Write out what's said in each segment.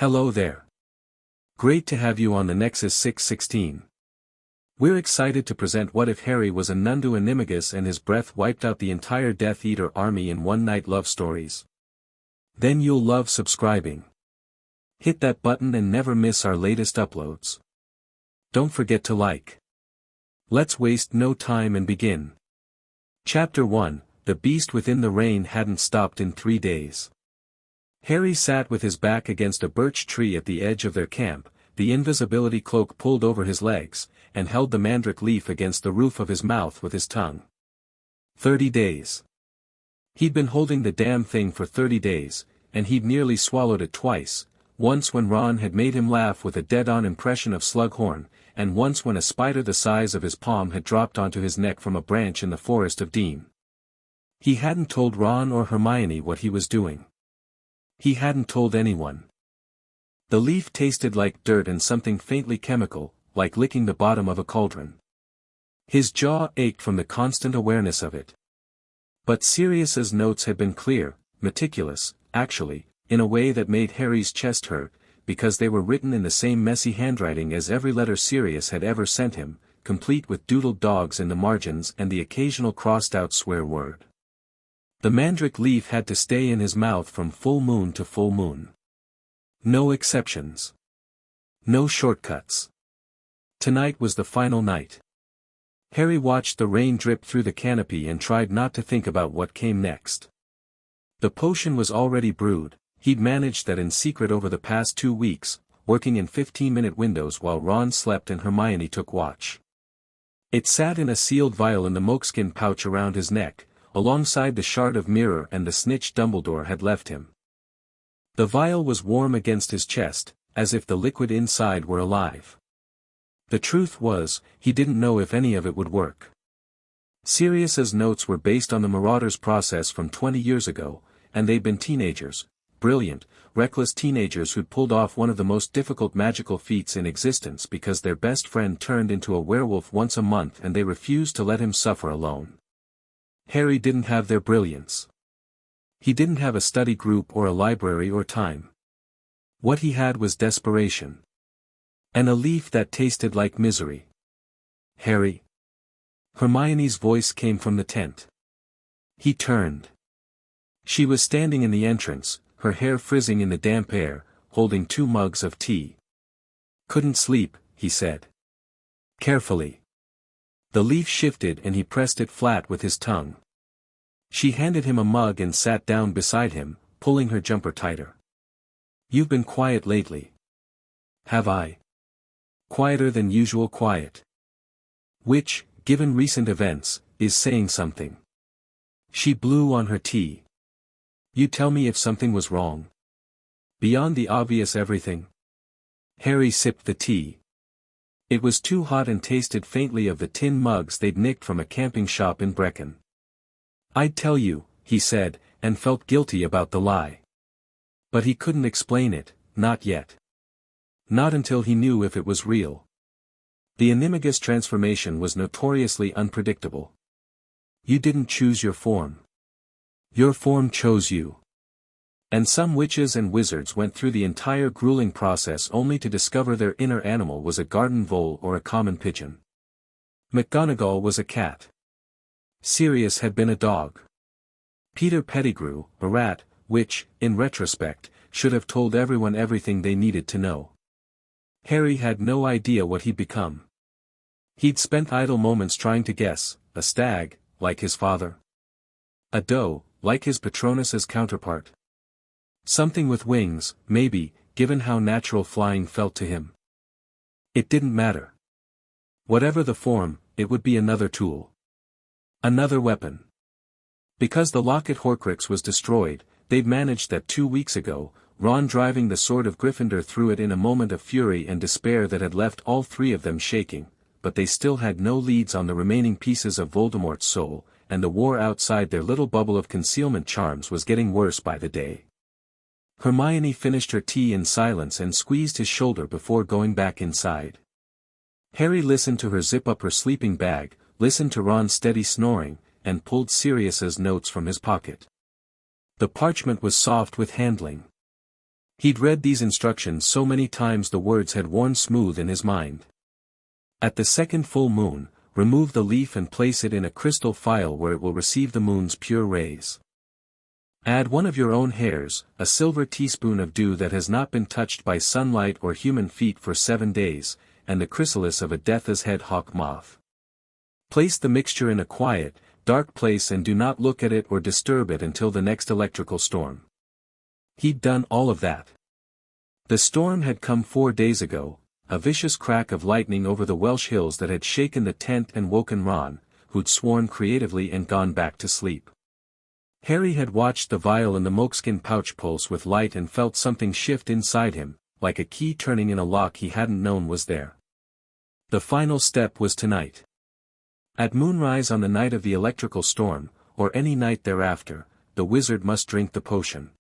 Hello there. Great to have you on the Nexus 616. We're excited to present What If Harry Was a Nundu Animagus and His Breath Wiped Out the Entire Death Eater Army in One Night Love Stories. Then you'll love subscribing. Hit that button and never miss our latest uploads. Don't forget to like. Let's waste no time and begin. Chapter 1, The Beast Within the Rain hadn't stopped in 3 days. Harry sat with his back against a birch tree at the edge of their camp, the invisibility cloak pulled over his legs, and held the mandrake leaf against the roof of his mouth with his tongue. 30 days. He'd been holding the damn thing for 30 days, and he'd nearly swallowed it twice, once when Ron had made him laugh with a dead-on impression of Slughorn, and once when a spider the size of his palm had dropped onto his neck from a branch in the forest of Dean. He hadn't told Ron or Hermione what he was doing. He hadn't told anyone. The leaf tasted like dirt and something faintly chemical, like licking the bottom of a cauldron. His jaw ached from the constant awareness of it. But Sirius's notes had been clear, meticulous, actually, in a way that made Harry's chest hurt, because they were written in the same messy handwriting as every letter Sirius had ever sent him, complete with doodled dogs in the margins and the occasional crossed-out swear word. The mandrake leaf had to stay in his mouth from full moon to full moon. No exceptions. No shortcuts. Tonight was the final night. Harry watched the rain drip through the canopy and tried not to think about what came next. The potion was already brewed, he'd managed that in secret over the past 2 weeks, working in 15-minute windows while Ron slept and Hermione took watch. It sat in a sealed vial in the moleskin pouch around his neck, alongside the shard of mirror and the snitch Dumbledore had left him. The vial was warm against his chest, as if the liquid inside were alive. The truth was, he didn't know if any of it would work. Sirius's notes were based on the Marauders process from 20 years ago, and they'd been teenagers, brilliant, reckless teenagers who'd pulled off one of the most difficult magical feats in existence because their best friend turned into a werewolf once a month and they refused to let him suffer alone. Harry didn't have their brilliance. He didn't have a study group or a library or time. What he had was desperation. And a leaf that tasted like misery. Harry. Hermione's voice came from the tent. He turned. She was standing in the entrance, her hair frizzing in the damp air, holding 2 mugs of tea. Couldn't sleep, he said. Carefully. The leaf shifted and he pressed it flat with his tongue. She handed him a mug and sat down beside him, pulling her jumper tighter. You've been quiet lately. Have I? Quieter than usual quiet. Which, given recent events, is saying something. She blew on her tea. You tell me if something was wrong. Beyond the obvious everything? Harry sipped the tea. It was too hot and tasted faintly of the tin mugs they'd nicked from a camping shop in Brecon. I'd tell you, he said, and felt guilty about the lie. But he couldn't explain it, not yet. Not until he knew if it was real. The Animagus transformation was notoriously unpredictable. You didn't choose your form. Your form chose you. And some witches and wizards went through the entire grueling process only to discover their inner animal was a garden vole or a common pigeon. McGonagall was a cat. Sirius had been a dog. Peter Pettigrew, a rat, which, in retrospect, should have told everyone everything they needed to know. Harry had no idea what he'd become. He'd spent idle moments trying to guess, a stag, like his father. A doe, like his Patronus's counterpart. Something with wings, maybe, given how natural flying felt to him. It didn't matter. Whatever the form, it would be another tool. Another weapon. Because the Locket Horcrux was destroyed, they'd managed that 2 weeks ago, Ron driving the sword of Gryffindor through it in a moment of fury and despair that had left all 3 of them shaking, but they still had no leads on the remaining pieces of Voldemort's soul, and the war outside their little bubble of concealment charms was getting worse by the day. Hermione finished her tea in silence and squeezed his shoulder before going back inside. Harry listened to her zip up her sleeping bag, listened to Ron's steady snoring, and pulled Sirius's notes from his pocket. The parchment was soft with handling. He'd read these instructions so many times the words had worn smooth in his mind. At the second full moon, remove the leaf and place it in a crystal phial where it will receive the moon's pure rays. Add one of your own hairs, a silver teaspoon of dew that has not been touched by sunlight or human feet for 7 days, and the chrysalis of a death's head hawk moth. Place the mixture in a quiet, dark place and do not look at it or disturb it until the next electrical storm. He'd done all of that. The storm had come 4 days ago, a vicious crack of lightning over the Welsh hills that had shaken the tent and woken Ron, who'd sworn creatively and gone back to sleep. Harry had watched the vial in the moleskin pouch pulse with light and felt something shift inside him, like a key turning in a lock he hadn't known was there. The final step was tonight. At moonrise on the night of the electrical storm, or any night thereafter, the wizard must drink the potion.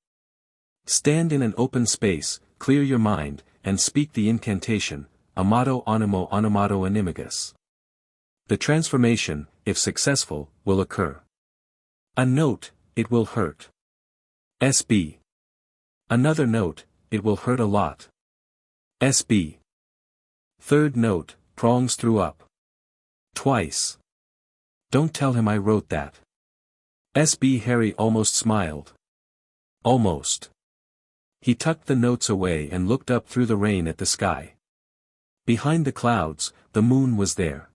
Stand in an open space, clear your mind, and speak the incantation, Amato Animo Animato Animagus. The transformation, if successful, will occur. A note, it will hurt. SB. Another note, it will hurt a lot. SB. Third note, prongs through up. Twice. Don't tell him I wrote that. SB. Harry almost smiled. Almost. He tucked the notes away and looked up through the rain at the sky. Behind the clouds, the moon was there.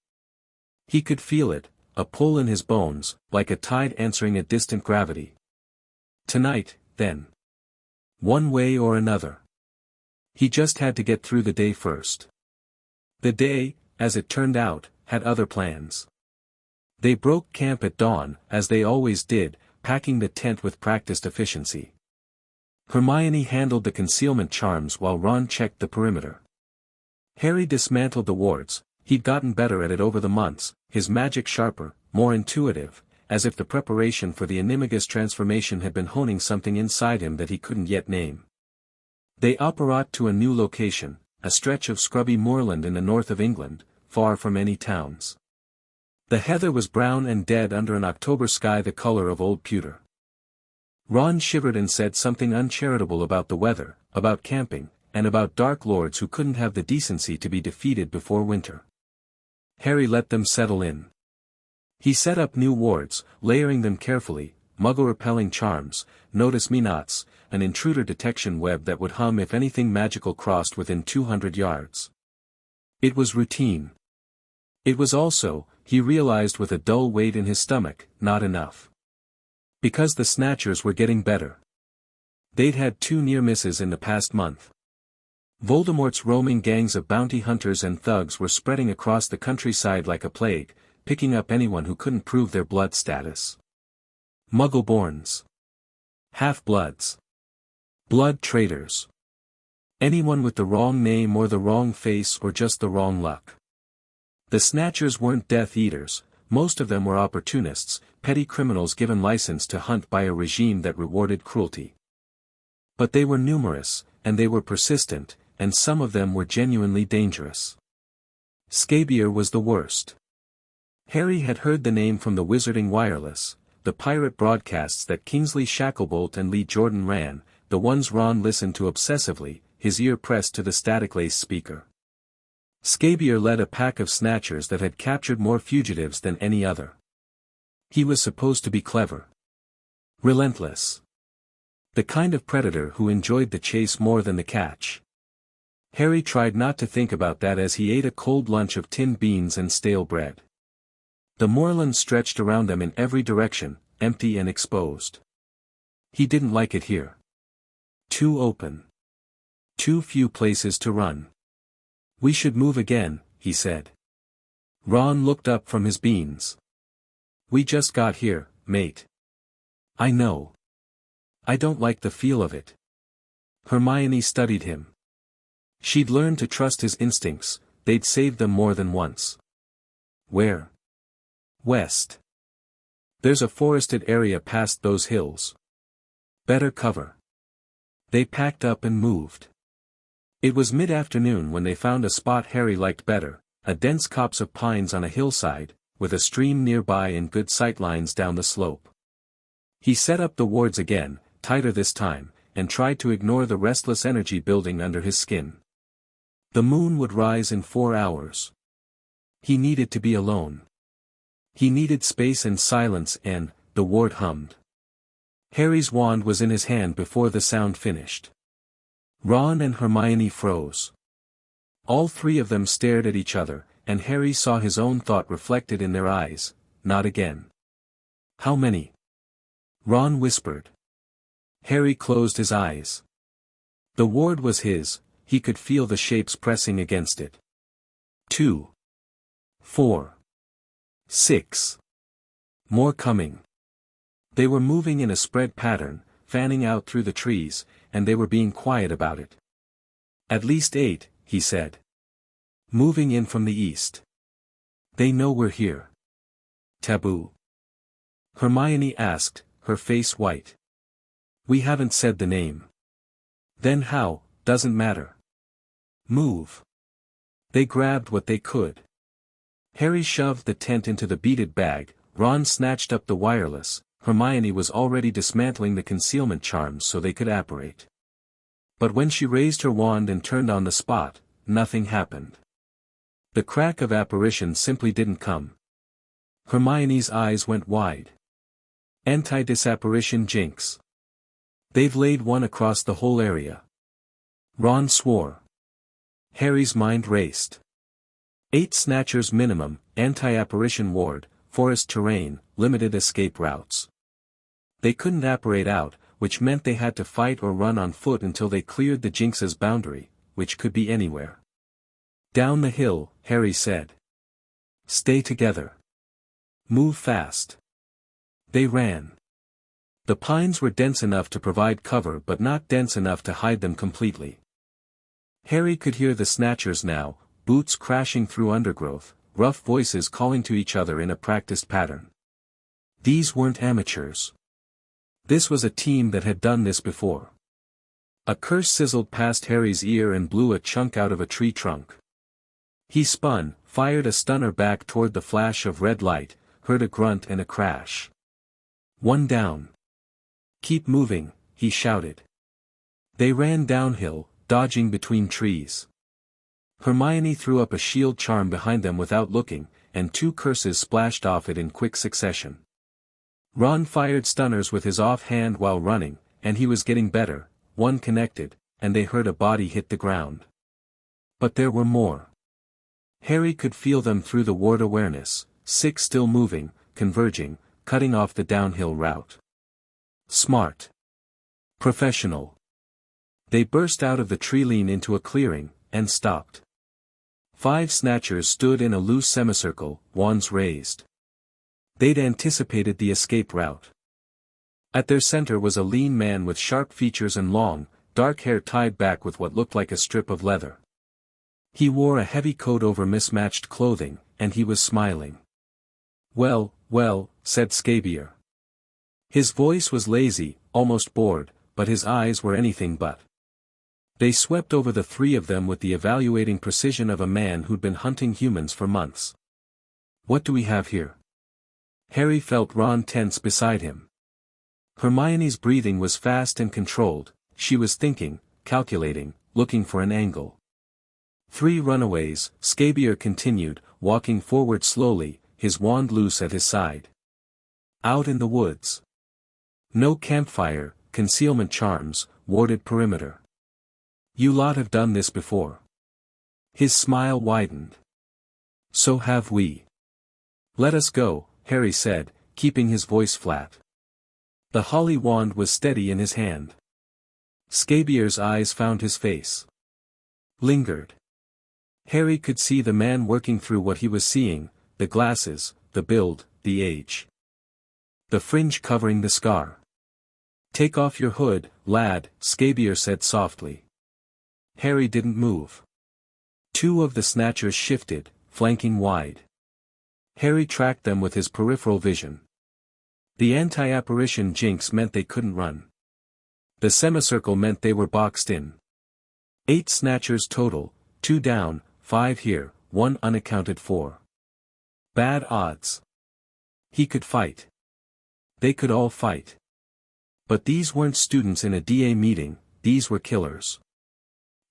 He could feel it, a pull in his bones, like a tide answering a distant gravity. Tonight, then. One way or another. He just had to get through the day first. The day, as it turned out, had other plans. They broke camp at dawn, as they always did, packing the tent with practiced efficiency. Hermione handled the concealment charms while Ron checked the perimeter. Harry dismantled the wards. He'd gotten better at it over the months, his magic sharper, more intuitive, as if the preparation for the Animagus transformation had been honing something inside him that he couldn't yet name. They apparat to a new location, a stretch of scrubby moorland in the north of England, far from any towns. The heather was brown and dead under an October sky the color of old pewter. Ron shivered and said something uncharitable about the weather, about camping, and about dark lords who couldn't have the decency to be defeated before winter. Harry let them settle in. He set up new wards, layering them carefully, muggle-repelling charms, notice-me-nots, an intruder detection web that would hum if anything magical crossed within 200 yards. It was routine. It was also, he realized with a dull weight in his stomach, not enough. Because the Snatchers were getting better. They'd had 2 near misses in the past month. Voldemort's roaming gangs of bounty hunters and thugs were spreading across the countryside like a plague, picking up anyone who couldn't prove their blood status. Muggle-borns. Half-bloods. Blood traitors. Anyone with the wrong name or the wrong face or just the wrong luck. The Snatchers weren't Death Eaters, most of them were opportunists, petty criminals given license to hunt by a regime that rewarded cruelty. But they were numerous, and they were persistent, and some of them were genuinely dangerous. Scabier was the worst. Harry had heard the name from the Wizarding Wireless, the pirate broadcasts that Kingsley Shacklebolt and Lee Jordan ran, the ones Ron listened to obsessively, his ear pressed to the static lace speaker. Scabier led a pack of snatchers that had captured more fugitives than any other. He was supposed to be clever. Relentless. The kind of predator who enjoyed the chase more than the catch. Harry tried not to think about that as he ate a cold lunch of tinned beans and stale bread. The moorland stretched around them in every direction, empty and exposed. He didn't like it here. Too open. Too few places to run. We should move again, he said. Ron looked up from his beans. We just got here, mate. I know. I don't like the feel of it. Hermione studied him. She'd learned to trust his instincts, they'd saved them more than once. Where? West. There's a forested area past those hills. Better cover. They packed up and moved. It was mid-afternoon when they found a spot Harry liked better, a dense copse of pines on a hillside, with a stream nearby and good sightlines down the slope. He set up the wards again, tighter this time, and tried to ignore the restless energy building under his skin. The moon would rise in 4 hours. He needed to be alone. He needed space and silence and, the ward hummed. Harry's wand was in his hand before the sound finished. Ron and Hermione froze. All three of them stared at each other, and Harry saw his own thought reflected in their eyes. Not again. How many? Ron whispered. Harry closed his eyes. The ward was his, he could feel the shapes pressing against it. 2. 4. 6. More coming. They were moving in a spread pattern, fanning out through the trees, and they were being quiet about it. At least 8, he said. Moving in from the east. They know we're here. Taboo? Hermione asked, her face white. We haven't said the name. Then how, doesn't matter. Move. They grabbed what they could. Harry shoved the tent into the beaded bag, Ron snatched up the wireless, Hermione was already dismantling the concealment charms so they could apparate. But when she raised her wand and turned on the spot, nothing happened. The crack of apparition simply didn't come. Hermione's eyes went wide. Anti-disapparition jinx. They've laid one across the whole area. Ron swore. Harry's mind raced. 8 snatchers minimum, anti-apparition ward, forest terrain, limited escape routes. They couldn't apparate out, which meant they had to fight or run on foot until they cleared the jinx's boundary, which could be anywhere. Down the hill, Harry said. Stay together. Move fast. They ran. The pines were dense enough to provide cover but not dense enough to hide them completely. Harry could hear the snatchers now, boots crashing through undergrowth, rough voices calling to each other in a practiced pattern. These weren't amateurs. This was a team that had done this before. A curse sizzled past Harry's ear and blew a chunk out of a tree trunk. He spun, fired a stunner back toward the flash of red light, heard a grunt and a crash. One down. Keep moving, he shouted. They ran downhill, dodging between trees. Hermione threw up a shield charm behind them without looking, and 2 curses splashed off it in quick succession. Ron fired stunners with his offhand while running, and he was getting better. One connected, and they heard a body hit the ground. But there were more. Harry could feel them through the ward awareness, 6 still moving, converging, cutting off the downhill route. Smart. Professional. They burst out of the tree lean into a clearing, and stopped. 5 snatchers stood in a loose semicircle, wands raised. They'd anticipated the escape route. At their center was a lean man with sharp features and long, dark hair tied back with what looked like a strip of leather. He wore a heavy coat over mismatched clothing, and he was smiling. Well, well, said Scabier. His voice was lazy, almost bored, but his eyes were anything but. They swept over the 3 of them with the evaluating precision of a man who'd been hunting humans for months. What do we have here? Harry felt Ron tense beside him. Hermione's breathing was fast and controlled, she was thinking, calculating, looking for an angle. 3 runaways, Scabier continued, walking forward slowly, his wand loose at his side. Out in the woods. No campfire, concealment charms, warded perimeter. You lot have done this before. His smile widened. So have we. Let us go, Harry said, keeping his voice flat. The holly wand was steady in his hand. Scabier's eyes found his face. Lingered. Harry could see the man working through what he was seeing, the glasses, the build, the age. The fringe covering the scar. Take off your hood, lad, Scabier said softly. Harry didn't move. 2 of the snatchers shifted, flanking wide. Harry tracked them with his peripheral vision. The anti-apparition jinx meant they couldn't run. The semicircle meant they were boxed in. 8 snatchers total, 2 down, 5 here, 1 unaccounted for. Bad odds. He could fight. They could all fight. But these weren't students in a DA meeting, these were killers.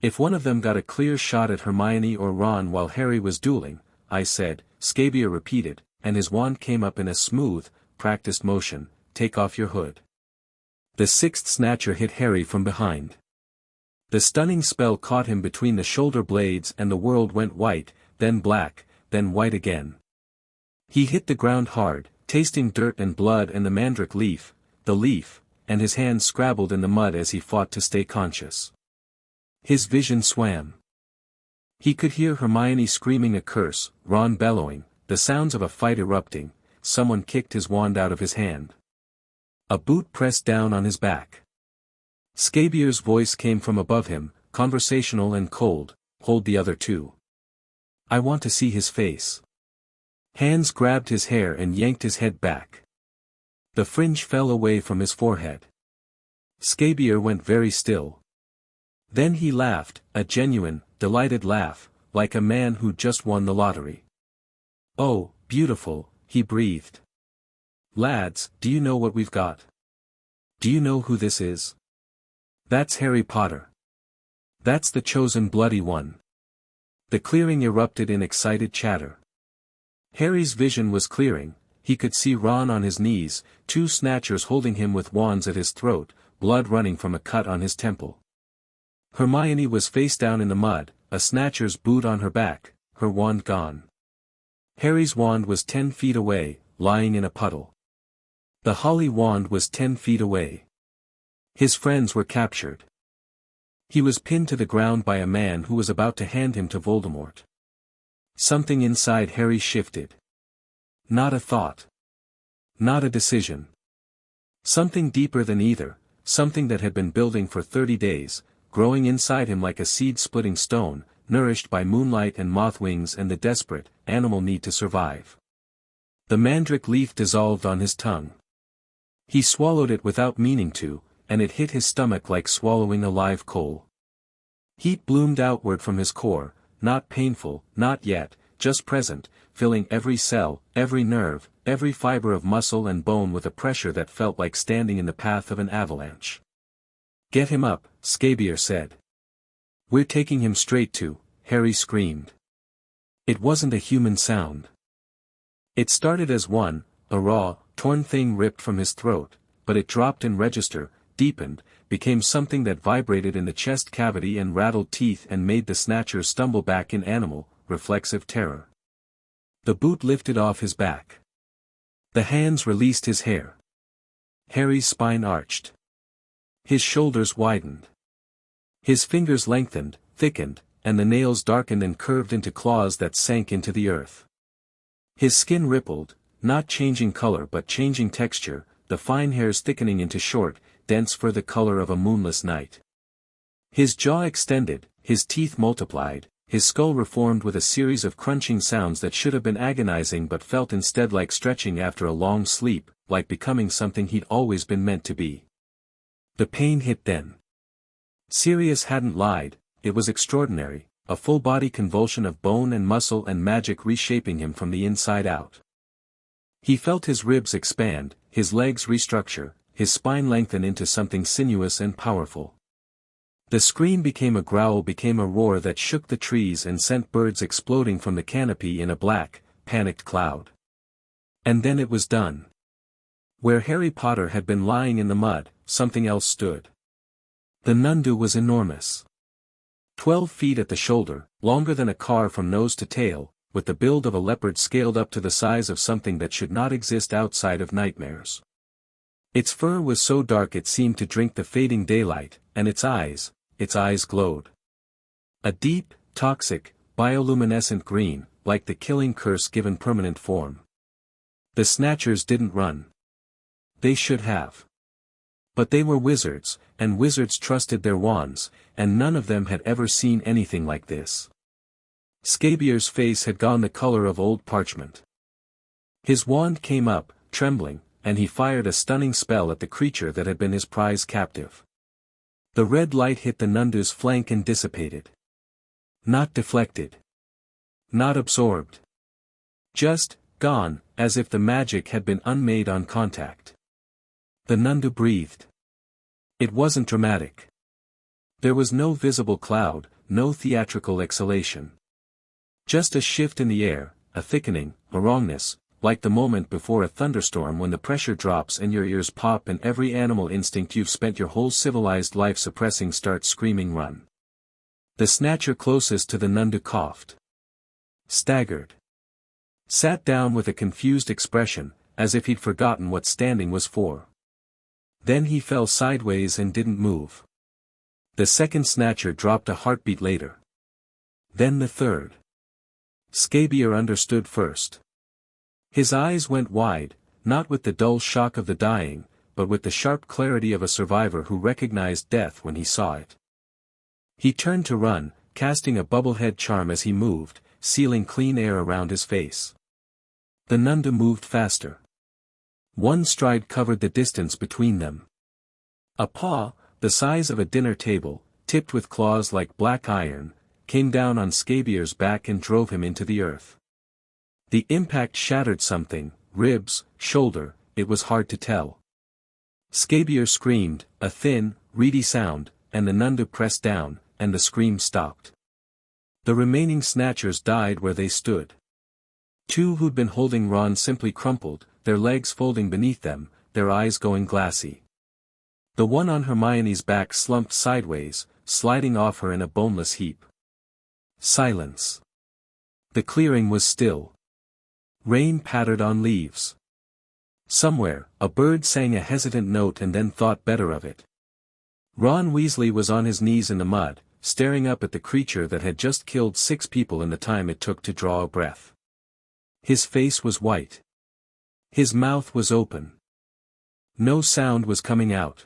If one of them got a clear shot at Hermione or Ron while Harry was dueling, I said, Scabier repeated, and his wand came up in a smooth, practiced motion, take off your hood. The sixth snatcher hit Harry from behind. The stunning spell caught him between the shoulder blades and the world went white, then black, then white again. He hit the ground hard, tasting dirt and blood and the mandrake leaf, and his hands scrabbled in the mud as he fought to stay conscious. His vision swam. He could hear Hermione screaming a curse, Ron bellowing, the sounds of a fight erupting. Someone kicked his wand out of his hand. A boot pressed down on his back. Scabier's voice came from above him, conversational and cold, hold the other two. I want to see his face. Hands grabbed his hair and yanked his head back. The fringe fell away from his forehead. Scabier went very still. Then he laughed, a genuine, delighted laugh, like a man who just won the lottery. Oh, beautiful, he breathed. Lads, do you know what we've got? Do you know who this is? That's Harry Potter. That's the chosen bloody one. The clearing erupted in excited chatter. Harry's vision was clearing, he could see Ron on his knees, two snatchers holding him with wands at his throat, blood running from a cut on his temple. Hermione was face down in the mud, a snatcher's boot on her back, her wand gone. Harry's wand was 10 feet away, lying in a puddle. The holly wand was 10 feet away. His friends were captured. He was pinned to the ground by a man who was about to hand him to Voldemort. Something inside Harry shifted. Not a thought. Not a decision. Something deeper than either, something that had been building for 30 days, growing inside him like a seed-splitting stone, nourished by moonlight and moth wings and the desperate, animal need to survive. The mandrake leaf dissolved on his tongue. He swallowed it without meaning to, and it hit his stomach like swallowing a live coal. Heat bloomed outward from his core, not painful, not yet, just present, filling every cell, every nerve, every fiber of muscle and bone with a pressure that felt like standing in the path of an avalanche. Get him up, Scabier said. We're taking him straight to, Harry screamed. It wasn't a human sound. It started as one, a raw, torn thing ripped from his throat, but it dropped in register, deepened, became something that vibrated in the chest cavity and rattled teeth and made the snatcher stumble back in animal, reflexive terror. The boot lifted off his back. The hands released his hair. Harry's spine arched. His shoulders widened. His fingers lengthened, thickened, and the nails darkened and curved into claws that sank into the earth. His skin rippled, not changing color but changing texture, the fine hairs thickening into short, dense fur the color of a moonless night. His jaw extended, his teeth multiplied, his skull reformed with a series of crunching sounds that should have been agonizing but felt instead like stretching after a long sleep, like becoming something he'd always been meant to be. The pain hit then. Sirius hadn't lied, it was extraordinary, a full-body convulsion of bone and muscle and magic reshaping him from the inside out. He felt his ribs expand, his legs restructure, his spine lengthen into something sinuous and powerful. The scream became a growl, became a roar that shook the trees and sent birds exploding from the canopy in a black, panicked cloud. And then it was done. Where Harry Potter had been lying in the mud, something else stood. The Nundu was enormous. 12 feet at the shoulder, longer than a car from nose to tail, with the build of a leopard scaled up to the size of something that should not exist outside of nightmares. Its fur was so dark it seemed to drink the fading daylight, and its eyes glowed. A deep, toxic, bioluminescent green, like the killing curse given permanent form. The snatchers didn't run. They should have. But they were wizards, and wizards trusted their wands, and none of them had ever seen anything like this. Scabier's face had gone the color of old parchment. His wand came up, trembling, and he fired a stunning spell at the creature that had been his prize captive. The red light hit the Nundu's flank and dissipated. Not deflected. Not absorbed. Just, gone, as if the magic had been unmade on contact. The Nundu breathed. It wasn't dramatic. There was no visible cloud, no theatrical exhalation. Just a shift in the air, a thickening, a wrongness, like the moment before a thunderstorm when the pressure drops and your ears pop and every animal instinct you've spent your whole civilized life suppressing starts screaming run. The snatcher closest to the Nundu coughed. Staggered. Sat down with a confused expression, as if he'd forgotten what standing was for. Then he fell sideways and didn't move. The second snatcher dropped a heartbeat later. Then the third. Scabier understood first. His eyes went wide, not with the dull shock of the dying, but with the sharp clarity of a survivor who recognized death when he saw it. He turned to run, casting a bubblehead charm as he moved, sealing clean air around his face. The Nundu moved faster. One stride covered the distance between them. A paw, the size of a dinner table, tipped with claws like black iron, came down on Scabier's back and drove him into the earth. The impact shattered something, ribs, shoulder, it was hard to tell. Scabier screamed, a thin, reedy sound, and the Nundu pressed down, and the scream stopped. The remaining snatchers died where they stood. Two who'd been holding Ron simply crumpled, their legs folding beneath them, their eyes going glassy. The one on Hermione's back slumped sideways, sliding off her in a boneless heap. Silence. The clearing was still. Rain pattered on leaves. Somewhere, a bird sang a hesitant note and then thought better of it. Ron Weasley was on his knees in the mud, staring up at the creature that had just killed 6 people in the time it took to draw a breath. His face was white. His mouth was open. No sound was coming out.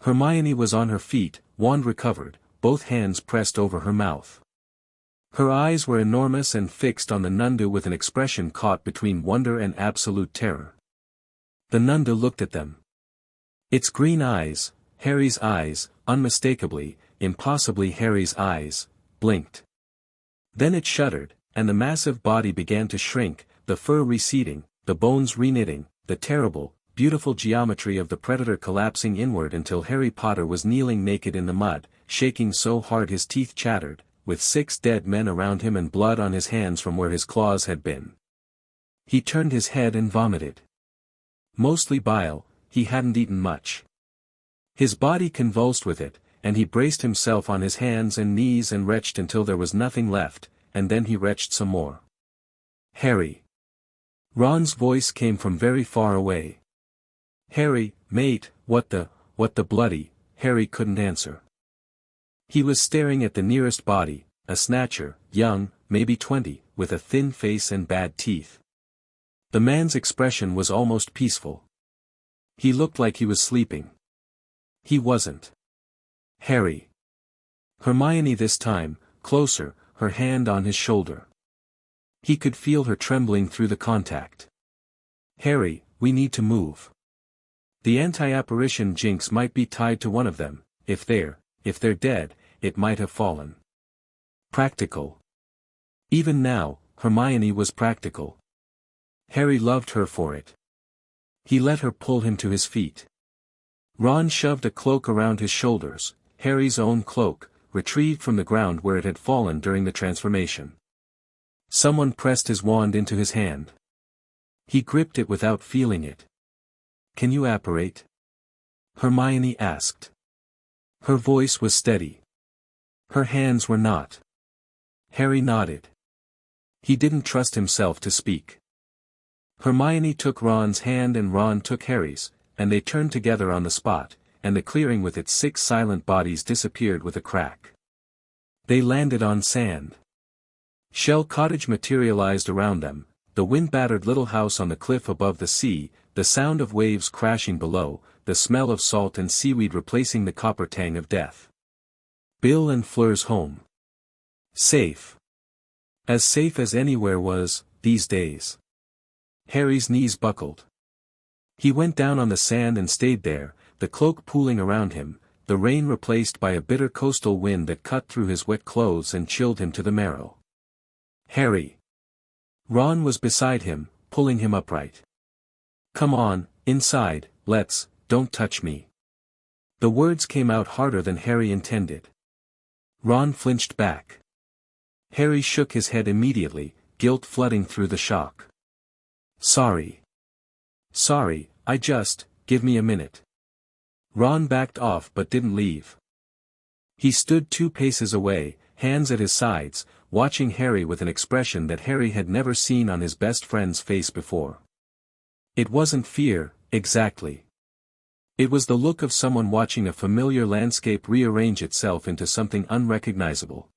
Hermione was on her feet, wand recovered, both hands pressed over her mouth. Her eyes were enormous and fixed on the Nundu with an expression caught between wonder and absolute terror. The Nundu looked at them. Its green eyes, Harry's eyes, unmistakably, impossibly Harry's eyes, blinked. Then it shuddered, and the massive body began to shrink, the fur receding, the bones reknitting, the terrible, beautiful geometry of the predator collapsing inward until Harry Potter was kneeling naked in the mud, shaking so hard his teeth chattered, with 6 dead men around him and blood on his hands from where his claws had been. He turned his head and vomited. Mostly bile, he hadn't eaten much. His body convulsed with it, and he braced himself on his hands and knees and retched until there was nothing left, and then he retched some more. Harry. Ron's voice came from very far away. Harry, mate, what the bloody, Harry couldn't answer. He was staring at the nearest body, a snatcher, young, maybe 20, with a thin face and bad teeth. The man's expression was almost peaceful. He looked like he was sleeping. He wasn't. Harry. Hermione this time, closer, her hand on his shoulder. He could feel her trembling through the contact. Harry, we need to move. The anti-apparition jinx might be tied to one of them, if they're dead, it might have fallen. Practical. Even now, Hermione was practical. Harry loved her for it. He let her pull him to his feet. Ron shoved a cloak around his shoulders, Harry's own cloak, retrieved from the ground where it had fallen during the transformation. Someone pressed his wand into his hand. He gripped it without feeling it. Can you apparate? Hermione asked. Her voice was steady. Her hands were not. Harry nodded. He didn't trust himself to speak. Hermione took Ron's hand and Ron took Harry's, and they turned together on the spot, and the clearing with its 6 silent bodies disappeared with a crack. They landed on sand. Shell Cottage materialized around them, the wind-battered little house on the cliff above the sea, the sound of waves crashing below, the smell of salt and seaweed replacing the copper tang of death. Bill and Fleur's home. Safe. As safe as anywhere was, these days. Harry's knees buckled. He went down on the sand and stayed there, the cloak pooling around him, the rain replaced by a bitter coastal wind that cut through his wet clothes and chilled him to the marrow. Harry. Ron was beside him, pulling him upright. Come on, inside, don't touch me. The words came out harder than Harry intended. Ron flinched back. Harry shook his head immediately, guilt flooding through the shock. Sorry. Sorry, give me a minute. Ron backed off but didn't leave. He stood 2 paces away, hands at his sides, watching Harry with an expression that Harry had never seen on his best friend's face before. It wasn't fear, exactly. It was the look of someone watching a familiar landscape rearrange itself into something unrecognizable.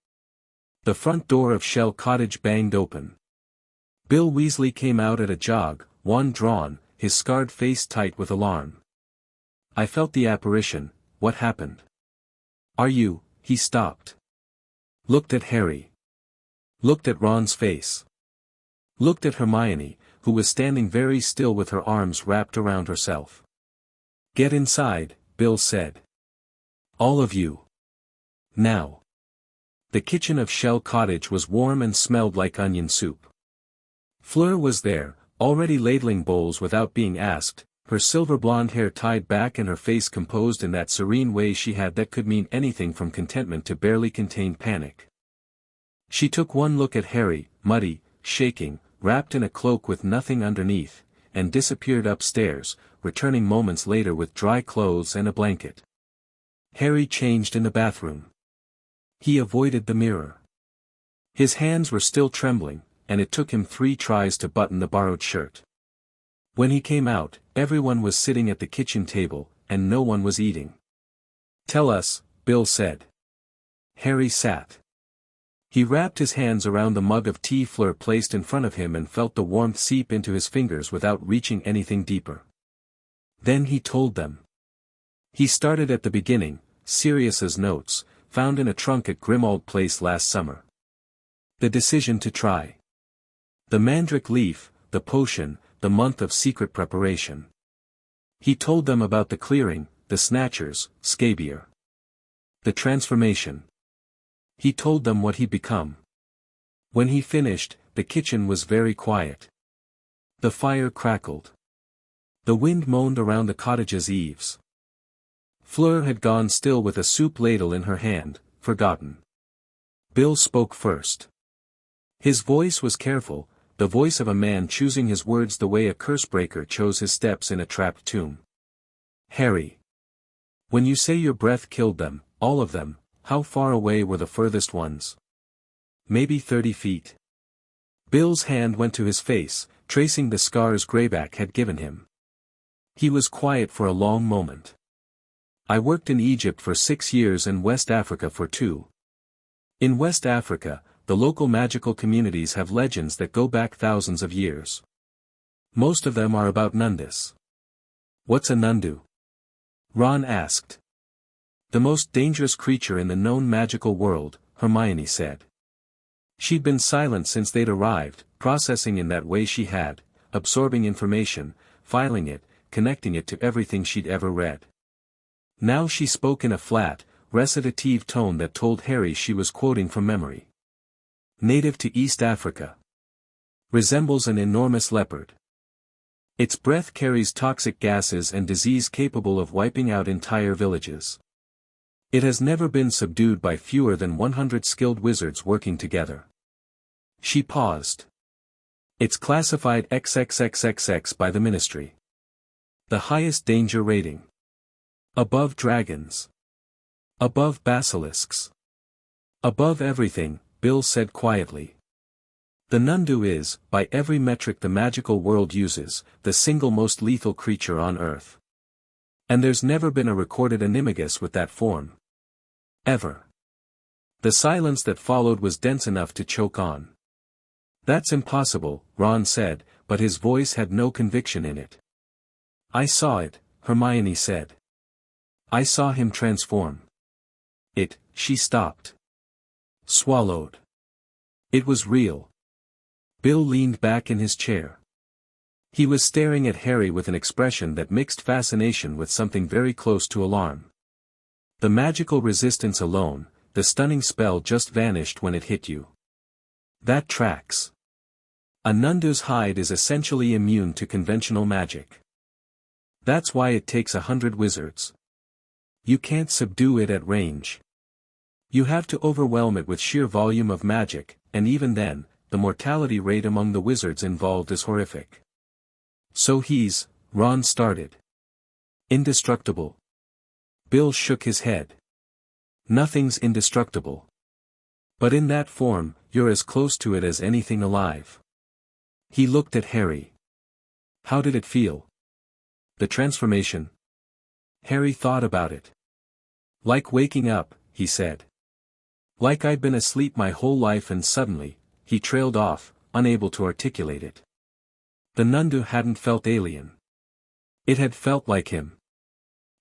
The front door of Shell Cottage banged open. Bill Weasley came out at a jog, wand drawn, his scarred face tight with alarm. I felt the apparition. What happened? Are you? He stopped. Looked at Harry. Looked at Ron's face. Looked at Hermione, who was standing very still with her arms wrapped around herself. Get inside, Bill said. All of you. Now. The kitchen of Shell Cottage was warm and smelled like onion soup. Fleur was there, already ladling bowls without being asked, her silver blonde hair tied back and her face composed in that serene way she had that could mean anything from contentment to barely contained panic. She took one look at Harry, muddy, shaking, wrapped in a cloak with nothing underneath, and disappeared upstairs, returning moments later with dry clothes and a blanket. Harry changed in the bathroom. He avoided the mirror. His hands were still trembling, and it took him 3 tries to button the borrowed shirt. When he came out, everyone was sitting at the kitchen table, and no one was eating. Tell us, Bill said. Harry sat. He wrapped his hands around the mug of tea Fleur placed in front of him and felt the warmth seep into his fingers without reaching anything deeper. Then he told them. He started at the beginning, Sirius's notes, found in a trunk at Grimmauld Place last summer. The decision to try. The mandrake leaf, the potion, the month of secret preparation. He told them about the clearing, the snatchers, scabier. The transformation. He told them what he'd become. When he finished, the kitchen was very quiet. The fire crackled. The wind moaned around the cottage's eaves. Fleur had gone still with a soup ladle in her hand, forgotten. Bill spoke first. His voice was careful, the voice of a man choosing his words the way a cursebreaker chose his steps in a trapped tomb. Harry. When you say your breath killed them, all of them, how far away were the furthest ones? Maybe 30 feet. Bill's hand went to his face, tracing the scars Greyback had given him. He was quiet for a long moment. I worked in Egypt for 6 years and West Africa for 2. In West Africa, the local magical communities have legends that go back thousands of years. Most of them are about Nundus. What's a Nundu? Ron asked. The most dangerous creature in the known magical world, Hermione said. She'd been silent since they'd arrived, processing in that way she had, absorbing information, filing it, connecting it to everything she'd ever read. Now she spoke in a flat, recitative tone that told Harry she was quoting from memory. Native to East Africa. Resembles an enormous leopard. Its breath carries toxic gases and disease capable of wiping out entire villages. It has never been subdued by fewer than 100 skilled wizards working together. She paused. It's classified XXXXX by the Ministry. The highest danger rating. Above dragons. Above basilisks. Above everything, Bill said quietly. The Nundu is, by every metric the magical world uses, the single most lethal creature on Earth. And there's never been a recorded Animagus with that form. Ever. The silence that followed was dense enough to choke on. That's impossible, Ron said, but his voice had no conviction in it. I saw it, Hermione said. I saw him transform. She stopped. Swallowed. It was real. Bill leaned back in his chair. He was staring at Harry with an expression that mixed fascination with something very close to alarm. The magical resistance alone, the stunning spell just vanished when it hit you. That tracks. A Nundu's hide is essentially immune to conventional magic. That's why it takes 100 wizards. You can't subdue it at range. You have to overwhelm it with sheer volume of magic, and even then, the mortality rate among the wizards involved is horrific. So Ron started. Indestructible. Bill shook his head. Nothing's indestructible. But in that form, you're as close to it as anything alive. He looked at Harry. How did it feel? The transformation? Harry thought about it. Like waking up, he said. Like I'd been asleep my whole life and suddenly, he trailed off, unable to articulate it. The Nundu hadn't felt alien. It had felt like him.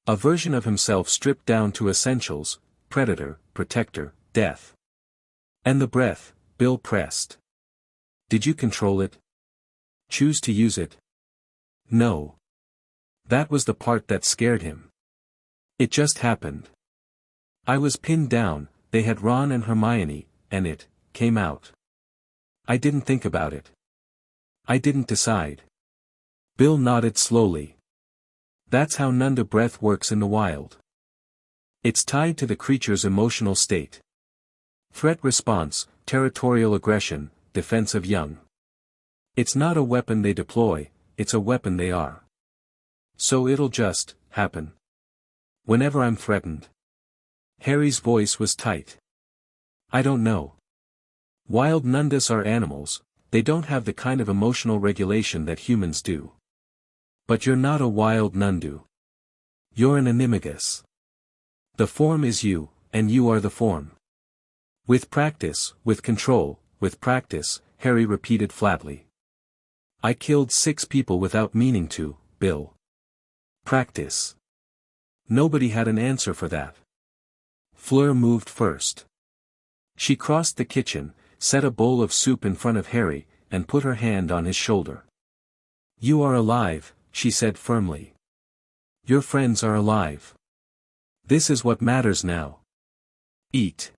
A version of himself stripped down to essentials: predator, protector, death. And the breath, Bill pressed. Did you control it? Choose to use it? No. That was the part that scared him. It just happened. I was pinned down, they had Ron and Hermione, and it came out. I didn't think about it. I didn't decide. Bill nodded slowly. That's how Nundu breath works in the wild. It's tied to the creature's emotional state. Threat response, territorial aggression, defense of young. It's not a weapon they deploy, it's a weapon they are. So it'll just happen. Whenever I'm threatened. Harry's voice was tight. I don't know. Wild Nundus are animals, they don't have the kind of emotional regulation that humans do. But you're not a wild Nundu. You're an Animagus. The form is you, and you are the form. With practice, with control, with practice, Harry repeated flatly. I killed 6 people without meaning to, Bill. Practice. Nobody had an answer for that. Fleur moved first. She crossed the kitchen, set a bowl of soup in front of Harry, and put her hand on his shoulder. You are alive, she said firmly. Your friends are alive. This is what matters now. Eat.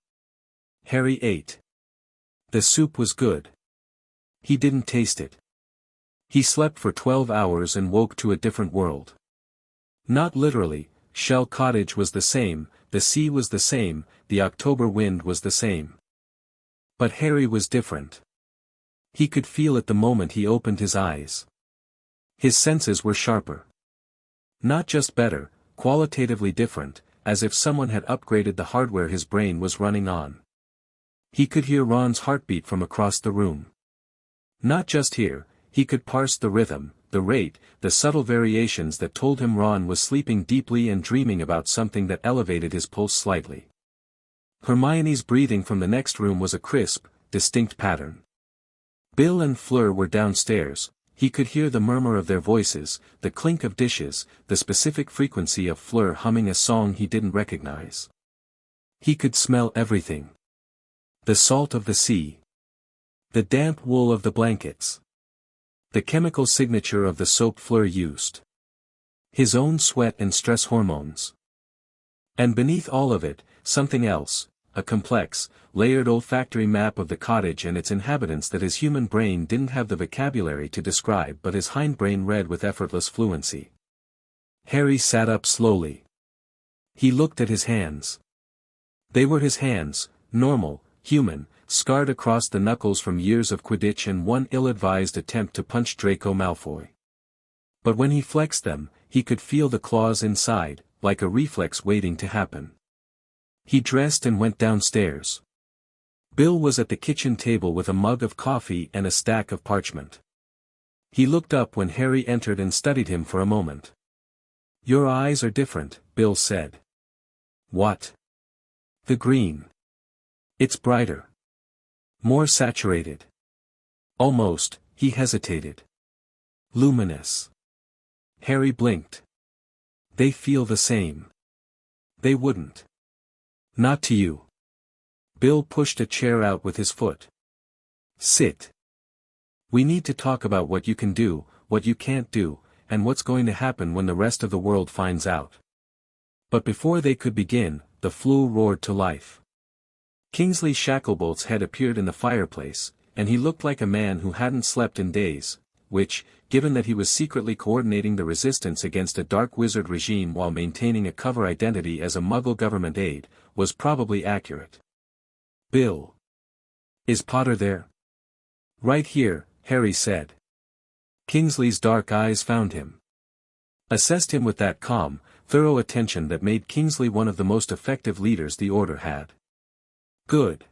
Harry ate. The soup was good. He didn't taste it. He slept for 12 hours and woke to a different world. Not literally, Shell Cottage was the same, the sea was the same, the October wind was the same. But Harry was different. He could feel it the moment he opened his eyes. His senses were sharper. Not just better, qualitatively different, as if someone had upgraded the hardware his brain was running on. He could hear Ron's heartbeat from across the room. Not just hear, he could parse the rhythm, the rate, the subtle variations that told him Ron was sleeping deeply and dreaming about something that elevated his pulse slightly. Hermione's breathing from the next room was a crisp, distinct pattern. Bill and Fleur were downstairs. He could hear the murmur of their voices, the clink of dishes, the specific frequency of Fleur humming a song he didn't recognize. He could smell everything. The salt of the sea. The damp wool of the blankets. The chemical signature of the soap Fleur used. His own sweat and stress hormones. And beneath all of it, something else, a complex, layered olfactory map of the cottage and its inhabitants that his human brain didn't have the vocabulary to describe but his hindbrain read with effortless fluency. Harry sat up slowly. He looked at his hands. They were his hands, normal, human, scarred across the knuckles from years of Quidditch and one ill-advised attempt to punch Draco Malfoy. But when he flexed them, he could feel the claws inside, like a reflex waiting to happen. He dressed and went downstairs. Bill was at the kitchen table with a mug of coffee and a stack of parchment. He looked up when Harry entered and studied him for a moment. Your eyes are different, Bill said. What? The green. It's brighter. More saturated. Almost, he hesitated. Luminous. Harry blinked. They feel the same. They wouldn't. Not to you. Bill pushed a chair out with his foot. Sit. We need to talk about what you can do, what you can't do, and what's going to happen when the rest of the world finds out. But before they could begin, the flue roared to life. Kingsley Shacklebolt's head appeared in the fireplace, and he looked like a man who hadn't slept in days, which, given that he was secretly coordinating the resistance against a dark wizard regime while maintaining a cover identity as a Muggle government aide, was probably accurate. "Bill. Is Potter there?" "Right here," Harry said. Kingsley's dark eyes found him. Assessed him with that calm, thorough attention that made Kingsley one of the most effective leaders the Order had. "Good.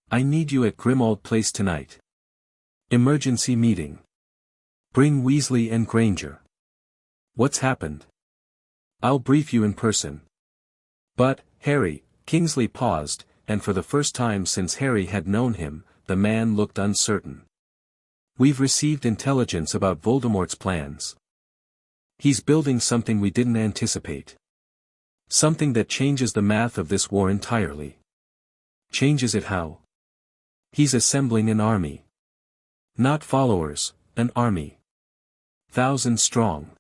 I need you at Grimmauld Place tonight. Emergency meeting. Bring Weasley and Granger." "What's happened?" "I'll brief you in person." "But, Harry," Kingsley paused, and for the first time since Harry had known him, the man looked uncertain. "We've received intelligence about Voldemort's plans. He's building something we didn't anticipate. Something that changes the math of this war entirely." "Changes it how?" "He's assembling an army. Not followers, an army. 1,000 strong.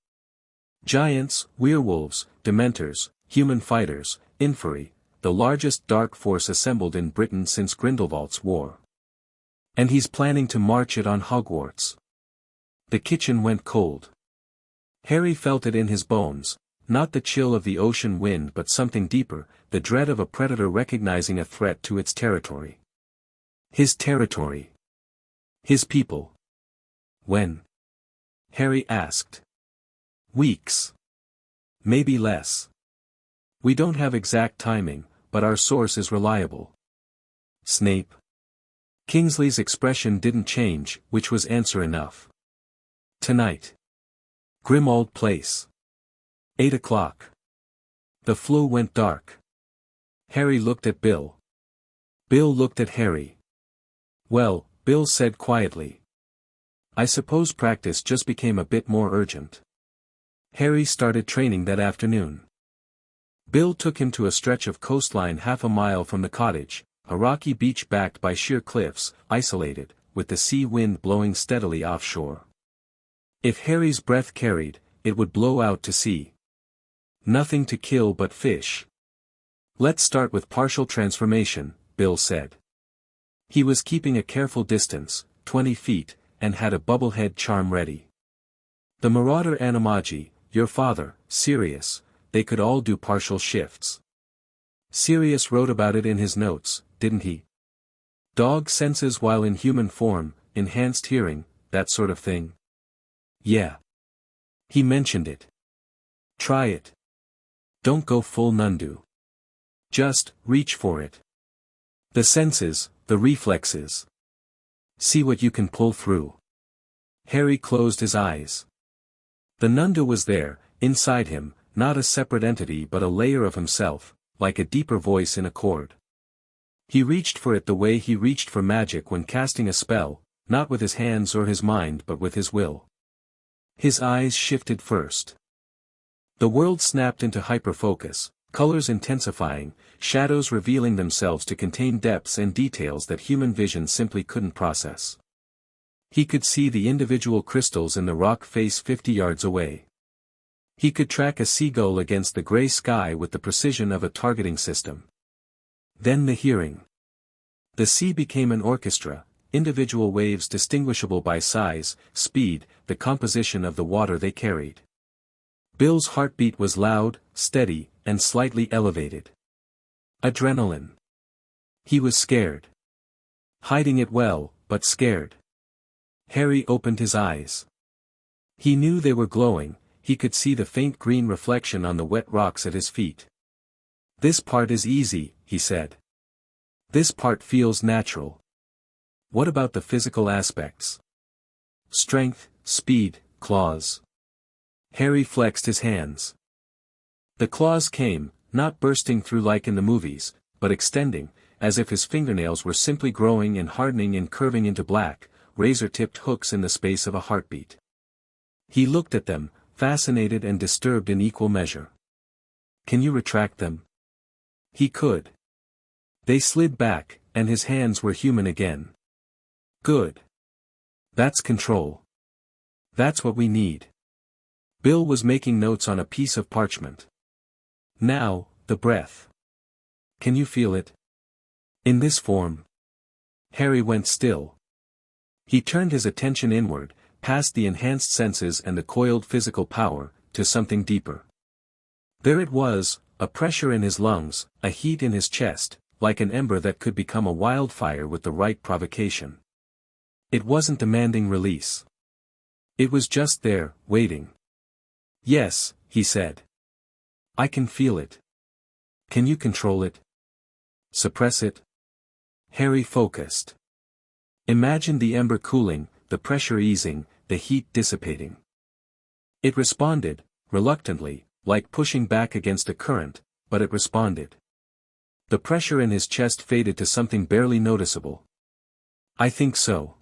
Giants, werewolves, dementors, human fighters, inferi, the largest dark force assembled in Britain since Grindelwald's war. And he's planning to march it on Hogwarts." The kitchen went cold. Harry felt it in his bones, not the chill of the ocean wind but something deeper, the dread of a predator recognizing a threat to its territory. His territory. His people. "When?" Harry asked. "Weeks. Maybe less. We don't have exact timing, but our source is reliable." "Snape?" Kingsley's expression didn't change, which was answer enough. "Tonight. Grimmauld Place. 8 o'clock. The flue went dark. Harry looked at Bill. Bill looked at Harry. "Well," Bill said quietly. "I suppose practice just became a bit more urgent. Harry started training that afternoon." Bill took him to a stretch of coastline half a mile from the cottage, a rocky beach backed by sheer cliffs, isolated, with the sea wind blowing steadily offshore. If Harry's breath carried, it would blow out to sea. Nothing to kill but fish. "Let's start with partial transformation," Bill said. He was keeping a careful distance, 20 feet, and had a bubblehead charm ready. "The Marauder Animagi, your father, Sirius, they could all do partial shifts. Sirius wrote about it in his notes, didn't he? Dog senses while in human form, enhanced hearing, that sort of thing." "Yeah. He mentioned it. Try it. Don't go full Nundu. Just, reach for it. The senses, the reflexes. See what you can pull through." Harry closed his eyes. The Nundu was there, inside him, not a separate entity but a layer of himself, like a deeper voice in a chord. He reached for it the way he reached for magic when casting a spell, not with his hands or his mind but with his will. His eyes shifted first. The world snapped into hyperfocus, colors intensifying, shadows revealing themselves to contain depths and details that human vision simply couldn't process. He could see the individual crystals in the rock face 50 yards away. He could track a seagull against the gray sky with the precision of a targeting system. Then the hearing. The sea became an orchestra, individual waves distinguishable by size, speed, the composition of the water they carried. Bill's heartbeat was loud, steady, and slightly elevated. Adrenaline. He was scared. Hiding it well, but scared. Harry opened his eyes. He knew they were glowing, he could see the faint green reflection on the wet rocks at his feet. "This part is easy," he said. "This part feels natural. What about the physical aspects? Strength, speed, claws." Harry flexed his hands. The claws came, not bursting through like in the movies, but extending, as if his fingernails were simply growing and hardening and curving into black, razor-tipped hooks in the space of a heartbeat. He looked at them, fascinated and disturbed in equal measure. "Can you retract them?" He could. They slid back, and his hands were human again. "Good. That's control. That's what we need." Bill was making notes on a piece of parchment. "Now, the breath. Can you feel it? In this form?" Harry went still. He turned his attention inward, past the enhanced senses and the coiled physical power, to something deeper. There it was, a pressure in his lungs, a heat in his chest, like an ember that could become a wildfire with the right provocation. It wasn't demanding release. It was just there, waiting. "Yes," he said. "I can feel it." "Can you control it? Suppress it?" Harry focused. Imagine the ember cooling, the pressure easing, the heat dissipating. It responded, reluctantly, like pushing back against a current, but it responded. The pressure in his chest faded to something barely noticeable. "I think so.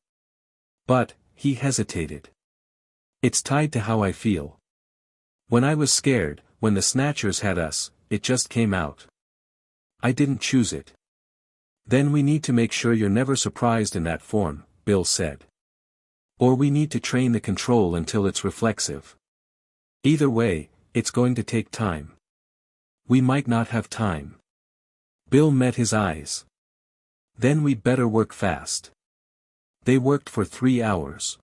But," he hesitated. "It's tied to how I feel. When I was scared, when the Snatchers had us, it just came out. I didn't choose it." "Then we need to make sure you're never surprised in that form," Bill said. "Or we need to train the control until it's reflexive. Either way, it's going to take time. We might not have time." Bill met his eyes. "Then we'd better work fast." They worked for 3 hours.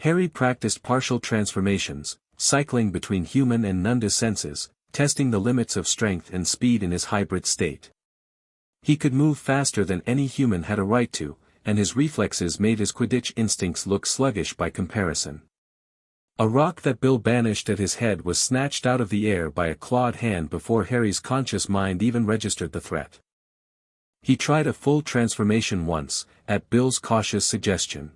Harry practiced partial transformations, cycling between human and Nundu senses, testing the limits of strength and speed in his hybrid state. He could move faster than any human had a right to, and his reflexes made his Quidditch instincts look sluggish by comparison. A rock that Bill banished at his head was snatched out of the air by a clawed hand before Harry's conscious mind even registered the threat. He tried a full transformation once, at Bill's cautious suggestion.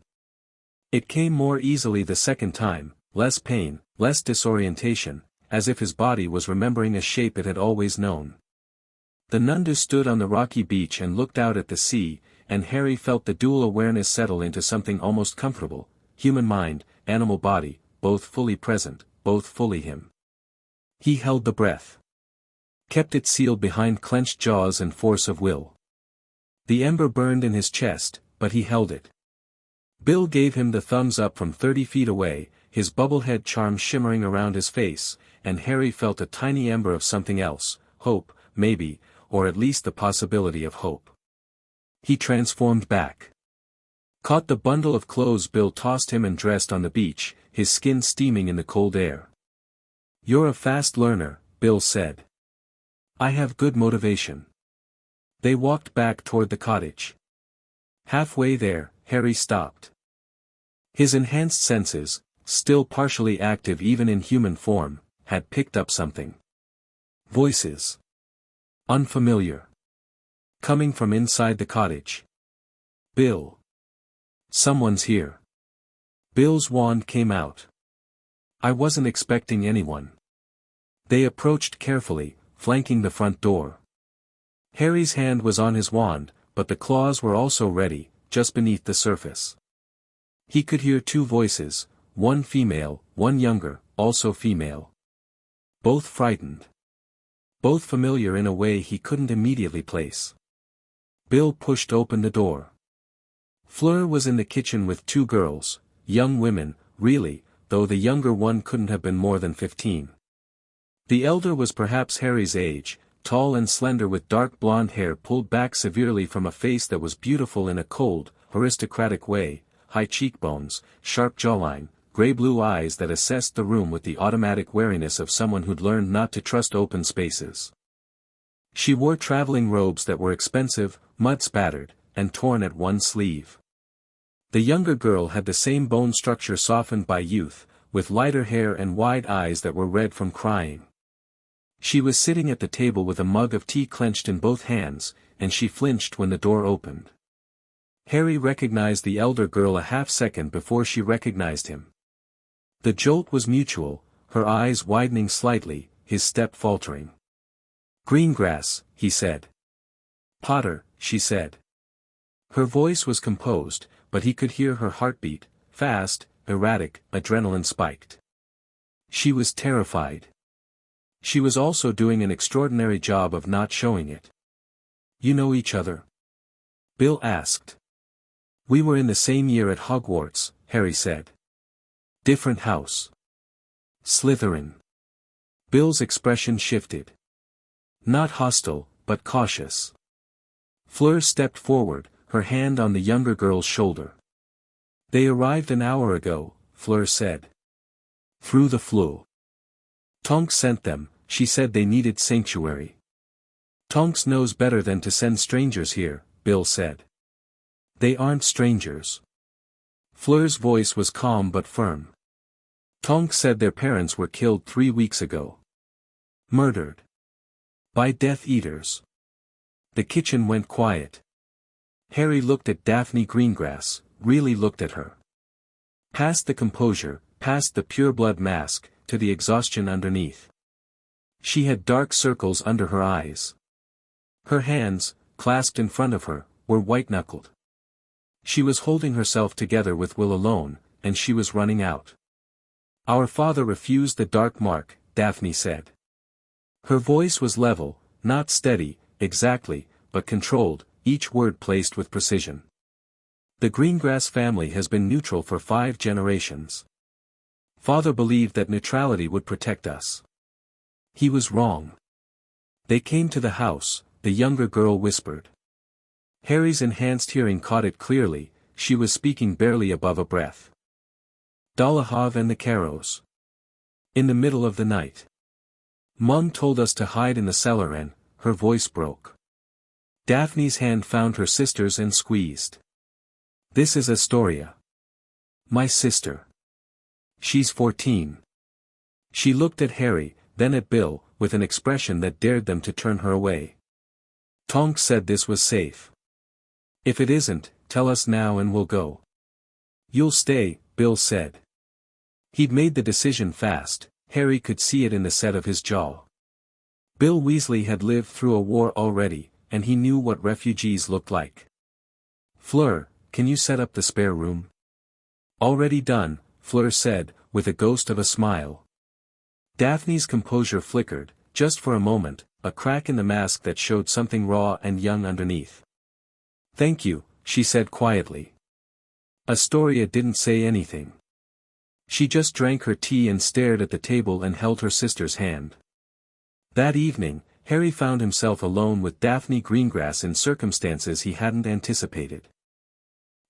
It came more easily the second time, less pain, less disorientation, as if his body was remembering a shape it had always known. The Nundu stood on the rocky beach and looked out at the sea, and Harry felt the dual awareness settle into something almost comfortable, human mind, animal body, both fully present, both fully him. He held the breath. Kept it sealed behind clenched jaws and force of will. The ember burned in his chest, but he held it. Bill gave him the thumbs up from 30 feet away, his bubblehead charm shimmering around his face, and Harry felt a tiny ember of something else, hope, maybe, or at least the possibility of hope. He transformed back. Caught the bundle of clothes Bill tossed him and dressed on the beach, his skin steaming in the cold air. "You're a fast learner," Bill said. "I have good motivation." They walked back toward the cottage. Halfway there, Harry stopped. His enhanced senses, still partially active even in human form, had picked up something. Voices. Unfamiliar. Coming from inside the cottage. "Bill. Someone's here." Bill's wand came out. "I wasn't expecting anyone." They approached carefully, flanking the front door. Harry's hand was on his wand, but the claws were also ready, just beneath the surface. He could hear 2 voices, one female, one younger, also female. Both frightened. Both familiar in a way he couldn't immediately place. Bill pushed open the door. Fleur was in the kitchen with 2 girls, young women, really, though the younger one couldn't have been more than 15. The elder was perhaps Harry's age, tall and slender with dark blonde hair pulled back severely from a face that was beautiful in a cold, aristocratic way, high cheekbones, sharp jawline, gray-blue eyes that assessed the room with the automatic wariness of someone who'd learned not to trust open spaces. She wore traveling robes that were expensive, mud-spattered, and torn at one sleeve. The younger girl had the same bone structure softened by youth, with lighter hair and wide eyes that were red from crying. She was sitting at the table with a mug of tea clenched in both hands, and she flinched when the door opened. Harry recognized the elder girl a half-second before she recognized him. The jolt was mutual, her eyes widening slightly, his step faltering. "Greengrass," he said. "Potter," she said. Her voice was composed, but he could hear her heartbeat, fast, erratic, adrenaline spiked. She was terrified. She was also doing an extraordinary job of not showing it. "You know each other?" Bill asked. "We were in the same year at Hogwarts," Harry said. "Different house." "Slytherin." Bill's expression shifted. Not hostile, but cautious. Fleur stepped forward, her hand on the younger girl's shoulder. "They arrived an hour ago," Fleur said. Through the floor. Tonks sent them, she said they needed sanctuary. Tonks knows better than to send strangers here, Bill said. They aren't strangers. Fleur's voice was calm but firm. Tonks said their parents were killed 3 weeks ago. Murdered. By Death Eaters. The kitchen went quiet. Harry looked at Daphne Greengrass, really looked at her. Past the composure, past the pureblood mask, to the exhaustion underneath. She had dark circles under her eyes. Her hands, clasped in front of her, were white-knuckled. She was holding herself together with will alone, and she was running out. Our father refused the dark mark, Daphne said. Her voice was level, not steady, exactly, but controlled, each word placed with precision. The Greengrass family has been neutral for 5 generations. Father believed that neutrality would protect us. He was wrong. They came to the house, the younger girl whispered. Harry's enhanced hearing caught it clearly, she was speaking barely above a breath. Dollahav and the Carrows. In the middle of the night. Mum told us to hide in the cellar and, her voice broke. Daphne's hand found her sister's and squeezed. This is Astoria. My sister. She's 14. She looked at Harry, then at Bill, with an expression that dared them to turn her away. Tonks said this was safe. If it isn't, tell us now and we'll go. You'll stay, Bill said. He'd made the decision fast, Harry could see it in the set of his jaw. Bill Weasley had lived through a war already, and he knew what refugees looked like. Fleur, can you set up the spare room? Already done, Fleur said, with a ghost of a smile. Daphne's composure flickered, just for a moment, a crack in the mask that showed something raw and young underneath. Thank you, she said quietly. Astoria didn't say anything. She just drank her tea and stared at the table and held her sister's hand. That evening, Harry found himself alone with Daphne Greengrass in circumstances he hadn't anticipated.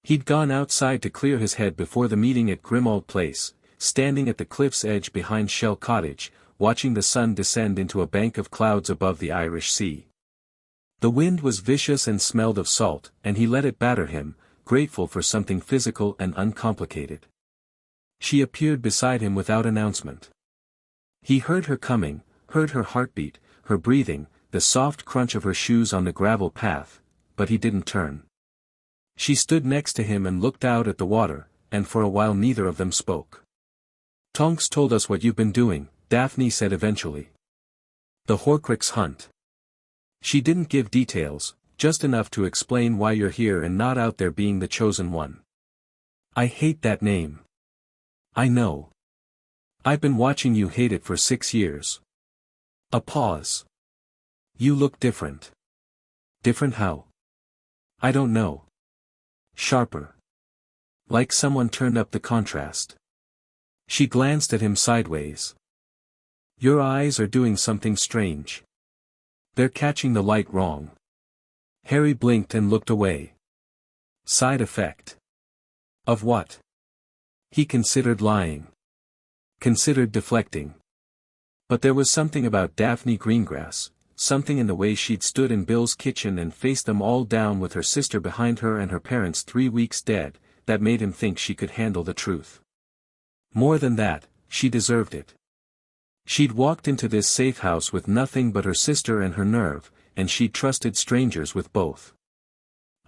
He'd gone outside to clear his head before the meeting at Grimmauld Place, standing at the cliff's edge behind Shell Cottage, watching the sun descend into a bank of clouds above the Irish Sea. The wind was vicious and smelled of salt, and he let it batter him, grateful for something physical and uncomplicated. She appeared beside him without announcement. He heard her coming, heard her heartbeat, her breathing, the soft crunch of her shoes on the gravel path, but he didn't turn. She stood next to him and looked out at the water, and for a while neither of them spoke. Tonks told us what you've been doing, Daphne said eventually. The Horcrux hunt. She didn't give details, just enough to explain why you're here and not out there being the chosen one. I hate that name. I know. I've been watching you hate it for 6 years. A pause. You look different. Different how? I don't know. Sharper. Like someone turned up the contrast. She glanced at him sideways. Your eyes are doing something strange. They're catching the light wrong. Harry blinked and looked away. Side effect. Of what? He considered lying. Considered deflecting. But there was something about Daphne Greengrass, something in the way she'd stood in Bill's kitchen and faced them all down with her sister behind her and her parents 3 weeks dead, that made him think she could handle the truth. More than that, she deserved it. She'd walked into this safe house with nothing but her sister and her nerve, and she'd trusted strangers with both.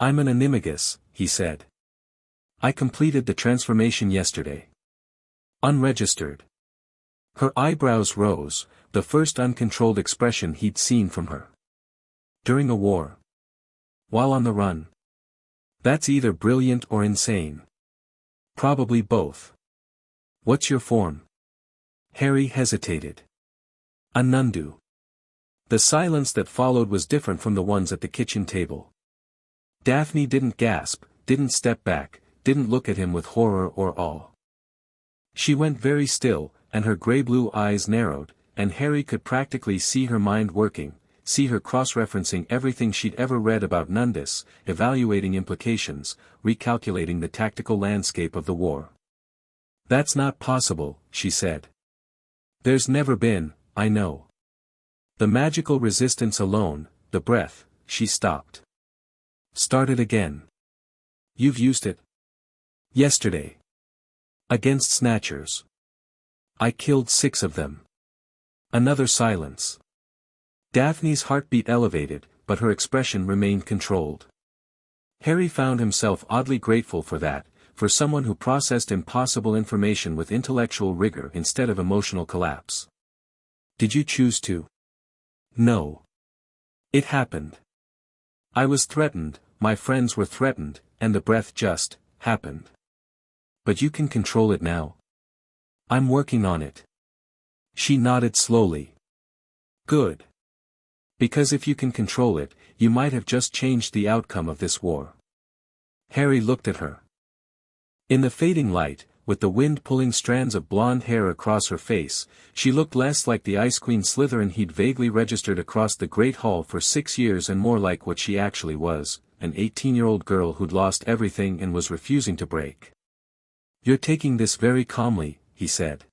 I'm an Animagus, he said. I completed the transformation yesterday. Unregistered. Her eyebrows rose, the first uncontrolled expression he'd seen from her. During a war. While on the run. That's either brilliant or insane. Probably both. What's your form? Harry hesitated. A Nundu. The silence that followed was different from the ones at the kitchen table. Daphne didn't gasp, didn't step back, didn't look at him with horror or awe. She went very still, and her grey-blue eyes narrowed, and Harry could practically see her mind working, see her cross-referencing everything she'd ever read about Nundus, evaluating implications, recalculating the tactical landscape of the war. That's not possible, she said. There's never been, I know. The magical resistance alone, the breath, she stopped. Started again. You've used it? Yesterday. Against snatchers. I killed 6 of them. Another silence. Daphne's heartbeat elevated, but her expression remained controlled. Harry found himself oddly grateful for that, for someone who processed impossible information with intellectual rigor instead of emotional collapse. Did you choose to? No. It happened. I was threatened, my friends were threatened, and the breath just happened. But you can control it now. I'm working on it. She nodded slowly. Good. Because if you can control it, you might have just changed the outcome of this war. Harry looked at her. In the fading light, with the wind pulling strands of blonde hair across her face, she looked less like the Ice Queen Slytherin he'd vaguely registered across the Great Hall for 6 years and more like what she actually was, an 18-year-old girl who'd lost everything and was refusing to break. You're taking this very calmly, he said.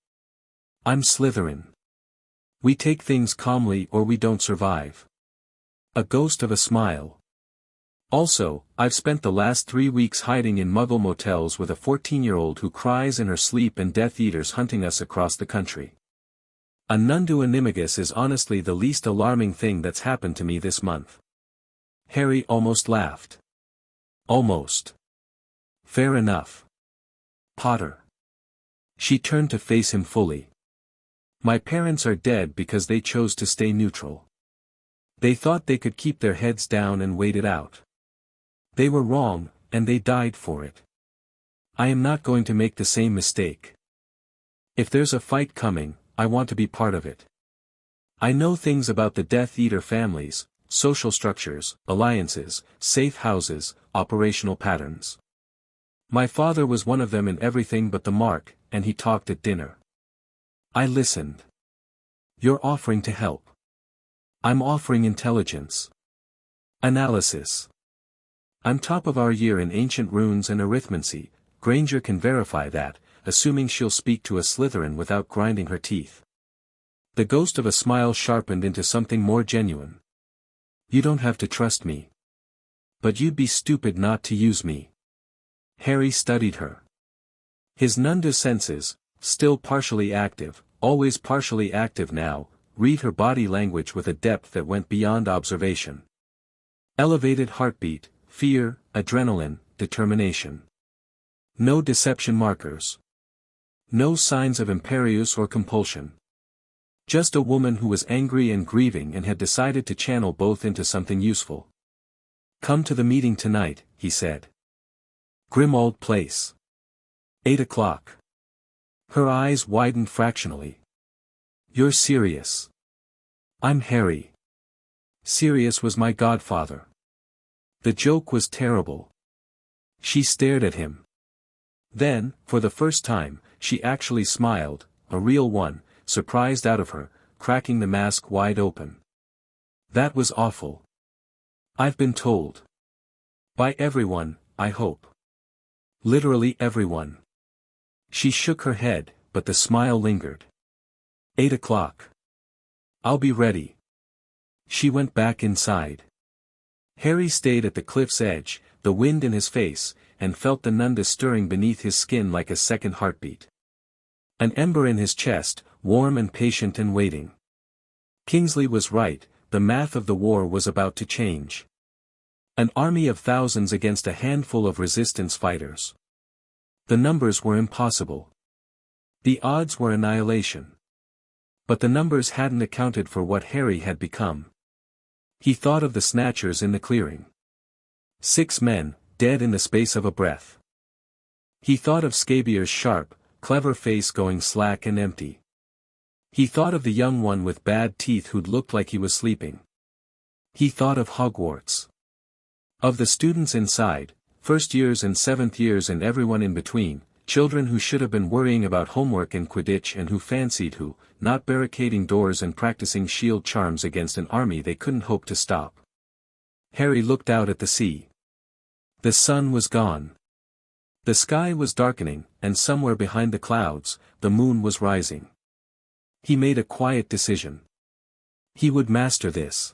I'm Slytherin. We take things calmly or we don't survive. A ghost of a smile. Also, I've spent the last 3 weeks hiding in Muggle motels with a 14-year-old who cries in her sleep and Death Eaters hunting us across the country. A Nundu Animagus is honestly the least alarming thing that's happened to me this month. Harry almost laughed. Almost. Fair enough. Potter. She turned to face him fully. My parents are dead because they chose to stay neutral. They thought they could keep their heads down and wait it out. They were wrong, and they died for it. I am not going to make the same mistake. If there's a fight coming, I want to be part of it. I know things about the Death Eater families, social structures, alliances, safe houses, operational patterns. My father was one of them in everything but the mark, and he talked at dinner. I listened. You're offering to help. I'm offering intelligence. Analysis. I'm top of our year in ancient runes and arithmancy. Granger can verify that, assuming she'll speak to a Slytherin without grinding her teeth. The ghost of a smile sharpened into something more genuine. You don't have to trust me. But you'd be stupid not to use me. Harry studied her. His Nundu senses, still partially active, always partially active now, read her body language with a depth that went beyond observation. Elevated heartbeat, fear, adrenaline, determination. No deception markers. No signs of imperious or compulsion. Just a woman who was angry and grieving and had decided to channel both into something useful. Come to the meeting tonight, he said. Grimmauld Place. 8 o'clock. Her eyes widened fractionally. You're serious. I'm Harry. Sirius was my godfather. The joke was terrible. She stared at him. Then, for the first time, she actually smiled, a real one, surprised out of her, cracking the mask wide open. That was awful. I've been told. By everyone, I hope. Literally everyone. She shook her head, but the smile lingered. 8 o'clock. I'll be ready. She went back inside. Harry stayed at the cliff's edge, the wind in his face, and felt the Nundu stirring beneath his skin like a second heartbeat. An ember in his chest, warm and patient and waiting. Kingsley was right, the math of the war was about to change. An army of thousands against a handful of resistance fighters. The numbers were impossible. The odds were annihilation. But the numbers hadn't accounted for what Harry had become. He thought of the snatchers in the clearing. 6 men, dead in the space of a breath. He thought of Scabier's sharp, clever face going slack and empty. He thought of the young one with bad teeth who'd looked like he was sleeping. He thought of Hogwarts. Of the students inside, first years and 7th years and everyone in between, children who should have been worrying about homework and Quidditch and who fancied who, not barricading doors and practicing shield charms against an army they couldn't hope to stop. Harry looked out at the sea. The sun was gone. The sky was darkening, and somewhere behind the clouds, the moon was rising. He made a quiet decision. He would master this.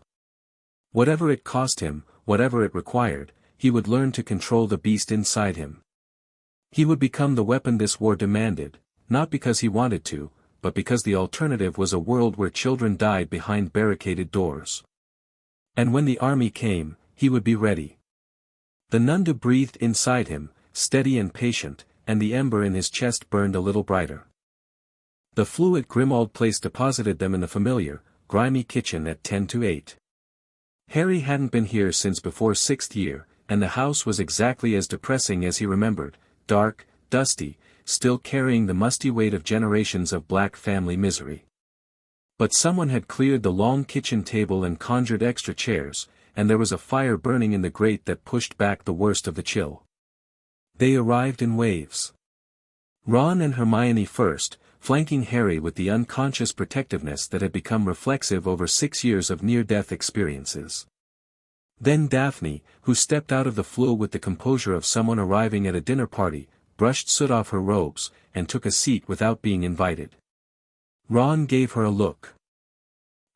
Whatever it cost him, whatever it required, he would learn to control the beast inside him. He would become the weapon this war demanded, not because he wanted to, but because the alternative was a world where children died behind barricaded doors. And when the army came, he would be ready. The Nundu breathed inside him, steady and patient, and the ember in his chest burned a little brighter. The fluid Grimald place deposited them in the familiar, grimy kitchen at 10 to 8. Harry hadn't been here since before 6th year, and the house was exactly as depressing as he remembered, dark, dusty, still carrying the musty weight of generations of black family misery. But someone had cleared the long kitchen table and conjured extra chairs, and there was a fire burning in the grate that pushed back the worst of the chill. They arrived in waves. Ron and Hermione first, flanking Harry with the unconscious protectiveness that had become reflexive over 6 years of near-death experiences. Then Daphne, who stepped out of the flue with the composure of someone arriving at a dinner party, brushed soot off her robes, and took a seat without being invited. Ron gave her a look.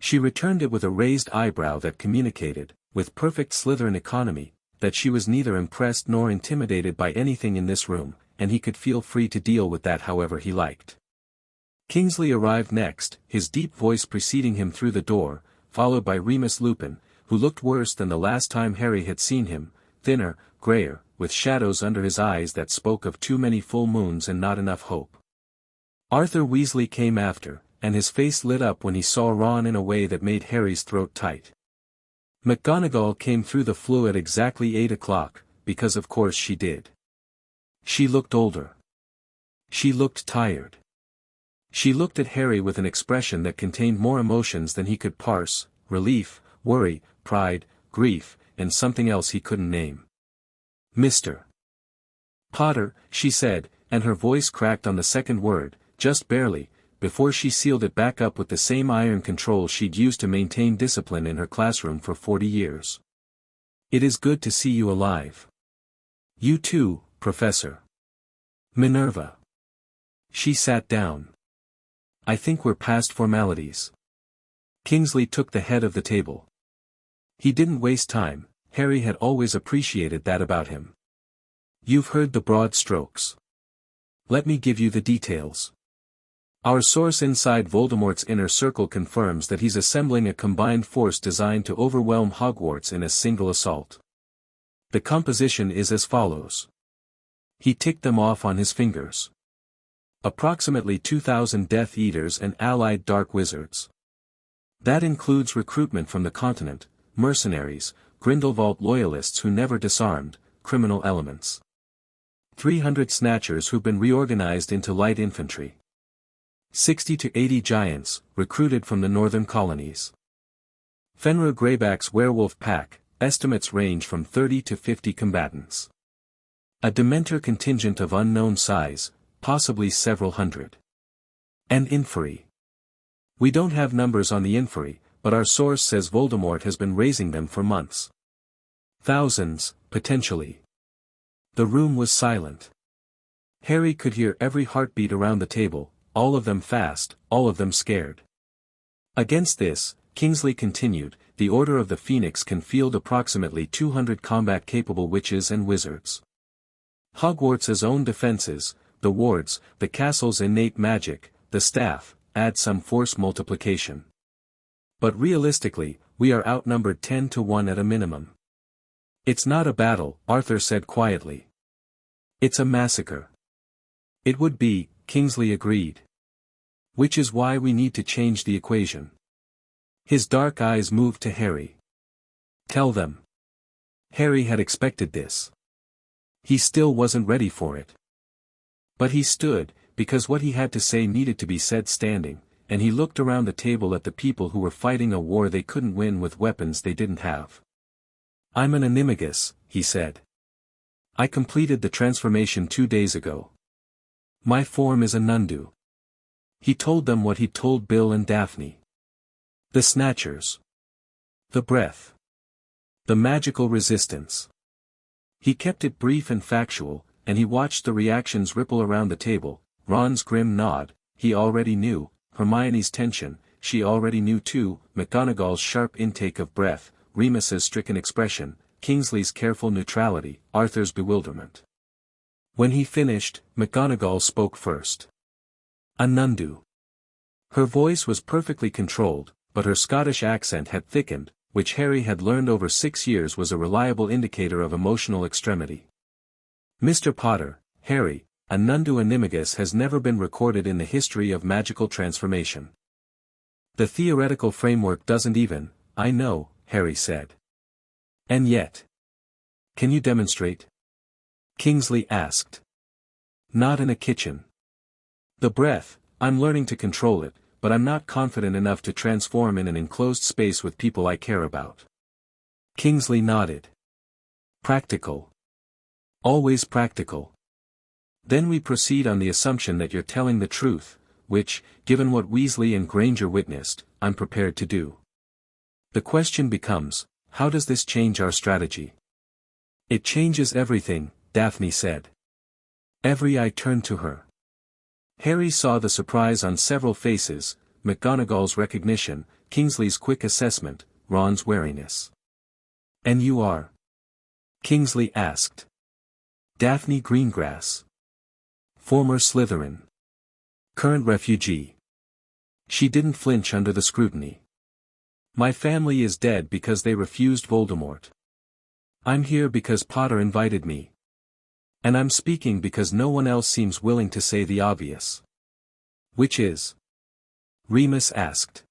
She returned it with a raised eyebrow that communicated, with perfect Slytherin economy, that she was neither impressed nor intimidated by anything in this room, and he could feel free to deal with that however he liked. Kingsley arrived next, his deep voice preceding him through the door, followed by Remus Lupin, who looked worse than the last time Harry had seen him, thinner, grayer, with shadows under his eyes that spoke of too many full moons and not enough hope. Arthur Weasley came after, and his face lit up when he saw Ron in a way that made Harry's throat tight. McGonagall came through the flue at exactly 8 o'clock, because of course she did. She looked older. She looked tired. She looked at Harry with an expression that contained more emotions than he could parse, relief, worry, pride, grief, and something else he couldn't name. Mr. Potter, she said, and her voice cracked on the second word, just barely, before she sealed it back up with the same iron control she'd used to maintain discipline in her classroom for 40 years. It is good to see you alive. You too, Professor. Minerva. She sat down. I think we're past formalities. Kingsley took the head of the table. He didn't waste time, Harry had always appreciated that about him. You've heard the broad strokes. Let me give you the details. Our source inside Voldemort's inner circle confirms that he's assembling a combined force designed to overwhelm Hogwarts in a single assault. The composition is as follows. He ticked them off on his fingers. Approximately 2,000 Death Eaters and allied Dark Wizards. That includes recruitment from the continent, mercenaries, Grindelwald loyalists who never disarmed, criminal elements. 300 Snatchers who've been reorganized into light infantry. 60 to 80 Giants, recruited from the northern colonies. Fenrir Greyback's werewolf pack, estimates range from 30 to 50 combatants. A Dementor contingent of unknown size, possibly several hundred. And Inferi. We don't have numbers on the Inferi, but our source says Voldemort has been raising them for months. Thousands, potentially. The room was silent. Harry could hear every heartbeat around the table, all of them fast, all of them scared. Against this, Kingsley continued, the Order of the Phoenix can field approximately 200 combat-capable witches and wizards. Hogwarts' own defenses, the wards, the castle's innate magic, the staff, add some force multiplication. But realistically, we are outnumbered 10 to 1 at a minimum. It's not a battle, Arthur said quietly. It's a massacre. It would be, Kingsley agreed. Which is why we need to change the equation. His dark eyes moved to Harry. Tell them. Harry had expected this. He still wasn't ready for it. But he stood, because what he had to say needed to be said standing, and he looked around the table at the people who were fighting a war they couldn't win with weapons they didn't have. I'm an Animagus, he said. I completed the transformation 2 days ago. My form is a Nundu. He told them what he'd told Bill and Daphne. The Snatchers. The breath. The magical resistance. He kept it brief and factual, and he watched the reactions ripple around the table. Ron's grim nod, he already knew. Hermione's tension, she already knew too. McGonagall's sharp intake of breath, Remus's stricken expression, Kingsley's careful neutrality, Arthur's bewilderment. When he finished, McGonagall spoke first. "A Nundu." Her voice was perfectly controlled, but her Scottish accent had thickened, which Harry had learned over 6 years was a reliable indicator of emotional extremity. "Mr. Potter, Harry, a Nundu Animagus has never been recorded in the history of magical transformation. The theoretical framework doesn't even, I know," Harry said. "And yet. Can you demonstrate?" Kingsley asked. "Not in a kitchen. The breath, I'm learning to control it, but I'm not confident enough to transform in an enclosed space with people I care about." Kingsley nodded. "Practical. Always practical. Then we proceed on the assumption that you're telling the truth, which, given what Weasley and Granger witnessed, I'm prepared to do. The question becomes, how does this change our strategy?" "It changes everything," Daphne said. Every eye turned to her. Harry saw the surprise on several faces, McGonagall's recognition, Kingsley's quick assessment, Ron's wariness. "And you are?" Kingsley asked. "Daphne Greengrass. Former Slytherin. Current refugee." She didn't flinch under the scrutiny. "My family is dead because they refused Voldemort. I'm here because Potter invited me. And I'm speaking because no one else seems willing to say the obvious." "Which is?" Remus asked.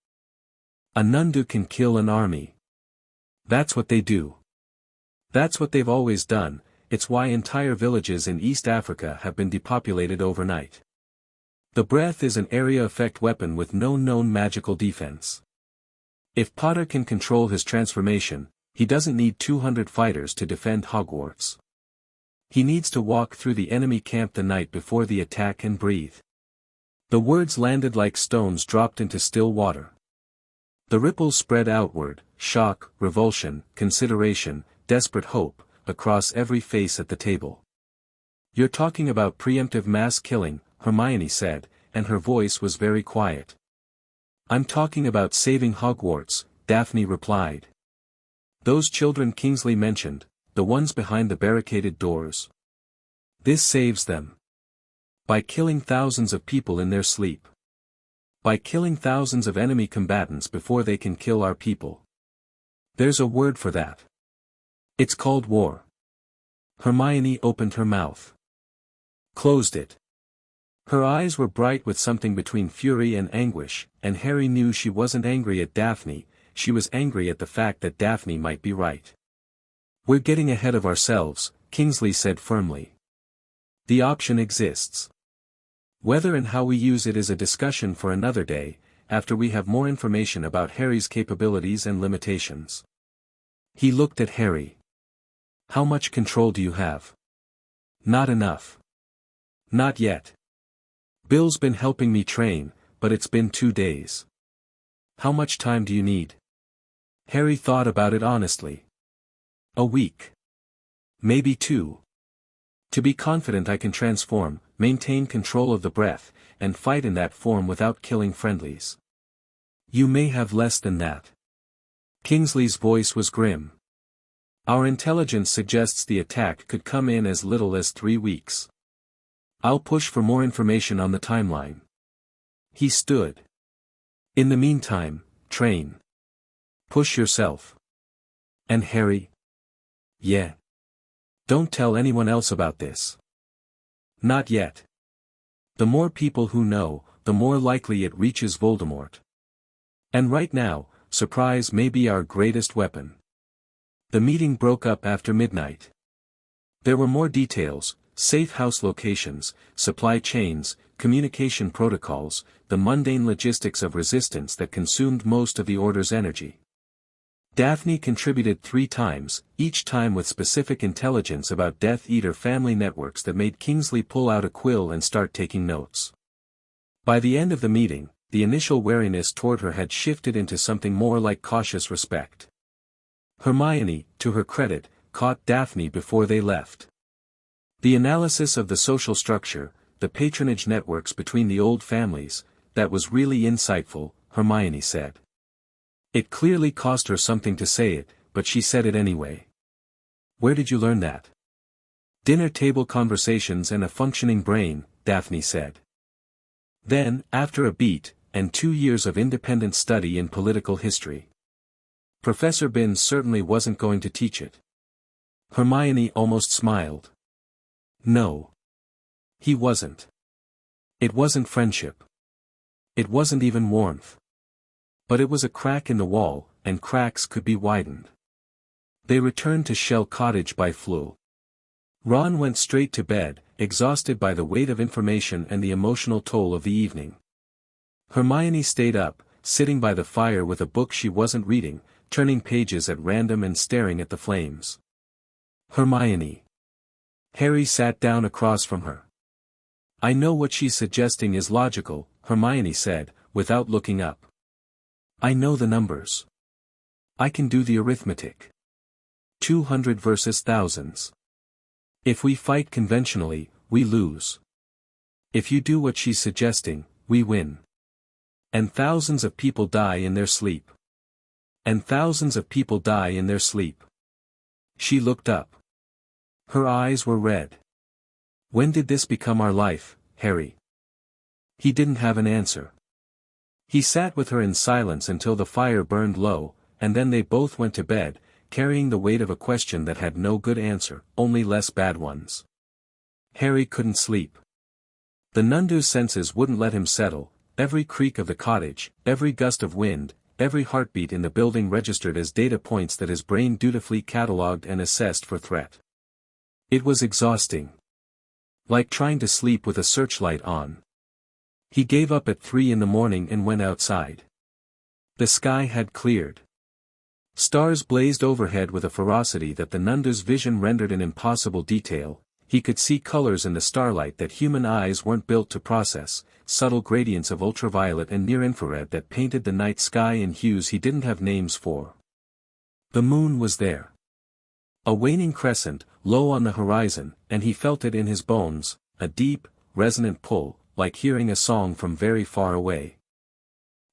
"A Nundu can kill an army. That's what they do. That's what they've always done. It's why entire villages in East Africa have been depopulated overnight. The breath is an area effect weapon with no known magical defense. If Potter can control his transformation, he doesn't need 200 fighters to defend Hogwarts. He needs to walk through the enemy camp the night before the attack and breathe." The words landed like stones dropped into still water. The ripples spread outward, shock, revulsion, consideration, desperate hope, across every face at the table. "You're talking about preemptive mass killing," Hermione said, and her voice was very quiet. "I'm talking about saving Hogwarts," Daphne replied. "Those children Kingsley mentioned, the ones behind the barricaded doors. This saves them. By killing thousands of people in their sleep. By killing thousands of enemy combatants before they can kill our people. There's a word for that. It's called war." Hermione opened her mouth. Closed it. Her eyes were bright with something between fury and anguish, and Harry knew she wasn't angry at Daphne, she was angry at the fact that Daphne might be right. "We're getting ahead of ourselves," Kingsley said firmly. "The option exists. Whether and how we use it is a discussion for another day, after we have more information about Harry's capabilities and limitations." He looked at Harry. "How much control do you have?" "Not enough. Not yet. Bill's been helping me train, but it's been 2 days." "How much time do you need?" Harry thought about it honestly. "A week. Maybe 2. To be confident I can transform, maintain control of the breath, and fight in that form without killing friendlies." "You may have less than that." Kingsley's voice was grim. "Our intelligence suggests the attack could come in as little as 3 weeks. I'll push for more information on the timeline." He stood. "In the meantime, train. Push yourself." "And Harry?" "Yeah. Don't tell anyone else about this." "Not yet. The more people who know, the more likely it reaches Voldemort. And right now, surprise may be our greatest weapon." The meeting broke up after midnight. There were more details, safe house locations, supply chains, communication protocols, the mundane logistics of resistance that consumed most of the Order's energy. Daphne contributed 3 times, each time with specific intelligence about Death Eater family networks that made Kingsley pull out a quill and start taking notes. By the end of the meeting, the initial wariness toward her had shifted into something more like cautious respect. Hermione, to her credit, caught Daphne before they left. The analysis of the social structure, the patronage networks between the old families, that was really insightful, Hermione said. It clearly cost her something to say it, but she said it anyway. Where did you learn that? Dinner table conversations and a functioning brain, Daphne said. Then, after a beat, and 2 years of independent study in political history. Professor Binns certainly wasn't going to teach it. Hermione almost smiled. No. He wasn't. It wasn't friendship. It wasn't even warmth. But it was a crack in the wall, and cracks could be widened. They returned to Shell Cottage by Floo. Ron went straight to bed, exhausted by the weight of information and the emotional toll of the evening. Hermione stayed up, sitting by the fire with a book she wasn't reading, turning pages at random and staring at the flames. Hermione. Harry sat down across from her. I know what she's suggesting is logical, Hermione said, without looking up. I know the numbers. I can do the arithmetic. 200 versus thousands. If we fight conventionally, we lose. If you do what she's suggesting, we win. And thousands of people die in their sleep. And thousands of people die in their sleep. She looked up. Her eyes were red. When did this become our life, Harry? He didn't have an answer. He sat with her in silence until the fire burned low, and then they both went to bed, carrying the weight of a question that had no good answer, only less bad ones. Harry couldn't sleep. The Nundu's senses wouldn't let him settle. Every creak of the cottage, every gust of wind, every heartbeat in the building registered as data points that his brain dutifully catalogued and assessed for threat. It was exhausting. Like trying to sleep with a searchlight on. He gave up at 3 in the morning and went outside. The sky had cleared. Stars blazed overhead with a ferocity that the Nundu's vision rendered an impossible detail. He could see colors in the starlight that human eyes weren't built to process, subtle gradients of ultraviolet and near-infrared that painted the night sky in hues he didn't have names for. The moon was there. A waning crescent, low on the horizon, and he felt it in his bones, a deep, resonant pull, like hearing a song from very far away.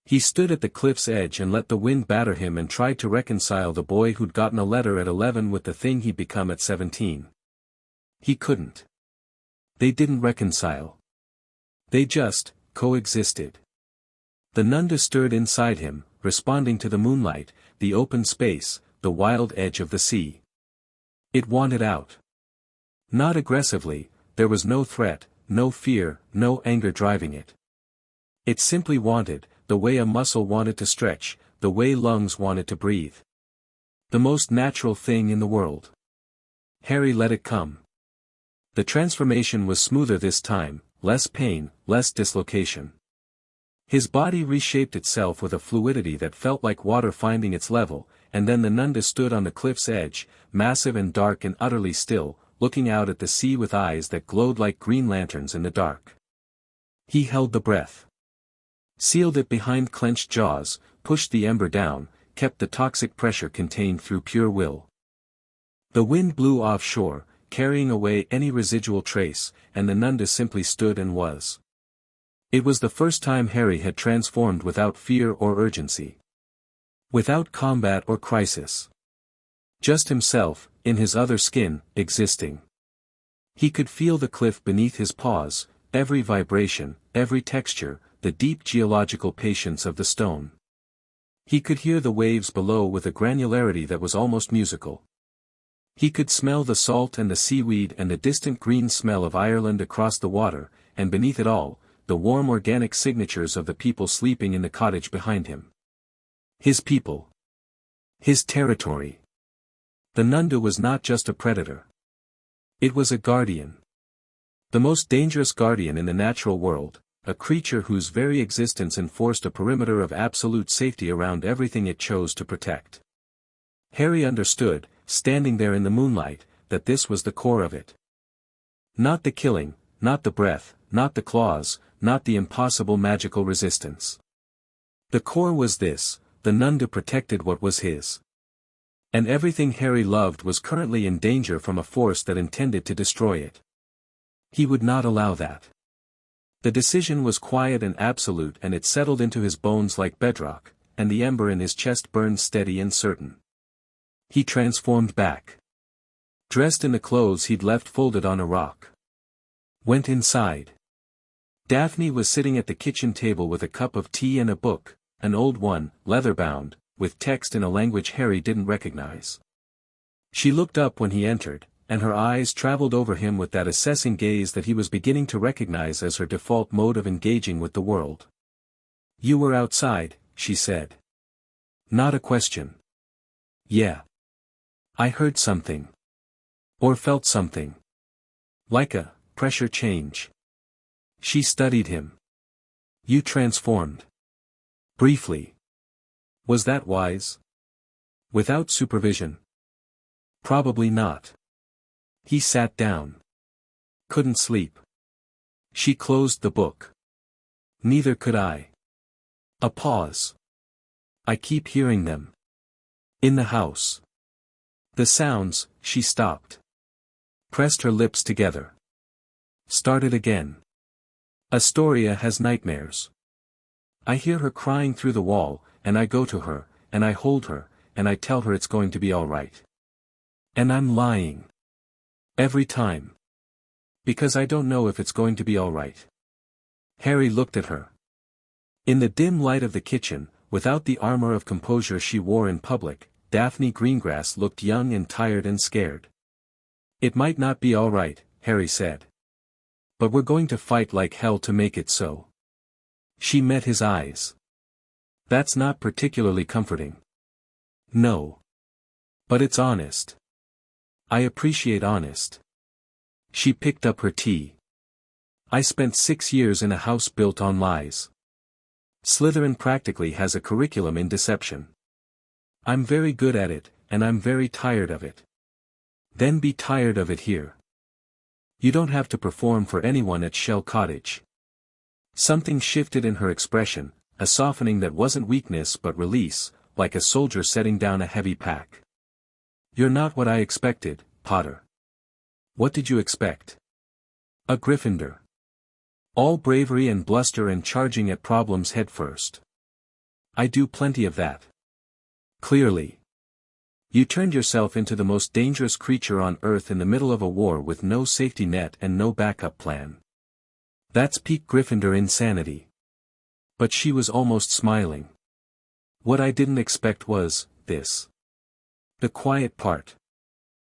He stood at the cliff's edge and let the wind batter him and tried to reconcile the boy who'd gotten a letter at 11 with the thing he'd become at 17. He couldn't. They didn't reconcile. They just coexisted. The Nundu stirred inside him, responding to the moonlight, the open space, the wild edge of the sea. It wanted out. Not aggressively, there was no threat, no fear, no anger driving it. It simply wanted, the way a muscle wanted to stretch, the way lungs wanted to breathe. The most natural thing in the world. Harry let it come. The transformation was smoother this time, less pain, less dislocation. His body reshaped itself with a fluidity that felt like water finding its level, and then the Nundu stood on the cliff's edge, massive and dark and utterly still, looking out at the sea with eyes that glowed like green lanterns in the dark. He held the breath. Sealed it behind clenched jaws, pushed the ember down, kept the toxic pressure contained through pure will. The wind blew offshore, carrying away any residual trace, and the Nundu simply stood and was. It was the first time Harry had transformed without fear or urgency. Without combat or crisis. Just himself, in his other skin, existing. He could feel the cliff beneath his paws, every vibration, every texture, the deep geological patience of the stone. He could hear the waves below with a granularity that was almost musical. He could smell the salt and the seaweed and the distant green smell of Ireland across the water, and beneath it all, the warm organic signatures of the people sleeping in the cottage behind him. His people. His territory. The Nundu was not just a predator. It was a guardian. The most dangerous guardian in the natural world, a creature whose very existence enforced a perimeter of absolute safety around everything it chose to protect. Harry understood, standing there in the moonlight, that this was the core of it. Not the killing, not the breath, not the claws, not the impossible magical resistance. The core was this: the Nundu protected what was his. And everything Harry loved was currently in danger from a force that intended to destroy it. He would not allow that. The decision was quiet and absolute, and it settled into his bones like bedrock, and the ember in his chest burned steady and certain. He transformed back. Dressed in the clothes he'd left folded on a rock. Went inside. Daphne was sitting at the kitchen table with a cup of tea and a book, an old one, leather-bound, with text in a language Harry didn't recognize. She looked up when he entered, and her eyes traveled over him with that assessing gaze that he was beginning to recognize as her default mode of engaging with the world. "You were outside," she said. "Not a question." "Yeah. I heard something. Or felt something. Like a pressure change." She studied him. "You transformed. Briefly. Was that wise? Without supervision?" "Probably not." He sat down. "Couldn't sleep." She closed the book. "Neither could I." A pause. "I keep hearing them. In the house." The sounds. She stopped. Pressed her lips together. Started again. "Astoria has nightmares. I hear her crying through the wall, and I go to her, and I hold her, and I tell her it's going to be all right. And I'm lying. Every time. Because I don't know if it's going to be all right." Harry looked at her. In the dim light of the kitchen, without the armor of composure she wore in public, Daphne Greengrass looked young and tired and scared. "It might not be all right," Harry said. "But we're going to fight like hell to make it so." She met his eyes. "That's not particularly comforting." "No. But it's honest. I appreciate honest." She picked up her tea. "I spent 6 years in a house built on lies. Slytherin practically has a curriculum in deception. I'm very good at it, and I'm very tired of it. Then be tired of it here. You don't have to perform for anyone at Shell Cottage." Something shifted in her expression, a softening that wasn't weakness but release, like a soldier setting down a heavy pack. "You're not what I expected, Potter." "What did you expect?" "A Gryffindor. All bravery and bluster and charging at problems head first." "I do plenty of that." "Clearly. You turned yourself into the most dangerous creature on Earth in the middle of a war with no safety net and no backup plan. That's peak Gryffindor insanity." But she was almost smiling. "What I didn't expect was this. The quiet part.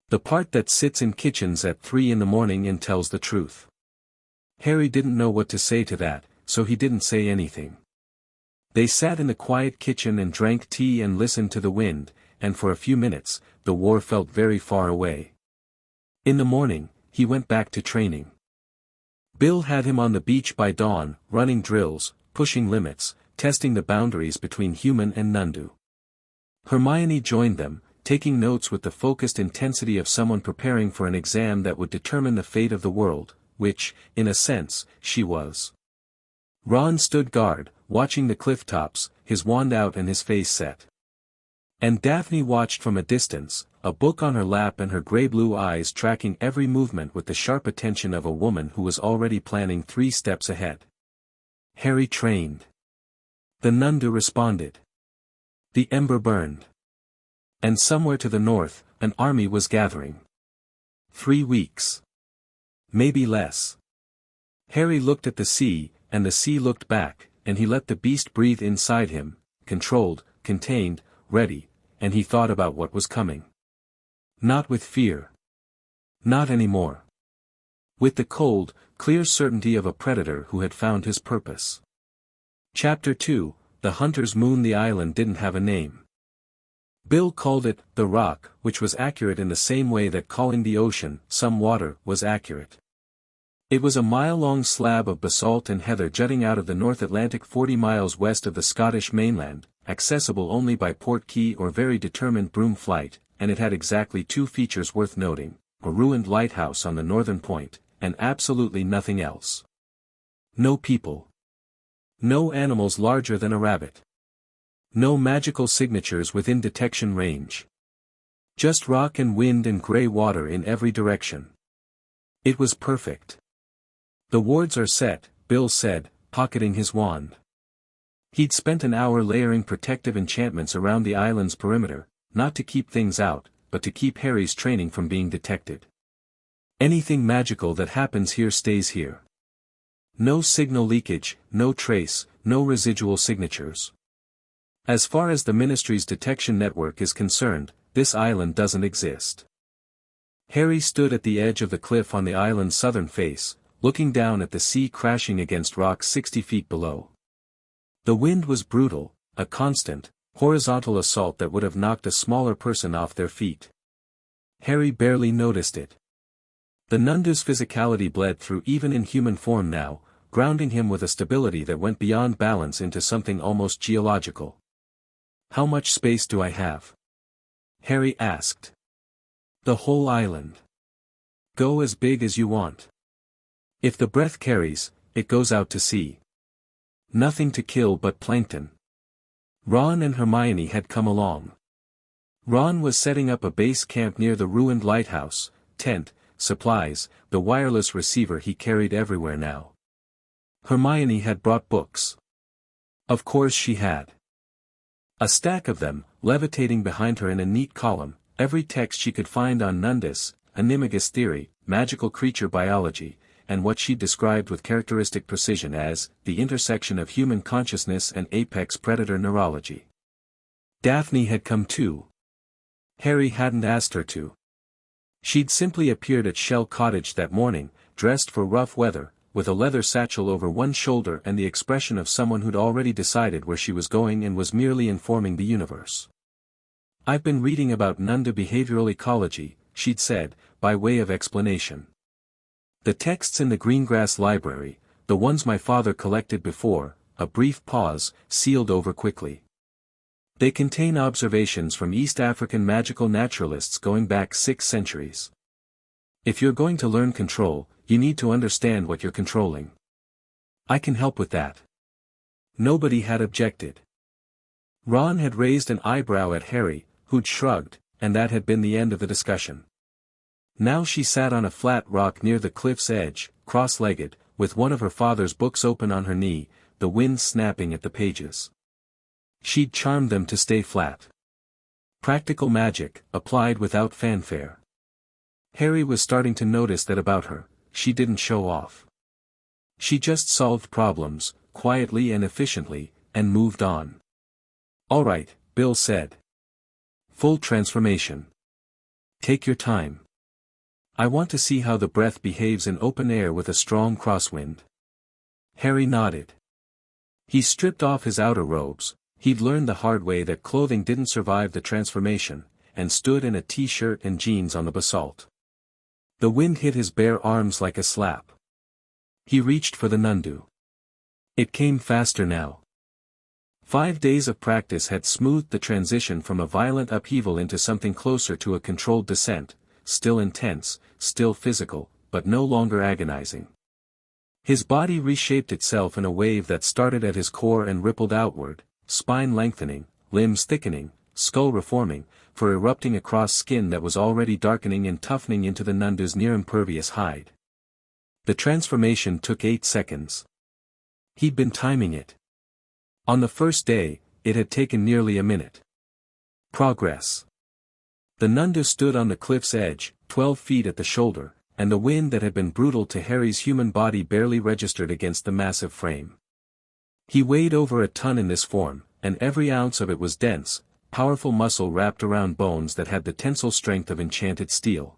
The part that sits in kitchens at 3 in the morning and tells the truth." Harry didn't know what to say to that, so he didn't say anything. They sat in the quiet kitchen and drank tea and listened to the wind, and for a few minutes, the war felt very far away. In the morning, he went back to training. Bill had him on the beach by dawn, running drills, pushing limits, testing the boundaries between human and Nundu. Hermione joined them, taking notes with the focused intensity of someone preparing for an exam that would determine the fate of the world, which, in a sense, she was. Ron stood guard, watching the cliff tops, his wand out and his face set. And Daphne watched from a distance, a book on her lap and her grey-blue eyes tracking every movement with the sharp attention of a woman who was already planning 3 steps ahead. Harry trained. The Nundu responded. The ember burned. And somewhere to the north, an army was gathering. 3 weeks. Maybe less. Harry looked at the sea, and the sea looked back, and he let the beast breathe inside him, controlled, contained, ready, and he thought about what was coming. Not with fear. Not anymore. With the cold, clear certainty of a predator who had found his purpose. Chapter 2, The Hunter's Moon. The island didn't have a name. Bill called it, the Rock, which was accurate in the same way that calling the ocean, some water, was accurate. It was a mile-long slab of basalt and heather jutting out of the North Atlantic 40 miles west of the Scottish mainland, accessible only by port key or very determined broom flight, and it had exactly 2 features worth noting: a ruined lighthouse on the northern point, and absolutely nothing else. No people. No animals larger than a rabbit. No magical signatures within detection range. Just rock and wind and grey water in every direction. It was perfect. The wards are set, Bill said, pocketing his wand. He'd spent an hour layering protective enchantments around the island's perimeter, not to keep things out, but to keep Harry's training from being detected. Anything magical that happens here stays here. No signal leakage, no trace, no residual signatures. As far as the Ministry's detection network is concerned, this island doesn't exist. Harry stood at the edge of the cliff on the island's southern face, looking down at the sea crashing against rocks 60 feet below. The wind was brutal, a constant, horizontal assault that would have knocked a smaller person off their feet. Harry barely noticed it. The Nundu's physicality bled through even in human form now, grounding him with a stability that went beyond balance into something almost geological. "How much space do I have?" Harry asked. "The whole island. Go as big as you want. If the breath carries, it goes out to sea. Nothing to kill but plankton." Ron and Hermione had come along. Ron was setting up a base camp near the ruined lighthouse, tent, supplies, the wireless receiver he carried everywhere now. Hermione had brought books. Of course she had. A stack of them, levitating behind her in a neat column, every text she could find on Nundus, Animagus theory, magical creature biology, and what she described with characteristic precision as, the intersection of human consciousness and apex predator neurology. Daphne had come too. Harry hadn't asked her to. She'd simply appeared at Shell Cottage that morning, dressed for rough weather, with a leather satchel over one shoulder and the expression of someone who'd already decided where she was going and was merely informing the universe. "I've been reading about Nundu behavioral ecology," she'd said, by way of explanation. "The texts in the Greengrass library, the ones my father collected before," a brief pause, sealed over quickly. "They contain observations from East African magical naturalists going back 6 centuries. If you're going to learn control, you need to understand what you're controlling. I can help with that." Nobody had objected. Ron had raised an eyebrow at Harry, who'd shrugged, and that had been the end of the discussion. Now she sat on a flat rock near the cliff's edge, cross-legged, with one of her father's books open on her knee, the wind snapping at the pages. She'd charmed them to stay flat. Practical magic, applied without fanfare. Harry was starting to notice that about her, she didn't show off. She just solved problems, quietly and efficiently, and moved on. "All right," Bill said. "Full transformation. Take your time. I want to see how the breath behaves in open air with a strong crosswind." Harry nodded. He stripped off his outer robes, he'd learned the hard way that clothing didn't survive the transformation, and stood in a t-shirt and jeans on the basalt. The wind hit his bare arms like a slap. He reached for the Nundu. It came faster now. 5 days of practice had smoothed the transition from a violent upheaval into something closer to a controlled descent, still intense, still physical, but no longer agonizing. His body reshaped itself in a wave that started at his core and rippled outward, spine lengthening, limbs thickening, skull reforming, for erupting across skin that was already darkening and toughening into the Nundu's near-impervious hide. The transformation took 8 seconds. He'd been timing it. On the first day, it had taken nearly a minute. Progress. The Nundu stood on the cliff's edge, 12 feet at the shoulder, and the wind that had been brutal to Harry's human body barely registered against the massive frame. He weighed over a ton in this form, and every ounce of it was dense, powerful muscle wrapped around bones that had the tensile strength of enchanted steel.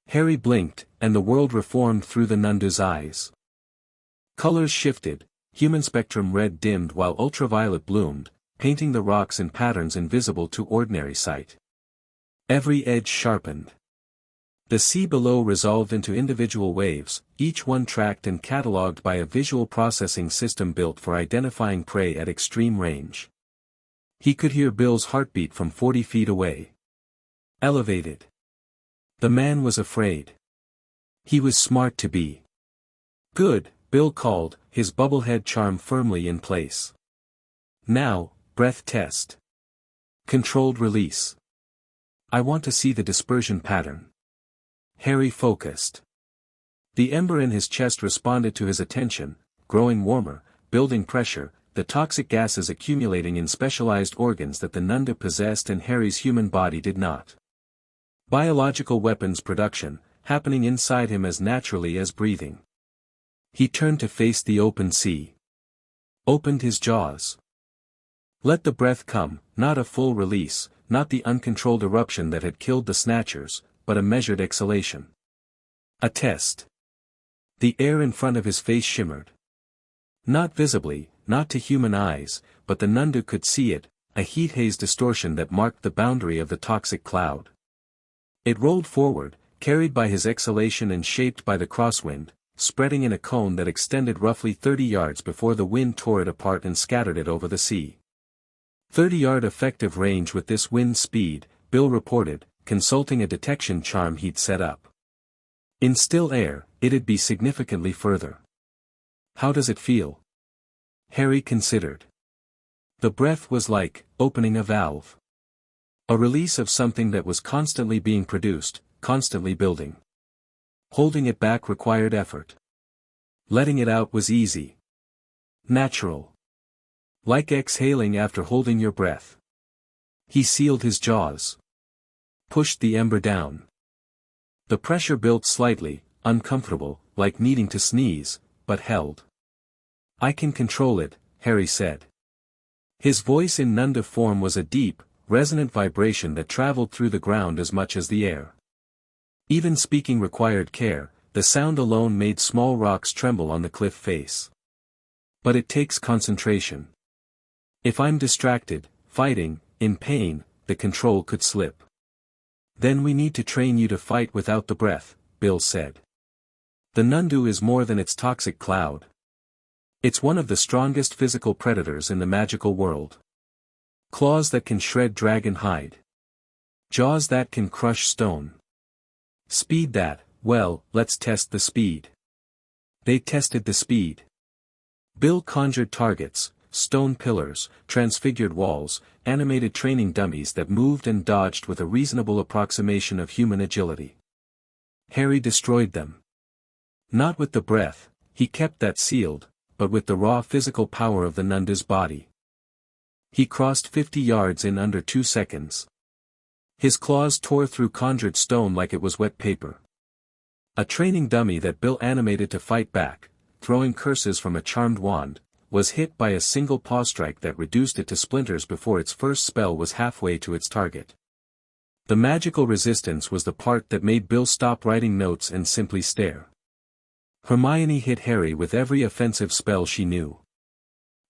Harry blinked, and the world reformed through the Nundu's eyes. Colors shifted, human spectrum red dimmed while ultraviolet bloomed, painting the rocks in patterns invisible to ordinary sight. Every edge sharpened. The sea below resolved into individual waves, each one tracked and catalogued by a visual processing system built for identifying prey at extreme range. He could hear Bill's heartbeat from 40 feet away. Elevated. The man was afraid. He was smart to be. "Good," Bill called, his bubblehead charm firmly in place. "Now, breath test. Controlled release. I want to see the dispersion pattern." Harry focused. The ember in his chest responded to his attention, growing warmer, building pressure, the toxic gases accumulating in specialized organs that the Nundu possessed and Harry's human body did not. Biological weapons production, happening inside him as naturally as breathing. He turned to face the open sea. Opened his jaws. Let the breath come, not a full release, not the uncontrolled eruption that had killed the Snatchers, but a measured exhalation. A test. The air in front of his face shimmered. Not visibly, not to human eyes, but the Nundu could see it, a heat haze distortion that marked the boundary of the toxic cloud. It rolled forward, carried by his exhalation and shaped by the crosswind, spreading in a cone that extended roughly 30 yards before the wind tore it apart and scattered it over the sea. 30-yard effective range with this wind speed, Bill reported, consulting a detection charm he'd set up. In still air, it'd be significantly further. How does it feel? Harry considered. The breath was like opening a valve. A release of something that was constantly being produced, constantly building. Holding it back required effort. Letting it out was easy. Natural. Like exhaling after holding your breath. He sealed his jaws. Pushed the ember down. The pressure built slightly, uncomfortable, like needing to sneeze, but held. I can control it, Harry said. His voice in Nundu form was a deep, resonant vibration that traveled through the ground as much as the air. Even speaking required care, the sound alone made small rocks tremble on the cliff face. But it takes concentration. If I'm distracted, fighting, in pain, the control could slip. Then we need to train you to fight without the breath, Bill said. The Nundu is more than its toxic cloud. It's one of the strongest physical predators in the magical world. Claws that can shred dragon hide. Jaws that can crush stone. Speed that, well, let's test the speed. They tested the speed. Bill conjured targets, stone pillars, transfigured walls, animated training dummies that moved and dodged with a reasonable approximation of human agility. Harry destroyed them. Not with the breath, he kept that sealed, but with the raw physical power of the Nundu's body. He crossed 50 yards in under 2 seconds. His claws tore through conjured stone like it was wet paper. A training dummy that Bill animated to fight back, throwing curses from a charmed wand, was hit by a single paw strike that reduced it to splinters before its first spell was halfway to its target. The magical resistance was the part that made Bill stop writing notes and simply stare. Hermione hit Harry with every offensive spell she knew.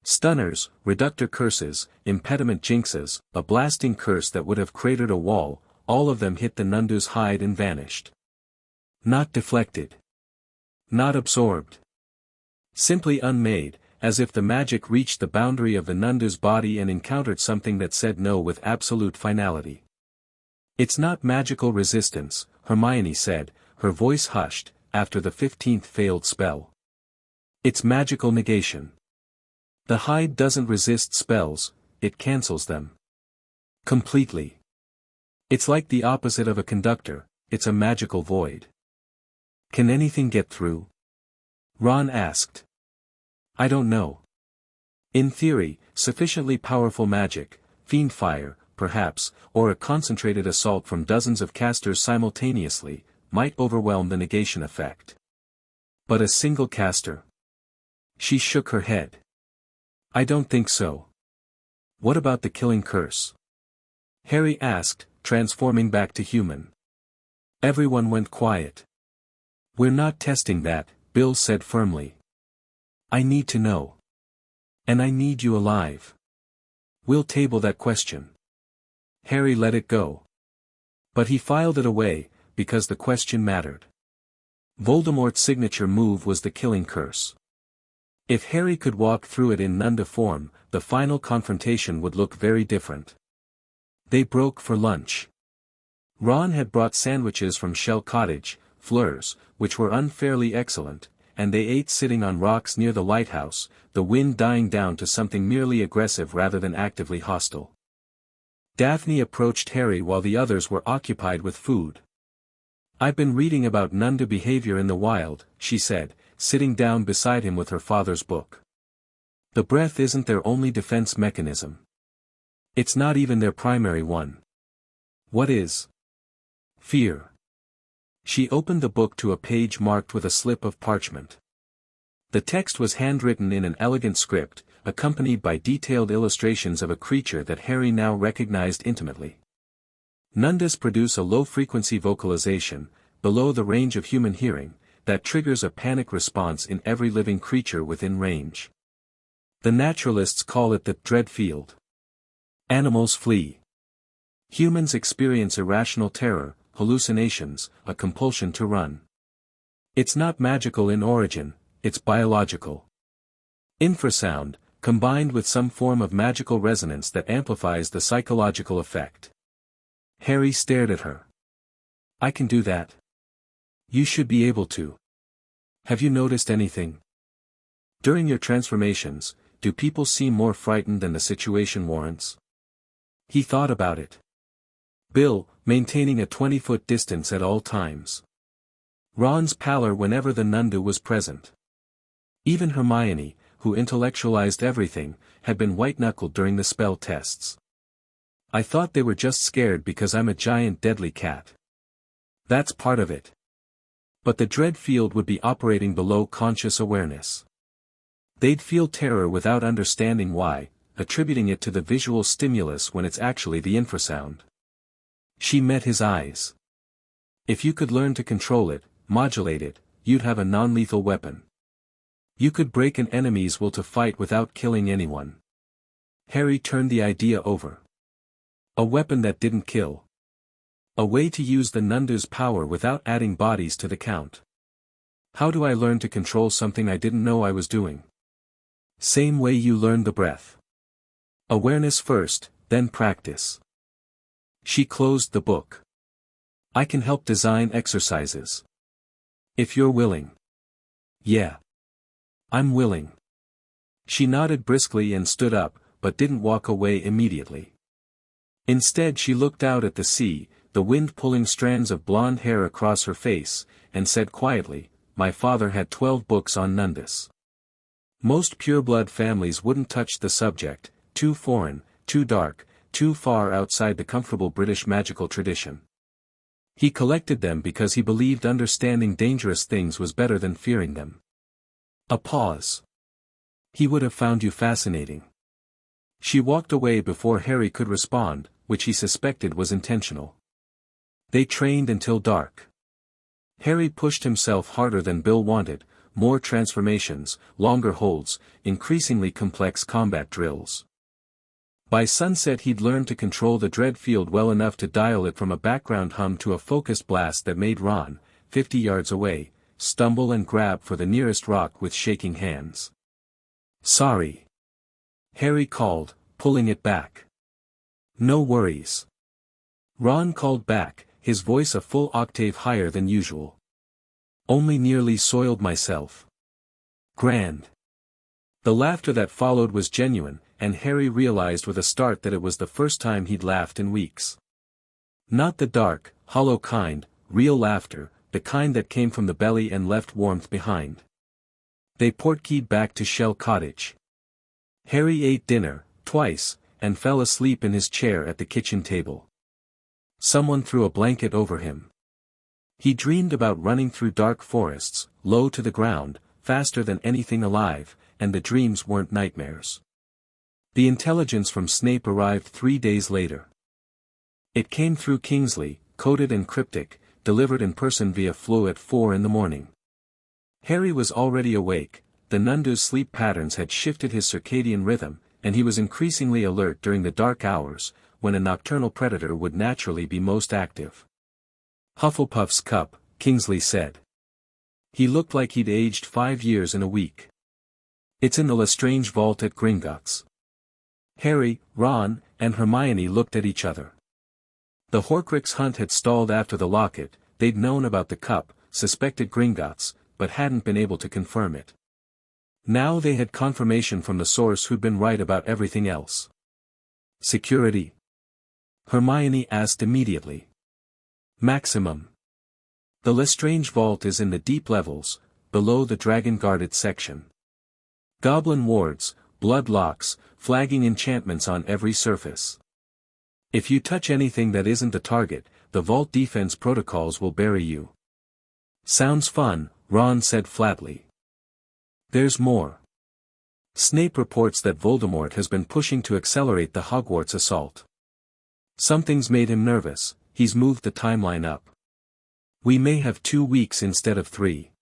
Stunners, reductor curses, impediment jinxes, a blasting curse that would have cratered a wall, all of them hit the Nundu's hide and vanished. Not deflected. Not absorbed. Simply unmade, as if the magic reached the boundary of the Nundu's body and encountered something that said no with absolute finality. It's not magical resistance, Hermione said, her voice hushed, after the 15th failed spell. It's magical negation. The hide doesn't resist spells, it cancels them. Completely. It's like the opposite of a conductor, it's a magical void. Can anything get through? Ron asked. I don't know. In theory, sufficiently powerful magic, fiend fire, perhaps, or a concentrated assault from dozens of casters simultaneously, might overwhelm the negation effect. But a single caster? She shook her head. I don't think so. What about the killing curse? Harry asked, transforming back to human. Everyone went quiet. We're not testing that, Bill said firmly. I need to know. And I need you alive. We'll table that question. Harry let it go. But he filed it away, because the question mattered. Voldemort's signature move was the killing curse. If Harry could walk through it in Nundu form, the final confrontation would look very different. They broke for lunch. Ron had brought sandwiches from Shell Cottage, Fleur's, which were unfairly excellent, and they ate sitting on rocks near the lighthouse, the wind dying down to something merely aggressive rather than actively hostile. Daphne approached Harry while the others were occupied with food. I've been reading about Nundu behavior in the wild, she said, sitting down beside him with her father's book. The breath isn't their only defense mechanism. It's not even their primary one. What is? Fear. She opened the book to a page marked with a slip of parchment. The text was handwritten in an elegant script, accompanied by detailed illustrations of a creature that Harry now recognized intimately. Nundus produce a low-frequency vocalization, below the range of human hearing, that triggers a panic response in every living creature within range. The naturalists call it the dread field. Animals flee. Humans experience irrational terror, hallucinations, a compulsion to run. It's not magical in origin, it's biological. Infrasound, combined with some form of magical resonance that amplifies the psychological effect. Harry stared at her. I can do that. You should be able to. Have you noticed anything? During your transformations, do people seem more frightened than the situation warrants? He thought about it. Bill, maintaining a 20-foot distance at all times. Ron's pallor whenever the Nundu was present. Even Hermione, who intellectualized everything, had been white-knuckled during the spell tests. I thought they were just scared because I'm a giant deadly cat. That's part of it. But the dread field would be operating below conscious awareness. They'd feel terror without understanding why, attributing it to the visual stimulus when it's actually the infrasound. She met his eyes. If you could learn to control it, modulate it, you'd have a non-lethal weapon. You could break an enemy's will to fight without killing anyone. Harry turned the idea over. A weapon that didn't kill. A way to use the Nundu's power without adding bodies to the count. How do I learn to control something I didn't know I was doing? Same way you learn the breath. Awareness first, then practice. She closed the book. I can help design exercises. If you're willing. Yeah. I'm willing. She nodded briskly and stood up, but didn't walk away immediately. Instead she looked out at the sea, the wind pulling strands of blonde hair across her face, and said quietly, my father had 12 books on Nundus. Most pureblood families wouldn't touch the subject, too foreign, too dark, too far outside the comfortable British magical tradition. He collected them because he believed understanding dangerous things was better than fearing them. A pause. He would have found you fascinating. She walked away before Harry could respond, which he suspected was intentional. They trained until dark. Harry pushed himself harder than Bill wanted, more transformations, longer holds, increasingly complex combat drills. By sunset he'd learned to control the dread field well enough to dial it from a background hum to a focused blast that made Ron, 50 yards away, stumble and grab for the nearest rock with shaking hands. Sorry. Harry called, pulling it back. No worries. Ron called back, his voice a full octave higher than usual. Only nearly soiled myself. Grand. The laughter that followed was genuine, and Harry realized with a start that it was the first time he'd laughed in weeks. Not the dark, hollow kind, real laughter, the kind that came from the belly and left warmth behind. They portkeyed back to Shell Cottage. Harry ate dinner, twice, and fell asleep in his chair at the kitchen table. Someone threw a blanket over him. He dreamed about running through dark forests, low to the ground, faster than anything alive, and the dreams weren't nightmares. The intelligence from Snape arrived 3 days later. It came through Kingsley, coded and cryptic, delivered in person via Flo at 4 in the morning. Harry was already awake, the Nundu's sleep patterns had shifted his circadian rhythm, and he was increasingly alert during the dark hours, when a nocturnal predator would naturally be most active. Hufflepuff's cup, Kingsley said. He looked like he'd aged 5 years in a week. It's in the Lestrange vault at Gringotts. Harry, Ron, and Hermione looked at each other. The Horcrux hunt had stalled after the locket, they'd known about the cup, suspected Gringotts, but hadn't been able to confirm it. Now they had confirmation from the source who'd been right about everything else. Security? Hermione asked immediately. Maximum. The Lestrange vault is in the deep levels, below the dragon-guarded section. Goblin wards, blood locks, flagging enchantments on every surface. If you touch anything that isn't the target, the vault defense protocols will bury you. Sounds fun, Ron said flatly. There's more. Snape reports that Voldemort has been pushing to accelerate the Hogwarts assault. Something's made him nervous, he's moved the timeline up. We may have 2 weeks instead of 3.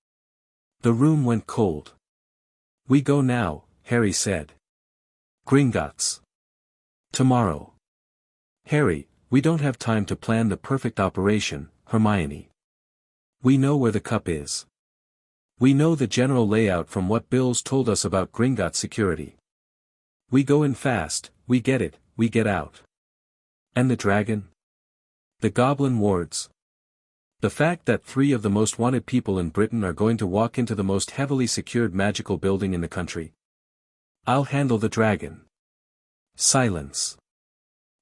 The room went cold. We go now, Harry said. Gringotts. Tomorrow. Harry, we don't have time to plan the perfect operation, Hermione. We know where the cup is. We know the general layout from what Bill's told us about Gringotts security. We go in fast, we get it, we get out. And the dragon? The goblin wards. The fact that 3 of the most wanted people in Britain are going to walk into the most heavily secured magical building in the country. I'll handle the dragon. Silence.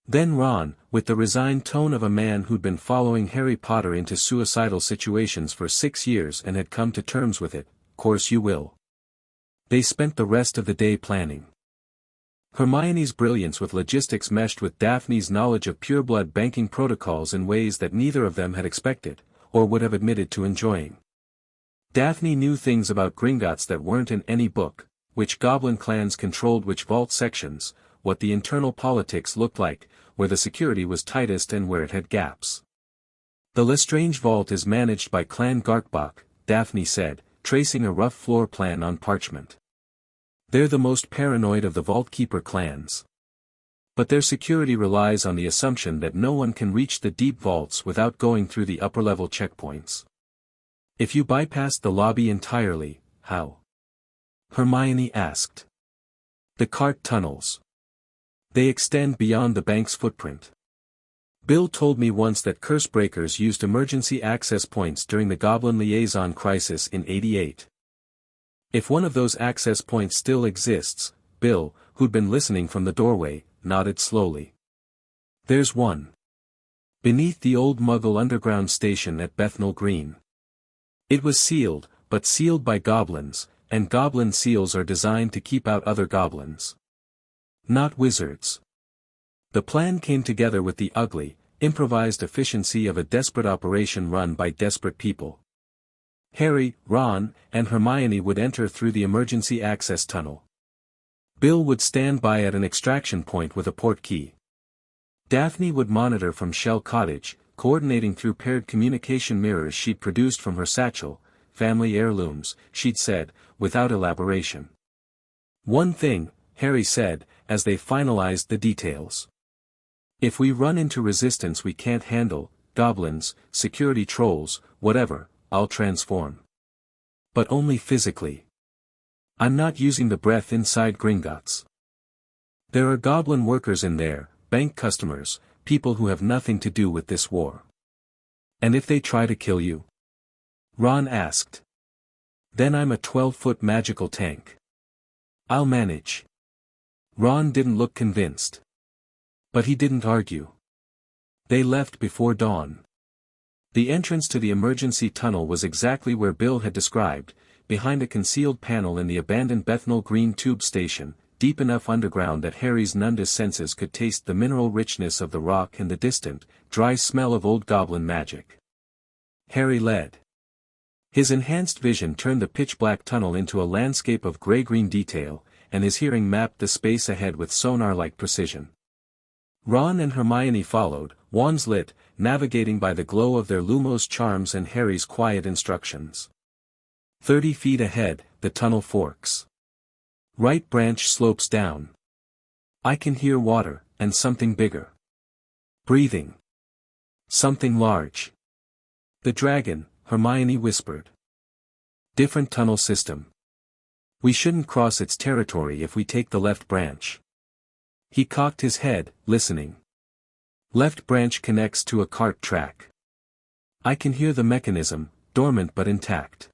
Then Ron, with the resigned tone of a man who'd been following Harry Potter into suicidal situations for 6 years and had come to terms with it, course you will. They spent the rest of the day planning. Hermione's brilliance with logistics meshed with Daphne's knowledge of pureblood banking protocols in ways that neither of them had expected, or would have admitted to enjoying. Daphne knew things about Gringotts that weren't in any book, which goblin clans controlled which vault sections, what the internal politics looked like, where the security was tightest and where it had gaps. The Lestrange vault is managed by Clan Garkbach, Daphne said, tracing a rough floor plan on parchment. They're the most paranoid of the Vault-Keeper clans. But their security relies on the assumption that no one can reach the deep vaults without going through the upper-level checkpoints. If you bypass the lobby entirely, how? Hermione asked. The cart tunnels. They extend beyond the bank's footprint. Bill told me once that Cursebreakers used emergency access points during the Goblin Liaison crisis in '88. If one of those access points still exists, Bill, who'd been listening from the doorway, nodded slowly. There's one. Beneath the old Muggle underground station at Bethnal Green. It was sealed, but sealed by goblins, and goblin seals are designed to keep out other goblins. Not wizards. The plan came together with the ugly, improvised efficiency of a desperate operation run by desperate people. Harry, Ron, and Hermione would enter through the emergency access tunnel. Bill would stand by at an extraction point with a portkey. Daphne would monitor from Shell Cottage, coordinating through paired communication mirrors she'd produced from her satchel, family heirlooms, she'd said, without elaboration. One thing, Harry said, as they finalized the details. If we run into resistance we can't handle, goblins, security trolls, whatever, I'll transform. But only physically. I'm not using the breath inside Gringotts. There are goblin workers in there, bank customers, people who have nothing to do with this war. And if they try to kill you? Ron asked. Then I'm a 12-foot magical tank. I'll manage. Ron didn't look convinced. But he didn't argue. They left before dawn. The entrance to the emergency tunnel was exactly where Bill had described, behind a concealed panel in the abandoned Bethnal Green tube station, deep enough underground that Harry's Nundu senses could taste the mineral richness of the rock and the distant, dry smell of old goblin magic. Harry led. His enhanced vision turned the pitch-black tunnel into a landscape of gray-green detail, and his hearing mapped the space ahead with sonar-like precision. Ron and Hermione followed, wands lit, navigating by the glow of their Lumos charms and Harry's quiet instructions. 30 feet ahead, the tunnel forks. Right branch slopes down. I can hear water, and something bigger. Breathing. Something large. The dragon, Hermione whispered. Different tunnel system. We shouldn't cross its territory if we take the left branch. He cocked his head, listening. Left branch connects to a cart track. I can hear the mechanism, dormant but intact.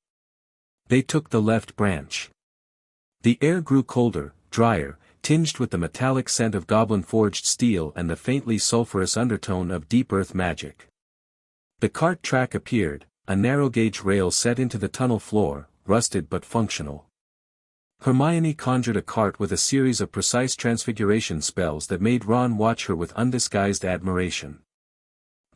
They took the left branch. The air grew colder, drier, tinged with the metallic scent of goblin-forged steel and the faintly sulphurous undertone of deep earth magic. The cart track appeared, a narrow-gauge rail set into the tunnel floor, rusted but functional. Hermione conjured a cart with a series of precise transfiguration spells that made Ron watch her with undisguised admiration.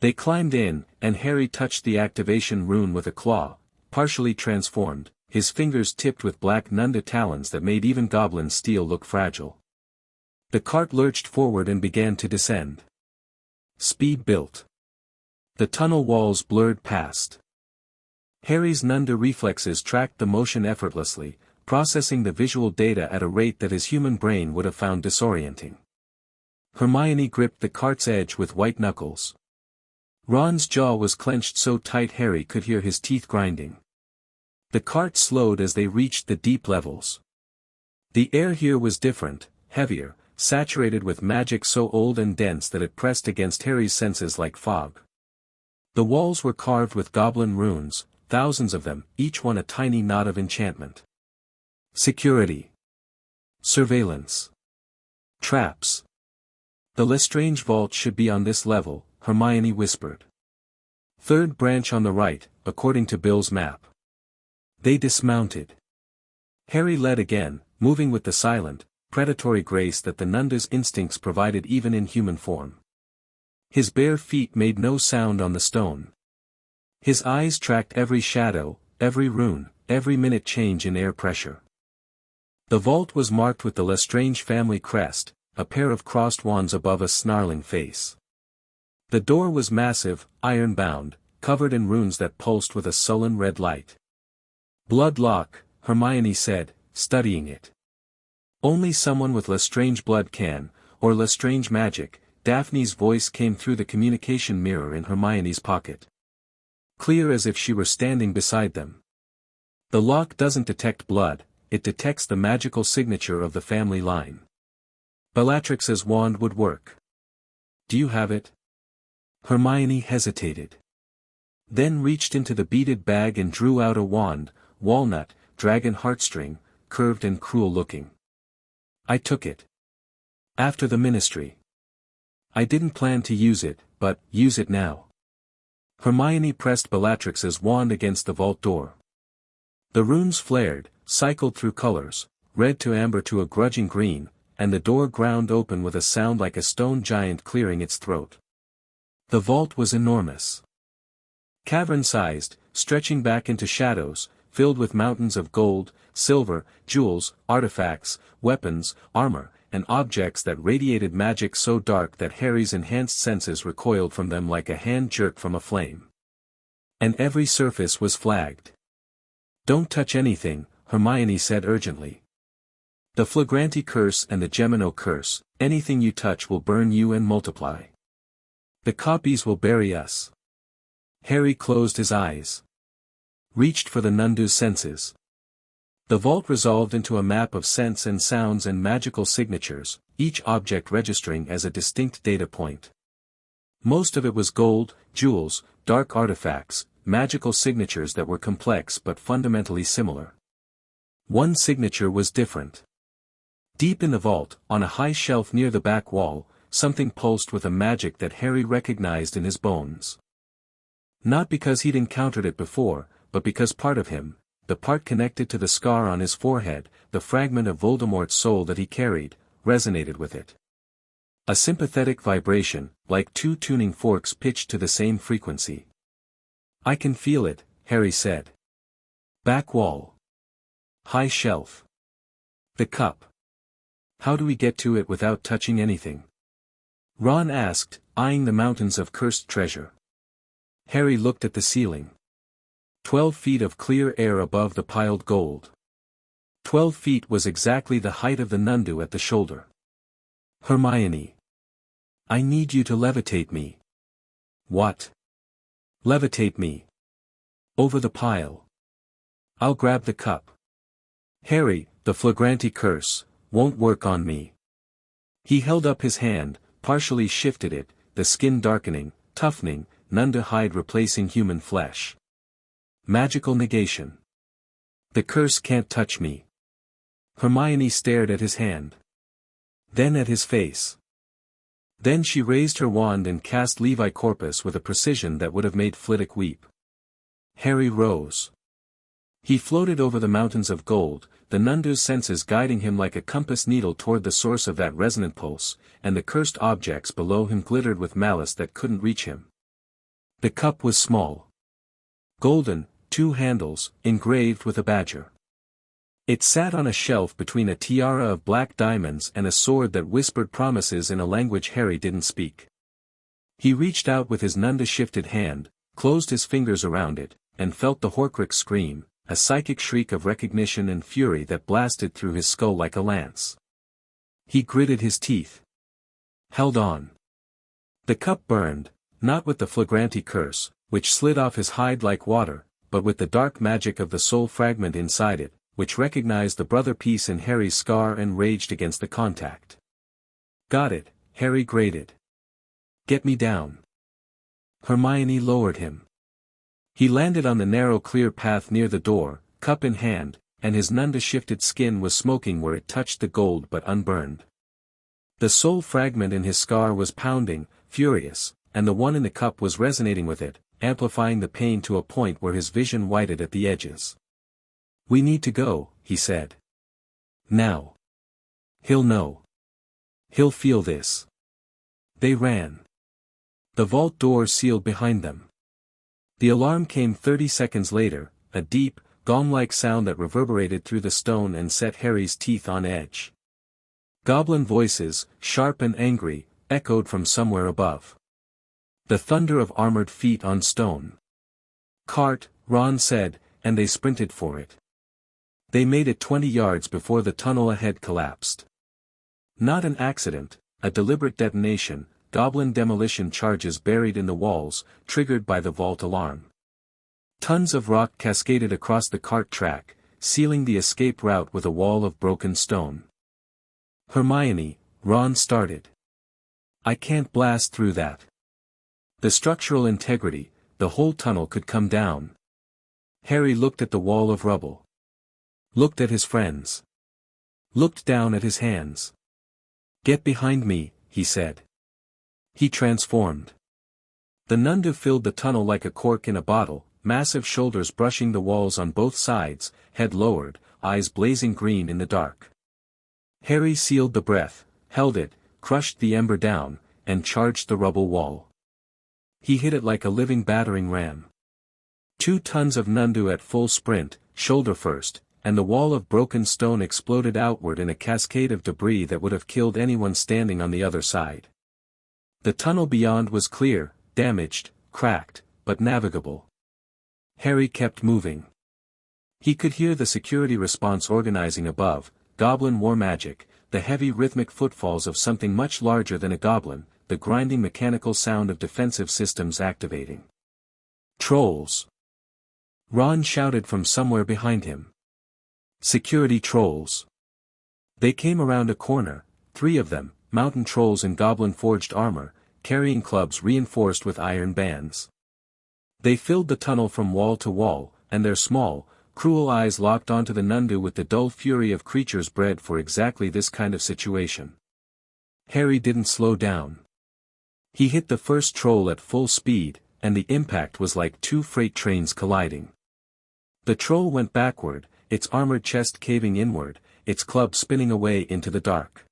They climbed in, and Harry touched the activation rune with a claw, partially transformed, his fingers tipped with black Nundu talons that made even goblin steel look fragile. The cart lurched forward and began to descend. Speed built. The tunnel walls blurred past. Harry's Nundu reflexes tracked the motion effortlessly, processing the visual data at a rate that his human brain would have found disorienting. Hermione gripped the cart's edge with white knuckles. Ron's jaw was clenched so tight Harry could hear his teeth grinding. The cart slowed as they reached the deep levels. The air here was different, heavier, saturated with magic so old and dense that it pressed against Harry's senses like fog. The walls were carved with goblin runes, thousands of them, each one a tiny knot of enchantment. Security. Surveillance. Traps. The Lestrange vault should be on this level, Hermione whispered. Third branch on the right, according to Bill's map. They dismounted. Harry led again, moving with the silent, predatory grace that the Nundu's instincts provided even in human form. His bare feet made no sound on the stone. His eyes tracked every shadow, every rune, every minute change in air pressure. The vault was marked with the Lestrange family crest, a pair of crossed wands above a snarling face. The door was massive, iron-bound, covered in runes that pulsed with a sullen red light. Blood lock, Hermione said, studying it. Only someone with Lestrange blood can, or Lestrange magic. Daphne's voice came through the communication mirror in Hermione's pocket. Clear as if she were standing beside them. The lock doesn't detect blood, it detects the magical signature of the family line. Bellatrix's wand would work. Do you have it? Hermione hesitated. Then reached into the beaded bag and drew out a wand, walnut, dragon heartstring, curved and cruel-looking. I took it. After the ministry. I didn't plan to use it, but use it now. Hermione pressed Bellatrix's wand against the vault door. The runes flared, cycled through colors, red to amber to a grudging green, and the door ground open with a sound like a stone giant clearing its throat. The vault was enormous. Cavern-sized, stretching back into shadows, filled with mountains of gold, silver, jewels, artifacts, weapons, armor, and objects that radiated magic so dark that Harry's enhanced senses recoiled from them like a hand jerk from a flame. And every surface was flagged. Don't touch anything, Hermione said urgently. The Flagranti curse and the Gemino curse, anything you touch will burn you and multiply. The copies will bury us. Harry closed his eyes. Reached for the Nundu's senses. The vault resolved into a map of scents and sounds and magical signatures, each object registering as a distinct data point. Most of it was gold, jewels, dark artifacts, magical signatures that were complex but fundamentally similar. One signature was different. Deep in the vault, on a high shelf near the back wall, something pulsed with a magic that Harry recognized in his bones. Not because he'd encountered it before, but because part of him, the part connected to the scar on his forehead, the fragment of Voldemort's soul that he carried, resonated with it. A sympathetic vibration, like two tuning forks pitched to the same frequency. I can feel it, Harry said. Back wall. High shelf. The cup. How do we get to it without touching anything? Ron asked, eyeing the mountains of cursed treasure. Harry looked at the ceiling. 12 feet of clear air above the piled gold. 12 feet was exactly the height of the Nundu at the shoulder. Hermione. I need you to levitate me. What? Levitate me. Over the pile. I'll grab the cup. Harry, the Flagranti curse, won't work on me. He held up his hand, partially shifted it, the skin darkening, toughening, Nundu hide replacing human flesh. Magical negation. The curse can't touch me. Hermione stared at his hand. Then at his face. Then she raised her wand and cast Levi Corpus with a precision that would have made Flitwick weep. Harry rose. He floated over the mountains of gold, the Nundu's senses guiding him like a compass needle toward the source of that resonant pulse, and the cursed objects below him glittered with malice that couldn't reach him. The cup was small. Golden, 2 handles, engraved with a badger. It sat on a shelf between a tiara of black diamonds and a sword that whispered promises in a language Harry didn't speak. He reached out with his Nundu-shifted hand, closed his fingers around it, and felt the Horcrux scream, a psychic shriek of recognition and fury that blasted through his skull like a lance. He gritted his teeth. Held on. The cup burned, not with the flagranti curse, which slid off his hide like water, but with the dark magic of the soul fragment inside it, which recognized the brother piece in Harry's scar and raged against the contact. Got it, Harry grated. Get me down. Hermione lowered him. He landed on the narrow clear path near the door, cup in hand, and his Nundu-shifted skin was smoking where it touched the gold but unburned. The soul fragment in his scar was pounding, furious, and the one in the cup was resonating with it, amplifying the pain to a point where his vision whited at the edges. We need to go, he said. Now. He'll know. He'll feel this. They ran. The vault door sealed behind them. The alarm came 30 seconds later, a deep, gong-like sound that reverberated through the stone and set Harry's teeth on edge. Goblin voices, sharp and angry, echoed from somewhere above. The thunder of armored feet on stone. Cart, Ron said, and they sprinted for it. They made it 20 yards before the tunnel ahead collapsed. Not an accident, a deliberate detonation, goblin demolition charges buried in the walls, triggered by the vault alarm. Tons of rock cascaded across the cart track, sealing the escape route with a wall of broken stone. Hermione, Ron started. I can't blast through that. The structural integrity, the whole tunnel could come down. Harry looked at the wall of rubble. Looked at his friends. Looked down at his hands. Get behind me, he said. He transformed. The Nundu filled the tunnel like a cork in a bottle, massive shoulders brushing the walls on both sides, head lowered, eyes blazing green in the dark. Harry sealed the breath, held it, crushed the ember down, and charged the rubble wall. He hit it like a living battering ram. 2 tons of Nundu at full sprint, shoulder first, and the wall of broken stone exploded outward in a cascade of debris that would have killed anyone standing on the other side. The tunnel beyond was clear, damaged, cracked, but navigable. Harry kept moving. He could hear the security response organizing above, goblin war magic, the heavy rhythmic footfalls of something much larger than a goblin, the grinding mechanical sound of defensive systems activating. Trolls! Ron shouted from somewhere behind him. Security trolls. They came around a corner, 3 of them, mountain trolls in goblin-forged armor, carrying clubs reinforced with iron bands. They filled the tunnel from wall to wall, and their small, cruel eyes locked onto the Nundu with the dull fury of creatures bred for exactly this kind of situation. Harry didn't slow down. He hit the first troll at full speed, and the impact was like 2 freight trains colliding. The troll went backward, its armored chest caving inward, its club spinning away into the dark.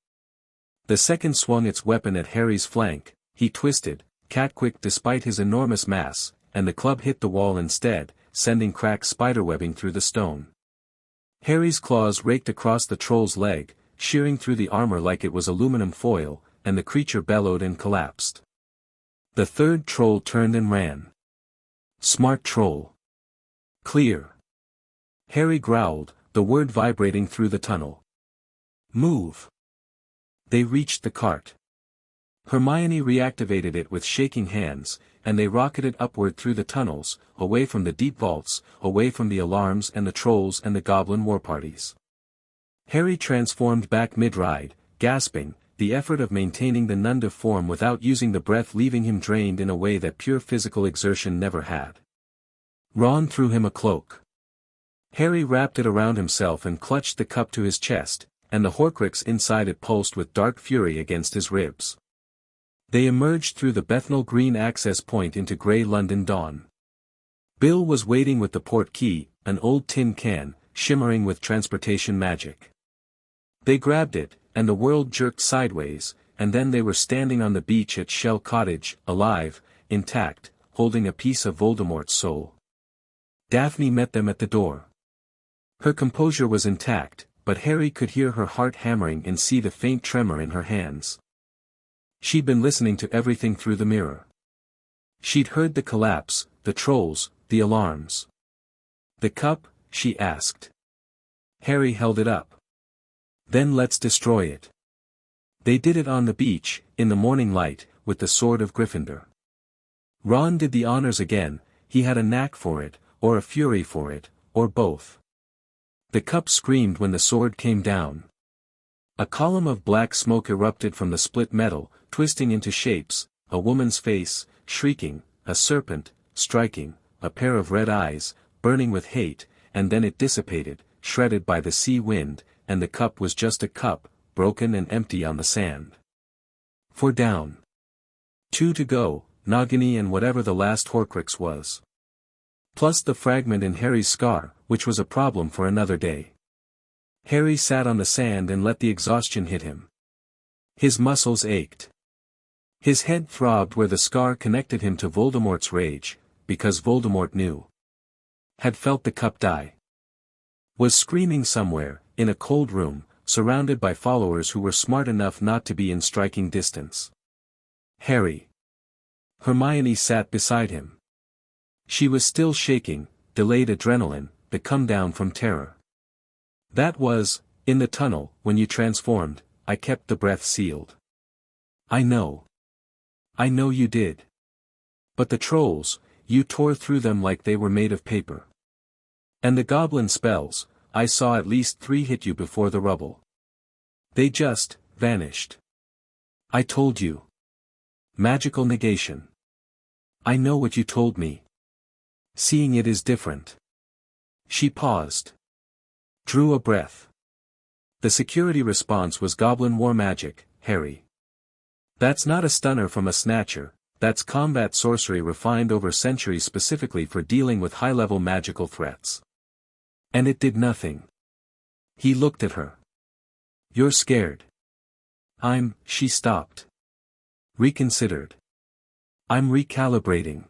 The second swung its weapon at Harry's flank, he twisted, cat-quick despite his enormous mass, and the club hit the wall instead, sending cracked spiderwebbing through the stone. Harry's claws raked across the troll's leg, shearing through the armor like it was aluminum foil, and the creature bellowed and collapsed. The third troll turned and ran. Smart troll. Clear. Harry growled, the word vibrating through the tunnel. Move. They reached the cart. Hermione reactivated it with shaking hands, and they rocketed upward through the tunnels, away from the deep vaults, away from the alarms and the trolls and the goblin war parties. Harry transformed back mid-ride, gasping, the effort of maintaining the Nundu form without using the breath leaving him drained in a way that pure physical exertion never had. Ron threw him a cloak. Harry wrapped it around himself and clutched the cup to his chest, and the Horcrux inside it pulsed with dark fury against his ribs. They emerged through the Bethnal Green access point into grey London dawn. Bill was waiting with the port key, an old tin can, shimmering with transportation magic. They grabbed it, and the world jerked sideways, and then they were standing on the beach at Shell Cottage, alive, intact, holding a piece of Voldemort's soul. Daphne met them at the door. Her composure was intact, but Harry could hear her heart hammering and see the faint tremor in her hands. She'd been listening to everything through the mirror. She'd heard the collapse, the trolls, the alarms. "The cup?" she asked. Harry held it up. "Then let's destroy it." They did it on the beach, in the morning light, with the sword of Gryffindor. Ron did the honors again. He had a knack for it, or a fury for it, or both. The cup screamed when the sword came down. A column of black smoke erupted from the split metal, twisting into shapes, a woman's face, shrieking, a serpent, striking, a pair of red eyes, burning with hate, and then it dissipated, shredded by the sea wind, and the cup was just a cup, broken and empty on the sand. 4 down. 2 to go, Nagini and whatever the last Horcrux was. Plus the fragment in Harry's scar, which was a problem for another day. Harry sat on the sand and let the exhaustion hit him. His muscles ached. His head throbbed where the scar connected him to Voldemort's rage, because Voldemort knew. Had felt the cup die. Was screaming somewhere, in a cold room, surrounded by followers who were smart enough not to be in striking distance. Harry. Hermione sat beside him. She was still shaking, delayed adrenaline, the come down from terror. "That was, in the tunnel, when you transformed, I kept the breath sealed." "I know. I know you did. But the trolls, you tore through them like they were made of paper. And the goblin spells, I saw at least 3 hit you before the rubble. They just vanished. I told you. Magical negation. I know what you told me. Seeing it is different." She paused. Drew a breath. The security response was Goblin War magic, Harry. That's not a stunner from a snatcher, that's combat sorcery refined over centuries specifically for dealing with high-level magical threats. And it did nothing. He looked at her. "You're scared." She stopped. Reconsidered. "I'm recalibrating.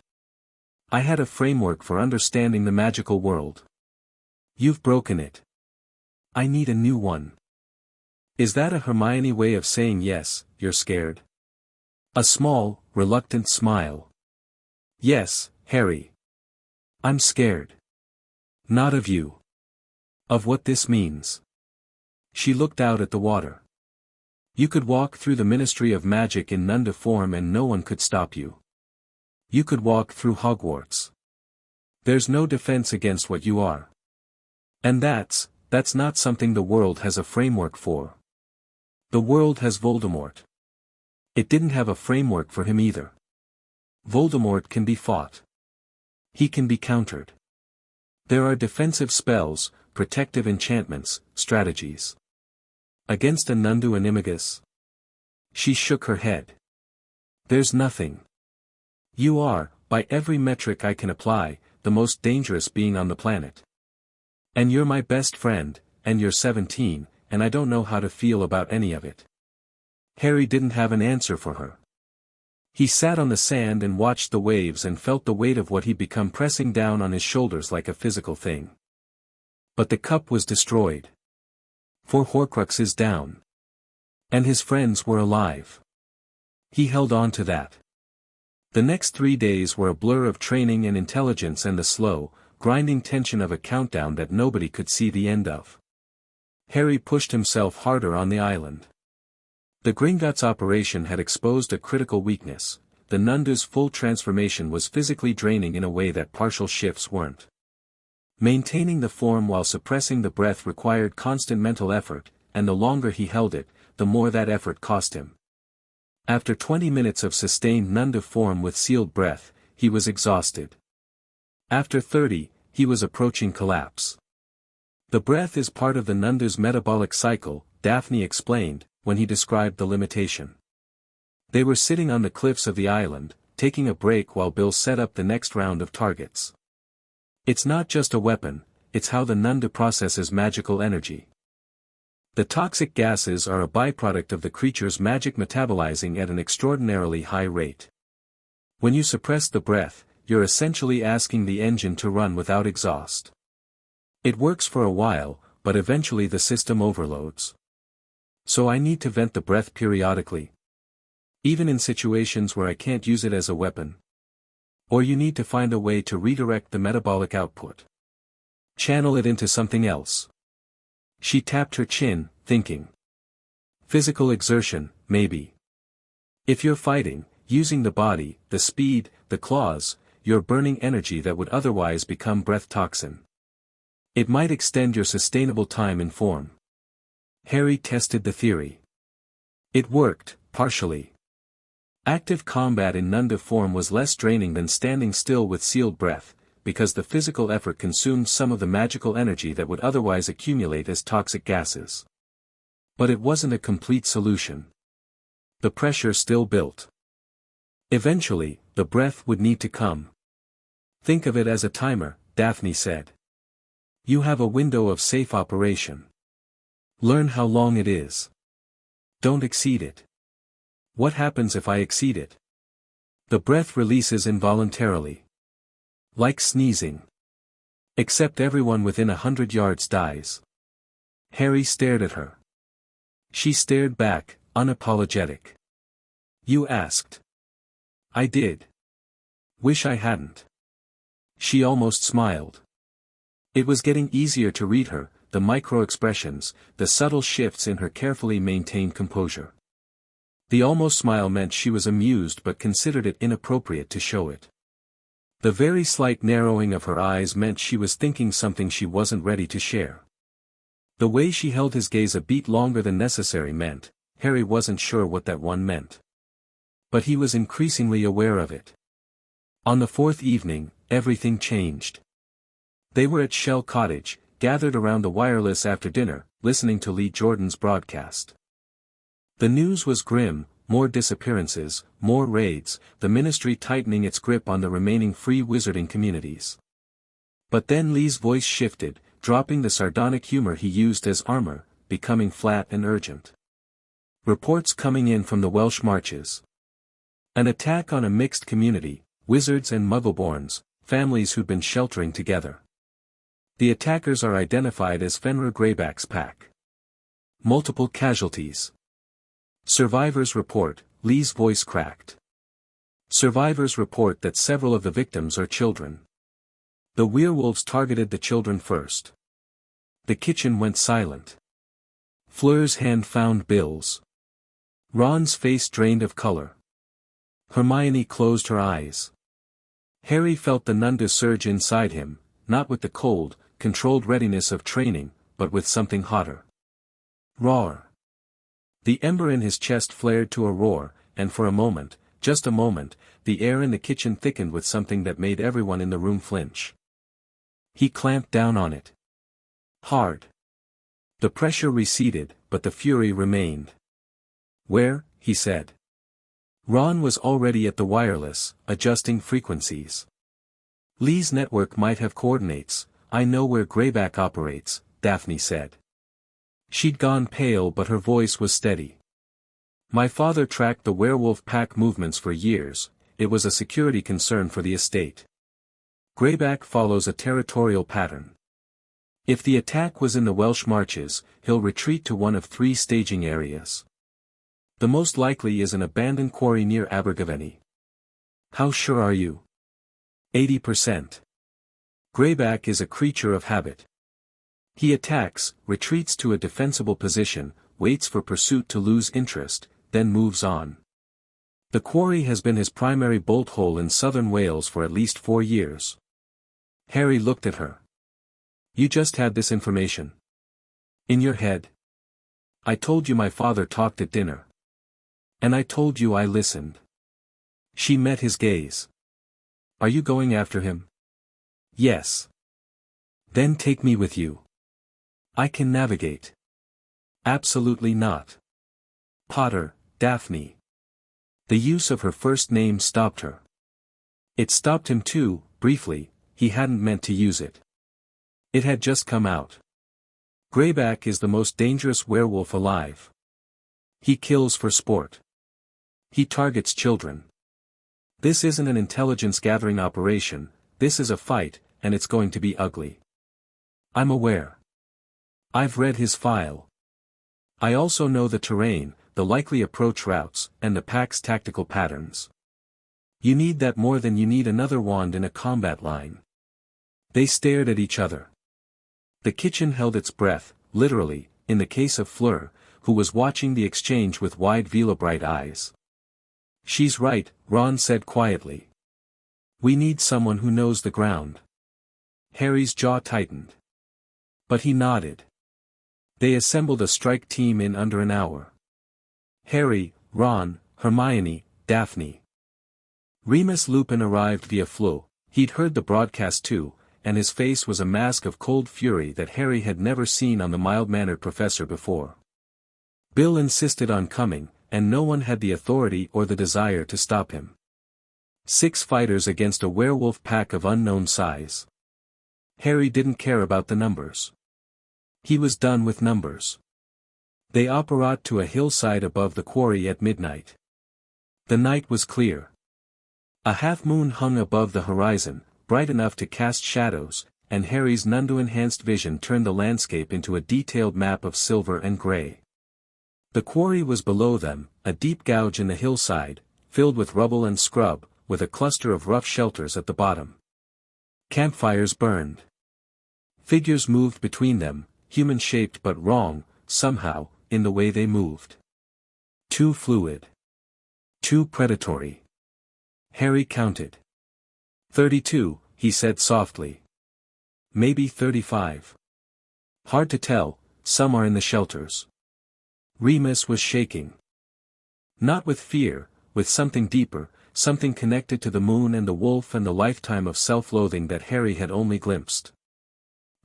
I had a framework for understanding the magical world. You've broken it. I need a new one." Is that a Hermione way of saying yes, you're scared? A small, reluctant smile. "Yes, Harry. I'm scared. Not of you. Of what this means." She looked out at the water. "You could walk through the Ministry of Magic in Nundu form and no one could stop you. You could walk through Hogwarts. There's no defense against what you are. And that's not something the world has a framework for. The world has Voldemort. It didn't have a framework for him either. Voldemort can be fought. He can be countered. There are defensive spells, protective enchantments, strategies. Against a Nundu Animagus?" She shook her head. "There's nothing. You are, by every metric I can apply, the most dangerous being on the planet. And you're my best friend, and you're 17, and I don't know how to feel about any of it." Harry didn't have an answer for her. He sat on the sand and watched the waves and felt the weight of what he'd become pressing down on his shoulders like a physical thing. But the cup was destroyed. 4 Horcruxes down. And his friends were alive. He held on to that. The next 3 days were a blur of training and intelligence and the slow, grinding tension of a countdown that nobody could see the end of. Harry pushed himself harder on the island. The Gringotts operation had exposed a critical weakness. The Nundu's full transformation was physically draining in a way that partial shifts weren't. Maintaining the form while suppressing the breath required constant mental effort, and the longer he held it, the more that effort cost him. After 20 minutes of sustained Nundu form with sealed breath, he was exhausted. After 30, he was approaching collapse. "The breath is part of the Nundu's metabolic cycle," Daphne explained, when he described the limitation. They were sitting on the cliffs of the island, taking a break while Bill set up the next round of targets. It's not just a weapon, it's how the Nundu processes magical energy. The toxic gases are a byproduct of the creature's magic metabolizing at an extraordinarily high rate. When you suppress the breath, you're essentially asking the engine to run without exhaust. It works for a while, but eventually the system overloads. So I need to vent the breath periodically. Even in situations where I can't use it as a weapon. Or you need to find a way to redirect the metabolic output. Channel it into something else. She tapped her chin, thinking. Physical exertion, maybe. If you're fighting, using the body, the speed, the claws, you're burning energy that would otherwise become breath toxin. It might extend your sustainable time in form. Harry tested the theory. It worked, partially. Active combat in Nundu form was less draining than standing still with sealed breath, because the physical effort consumed some of the magical energy that would otherwise accumulate as toxic gases. But it wasn't a complete solution. The pressure still built. Eventually, the breath would need to come. Think of it as a timer, Daphne said. You have a window of safe operation. Learn how long it is. Don't exceed it. What happens if I exceed it? The breath releases involuntarily. Like sneezing. Except everyone within 100 yards dies. Harry stared at her. She stared back, unapologetic. You asked. I did. Wish I hadn't. She almost smiled. It was getting easier to read her, the micro-expressions, the subtle shifts in her carefully maintained composure. The almost smile meant she was amused but considered it inappropriate to show it. The very slight narrowing of her eyes meant she was thinking something she wasn't ready to share. The way she held his gaze a beat longer than necessary meant, Harry wasn't sure what that one meant. But he was increasingly aware of it. On the fourth evening, everything changed. They were at Shell Cottage, gathered around the wireless after dinner, listening to Lee Jordan's broadcast. The news was grim. More disappearances, more raids, the ministry tightening its grip on the remaining free wizarding communities. But then Lee's voice shifted, dropping the sardonic humor he used as armor, becoming flat and urgent. Reports coming in from the Welsh marches. An attack on a mixed community, wizards and muggleborns, families who'd been sheltering together. The attackers are identified as Fenrir Greyback's pack. Multiple casualties. Survivors report, Lee's voice cracked. Survivors report that several of the victims are children. The werewolves targeted the children first. The kitchen went silent. Fleur's hand found Bill's. Ron's face drained of color. Hermione closed her eyes. Harry felt the Nundu surge inside him, not with the cold, controlled readiness of training, but with something hotter. Roar. The ember in his chest flared to a roar, and for a moment, just a moment, the air in the kitchen thickened with something that made everyone in the room flinch. He clamped down on it. Hard. The pressure receded, but the fury remained. Where? He said. Ron was already at the wireless, adjusting frequencies. Lee's network might have coordinates. I know where Greyback operates, Daphne said. She'd gone pale but her voice was steady. My father tracked the werewolf pack movements for years. It was a security concern for the estate. Greyback follows a territorial pattern. If the attack was in the Welsh marches, he'll retreat to one of 3 staging areas. The most likely is an abandoned quarry near Abergavenny. How sure are you? 80%. Greyback is a creature of habit. He attacks, retreats to a defensible position, waits for pursuit to lose interest, then moves on. The quarry has been his primary bolt hole in southern Wales for at least 4 years. Harry looked at her. You just had this information. In your head. I told you my father talked at dinner. And I told you I listened. She met his gaze. Are you going after him? Yes. Then take me with you. I can navigate. Absolutely not. Potter, Daphne. The use of her first name stopped her. It stopped him too, briefly. he hadn't meant to use it. It had just come out. Greyback is the most dangerous werewolf alive. He kills for sport. He targets children. This isn't an intelligence-gathering operation, this is a fight, and it's going to be ugly. I'm aware. I've read his file. I also know the terrain, the likely approach routes, and the pack's tactical patterns. You need that more than you need another wand in a combat line. They stared at each other. The kitchen held its breath, literally, in the case of Fleur, who was watching the exchange with wide Velobright eyes. She's right, Ron said quietly. We need someone who knows the ground. Harry's jaw tightened. But he nodded. They assembled a strike team in under an hour. Harry, Ron, Hermione, Daphne. Remus Lupin arrived via Flo. He'd heard the broadcast too, and his face was a mask of cold fury that Harry had never seen on the mild-mannered professor before. Bill insisted on coming, and no one had the authority or the desire to stop him. 6 fighters against a werewolf pack of unknown size. Harry didn't care about the numbers. He was done with numbers. They apparat to a hillside above the quarry at midnight. The night was clear. A half-moon hung above the horizon, bright enough to cast shadows, and Harry's Nundu-enhanced vision turned the landscape into a detailed map of silver and grey. The quarry was below them, a deep gouge in the hillside, filled with rubble and scrub, with a cluster of rough shelters at the bottom. Campfires burned. Figures moved between them, human-shaped but wrong, somehow, in the way they moved. Too fluid. Too predatory. Harry counted. 32, he said softly. Maybe 35. Hard to tell, some are in the shelters. Remus was shaking. Not with fear, with something deeper, something connected to the moon and the wolf and the lifetime of self-loathing that Harry had only glimpsed.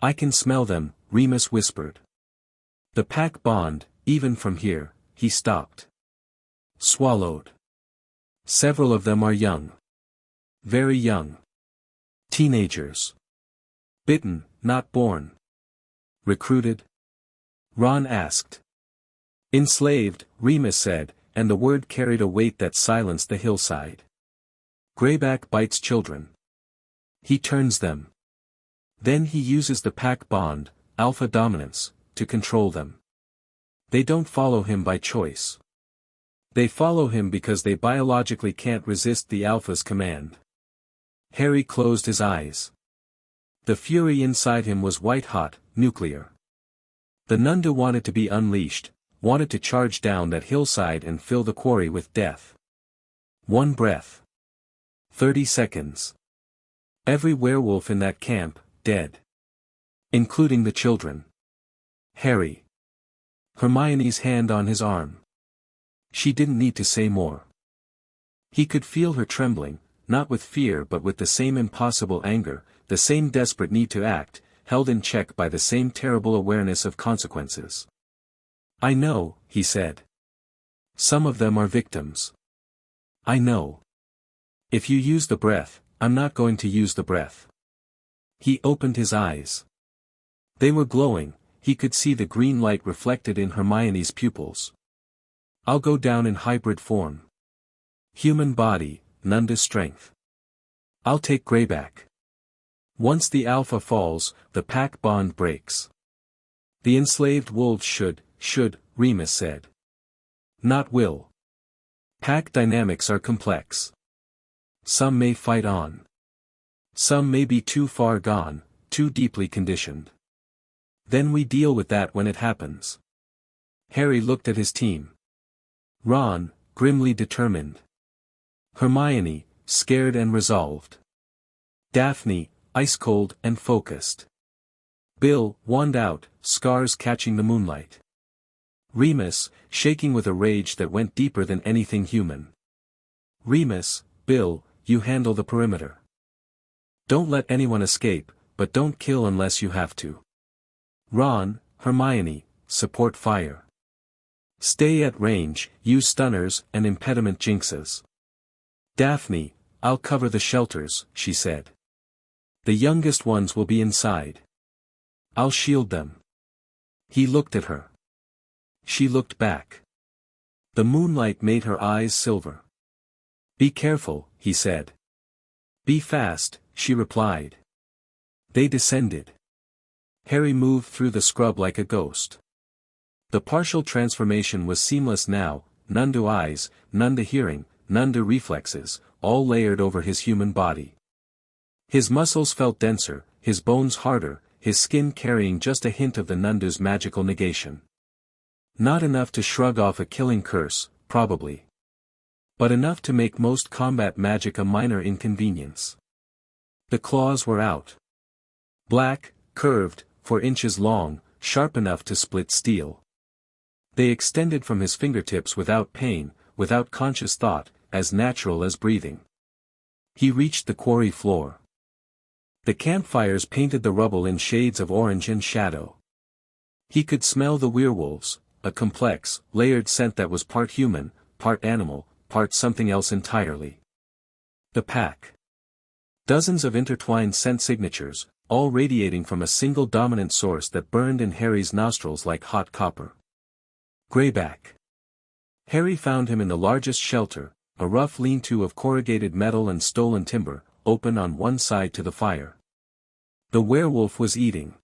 I can smell them, Remus whispered. The pack bond, even from here, he stopped. Swallowed. Several of them are young. Very young. Teenagers. Bitten, not born. Recruited? Ron asked. Enslaved, Remus said, and the word carried a weight that silenced the hillside. Greyback bites children. He turns them. Then he uses the pack bond, alpha dominance, to control them. They don't follow him by choice. They follow him because they biologically can't resist the alpha's command. Harry closed his eyes. The fury inside him was white-hot, nuclear. The Nundu wanted to be unleashed, wanted to charge down that hillside and fill the quarry with death. 1 breath. 30 seconds. Every werewolf in that camp, dead. Including the children. Harry. Hermione's hand on his arm. She didn't need to say more. He could feel her trembling, not with fear but with the same impossible anger, the same desperate need to act, held in check by the same terrible awareness of consequences. I know, he said. Some of them are victims. I know. If you use the breath, I'm not going to use the breath. He opened his eyes. They were glowing, he could see the green light reflected in Hermione's pupils. I'll go down in hybrid form. Human body, Nundu strength. I'll take Greyback. Once the alpha falls, the pack bond breaks. The enslaved wolves should, Remus said. Not will. Pack dynamics are complex. Some may fight on. Some may be too far gone, too deeply conditioned. Then we deal with that when it happens. Harry looked at his team. Ron, grimly determined. Hermione, scared and resolved. Daphne, ice-cold and focused. Bill, wand out, scars catching the moonlight. Remus, shaking with a rage that went deeper than anything human. Remus, Bill, you handle the perimeter. Don't let anyone escape, but don't kill unless you have to. Ron, Hermione, support fire. Stay at range, use stunners and impediment jinxes. Daphne, I'll cover the shelters, she said. The youngest ones will be inside. I'll shield them. He looked at her. She looked back. The moonlight made her eyes silver. Be careful, he said. Be fast, she replied. They descended. Harry moved through the scrub like a ghost. The partial transformation was seamless now, Nundu eyes, Nundu hearing, Nundu reflexes, all layered over his human body. His muscles felt denser, his bones harder, his skin carrying just a hint of the Nundu's magical negation. Not enough to shrug off a killing curse, probably. But enough to make most combat magic a minor inconvenience. The claws were out. Black, curved, 4 inches long, sharp enough to split steel. They extended from his fingertips without pain, without conscious thought, as natural as breathing. He reached the quarry floor. The campfires painted the rubble in shades of orange and shadow. He could smell the werewolves, a complex, layered scent that was part human, part animal, part something else entirely. The pack. Dozens of intertwined scent signatures, all radiating from a single dominant source that burned in Harry's nostrils like hot copper. Greyback. Harry found him in the largest shelter, a rough lean-to of corrugated metal and stolen timber, open on one side to the fire. The werewolf was eating.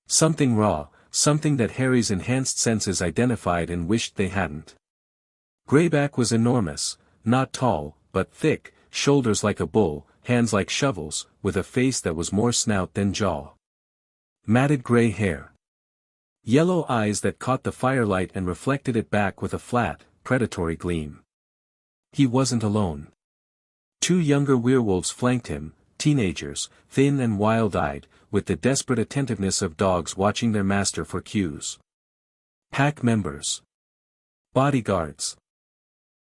Something raw, something that Harry's enhanced senses identified and wished they hadn't. Greyback was enormous, not tall, but thick, shoulders like a bull, hands like shovels, with a face that was more snout than jaw. Matted gray hair. Yellow eyes that caught the firelight and reflected it back with a flat, predatory gleam. He wasn't alone. 2 younger werewolves flanked him, teenagers, thin and wild-eyed, with the desperate attentiveness of dogs watching their master for cues. Pack members. Bodyguards.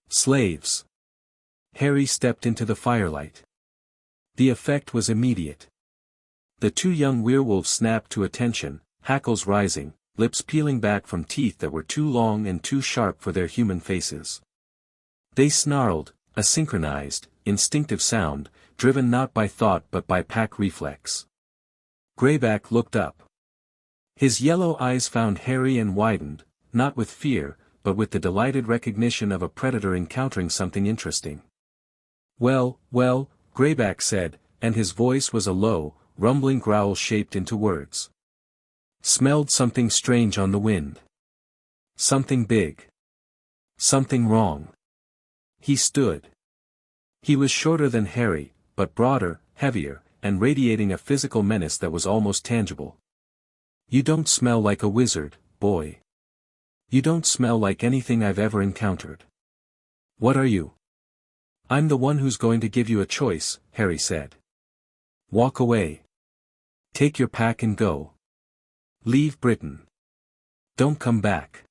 Slaves. Harry stepped into the firelight. The effect was immediate. The 2 young werewolves snapped to attention, hackles rising, lips peeling back from teeth that were too long and too sharp for their human faces. They snarled, a synchronized, instinctive sound, driven not by thought but by pack reflex. Greyback looked up. His yellow eyes found Harry and widened, not with fear, but with the delighted recognition of a predator encountering something interesting. Well, Greyback said, and his voice was a low, rumbling growl shaped into words. Smelled something strange on the wind. Something big. Something wrong. He stood. He was shorter than Harry, but broader, heavier, and radiating a physical menace that was almost tangible. You don't smell like a wizard, boy. You don't smell like anything I've ever encountered. What are you? I'm the one who's going to give you a choice, Harry said. Walk away. Take your pack and go. Leave Britain. Don't come back.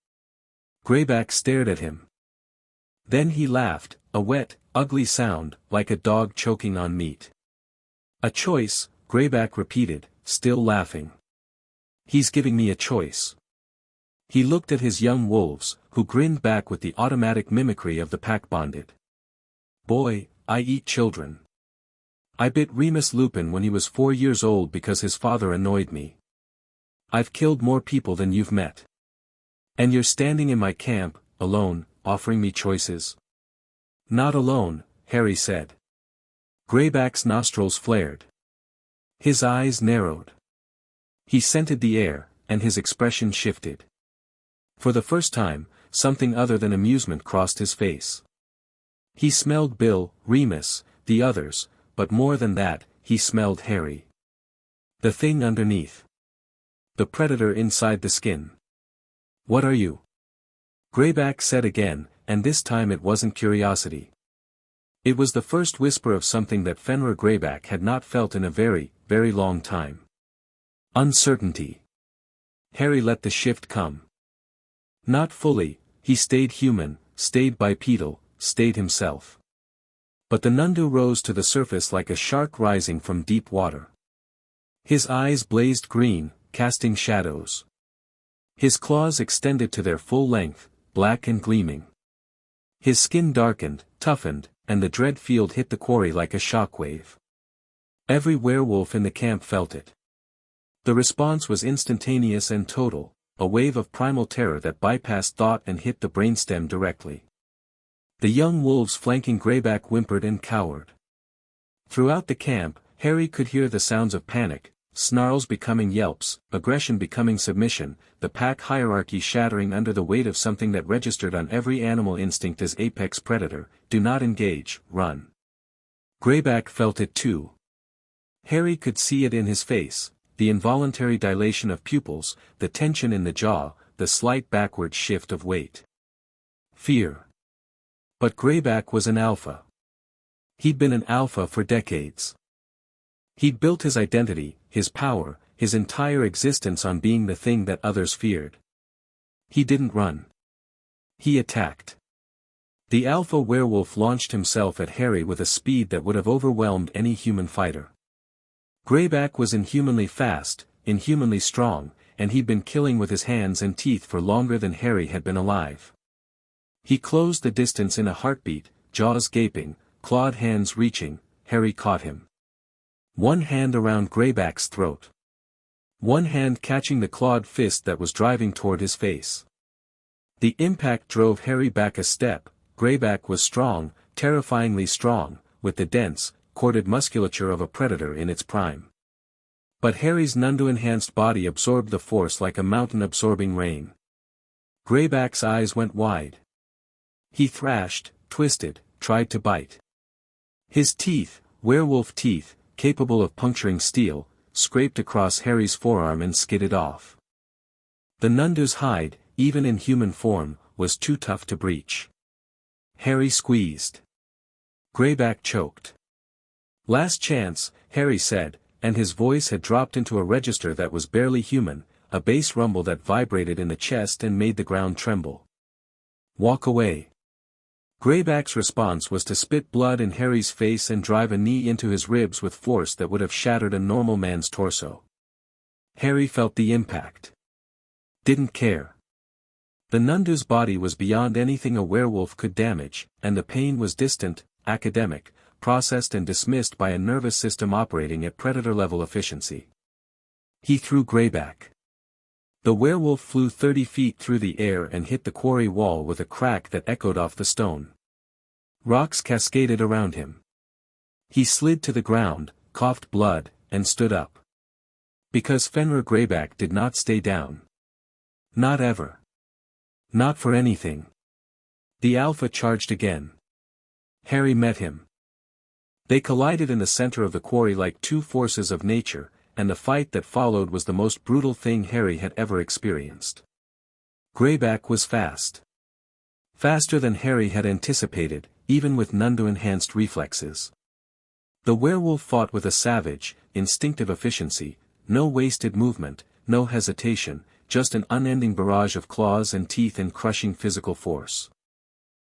Greyback stared at him. Then he laughed, a wet, ugly sound, like a dog choking on meat. A choice, Greyback repeated, still laughing. He's giving me a choice. He looked at his young wolves, who grinned back with the automatic mimicry of the pack-bonded. Boy, I eat children. I bit Remus Lupin when he was 4 years old because his father annoyed me. I've killed more people than you've met. And you're standing in my camp, alone, offering me choices? Not alone, Harry said. Greyback's nostrils flared. His eyes narrowed. He scented the air, and his expression shifted. For the first time, something other than amusement crossed his face. He smelled Bill, Remus, the others, but more than that, he smelled Harry. The thing underneath. The predator inside the skin. What are you? Greyback said again, and this time it wasn't curiosity. It was the first whisper of something that Fenrir Greyback had not felt in a very, very long time. Uncertainty. Harry let the shift come. Not fully, he stayed human, stayed bipedal, stayed himself. But the Nundu rose to the surface like a shark rising from deep water. His eyes blazed green, casting shadows. His claws extended to their full length, black and gleaming. His skin darkened, toughened, and the dread field hit the quarry like a shockwave. Every werewolf in the camp felt it. The response was instantaneous and total, a wave of primal terror that bypassed thought and hit the brainstem directly. The young wolves flanking Greyback whimpered and cowered. Throughout the camp, Harry could hear the sounds of panic, snarls becoming yelps, aggression becoming submission, the pack hierarchy shattering under the weight of something that registered on every animal instinct as apex predator: do not engage, run. Greyback felt it too. Harry could see it in his face, the involuntary dilation of pupils, the tension in the jaw, the slight backward shift of weight. Fear. But Greyback was an alpha. He'd been an alpha for decades. He'd built his identity, his power, his entire existence on being the thing that others feared. He didn't run. He attacked. The alpha werewolf launched himself at Harry with a speed that would have overwhelmed any human fighter. Greyback was inhumanly fast, inhumanly strong, and he'd been killing with his hands and teeth for longer than Harry had been alive. He closed the distance in a heartbeat, jaws gaping, clawed hands reaching. Harry caught him. One hand around Greyback's throat. One hand catching the clawed fist that was driving toward his face. The impact drove Harry back a step. Greyback was strong, terrifyingly strong, with the dense, corded musculature of a predator in its prime. But Harry's Nundu-enhanced body absorbed the force like a mountain absorbing rain. Greyback's eyes went wide. He thrashed, twisted, tried to bite. His teeth, werewolf teeth, capable of puncturing steel, scraped across Harry's forearm and skidded off. The Nundu's hide, even in human form, was too tough to breach. Harry squeezed. Greyback choked. "Last chance," Harry said, and his voice had dropped into a register that was barely human, a bass rumble that vibrated in the chest and made the ground tremble. "Walk away." Greyback's response was to spit blood in Harry's face and drive a knee into his ribs with force that would have shattered a normal man's torso. Harry felt the impact. Didn't care. The Nundu's body was beyond anything a werewolf could damage, and the pain was distant, academic, processed and dismissed by a nervous system operating at predator-level efficiency. He threw Greyback. The werewolf flew 30 feet through the air and hit the quarry wall with a crack that echoed off the stone. Rocks cascaded around him. He slid to the ground, coughed blood, and stood up. Because Fenrir Greyback did not stay down. Not ever. Not for anything. The alpha charged again. Harry met him. They collided in the center of the quarry like two forces of nature, and the fight that followed was the most brutal thing Harry had ever experienced. Greyback was fast. Faster than Harry had anticipated, even with Nundu-enhanced reflexes. The werewolf fought with a savage, instinctive efficiency, no wasted movement, no hesitation, just an unending barrage of claws and teeth and crushing physical force.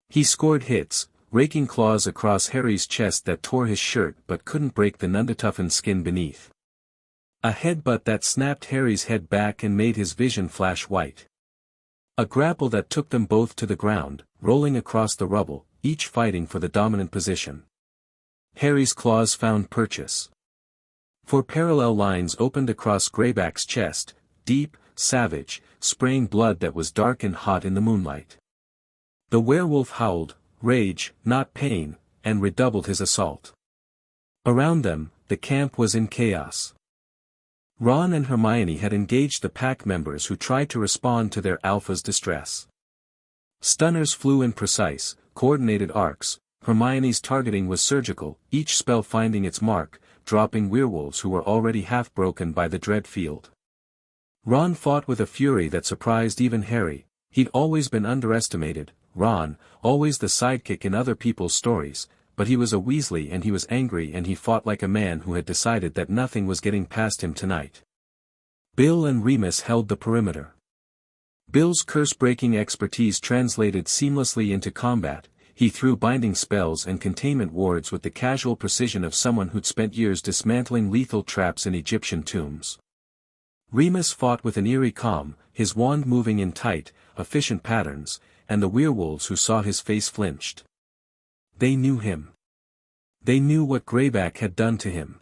He scored hits, raking claws across Harry's chest that tore his shirt but couldn't break the Nundu-toughened skin beneath. A headbutt that snapped Harry's head back and made his vision flash white. A grapple that took them both to the ground, rolling across the rubble, each fighting for the dominant position. Harry's claws found purchase. Four parallel lines opened across Greyback's chest, deep, savage, spraying blood that was dark and hot in the moonlight. The werewolf howled, rage, not pain, and redoubled his assault. Around them, the camp was in chaos. Ron and Hermione had engaged the pack members who tried to respond to their alpha's distress. Stunners flew in precise, coordinated arcs. Hermione's targeting was surgical, each spell finding its mark, dropping werewolves who were already half broken by the dread field. Ron fought with a fury that surprised even Harry. He'd always been underestimated, Ron, always the sidekick in other people's stories, but he was a Weasley and he was angry and he fought like a man who had decided that nothing was getting past him tonight. Bill and Remus held the perimeter. Bill's curse-breaking expertise translated seamlessly into combat. He threw binding spells and containment wards with the casual precision of someone who'd spent years dismantling lethal traps in Egyptian tombs. Remus fought with an eerie calm, his wand moving in tight, efficient patterns, and the werewolves who saw his face flinched. They knew him. They knew what Greyback had done to him.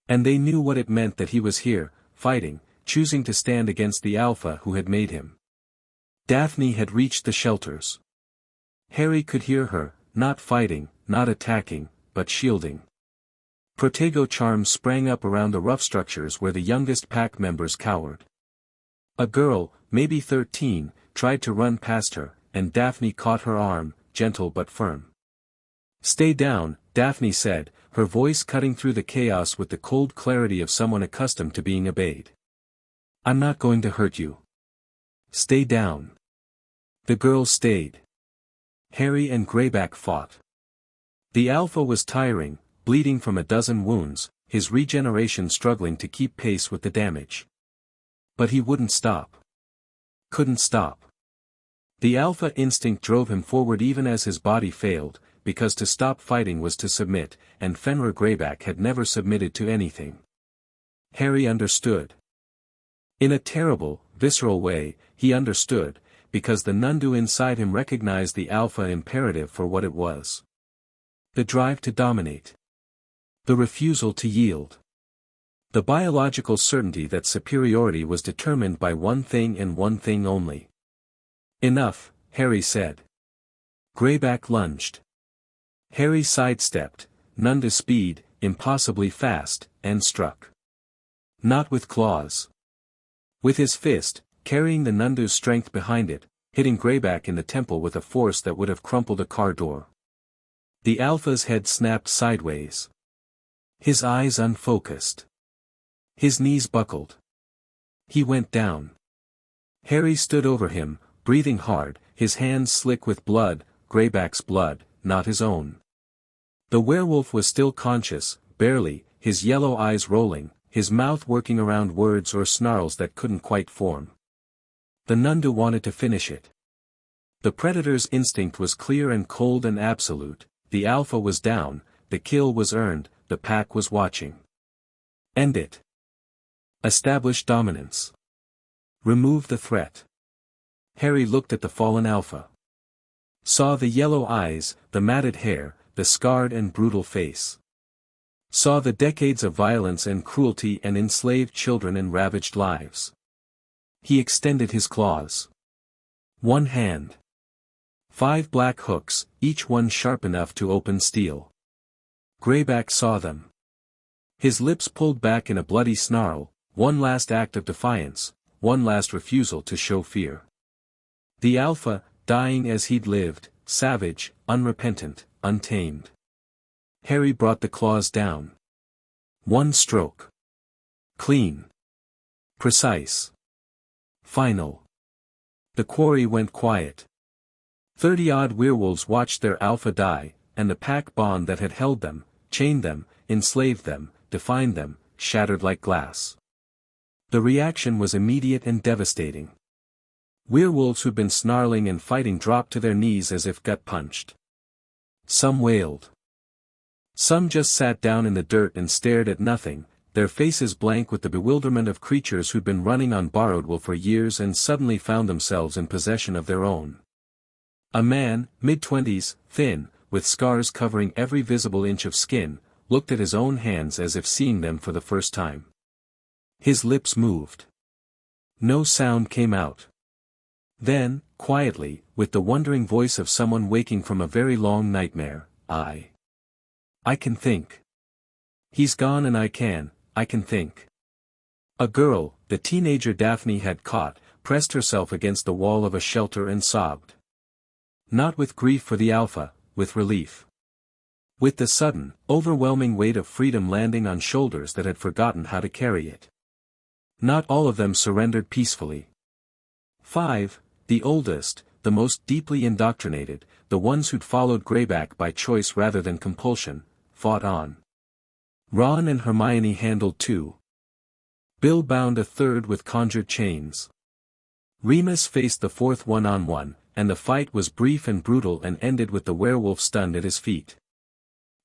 And they knew what it meant that he was here, fighting, choosing to stand against the Alpha who had made him. Daphne had reached the shelters. Harry could hear her, not fighting, not attacking, but shielding. Protego charms sprang up around the rough structures where the youngest pack members cowered. A girl, maybe 13, tried to run past her, and Daphne caught her arm, gentle but firm. "Stay down," Daphne said, her voice cutting through the chaos with the cold clarity of someone accustomed to being obeyed. "I'm not going to hurt you. Stay down." The girl stayed. Harry and Greyback fought. The Alpha was tiring, bleeding from a dozen wounds, his regeneration struggling to keep pace with the damage. But he wouldn't stop. Couldn't stop. The Alpha instinct drove him forward even as his body failed, because to stop fighting was to submit, and Fenrir Greyback had never submitted to anything. Harry understood. In a terrible, visceral way, he understood, because the Nundu inside him recognized the Alpha imperative for what it was. The drive to dominate. The refusal to yield. The biological certainty that superiority was determined by one thing and one thing only. "Enough," Harry said. Greyback lunged. Harry sidestepped, Nundu speed, impossibly fast, and struck. Not with claws. With his fist, carrying the Nundu's strength behind it, hitting Greyback in the temple with a force that would have crumpled a car door. The Alpha's head snapped sideways. His eyes unfocused. His knees buckled. He went down. Harry stood over him, breathing hard, his hands slick with blood, Greyback's blood, not his own. The werewolf was still conscious, barely, his yellow eyes rolling, his mouth working around words or snarls that couldn't quite form. The Nundu wanted to finish it. The predator's instinct was clear and cold and absolute, the Alpha was down, the kill was earned, the pack was watching. End it. Establish dominance. Remove the threat. Harry looked at the fallen Alpha. Saw the yellow eyes, the matted hair, the scarred and brutal face. Saw the decades of violence and cruelty and enslaved children and ravaged lives. He extended his claws. One hand. 5 black hooks, each one sharp enough to open steel. Greyback saw them. His lips pulled back in a bloody snarl, one last act of defiance, one last refusal to show fear. The Alpha, dying as he'd lived, savage, unrepentant, untamed. Harry brought the claws down. One stroke. Clean. Precise. Final. The quarry went quiet. 30-odd werewolves watched their Alpha die, and the pack bond that had held them, chained them, enslaved them, defined them, shattered like glass. The reaction was immediate and devastating. Werewolves who'd been snarling and fighting dropped to their knees as if gut-punched. Some wailed. Some just sat down in the dirt and stared at nothing, their faces blank with the bewilderment of creatures who'd been running on borrowed wool for years and suddenly found themselves in possession of their own. A man, mid-20s, thin, with scars covering every visible inch of skin, looked at his own hands as if seeing them for the first time. His lips moved. No sound came out. Then, quietly, with the wondering voice of someone waking from a very long nightmare, I can think. He's gone and I can think. A girl, the teenager Daphne had caught, pressed herself against the wall of a shelter and sobbed. Not with grief for the Alpha, with relief. With the sudden, overwhelming weight of freedom landing on shoulders that had forgotten how to carry it. Not all of them surrendered peacefully. 5, the oldest, the most deeply indoctrinated, the ones who'd followed Greyback by choice rather than compulsion, fought on. Ron and Hermione handled 2. Bill bound a 3rd with conjured chains. Remus faced the 4th one-on-one, and the fight was brief and brutal and ended with the werewolf stunned at his feet.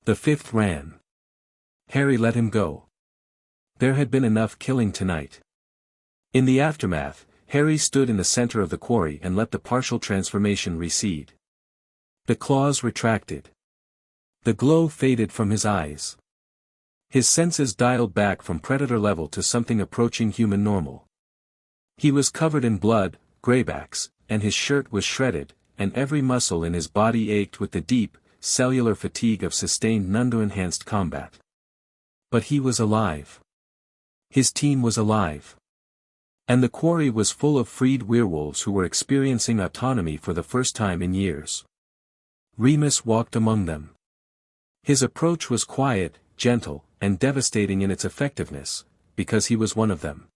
The 5th ran. Harry let him go. There had been enough killing tonight. In the aftermath, Harry stood in the center of the quarry and let the partial transformation recede. The claws retracted. The glow faded from his eyes. His senses dialed back from predator level to something approaching human normal. He was covered in blood, graybacks, and his shirt was shredded, and every muscle in his body ached with the deep, cellular fatigue of sustained Nundu-enhanced combat. But he was alive. His team was alive. And the quarry was full of freed werewolves who were experiencing autonomy for the first time in years. Remus walked among them. His approach was quiet, gentle, and devastating in its effectiveness, because he was one of them.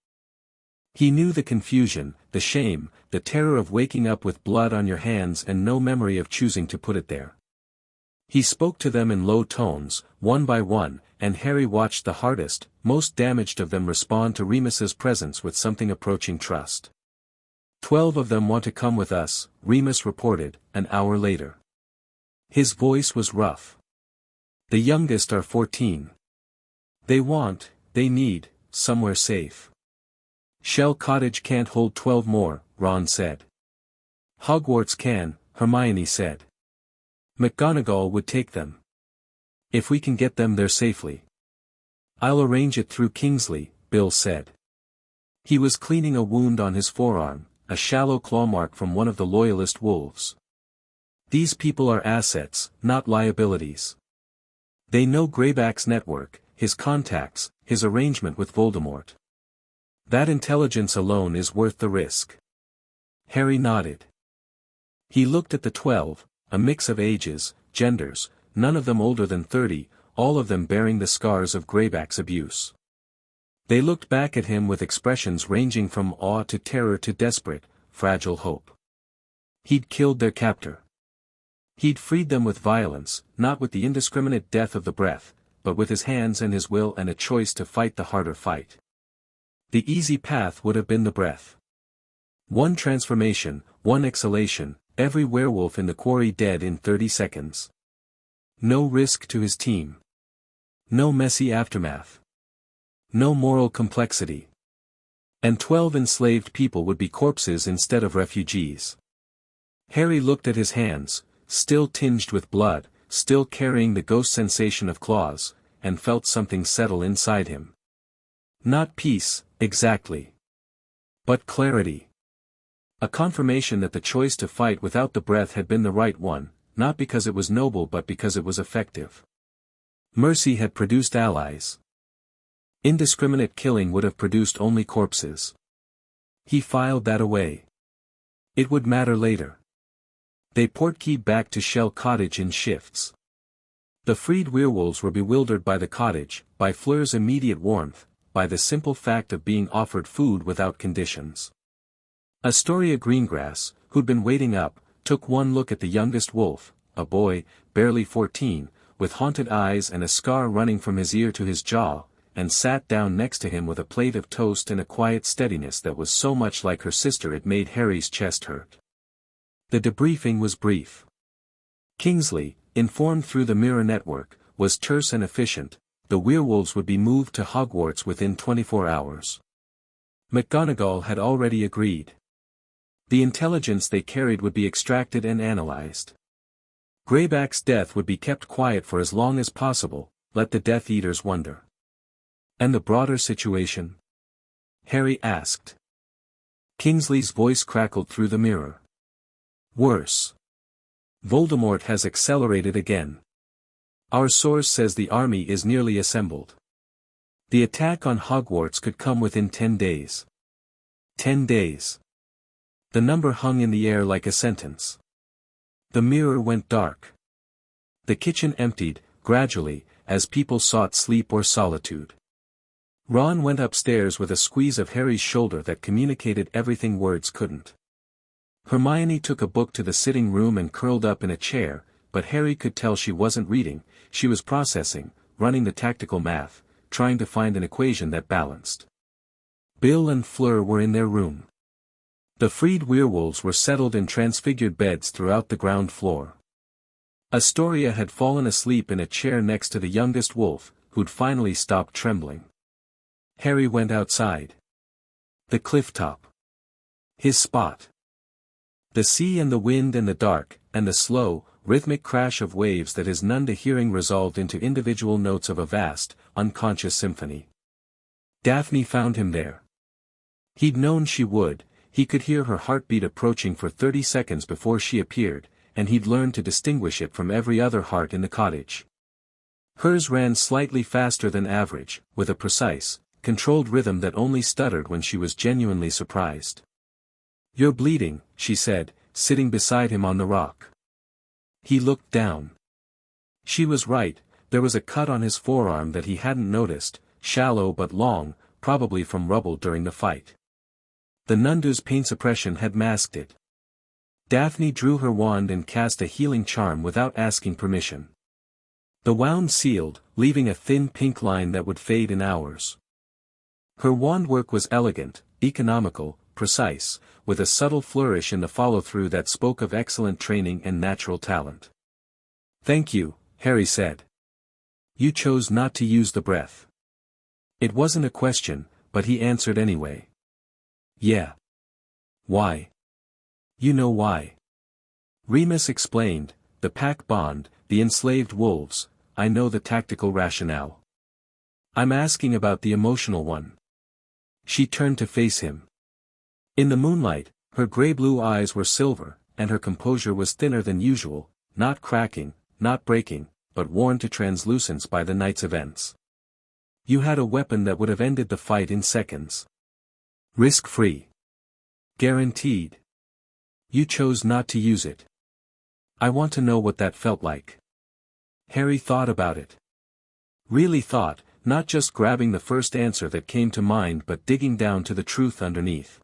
He knew the confusion, the shame, the terror of waking up with blood on your hands and no memory of choosing to put it there. He spoke to them in low tones, one by one, and Harry watched the hardest, most damaged of them respond to Remus's presence with something approaching trust. 12 of them want to come with us, Remus reported, an hour later. His voice was rough. The youngest are 14. They need, somewhere safe. Shell Cottage can't hold 12 more, Ron said. Hogwarts can, Hermione said. McGonagall would take them. If we can get them there safely. I'll arrange it through Kingsley, Bill said. He was cleaning a wound on his forearm, a shallow claw mark from one of the loyalist wolves. These people are assets, not liabilities. They know Greyback's network, his contacts, his arrangement with Voldemort. That intelligence alone is worth the risk. Harry nodded. He looked at the 12, a mix of ages, genders, none of them older than 30, all of them bearing the scars of Greyback's abuse. They looked back at him with expressions ranging from awe to terror to desperate, fragile hope. He'd killed their captor. He'd freed them with violence, not with the indiscriminate death of the breath, but with his hands and his will and a choice to fight the harder fight. The easy path would have been the breath. One transformation, one exhalation, every werewolf in the quarry dead in 30 seconds. No risk to his team. No messy aftermath. No moral complexity. And 12 enslaved people would be corpses instead of refugees. Harry looked at his hands, still tinged with blood, still carrying the ghost sensation of claws, and felt something settle inside him. Not peace, exactly. But clarity. A confirmation that the choice to fight without the breath had been the right one, not because it was noble but because it was effective. Mercy had produced allies. Indiscriminate killing would have produced only corpses. He filed that away. It would matter later. They portkeyed back to Shell Cottage in shifts. The freed werewolves were bewildered by the cottage, by Fleur's immediate warmth, by the simple fact of being offered food without conditions. Astoria Greengrass, who'd been waiting up, took one look at the youngest wolf, a boy, barely 14, with haunted eyes and a scar running from his ear to his jaw, and sat down next to him with a plate of toast and a quiet steadiness that was so much like her sister it made Harry's chest hurt. The debriefing was brief. Kingsley, informed through the mirror network, was terse and efficient. The werewolves would be moved to Hogwarts within 24 hours. McGonagall had already agreed. The intelligence they carried would be extracted and analyzed. Greyback's death would be kept quiet for as long as possible, let the Death Eaters wonder. And the broader situation? Harry asked. Kingsley's voice crackled through the mirror. Worse. Voldemort has accelerated again. Our source says the army is nearly assembled. The attack on Hogwarts could come within 10 days. 10 days. The number hung in the air like a sentence. The mirror went dark. The kitchen emptied, gradually, as people sought sleep or solitude. Ron went upstairs with a squeeze of Harry's shoulder that communicated everything words couldn't. Hermione took a book to the sitting room and curled up in a chair, but Harry could tell she wasn't reading, she was processing, running the tactical math, trying to find an equation that balanced. Bill and Fleur were in their room. The freed werewolves were settled in transfigured beds throughout the ground floor. Astoria had fallen asleep in a chair next to the youngest wolf, who'd finally stopped trembling. Harry went outside. The cliff top. His spot. The sea and the wind and the dark, and the slow, rhythmic crash of waves that his Nundu hearing resolved into individual notes of a vast, unconscious symphony. Daphne found him there. He'd known she would. He could hear her heartbeat approaching for 30 seconds before she appeared, and he'd learned to distinguish it from every other heart in the cottage. Hers ran slightly faster than average, with a precise, controlled rhythm that only stuttered when she was genuinely surprised. "You're bleeding," she said, sitting beside him on the rock. He looked down. She was right, there was a cut on his forearm that he hadn't noticed, shallow but long, probably from rubble during the fight. The Nundu's pain suppression had masked it. Daphne drew her wand and cast a healing charm without asking permission. The wand sealed, leaving a thin pink line that would fade in hours. Her wand work was elegant, economical, precise, with a subtle flourish in the follow-through that spoke of excellent training and natural talent. "Thank you," Harry said. "You chose not to use the breath." It wasn't a question, but he answered anyway. "Yeah." "Why?" "You know why." Remus explained, "The pack bond, the enslaved wolves, I know the tactical rationale. I'm asking about the emotional one." She turned to face him. In the moonlight, her gray-blue eyes were silver, and her composure was thinner than usual, not cracking, not breaking, but worn to translucence by the night's events. "You had a weapon that would have ended the fight in seconds. Risk-free. Guaranteed. You chose not to use it. I want to know what that felt like." Harry thought about it. Really thought, not just grabbing the first answer that came to mind but digging down to the truth underneath.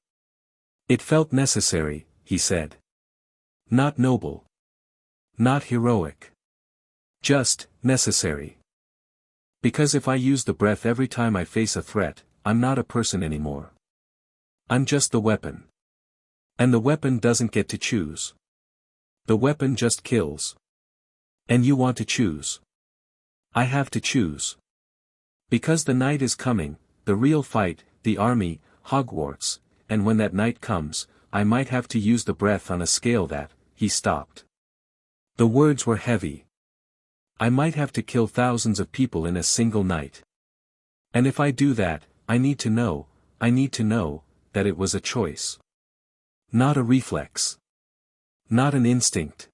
"It felt necessary," he said. "Not noble. Not heroic. Just, necessary. Because if I use the breath every time I face a threat, I'm not a person anymore. I'm just the weapon. And the weapon doesn't get to choose. The weapon just kills. And you want to choose. I have to choose. Because the night is coming, the real fight, the army, Hogwarts, and when that night comes, I might have to use the breath on a scale that," he stopped. The words were heavy. "I might have to kill thousands of people in a single night. And if I do that, I need to know, that it was a choice. Not a reflex. Not an instinct.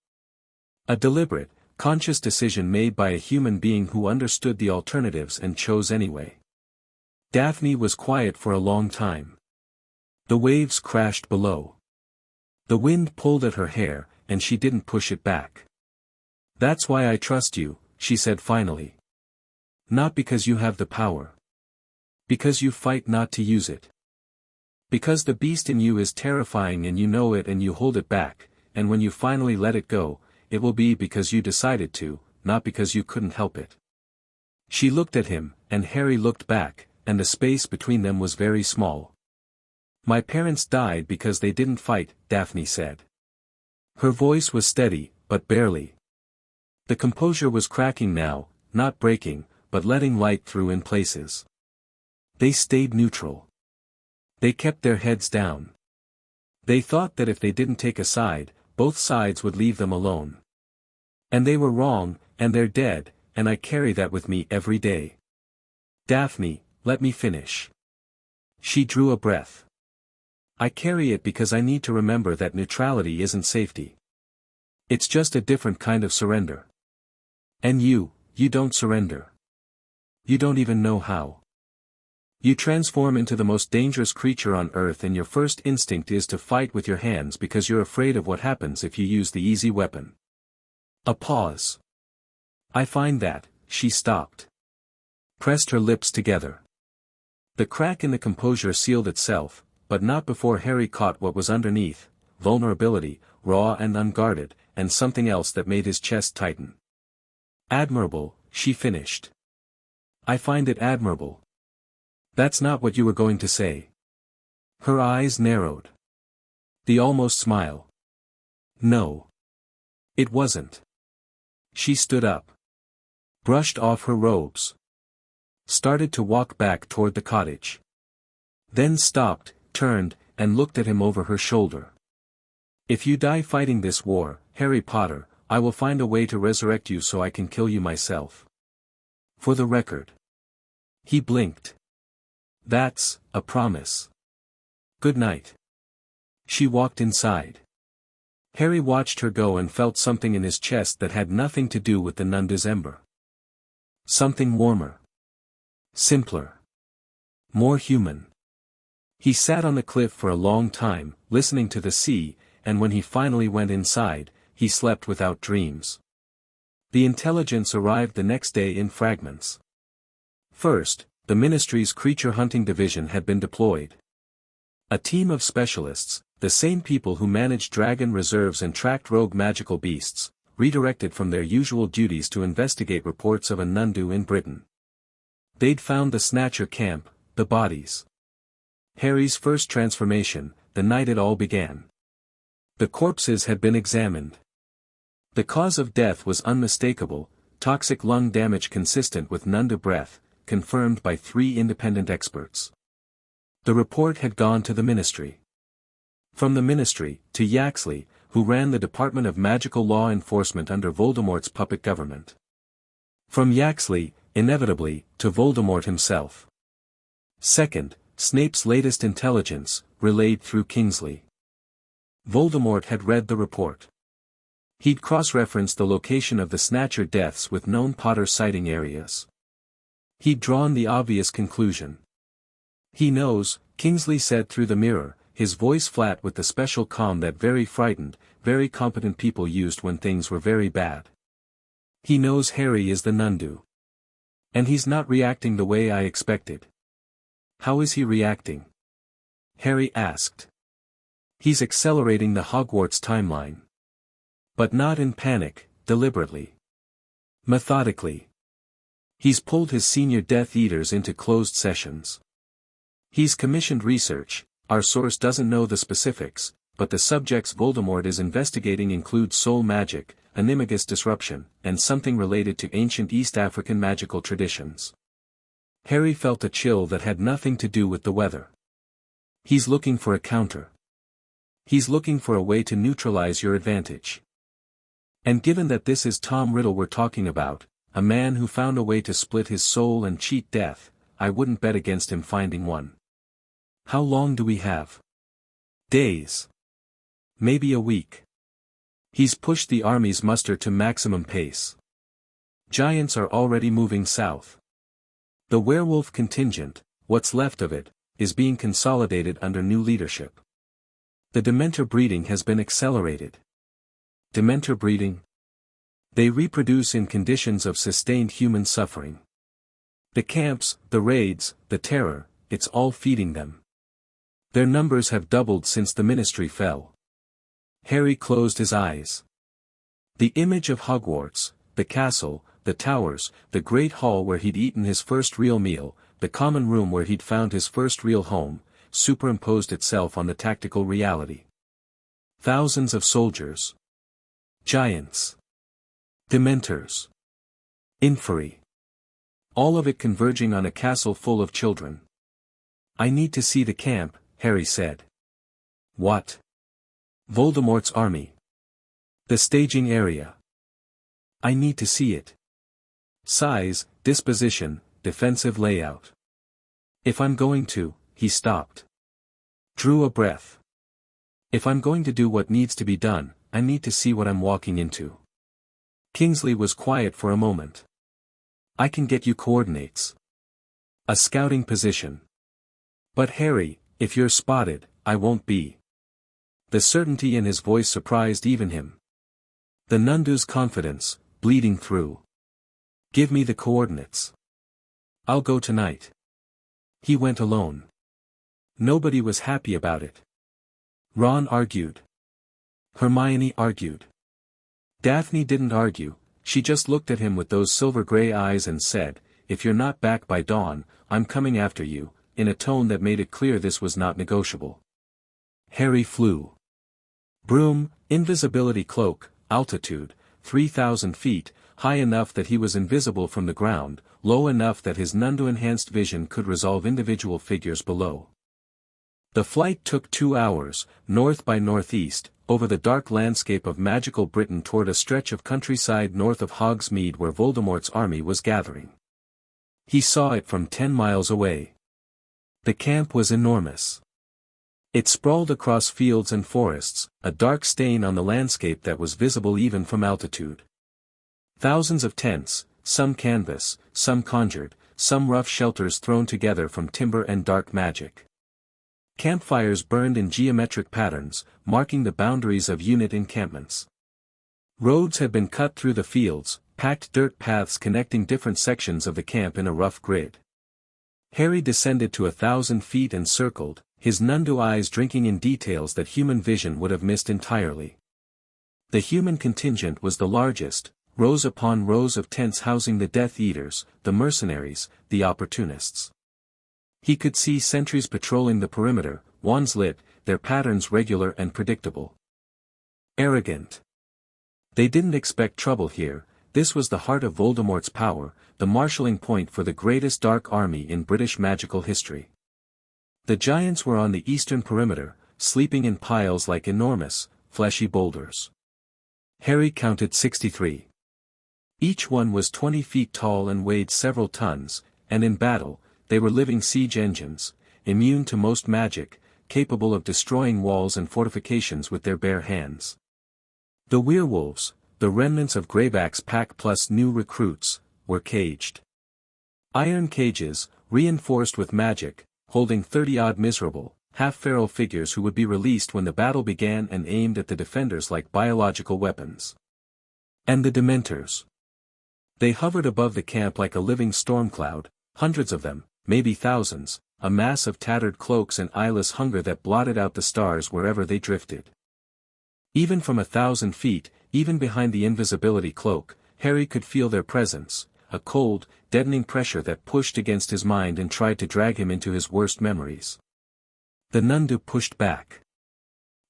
A deliberate, conscious decision made by a human being who understood the alternatives and chose anyway." Daphne was quiet for a long time. The waves crashed below. The wind pulled at her hair, and she didn't push it back. "That's why I trust you," she said finally. "Not because you have the power. Because you fight not to use it. Because the beast in you is terrifying and you know it and you hold it back, and when you finally let it go, it will be because you decided to, not because you couldn't help it." She looked at him, and Harry looked back, and the space between them was very small. "My parents died because they didn't fight," Daphne said. Her voice was steady, but barely. The composure was cracking now, not breaking, but letting light through in places. "They stayed neutral. They kept their heads down. They thought that if they didn't take a side, both sides would leave them alone. And they were wrong, and they're dead, and I carry that with me every day." "Daphne, let me finish." She drew a breath. "I carry it because I need to remember that neutrality isn't safety. It's just a different kind of surrender. And you don't surrender. You don't even know how. You transform into the most dangerous creature on Earth and your first instinct is to fight with your hands because you're afraid of what happens if you use the easy weapon." A pause. "I find that," she stopped. Pressed her lips together. The crack in the composure sealed itself, but not before Harry caught what was underneath: vulnerability, raw and unguarded, and something else that made his chest tighten. "Admirable," she finished. "I find it admirable." "That's not what you were going to say." Her eyes narrowed. The almost smile. "No. It wasn't." She stood up. Brushed off her robes. Started to walk back toward the cottage. Then stopped, turned, and looked at him over her shoulder. If you die fighting this war, Harry Potter, I will find a way to resurrect you so I can kill you myself. For the record. He blinked. That's a promise. Good night. She walked inside. Harry watched her go and felt something in his chest that had nothing to do with the Nundu's ember. Something warmer. Simpler. More human. He sat on the cliff for a long time, listening to the sea, and when he finally went inside, he slept without dreams. The intelligence arrived the next day in fragments. First, the Ministry's creature hunting division had been deployed. A team of specialists, the same people who managed dragon reserves and tracked rogue magical beasts, redirected from their usual duties to investigate reports of a Nundu in Britain. They'd found the Snatcher camp, the bodies. Harry's first transformation, the night it all began. The corpses had been examined. The cause of death was unmistakable, toxic lung damage consistent with Nundu breath, confirmed by 3 independent experts. The report had gone to the Ministry. From the Ministry, to Yaxley, who ran the Department of Magical Law Enforcement under Voldemort's puppet government. From Yaxley, inevitably, to Voldemort himself. Second, Snape's latest intelligence, relayed through Kingsley. Voldemort had read the report. He'd cross-referenced the location of the Snatcher deaths with known Potter sighting areas. He'd drawn the obvious conclusion. He knows, Kingsley said through the mirror, his voice flat with the special calm that very frightened, very competent people used when things were very bad. He knows Harry is the Nundu. And he's not reacting the way I expected. How is he reacting? Harry asked. He's accelerating the Hogwarts timeline. But not in panic, deliberately. Methodically. He's pulled his senior Death Eaters into closed sessions. He's commissioned research, our source doesn't know the specifics, but the subjects Voldemort is investigating include soul magic, Animagus disruption, and something related to ancient East African magical traditions. Harry felt a chill that had nothing to do with the weather. He's looking for a counter. He's looking for a way to neutralize your advantage. And given that this is Tom Riddle we're talking about, a man who found a way to split his soul and cheat death, I wouldn't bet against him finding one. How long do we have? Days. Maybe a week. He's pushed the army's muster to maximum pace. Giants are already moving south. The werewolf contingent, what's left of it, is being consolidated under new leadership. The Dementor breeding has been accelerated. Dementor breeding? They reproduce in conditions of sustained human suffering. The camps, the raids, the terror, it's all feeding them. Their numbers have doubled since the Ministry fell. Harry closed his eyes. The image of Hogwarts, the castle, the towers, the great hall where he'd eaten his first real meal, the common room where he'd found his first real home, superimposed itself on the tactical reality. Thousands of soldiers. Giants. Dementors. Inferi. All of it converging on a castle full of children. I need to see the camp, Harry said. What? Voldemort's army. The staging area. I need to see it. Size, disposition, defensive layout. If I'm going to, he stopped. Drew a breath. If I'm going to do what needs to be done, I need to see what I'm walking into. Kingsley was quiet for a moment. I can get you coordinates. A scouting position. But Harry, if you're spotted, I won't be. The certainty in his voice surprised even him. The Nundu's confidence, bleeding through. Give me the coordinates. I'll go tonight. He went alone. Nobody was happy about it. Ron argued. Hermione argued. Daphne didn't argue, she just looked at him with those silver-gray eyes and said, if you're not back by dawn, I'm coming after you, in a tone that made it clear this was not negotiable. Harry flew. Broom, invisibility cloak, altitude, 3,000 feet, high enough that he was invisible from the ground, low enough that his Nundu-enhanced vision could resolve individual figures below. The flight took 2 hours, north by northeast, over the dark landscape of magical Britain toward a stretch of countryside north of Hogsmeade where Voldemort's army was gathering. He saw it from 10 miles away. The camp was enormous. It sprawled across fields and forests, a dark stain on the landscape that was visible even from altitude. Thousands of tents, some canvas, some conjured, some rough shelters thrown together from timber and dark magic. Campfires burned in geometric patterns, marking the boundaries of unit encampments. Roads had been cut through the fields, packed dirt paths connecting different sections of the camp in a rough grid. Harry descended to 1,000 feet and circled, his Nundu eyes drinking in details that human vision would have missed entirely. The human contingent was the largest, rows upon rows of tents housing the Death Eaters, the mercenaries, the opportunists. He could see sentries patrolling the perimeter, wands lit, their patterns regular and predictable. Arrogant. They didn't expect trouble here. This was the heart of Voldemort's power, the marshalling point for the greatest dark army in British magical history. The giants were on the eastern perimeter, sleeping in piles like enormous, fleshy boulders. Harry counted 63. Each one was 20 feet tall and weighed several tons, and in battle, they were living siege engines, immune to most magic, capable of destroying walls and fortifications with their bare hands. The werewolves, the remnants of Greyback's pack plus new recruits, were caged. Iron cages, reinforced with magic, holding 30-odd miserable, half-feral figures who would be released when the battle began and aimed at the defenders like biological weapons. And the Dementors. They hovered above the camp like a living storm cloud, hundreds of them, maybe thousands, a mass of tattered cloaks and eyeless hunger that blotted out the stars wherever they drifted. Even from 1,000 feet, even behind the invisibility cloak, Harry could feel their presence, a cold, deadening pressure that pushed against his mind and tried to drag him into his worst memories. The Nundu pushed back.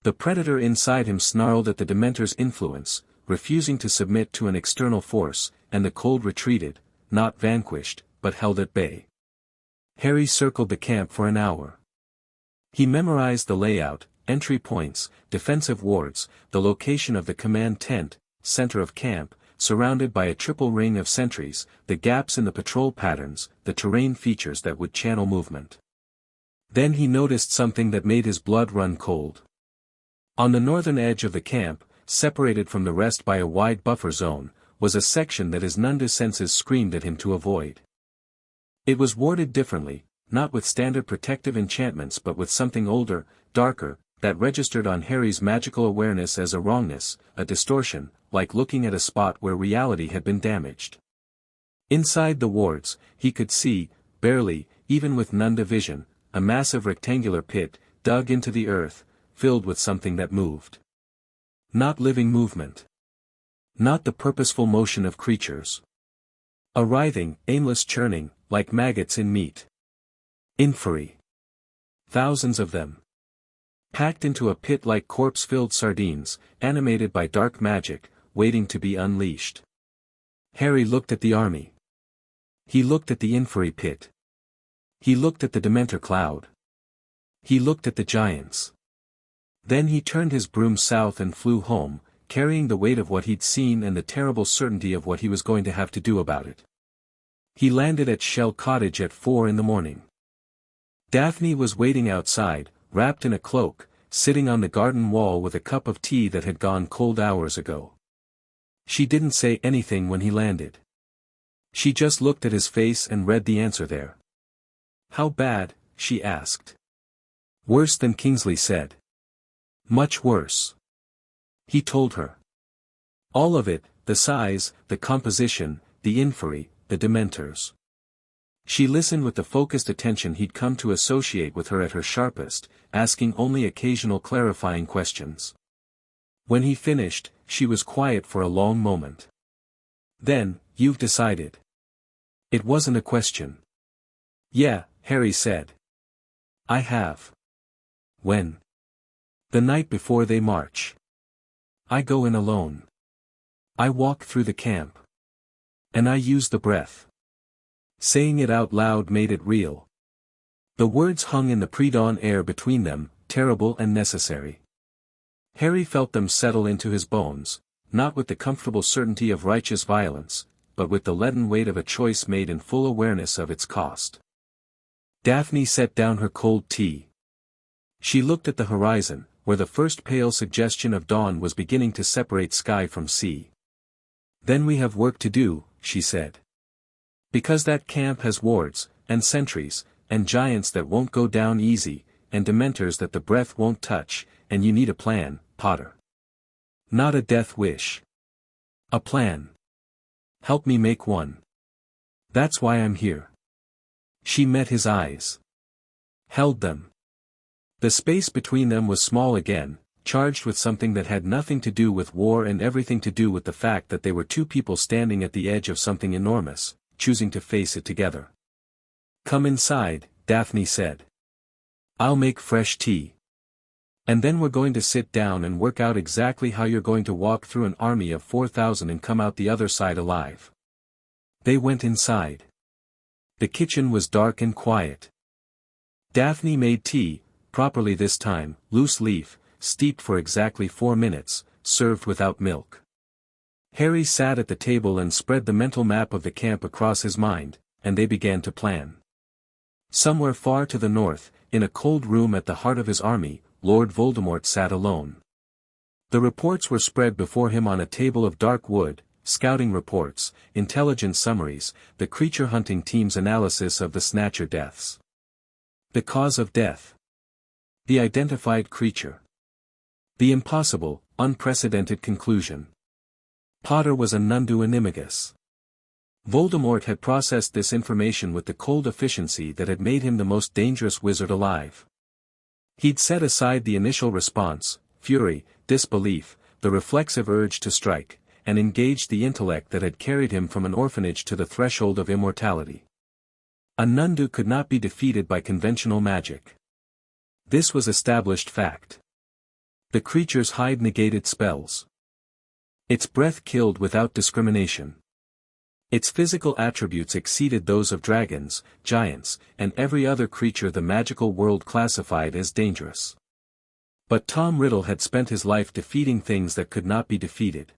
The predator inside him snarled at the Dementor's influence, refusing to submit to an external force, and the cold retreated, not vanquished, but held at bay. Harry circled the camp for an hour. He memorized the layout, entry points, defensive wards, the location of the command tent, center of camp, surrounded by a triple ring of sentries, the gaps in the patrol patterns, the terrain features that would channel movement. Then he noticed something that made his blood run cold. On the northern edge of the camp, separated from the rest by a wide buffer zone, was a section that his Nundu senses screamed at him to avoid. It was warded differently, not with standard protective enchantments but with something older, darker, that registered on Harry's magical awareness as a wrongness, a distortion, like looking at a spot where reality had been damaged. Inside the wards, he could see, barely, even with Nundu vision, a massive rectangular pit, dug into the earth, filled with something that moved. Not living movement. Not the purposeful motion of creatures. A writhing, aimless churning, like maggots in meat. Inferi. Thousands of them. Packed into a pit like corpse-filled sardines, animated by dark magic, waiting to be unleashed. Harry looked at the army. He looked at the Inferi pit. He looked at the Dementor cloud. He looked at the giants. Then he turned his broom south and flew home, carrying the weight of what he'd seen and the terrible certainty of what he was going to have to do about it. He landed at Shell Cottage at 4 a.m. Daphne was waiting outside, wrapped in a cloak, sitting on the garden wall with a cup of tea that had gone cold hours ago. She didn't say anything when he landed. She just looked at his face and read the answer there. "How bad?" she asked. "Worse than Kingsley said." "Much worse." He told her. All of it, the size, the composition, the Inferi, the Dementors. She listened with the focused attention he'd come to associate with her at her sharpest, asking only occasional clarifying questions. When he finished, she was quiet for a long moment. Then, "You've decided." It wasn't a question. "Yeah," Harry said. "I have." "When?" "The night before they march. I go in alone. I walk through the camp. And I use the breath." Saying it out loud made it real. The words hung in the pre-dawn air between them, terrible and necessary. Harry felt them settle into his bones, not with the comfortable certainty of righteous violence, but with the leaden weight of a choice made in full awareness of its cost. Daphne set down her cold tea. She looked at the horizon, where the first pale suggestion of dawn was beginning to separate sky from sea. "Then we have work to do," she said. "Because that camp has wards, and sentries, and giants that won't go down easy, and dementors that the breath won't touch, and you need a plan, Potter. Not a death wish. A plan. Help me make one. That's why I'm here." She met his eyes. Held them. The space between them was small again, charged with something that had nothing to do with war and everything to do with the fact that they were two people standing at the edge of something enormous, choosing to face it together. "Come inside," Daphne said. "I'll make fresh tea. And then we're going to sit down and work out exactly how you're going to walk through an army of 4,000 and come out the other side alive." They went inside. The kitchen was dark and quiet. Daphne made tea, properly this time, loose leaf, steeped for exactly 4 minutes, served without milk. Harry sat at the table and spread the mental map of the camp across his mind, and they began to plan. Somewhere far to the north, in a cold room at the heart of his army, Lord Voldemort sat alone. The reports were spread before him on a table of dark wood, scouting reports, intelligence summaries, the creature hunting team's analysis of the Snatcher deaths. The cause of death. The identified creature. The impossible, unprecedented conclusion. Potter was a Nundu Animagus. Voldemort had processed this information with the cold efficiency that had made him the most dangerous wizard alive. He'd set aside the initial response, fury, disbelief, the reflexive urge to strike, and engaged the intellect that had carried him from an orphanage to the threshold of immortality. A Nundu could not be defeated by conventional magic. This was established fact. The creature's hide negated spells. Its breath killed without discrimination. Its physical attributes exceeded those of dragons, giants, and every other creature the magical world classified as dangerous. But Tom Riddle had spent his life defeating things that could not be defeated.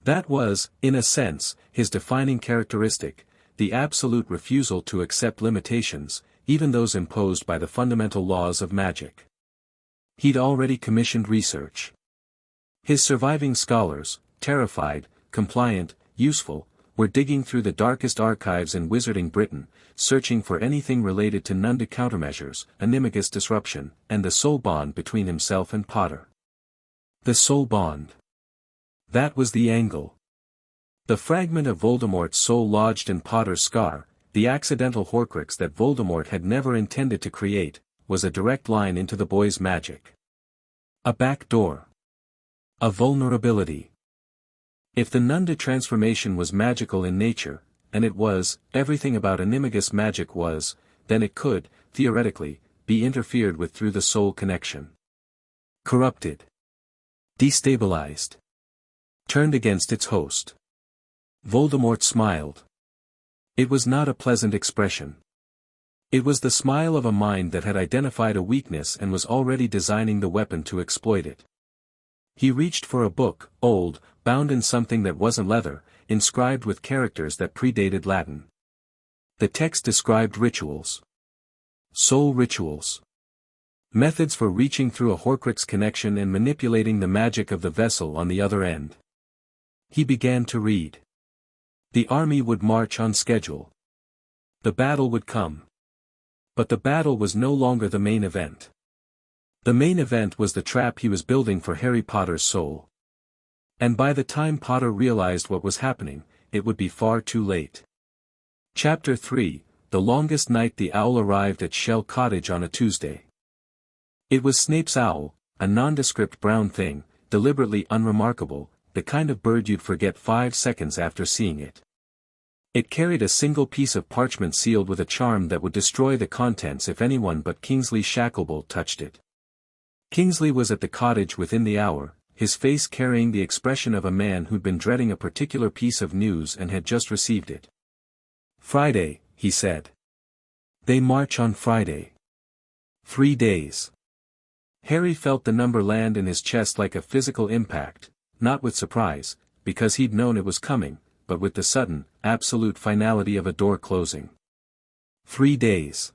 That was, in a sense, his defining characteristic, the absolute refusal to accept limitations, even those imposed by the fundamental laws of magic. He'd already commissioned research. His surviving scholars, terrified, compliant, useful, were digging through the darkest archives in Wizarding Britain, searching for anything related to Nundu countermeasures, Animagus disruption, and the soul bond between himself and Potter. The soul bond. That was the angle. The fragment of Voldemort's soul lodged in Potter's scar, the accidental Horcrux that Voldemort had never intended to create, was a direct line into the boy's magic. A back door. A vulnerability. If the Nundu transformation was magical in nature, and it was, everything about Animagus magic was, then it could, theoretically, be interfered with through the soul connection. Corrupted. Destabilized. Turned against its host. Voldemort smiled. It was not a pleasant expression. It was the smile of a mind that had identified a weakness and was already designing the weapon to exploit it. He reached for a book, old, bound in something that wasn't leather, inscribed with characters that predated Latin. The text described rituals. Soul rituals. Methods for reaching through a Horcrux connection and manipulating the magic of the vessel on the other end. He began to read. The army would march on schedule. The battle would come. But the battle was no longer the main event. The main event was the trap he was building for Harry Potter's soul. And by the time Potter realized what was happening, it would be far too late. Chapter 3, The Longest Night. The owl arrived at Shell Cottage on a Tuesday. It was Snape's owl, a nondescript brown thing, deliberately unremarkable, the kind of bird you'd forget 5 seconds after seeing it. It carried a single piece of parchment sealed with a charm that would destroy the contents if anyone but Kingsley Shacklebolt touched it. Kingsley was at the cottage within the hour, his face carrying the expression of a man who'd been dreading a particular piece of news and had just received it. "Friday," he said. They march on Friday. 3 days. Harry felt the number land in his chest like a physical impact, not with surprise, because he'd known it was coming, but with the sudden, absolute finality of a door closing. 3 days.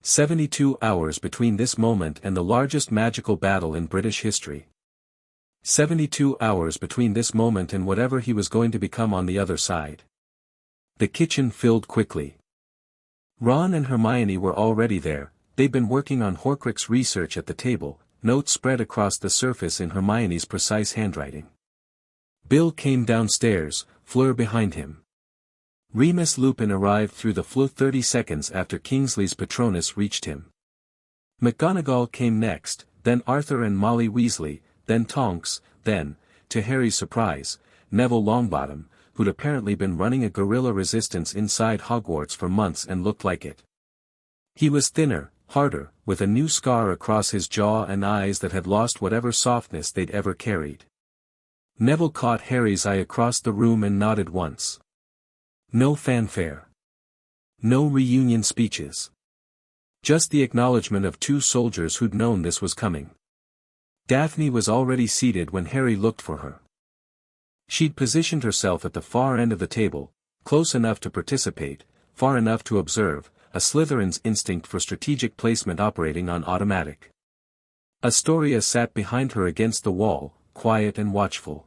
72 hours between this moment and the largest magical battle in British history. 72 hours between this moment and whatever he was going to become on the other side. The kitchen filled quickly. Ron and Hermione were already there. They'd been working on Horcrux research at the table, notes spread across the surface in Hermione's precise handwriting. Bill came downstairs, Fleur behind him. Remus Lupin arrived through the flue 30 seconds after Kingsley's Patronus reached him. McGonagall came next, then Arthur and Molly Weasley, then Tonks, then, to Harry's surprise, Neville Longbottom, who'd apparently been running a guerrilla resistance inside Hogwarts for months and looked like it. He was thinner, harder, with a new scar across his jaw and eyes that had lost whatever softness they'd ever carried. Neville caught Harry's eye across the room and nodded once. No fanfare. No reunion speeches. Just the acknowledgement of two soldiers who'd known this was coming. Daphne was already seated when Harry looked for her. She'd positioned herself at the far end of the table, close enough to participate, far enough to observe, a Slytherin's instinct for strategic placement operating on automatic. Astoria sat behind her against the wall, quiet and watchful.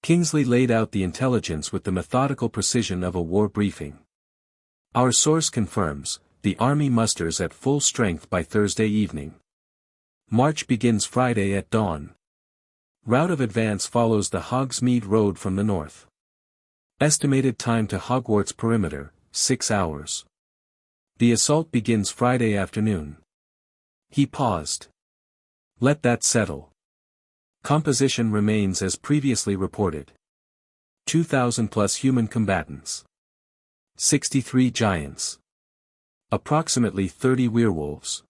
Kingsley laid out the intelligence with the methodical precision of a war briefing. Our source confirms, the army musters at full strength by Thursday evening. March begins Friday at dawn. Route of advance follows the Hogsmeade Road from the north. Estimated time to Hogwarts perimeter, 6 hours. The assault begins Friday afternoon. He paused. Let that settle. Composition remains as previously reported. 2,000 plus human combatants. 63 giants. Approximately 30 werewolves.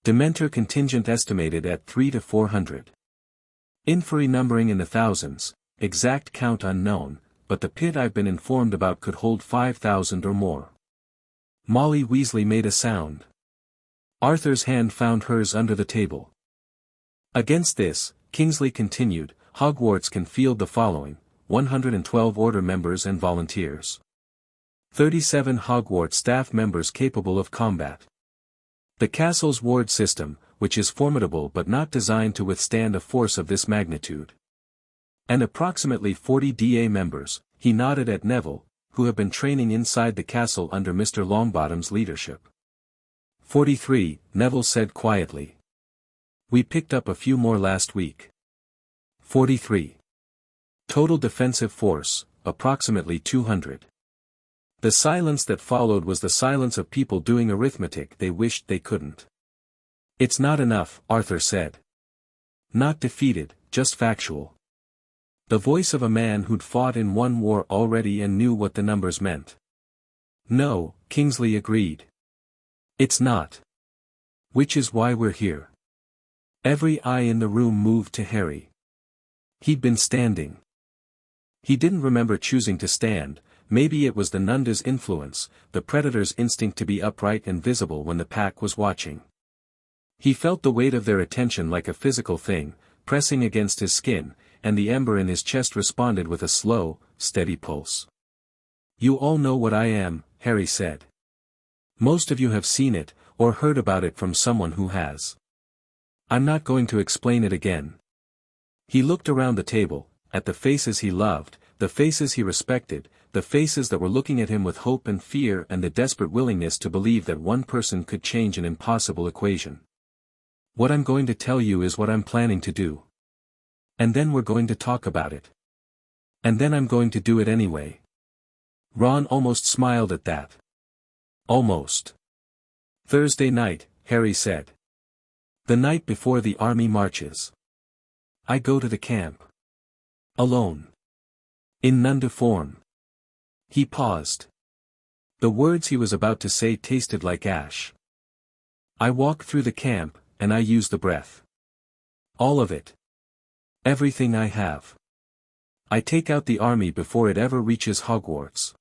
Dementor contingent estimated at 300 to 400. Inferi numbering in the thousands, exact count unknown, but the pit I've been informed about could hold 5,000 or more. Molly Weasley made a sound. Arthur's hand found hers under the table. Against this, Kingsley continued, Hogwarts can field the following, 112 Order members and volunteers. 37 Hogwarts staff members capable of combat. The castle's ward system, which is formidable but not designed to withstand a force of this magnitude. And approximately 40 DA members, he nodded at Neville, who have been training inside the castle under Mr. Longbottom's leadership. 43, Neville said quietly. We picked up a few more last week. 43. Total defensive force, approximately 200. The silence that followed was the silence of people doing arithmetic they wished they couldn't. It's not enough, Arthur said. Not defeated, just factual. The voice of a man who'd fought in one war already and knew what the numbers meant. No, Kingsley agreed. It's not. Which is why we're here. Every eye in the room moved to Harry. He'd been standing. He didn't remember choosing to stand, maybe it was the Nundu's influence, the predator's instinct to be upright and visible when the pack was watching. He felt the weight of their attention like a physical thing, pressing against his skin, and the ember in his chest responded with a slow, steady pulse. You all know what I am, Harry said. Most of you have seen it, or heard about it from someone who has. I'm not going to explain it again. He looked around the table, at the faces he loved, the faces he respected, the faces that were looking at him with hope and fear and the desperate willingness to believe that one person could change an impossible equation. What I'm going to tell you is what I'm planning to do. And then we're going to talk about it. And then I'm going to do it anyway. Ron almost smiled at that. Almost. Thursday night, Harry said. The night before the army marches. I go to the camp. Alone. In Nundu form. He paused. The words he was about to say tasted like ash. I walk through the camp, and I use the breath. All of it. Everything I have. I take out the army before it ever reaches Hogwarts.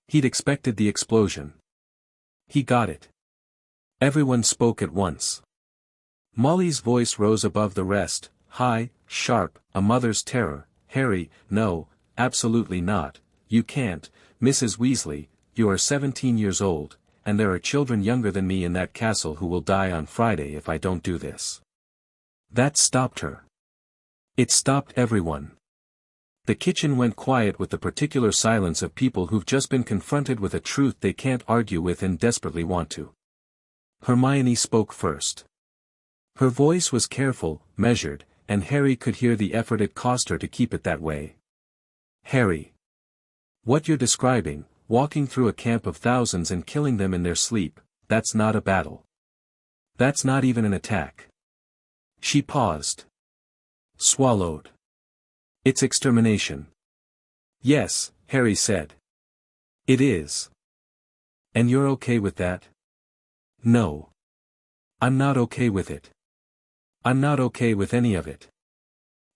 He'd expected the explosion. He got it. Everyone spoke at once. Molly's voice rose above the rest, high, sharp, a mother's terror. Harry, no, absolutely not, you can't, Mrs. Weasley, you are 17 years old, and there are children younger than me in that castle who will die on Friday if I don't do this. That stopped her. It stopped everyone. The kitchen went quiet with the particular silence of people who've just been confronted with a truth they can't argue with and desperately want to. Hermione spoke first. Her voice was careful, measured, and Harry could hear the effort it cost her to keep it that way. Harry. What you're describing, walking through a camp of thousands and killing them in their sleep, that's not a battle. That's not even an attack. She paused. Swallowed. It's extermination. Yes, Harry said. It is. And you're okay with that? No. I'm not okay with it. I'm not okay with any of it.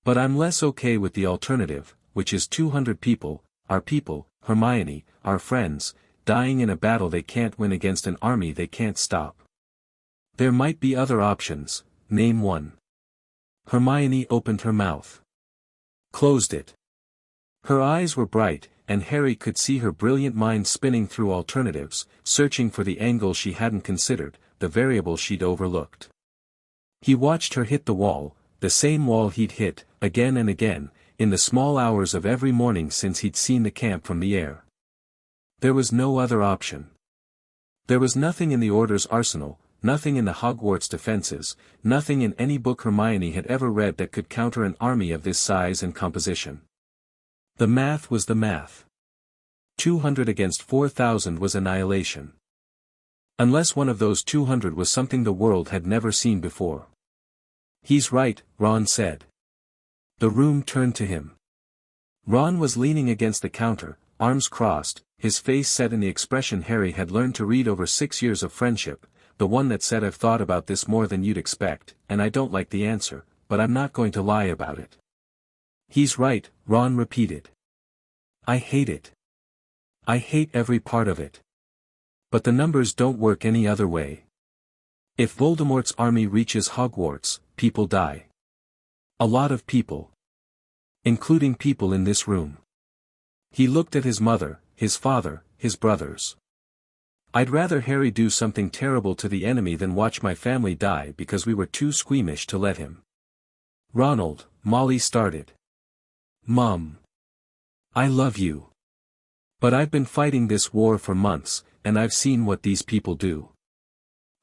But I'm less okay with the alternative, which is 200 people, our people, Hermione, our friends, dying in a battle they can't win against an army they can't stop. There might be other options, name one. Hermione opened her mouth. Closed it. Her eyes were bright, and Harry could see her brilliant mind spinning through alternatives, searching for the angle she hadn't considered, the variable she'd overlooked. He watched her hit the wall, the same wall he'd hit, again and again, in the small hours of every morning since he'd seen the camp from the air. There was no other option. There was nothing in the Order's arsenal, nothing in the Hogwarts defenses, nothing in any book Hermione had ever read that could counter an army of this size and composition. The math was the math. 200 against 4,000 was annihilation. Unless one of those 200 was something the world had never seen before. He's right, Ron said. The room turned to him. Ron was leaning against the counter, arms crossed, his face set in the expression Harry had learned to read over 6 years of friendship, the one that said I've thought about this more than you'd expect, and I don't like the answer, but I'm not going to lie about it. He's right, Ron repeated. I hate it. I hate every part of it. But the numbers don't work any other way. If Voldemort's army reaches Hogwarts, people die. A lot of people. Including people in this room. He looked at his mother, his father, his brothers. I'd rather Harry do something terrible to the enemy than watch my family die because we were too squeamish to let him. Ronald, Molly started. Mom. I love you. But I've been fighting this war for months, and I've seen what these people do.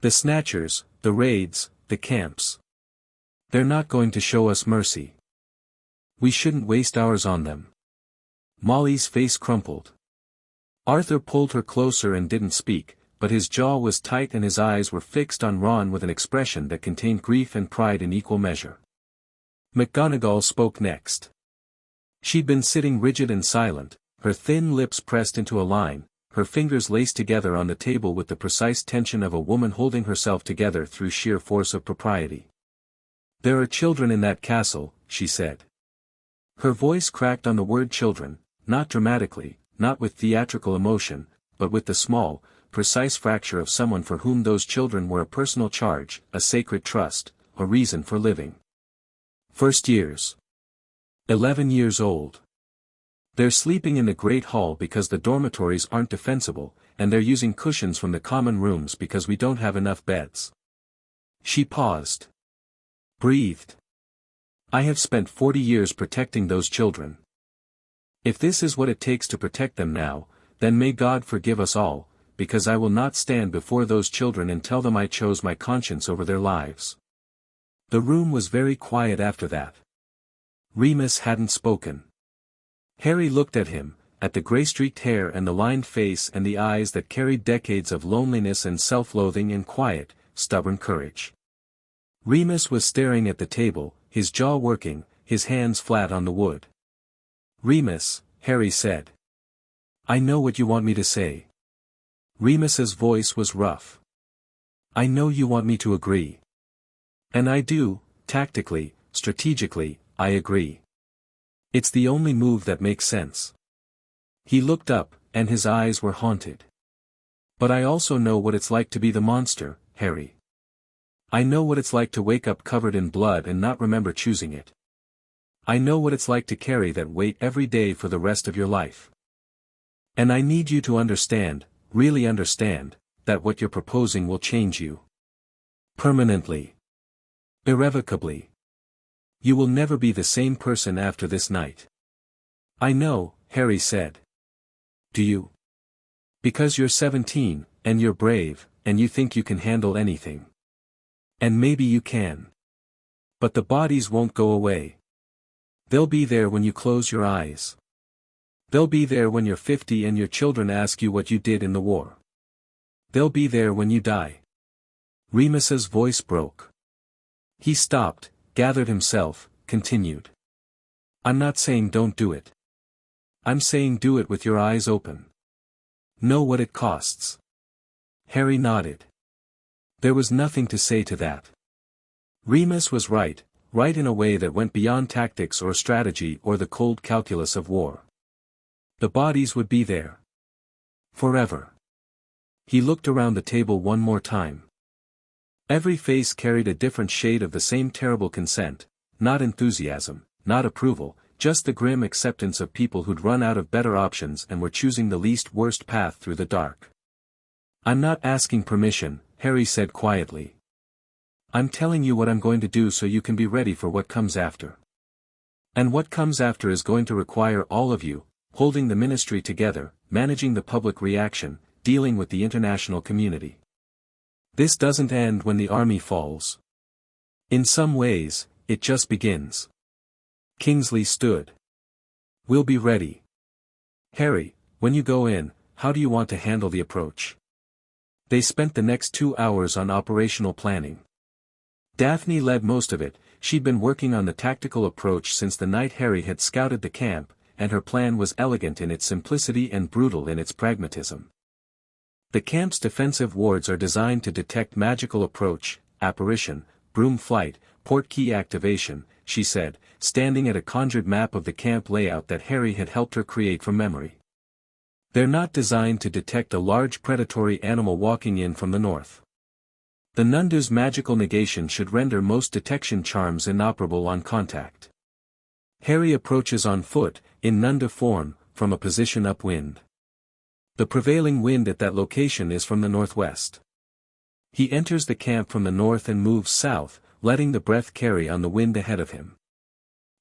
The Snatchers, the raids, the camps. They're not going to show us mercy. We shouldn't waste hours on them. Molly's face crumpled. Arthur pulled her closer and didn't speak, but his jaw was tight and his eyes were fixed on Ron with an expression that contained grief and pride in equal measure. McGonagall spoke next. She'd been sitting rigid and silent, her thin lips pressed into a line, her fingers laced together on the table with the precise tension of a woman holding herself together through sheer force of propriety. There are children in that castle, she said. Her voice cracked on the word children, not dramatically, not with theatrical emotion, but with the small, precise fracture of someone for whom those children were a personal charge, a sacred trust, a reason for living. First years. 11 years old. They're sleeping in the Great Hall because the dormitories aren't defensible, and they're using cushions from the common rooms because we don't have enough beds. She paused. Breathed. I have spent 40 years protecting those children. If this is what it takes to protect them now, then may God forgive us all, because I will not stand before those children and tell them I chose my conscience over their lives. The room was very quiet after that. Remus hadn't spoken. Harry looked at him, at the gray-streaked hair and the lined face and the eyes that carried decades of loneliness and self-loathing and quiet, stubborn courage. Remus was staring at the table, his jaw working, his hands flat on the wood. Remus, Harry said. I know what you want me to say. Remus's voice was rough. I know you want me to agree. And I do, tactically, strategically, I agree. It's the only move that makes sense. He looked up, and his eyes were haunted. But I also know what it's like to be the monster, Harry. I know what it's like to wake up covered in blood and not remember choosing it. I know what it's like to carry that weight every day for the rest of your life. And I need you to understand, really understand, that what you're proposing will change you. Permanently. Irrevocably. You will never be the same person after this night. I know, Harry said. Do you? Because you're 17, and you're brave, and you think you can handle anything. And maybe you can. But the bodies won't go away. They'll be there when you close your eyes. They'll be there when you're 50 and your children ask you what you did in the war. They'll be there when you die. Remus's voice broke. He stopped, gathered himself, continued. I'm not saying don't do it. I'm saying do it with your eyes open. Know what it costs. Harry nodded. There was nothing to say to that. Remus was right in a way that went beyond tactics or strategy or the cold calculus of war. The bodies would be there. Forever. He looked around the table one more time. Every face carried a different shade of the same terrible consent, not enthusiasm, not approval, just the grim acceptance of people who'd run out of better options and were choosing the least worst path through the dark. I'm not asking permission, Harry said quietly. I'm telling you what I'm going to do so you can be ready for what comes after. And what comes after is going to require all of you, holding the ministry together, managing the public reaction, dealing with the international community. This doesn't end when the army falls. In some ways, it just begins. Kingsley stood. We'll be ready. Harry, when you go in, how do you want to handle the approach? They spent the next 2 hours on operational planning. Daphne led most of it. She'd been working on the tactical approach since the night Harry had scouted the camp, and her plan was elegant in its simplicity and brutal in its pragmatism. The camp's defensive wards are designed to detect magical approach, apparition, broom flight, port key activation, she said, standing at a conjured map of the camp layout that Harry had helped her create from memory. They're not designed to detect a large predatory animal walking in from the north. The Nundu's magical negation should render most detection charms inoperable on contact. Harry approaches on foot, in Nundu form, from a position upwind. The prevailing wind at that location is from the northwest. He enters the camp from the north and moves south, letting the breath carry on the wind ahead of him.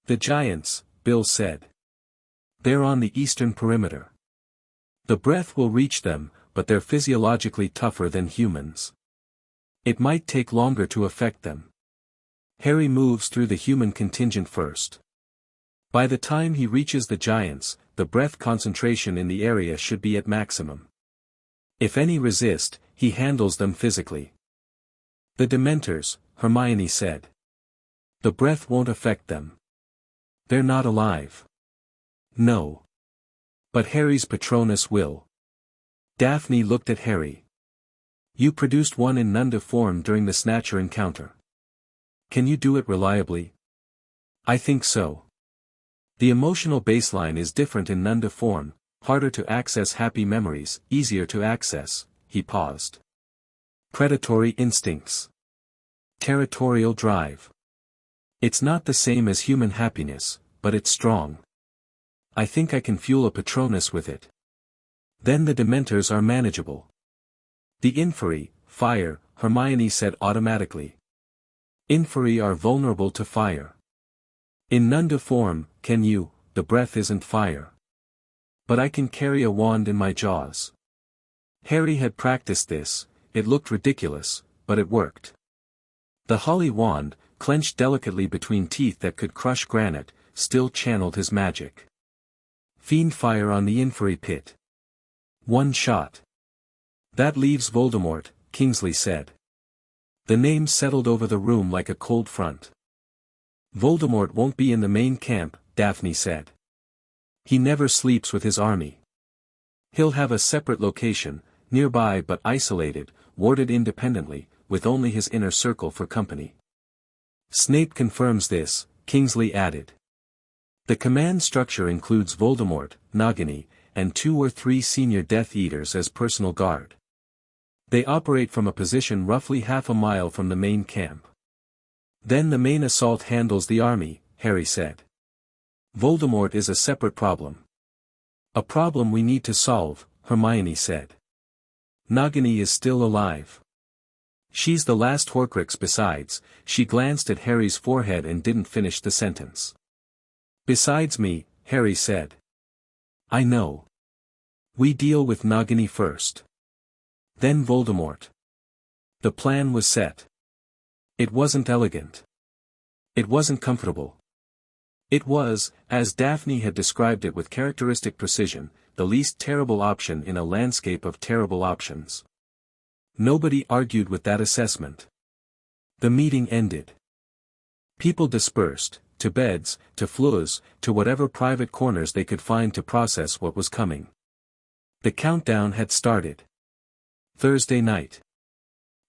The giants, Bill said. They're on the eastern perimeter. The breath will reach them, but they're physiologically tougher than humans. It might take longer to affect them. Harry moves through the human contingent first. By the time he reaches the giants, the breath concentration in the area should be at maximum. If any resist, he handles them physically. The Dementors, Hermione said. The breath won't affect them. They're not alive. No. But Harry's Patronus will. Daphne looked at Harry. You produced one in Nundu form during the Snatcher encounter. Can you do it reliably? I think so. The emotional baseline is different in Nundu form, harder to access happy memories, easier to access, he paused. Predatory instincts. Territorial drive. It's not the same as human happiness, but it's strong. I think I can fuel a Patronus with it. Then the Dementors are manageable. The Inferi, fire, Hermione said automatically. Inferi are vulnerable to fire. In Nundu form, can you, the breath isn't fire. But I can carry a wand in my jaws. Harry had practiced this, it looked ridiculous, but it worked. The holly wand, clenched delicately between teeth that could crush granite, still channeled his magic. Fiend fire on the Inferi pit. One shot. That leaves Voldemort, Kingsley said. The name settled over the room like a cold front. Voldemort won't be in the main camp, Daphne said. He never sleeps with his army. He'll have a separate location, nearby but isolated, warded independently, with only his inner circle for company. Snape confirms this, Kingsley added. The command structure includes Voldemort, Nagini, and 2 or 3 senior Death Eaters as personal guard. They operate from a position roughly half a mile from the main camp. Then the main assault handles the army, Harry said. Voldemort is a separate problem. A problem we need to solve, Hermione said. Nagini is still alive. She's the last Horcrux besides. She glanced at Harry's forehead and didn't finish the sentence. Besides me, Harry said. I know. We deal with Nagini first. Then Voldemort. The plan was set. It wasn't elegant. It wasn't comfortable. It was, as Daphne had described it with characteristic precision, the least terrible option in a landscape of terrible options. Nobody argued with that assessment. The meeting ended. People dispersed, to beds, to flurs, to whatever private corners they could find to process what was coming. The countdown had started. Thursday night.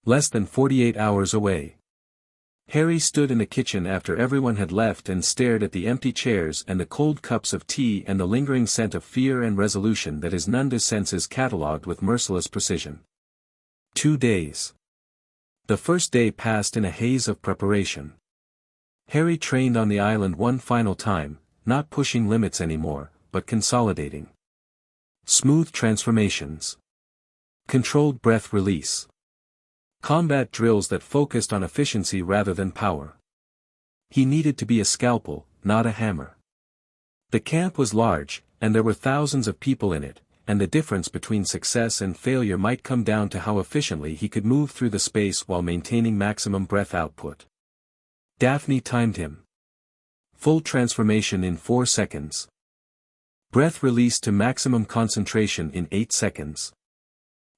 Less than 48 hours away. Harry stood in the kitchen after everyone had left and stared at the empty chairs and the cold cups of tea and the lingering scent of fear and resolution that his Nundu senses catalogued with merciless precision. 2 days. The first day passed in a haze of preparation. Harry trained on the island one final time, not pushing limits anymore, but consolidating. Smooth transformations. Controlled breath release. Combat drills that focused on efficiency rather than power. He needed to be a scalpel, not a hammer. The camp was large, and there were thousands of people in it, and the difference between success and failure might come down to how efficiently he could move through the space while maintaining maximum breath output. Daphne timed him. Full transformation in 4 seconds. Breath release to maximum concentration in 8 seconds.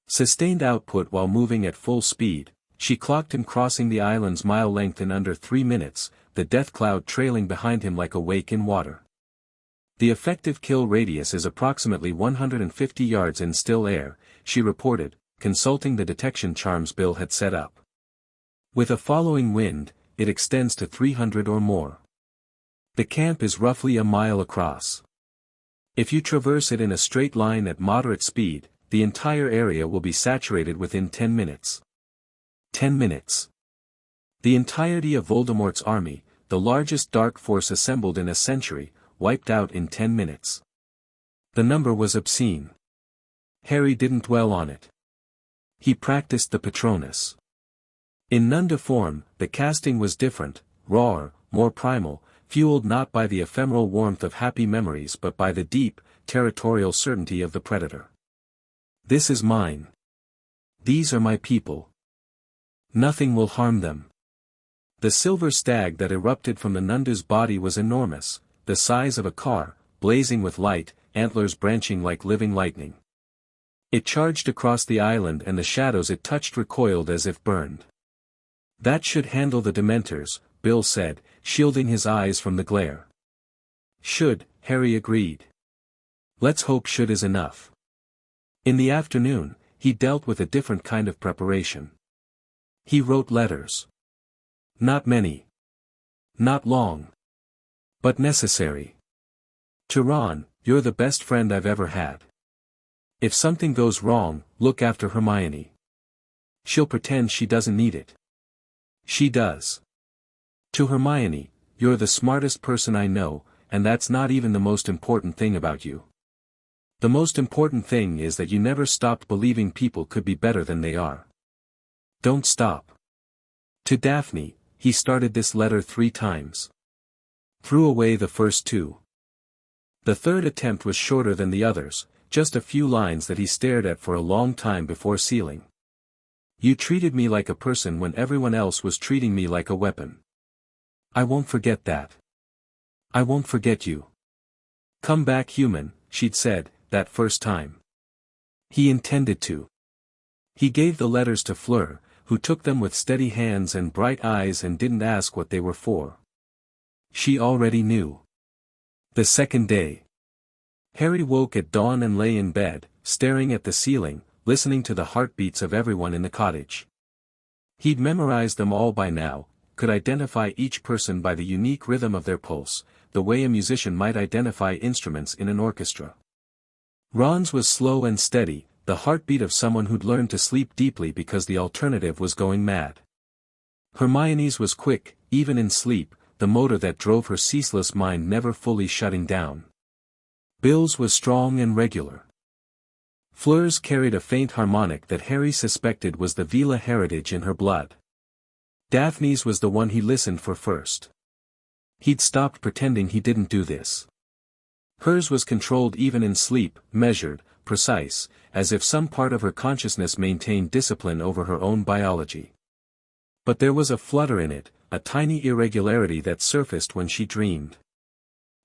Sustained output while moving at full speed. She clocked him crossing the island's mile length in under 3 minutes, the death cloud trailing behind him like a wake in water. The effective kill radius is approximately 150 yards in still air, she reported, consulting the detection charms Bill had set up. With a following wind, it extends to 300 or more. The camp is roughly a mile across. If you traverse it in a straight line at moderate speed, the entire area will be saturated within 10 minutes. 10 minutes. The entirety of Voldemort's army, the largest dark force assembled in a century, wiped out in 10 minutes. The number was obscene. Harry didn't dwell on it. He practiced the Patronus. In Nundu form, the casting was different, rawer, more primal, fueled not by the ephemeral warmth of happy memories but by the deep, territorial certainty of the predator. This is mine. These are my people. Nothing will harm them. The silver stag that erupted from the Nundu's body was enormous, the size of a car, blazing with light, antlers branching like living lightning. It charged across the island and the shadows it touched recoiled as if burned. That should handle the Dementors, Bill said, shielding his eyes from the glare. Should, Harry agreed. Let's hope should is enough. In the afternoon, he dealt with a different kind of preparation. He wrote letters. Not many. Not long. But necessary. To Ron, you're the best friend I've ever had. If something goes wrong, look after Hermione. She'll pretend she doesn't need it. She does. To Hermione, you're the smartest person I know, and that's not even the most important thing about you. The most important thing is that you never stopped believing people could be better than they are. Don't stop. To Daphne, he started this letter 3 times. Threw away the first 2. The third attempt was shorter than the others, just a few lines that he stared at for a long time before sealing. You treated me like a person when everyone else was treating me like a weapon. I won't forget that. I won't forget you. Come back human, she'd said, that first time. He intended to. He gave the letters to Fleur, who took them with steady hands and bright eyes and didn't ask what they were for. She already knew. The second day. Harry woke at dawn and lay in bed, staring at the ceiling, listening to the heartbeats of everyone in the cottage. He'd memorized them all by now, could identify each person by the unique rhythm of their pulse, the way a musician might identify instruments in an orchestra. Ron's was slow and steady, the heartbeat of someone who'd learned to sleep deeply because the alternative was going mad. Hermione's was quick, even in sleep, the motor that drove her ceaseless mind never fully shutting down. Bill's was strong and regular. Fleur's carried a faint harmonic that Harry suspected was the Vila heritage in her blood. Daphne's was the one he listened for first. He'd stopped pretending he didn't do this. Hers was controlled even in sleep, measured, precise, as if some part of her consciousness maintained discipline over her own biology. But there was a flutter in it, a tiny irregularity that surfaced when she dreamed.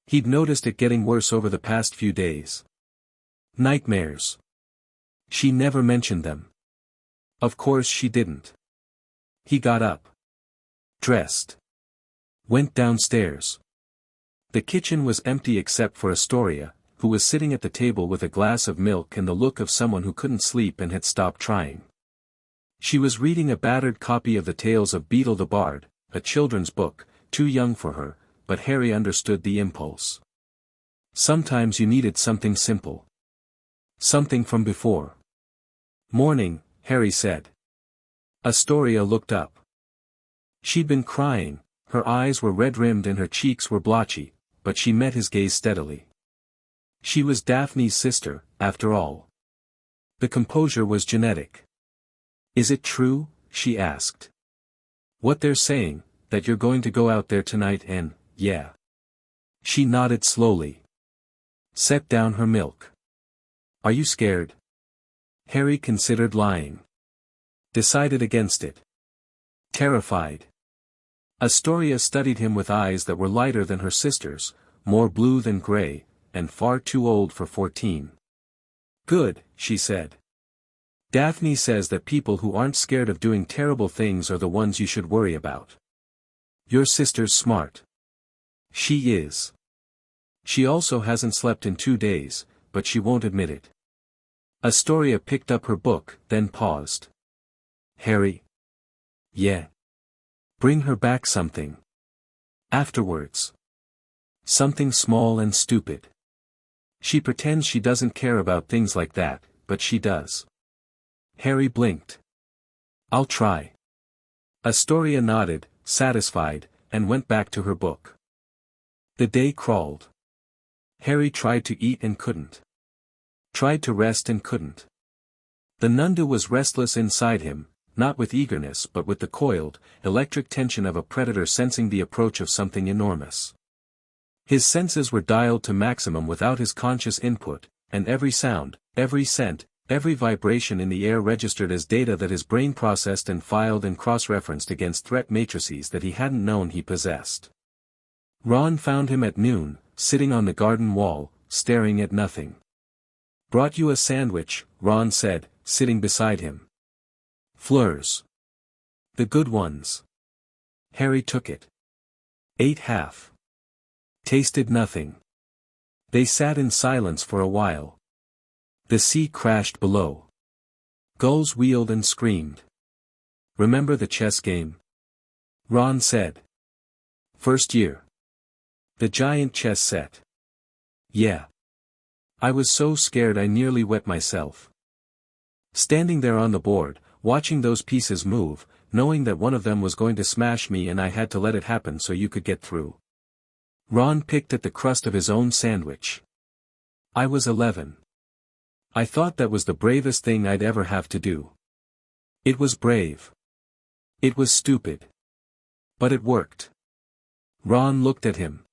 He'd noticed it getting worse over the past few days. Nightmares. She never mentioned them. Of course she didn't. He got up. Dressed. Went downstairs. The kitchen was empty except for Astoria, who was sitting at the table with a glass of milk and the look of someone who couldn't sleep and had stopped trying. She was reading a battered copy of the Tales of Beetle the Bard, a children's book, too young for her, but Harry understood the impulse. Sometimes you needed something simple. Something from before. Morning, Harry said. Astoria looked up. She'd been crying, her eyes were red-rimmed and her cheeks were blotchy, but she met his gaze steadily. She was Daphne's sister, after all. The composure was genetic. Is it true, she asked. What they're saying, that you're going to go out there tonight and, yeah. She nodded slowly. Set down her milk. Are you scared? Harry considered lying. Decided against it. Terrified. Astoria studied him with eyes that were lighter than her sister's, more blue than gray, and far too old for 14. Good, she said. Daphne says that people who aren't scared of doing terrible things are the ones you should worry about. Your sister's smart. She is. She also hasn't slept in 2 days, but she won't admit it. Astoria picked up her book, then paused. Harry? Yeah. Bring her back something. Afterwards. Something small and stupid. She pretends she doesn't care about things like that, but she does. Harry blinked. I'll try. Astoria nodded, satisfied, and went back to her book. The day crawled. Harry tried to eat and couldn't. Tried to rest and couldn't. The Nundu was restless inside him, not with eagerness but with the coiled, electric tension of a predator sensing the approach of something enormous. His senses were dialed to maximum without his conscious input, and every sound, every scent, every vibration in the air registered as data that his brain processed and filed and cross-referenced against threat matrices that he hadn't known he possessed. Ron found him at noon, sitting on the garden wall, staring at nothing. Brought you a sandwich, Ron said, sitting beside him. Fleur's. The good ones. Harry took it. Ate half. Tasted nothing. They sat in silence for a while. The sea crashed below. Gulls wheeled and screamed. Remember the chess game? Ron said. First year. The giant chess set. Yeah. I was so scared I nearly wet myself. Standing there on the board, watching those pieces move, knowing that one of them was going to smash me and I had to let it happen so you could get through. Ron picked at the crust of his own sandwich. I was 11. I thought that was the bravest thing I'd ever have to do. It was brave. It was stupid. But it worked. Ron looked at him.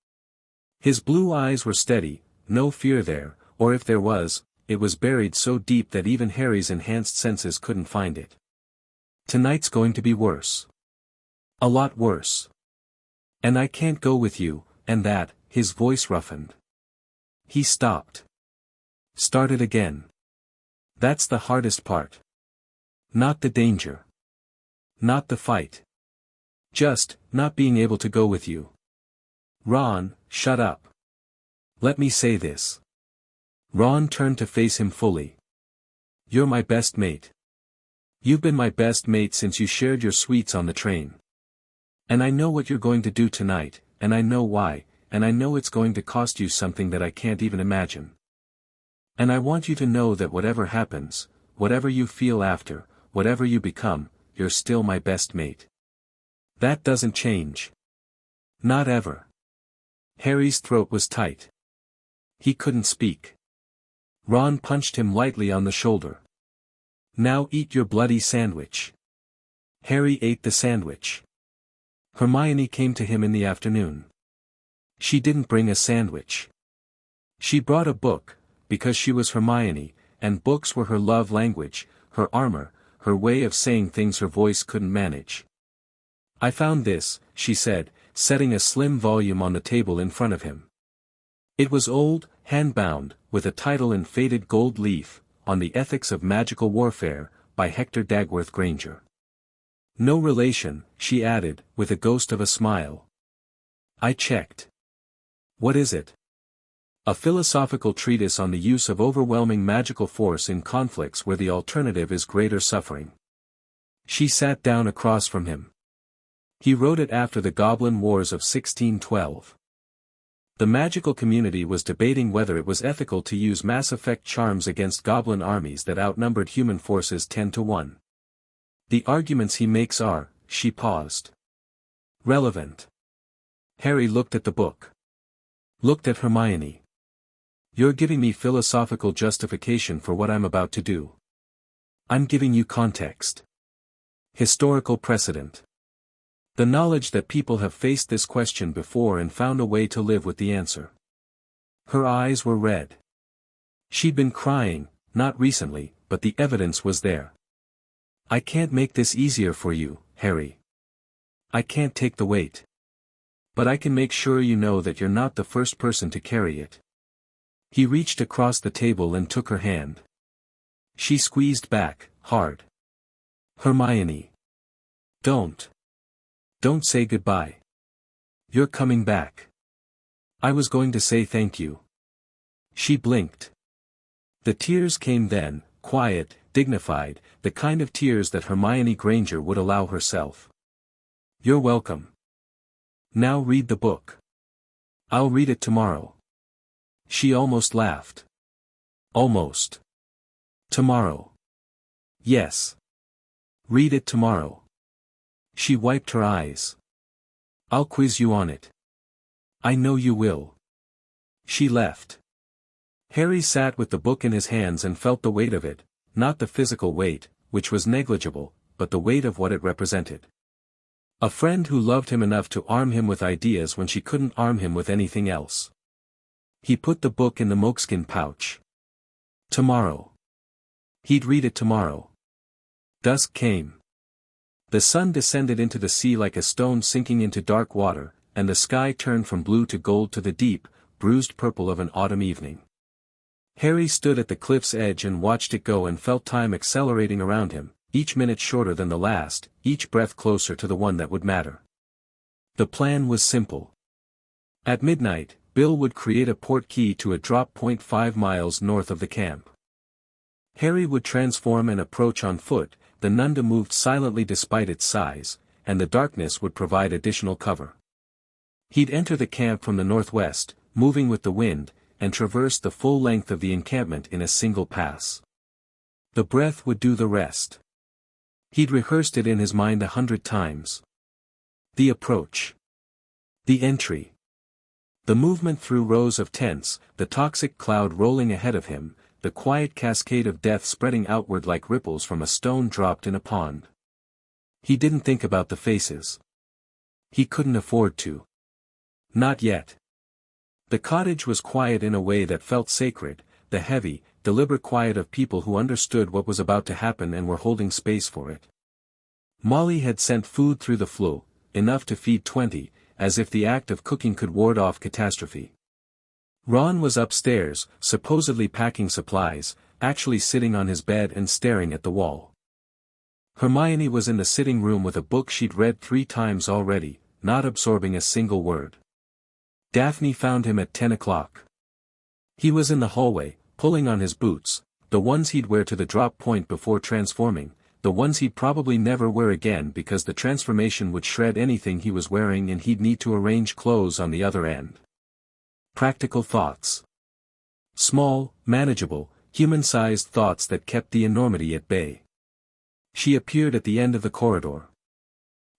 His blue eyes were steady, no fear there, or if there was, it was buried so deep that even Harry's enhanced senses couldn't find it. Tonight's going to be worse. A lot worse. And I can't go with you, and that, his voice roughened. He stopped. Started again. That's the hardest part. Not the danger. Not the fight. Just, not being able to go with you. Ron, shut up. Let me say this. Ron turned to face him fully. You're my best mate. You've been my best mate since you shared your sweets on the train. And I know what you're going to do tonight, and I know why, and I know it's going to cost you something that I can't even imagine. And I want you to know that whatever happens, whatever you feel after, whatever you become, you're still my best mate. That doesn't change. Not ever. Harry's throat was tight. He couldn't speak. Ron punched him lightly on the shoulder. Now eat your bloody sandwich. Harry ate the sandwich. Hermione came to him in the afternoon. She didn't bring a sandwich. She brought a book, because she was Hermione, and books were her love language, her armor, her way of saying things her voice couldn't manage. I found this, she said, setting a slim volume on the table in front of him. It was old, hand-bound, with a title in faded gold leaf, On the Ethics of Magical Warfare, by Hector Dagworth Granger. No relation, she added, with a ghost of a smile. I checked. What is it? A philosophical treatise on the use of overwhelming magical force in conflicts where the alternative is greater suffering. She sat down across from him. He wrote it after the Goblin Wars of 1612. The magical community was debating whether it was ethical to use mass effect charms against goblin armies that outnumbered human forces 10-1. The arguments he makes are, she paused. Relevant. Harry looked at the book. Looked at Hermione. You're giving me philosophical justification for what I'm about to do. I'm giving you context. Historical precedent. The knowledge that people have faced this question before and found a way to live with the answer. Her eyes were red. She'd been crying, not recently, but the evidence was there. I can't make this easier for you, Harry. I can't take the weight. But I can make sure you know that you're not the first person to carry it. He reached across the table and took her hand. She squeezed back, hard. Hermione. Don't say goodbye. You're coming back. I was going to say thank you. She blinked. The tears came then, quiet, dignified, the kind of tears that Hermione Granger would allow herself. You're welcome. Now read the book. I'll read it tomorrow. She almost laughed. Almost. Tomorrow. Yes. Read it tomorrow. She wiped her eyes. I'll quiz you on it. I know you will. She left. Harry sat with the book in his hands and felt the weight of it, not the physical weight, which was negligible, but the weight of what it represented. A friend who loved him enough to arm him with ideas when she couldn't arm him with anything else. He put the book in the moleskin pouch. Tomorrow. He'd read it tomorrow. Dusk came. The sun descended into the sea like a stone sinking into dark water, and the sky turned from blue to gold to the deep, bruised purple of an autumn evening. Harry stood at the cliff's edge and watched it go and felt time accelerating around him, each minute shorter than the last, each breath closer to the one that would matter. The plan was simple. At midnight, Bill would create a port key to a drop point 5 miles north of the camp. Harry would transform and approach on foot, the Nundu moved silently despite its size, and the darkness would provide additional cover. He'd enter the camp from the northwest, moving with the wind, and traverse the full length of the encampment in a single pass. The breath would do the rest. He'd rehearsed it in his mind 100 times. The approach. The entry. The movement through rows of tents, the toxic cloud rolling ahead of him, the quiet cascade of death spreading outward like ripples from a stone dropped in a pond. He didn't think about the faces. He couldn't afford to. Not yet. The cottage was quiet in a way that felt sacred, the heavy, deliberate quiet of people who understood what was about to happen and were holding space for it. Molly had sent food through the flue, enough to feed 20, as if the act of cooking could ward off catastrophe. Ron was upstairs, supposedly packing supplies, actually sitting on his bed and staring at the wall. Hermione was in the sitting room with a book she'd read 3 times already, not absorbing a single word. Daphne found him at 10 o'clock. He was in the hallway, pulling on his boots, the ones he'd wear to the drop point before transforming, the ones he'd probably never wear again because the transformation would shred anything he was wearing and he'd need to arrange clothes on the other end. Practical thoughts. Small, manageable, human-sized thoughts that kept the enormity at bay. She appeared at the end of the corridor.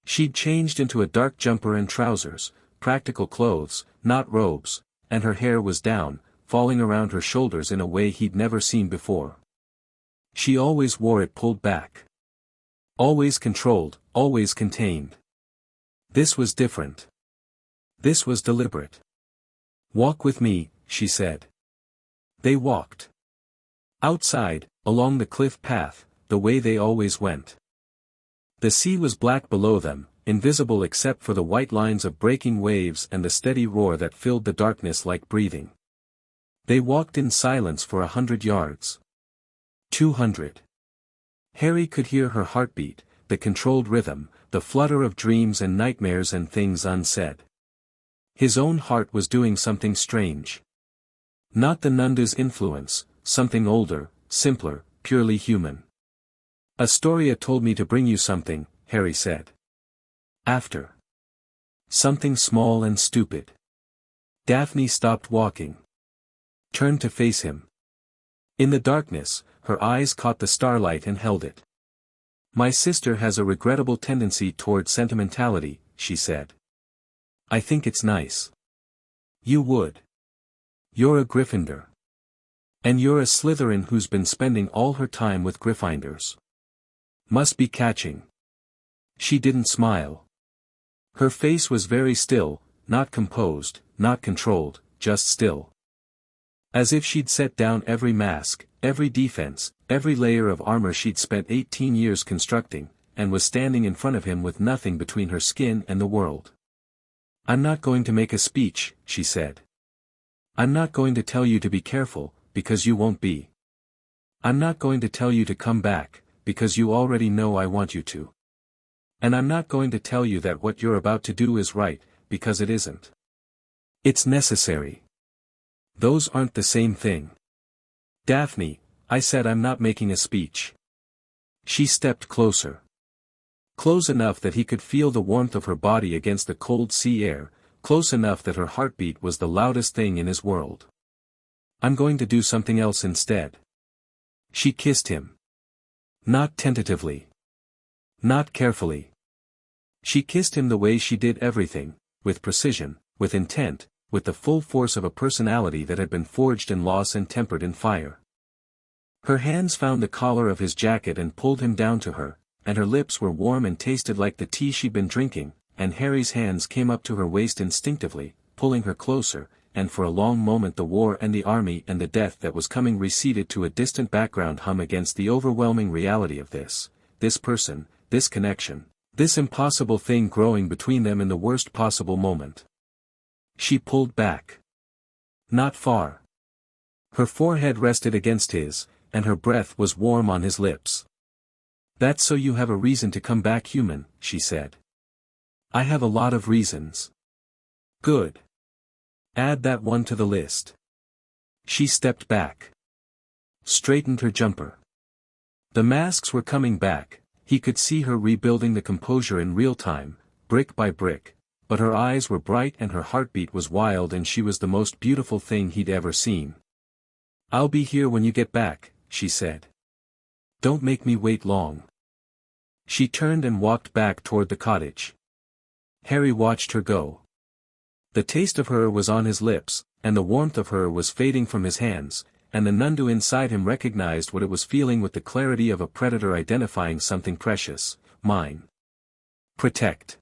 She'd changed into a dark jumper and trousers, practical clothes, not robes, and her hair was down, falling around her shoulders in a way he'd never seen before. She always wore it pulled back. Always controlled, always contained. This was different. This was deliberate. "Walk with me," she said. They walked. Outside, along the cliff path, the way they always went. The sea was black below them, invisible except for the white lines of breaking waves and the steady roar that filled the darkness like breathing. They walked in silence for 100 yards. 200. Harry could hear her heartbeat, the controlled rhythm, the flutter of dreams and nightmares and things unsaid. His own heart was doing something strange. Not the Nundu's influence, something older, simpler, purely human. "Astoria told me to bring you something," Harry said. "After." Something small and stupid. Daphne stopped walking. Turned to face him. In the darkness, her eyes caught the starlight and held it. "My sister has a regrettable tendency toward sentimentality," she said. "I think it's nice. You would. You're a Gryffindor. And you're a Slytherin who's been spending all her time with Gryffindors. Must be catching." She didn't smile. Her face was very still, not composed, not controlled, just still. As if she'd set down every mask, every defense, every layer of armor she'd spent 18 years constructing, and was standing in front of him with nothing between her skin and the world. "I'm not going to make a speech," she said. "I'm not going to tell you to be careful, because you won't be. I'm not going to tell you to come back, because you already know I want you to. And I'm not going to tell you that what you're about to do is right, because it isn't. It's necessary. Those aren't the same thing." "Daphne," I said, "I'm not making a speech." She stepped closer. Close enough that he could feel the warmth of her body against the cold sea air, close enough that her heartbeat was the loudest thing in his world. "I'm going to do something else instead." She kissed him. Not tentatively. Not carefully. She kissed him the way she did everything, with precision, with intent, with the full force of a personality that had been forged in loss and tempered in fire. Her hands found the collar of his jacket and pulled him down to her, and her lips were warm and tasted like the tea she'd been drinking, and Harry's hands came up to her waist instinctively, pulling her closer, and for a long moment the war and the army and the death that was coming receded to a distant background hum against the overwhelming reality of this person, this connection, this impossible thing growing between them in the worst possible moment. She pulled back. Not far. Her forehead rested against his, and her breath was warm on his lips. "That's so you have a reason to come back human," she said. "I have a lot of reasons." "Good. Add that one to the list." She stepped back. Straightened her jumper. The masks were coming back, he could see her rebuilding the composure in real time, brick by brick, but her eyes were bright and her heartbeat was wild and she was the most beautiful thing he'd ever seen. "I'll be here when you get back," she said. "Don't make me wait long." She turned and walked back toward the cottage. Harry watched her go. The taste of her was on his lips, and the warmth of her was fading from his hands, and the Nundu inside him recognized what it was feeling with the clarity of a predator identifying something precious. "Mine. Protect."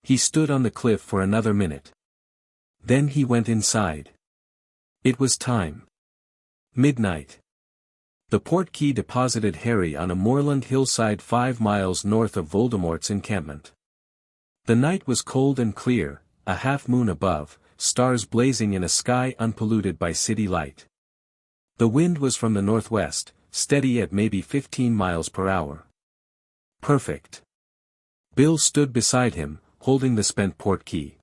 He stood on the cliff for another minute. Then he went inside. It was time. Midnight. The portkey deposited Harry on a moorland hillside 5 miles north of Voldemort's encampment. The night was cold and clear, a half-moon above, stars blazing in a sky unpolluted by city light. The wind was from the northwest, steady at maybe 15 miles per hour. Perfect. Bill stood beside him, holding the spent portkey.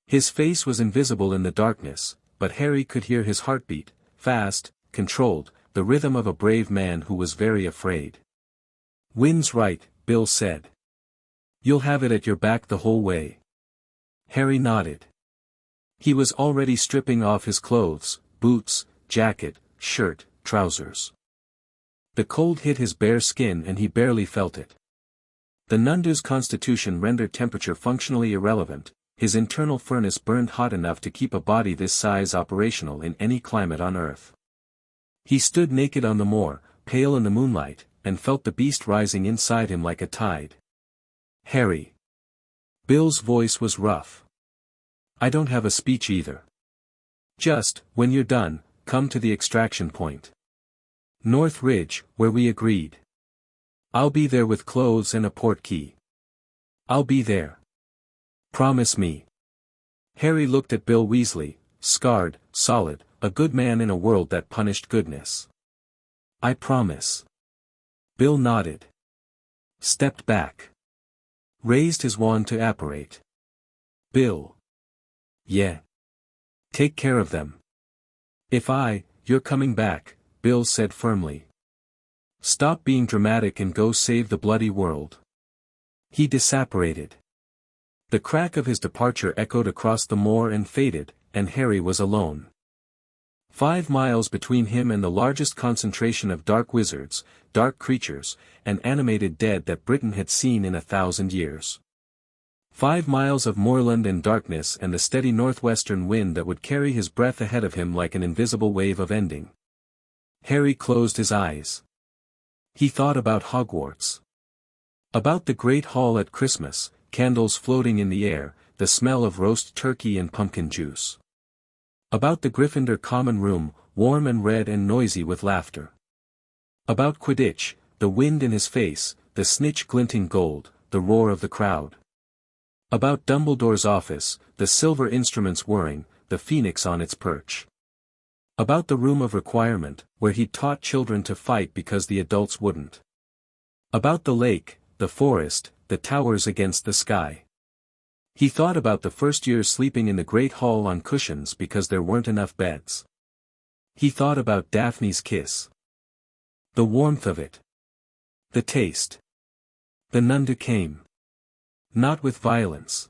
His face was invisible in the darkness, but Harry could hear his heartbeat, fast, controlled, the rhythm of a brave man who was very afraid. "Wind's right," Bill said. "You'll have it at your back the whole way." Harry nodded. He was already stripping off his clothes, boots, jacket, shirt, trousers. The cold hit his bare skin and he barely felt it. The Nundu's constitution rendered temperature functionally irrelevant, his internal furnace burned hot enough to keep a body this size operational in any climate on Earth. He stood naked on the moor, pale in the moonlight, and felt the beast rising inside him like a tide. "Harry." Bill's voice was rough. "I don't have a speech either. Just, when you're done, come to the extraction point. North Ridge, where we agreed. I'll be there with clothes and a port key. I'll be there. Promise me." Harry looked at Bill Weasley, scarred, solid, a good man in a world that punished goodness. "I promise." Bill nodded. Stepped back. Raised his wand to apparate. "Bill." "Yeah. Take care of them." You're coming back," Bill said firmly. "Stop being dramatic and go save the bloody world." He disapparated. The crack of his departure echoed across the moor and faded, and Harry was alone. 5 miles between him and the largest concentration of dark wizards, dark creatures, and animated dead that Britain had seen in 1,000 years. 5 miles of moorland and darkness and the steady northwestern wind that would carry his breath ahead of him like an invisible wave of ending. Harry closed his eyes. He thought about Hogwarts. About the Great Hall at Christmas, candles floating in the air, the smell of roast turkey and pumpkin juice. About the Gryffindor common room, warm and red and noisy with laughter. About Quidditch, the wind in his face, the snitch glinting gold, the roar of the crowd. About Dumbledore's office, the silver instruments whirring, the phoenix on its perch. About the room of requirement, where he'd taught children to fight because the adults wouldn't. About the lake, the forest, the towers against the sky. He thought about the first years sleeping in the great hall on cushions because there weren't enough beds. He thought about Daphne's kiss. The warmth of it. The taste. The Nundu came. Not with violence.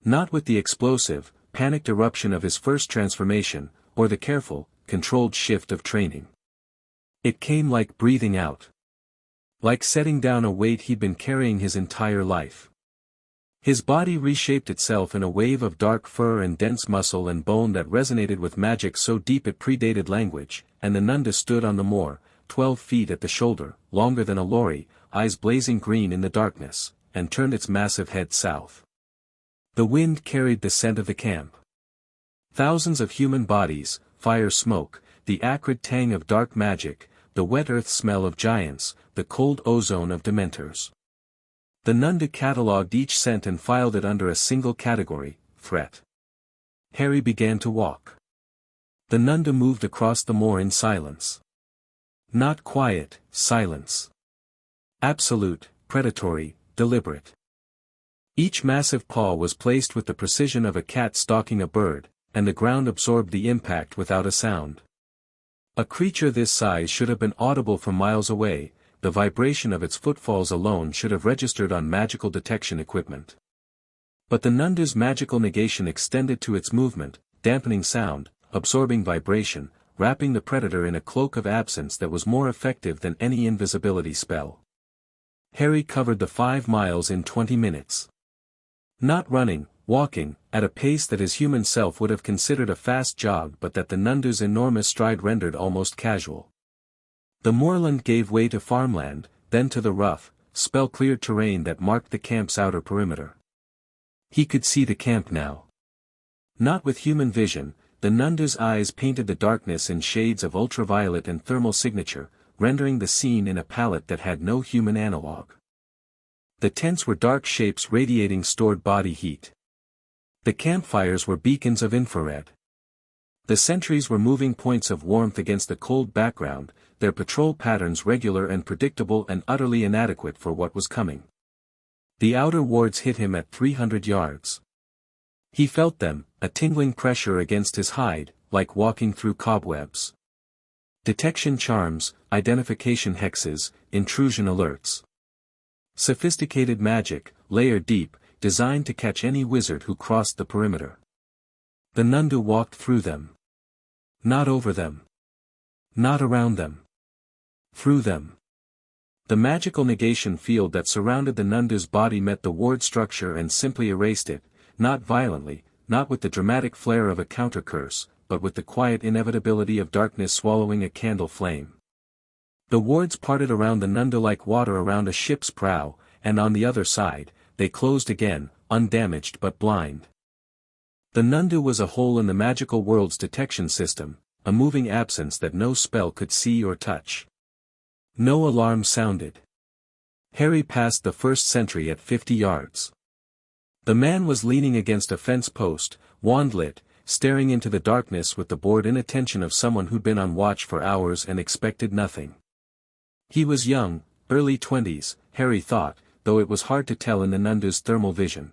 Not with the explosive, panicked eruption of his first transformation, or the careful, controlled shift of training. It came like breathing out. Like setting down a weight he'd been carrying his entire life. His body reshaped itself in a wave of dark fur and dense muscle and bone that resonated with magic so deep it predated language, and the Nundu stood on the moor, 12 feet at the shoulder, longer than a lorry, eyes blazing green in the darkness, and turned its massive head south. The wind carried the scent of the camp. Thousands of human bodies, fire smoke, the acrid tang of dark magic, the wet earth smell of giants, the cold ozone of dementors. The Nundu catalogued each scent and filed it under a single category, threat. Harry began to walk. The Nundu moved across the moor in silence. Not quiet, silence. Absolute, predatory, deliberate. Each massive paw was placed with the precision of a cat stalking a bird, and the ground absorbed the impact without a sound. A creature this size should have been audible from miles away, the vibration of its footfalls alone should have registered on magical detection equipment. But the Nundu's magical negation extended to its movement, dampening sound, absorbing vibration, wrapping the predator in a cloak of absence that was more effective than any invisibility spell. Harry covered the 5 miles in 20 minutes. Not running, walking, at a pace that his human self would have considered a fast jog but that the Nundu's enormous stride rendered almost casual. The moorland gave way to farmland, then to the rough, spell-cleared terrain that marked the camp's outer perimeter. He could see the camp now. Not with human vision, the Nundu's eyes painted the darkness in shades of ultraviolet and thermal signature, rendering the scene in a palette that had no human analog. The tents were dark shapes radiating stored body heat. The campfires were beacons of infrared. The sentries were moving points of warmth against a cold background, their patrol patterns regular and predictable and utterly inadequate for what was coming. The outer wards hit him at 300 yards. He felt them, a tingling pressure against his hide, like walking through cobwebs. Detection charms, identification hexes, intrusion alerts. Sophisticated magic, layer deep, designed to catch any wizard who crossed the perimeter. The Nundu walked through them. Not over them. Not around them. Through them. The magical negation field that surrounded the Nundu's body met the ward structure and simply erased it, not violently, not with the dramatic flare of a counter-curse, but with the quiet inevitability of darkness swallowing a candle flame. The wards parted around the Nundu like water around a ship's prow, and on the other side, they closed again, undamaged but blind. The Nundu was a hole in the magical world's detection system, a moving absence that no spell could see or touch. No alarm sounded. Harry passed the first sentry at 50 yards. The man was leaning against a fence post, wand lit, staring into the darkness with the bored inattention of someone who'd been on watch for hours and expected nothing. He was young, early 20s, Harry thought, though it was hard to tell in the Nundu's thermal vision.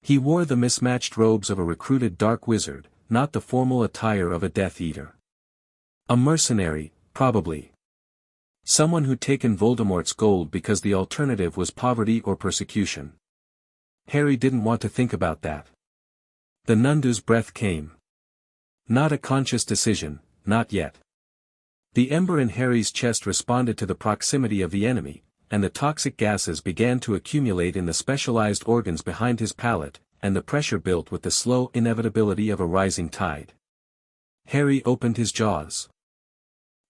He wore the mismatched robes of a recruited dark wizard, not the formal attire of a Death Eater. A mercenary, probably. Someone who'd taken Voldemort's gold because the alternative was poverty or persecution. Harry didn't want to think about that. The Nundu's breath came. Not a conscious decision, not yet. The ember in Harry's chest responded to the proximity of the enemy, and the toxic gases began to accumulate in the specialized organs behind his palate, and the pressure built with the slow inevitability of a rising tide. Harry opened his jaws.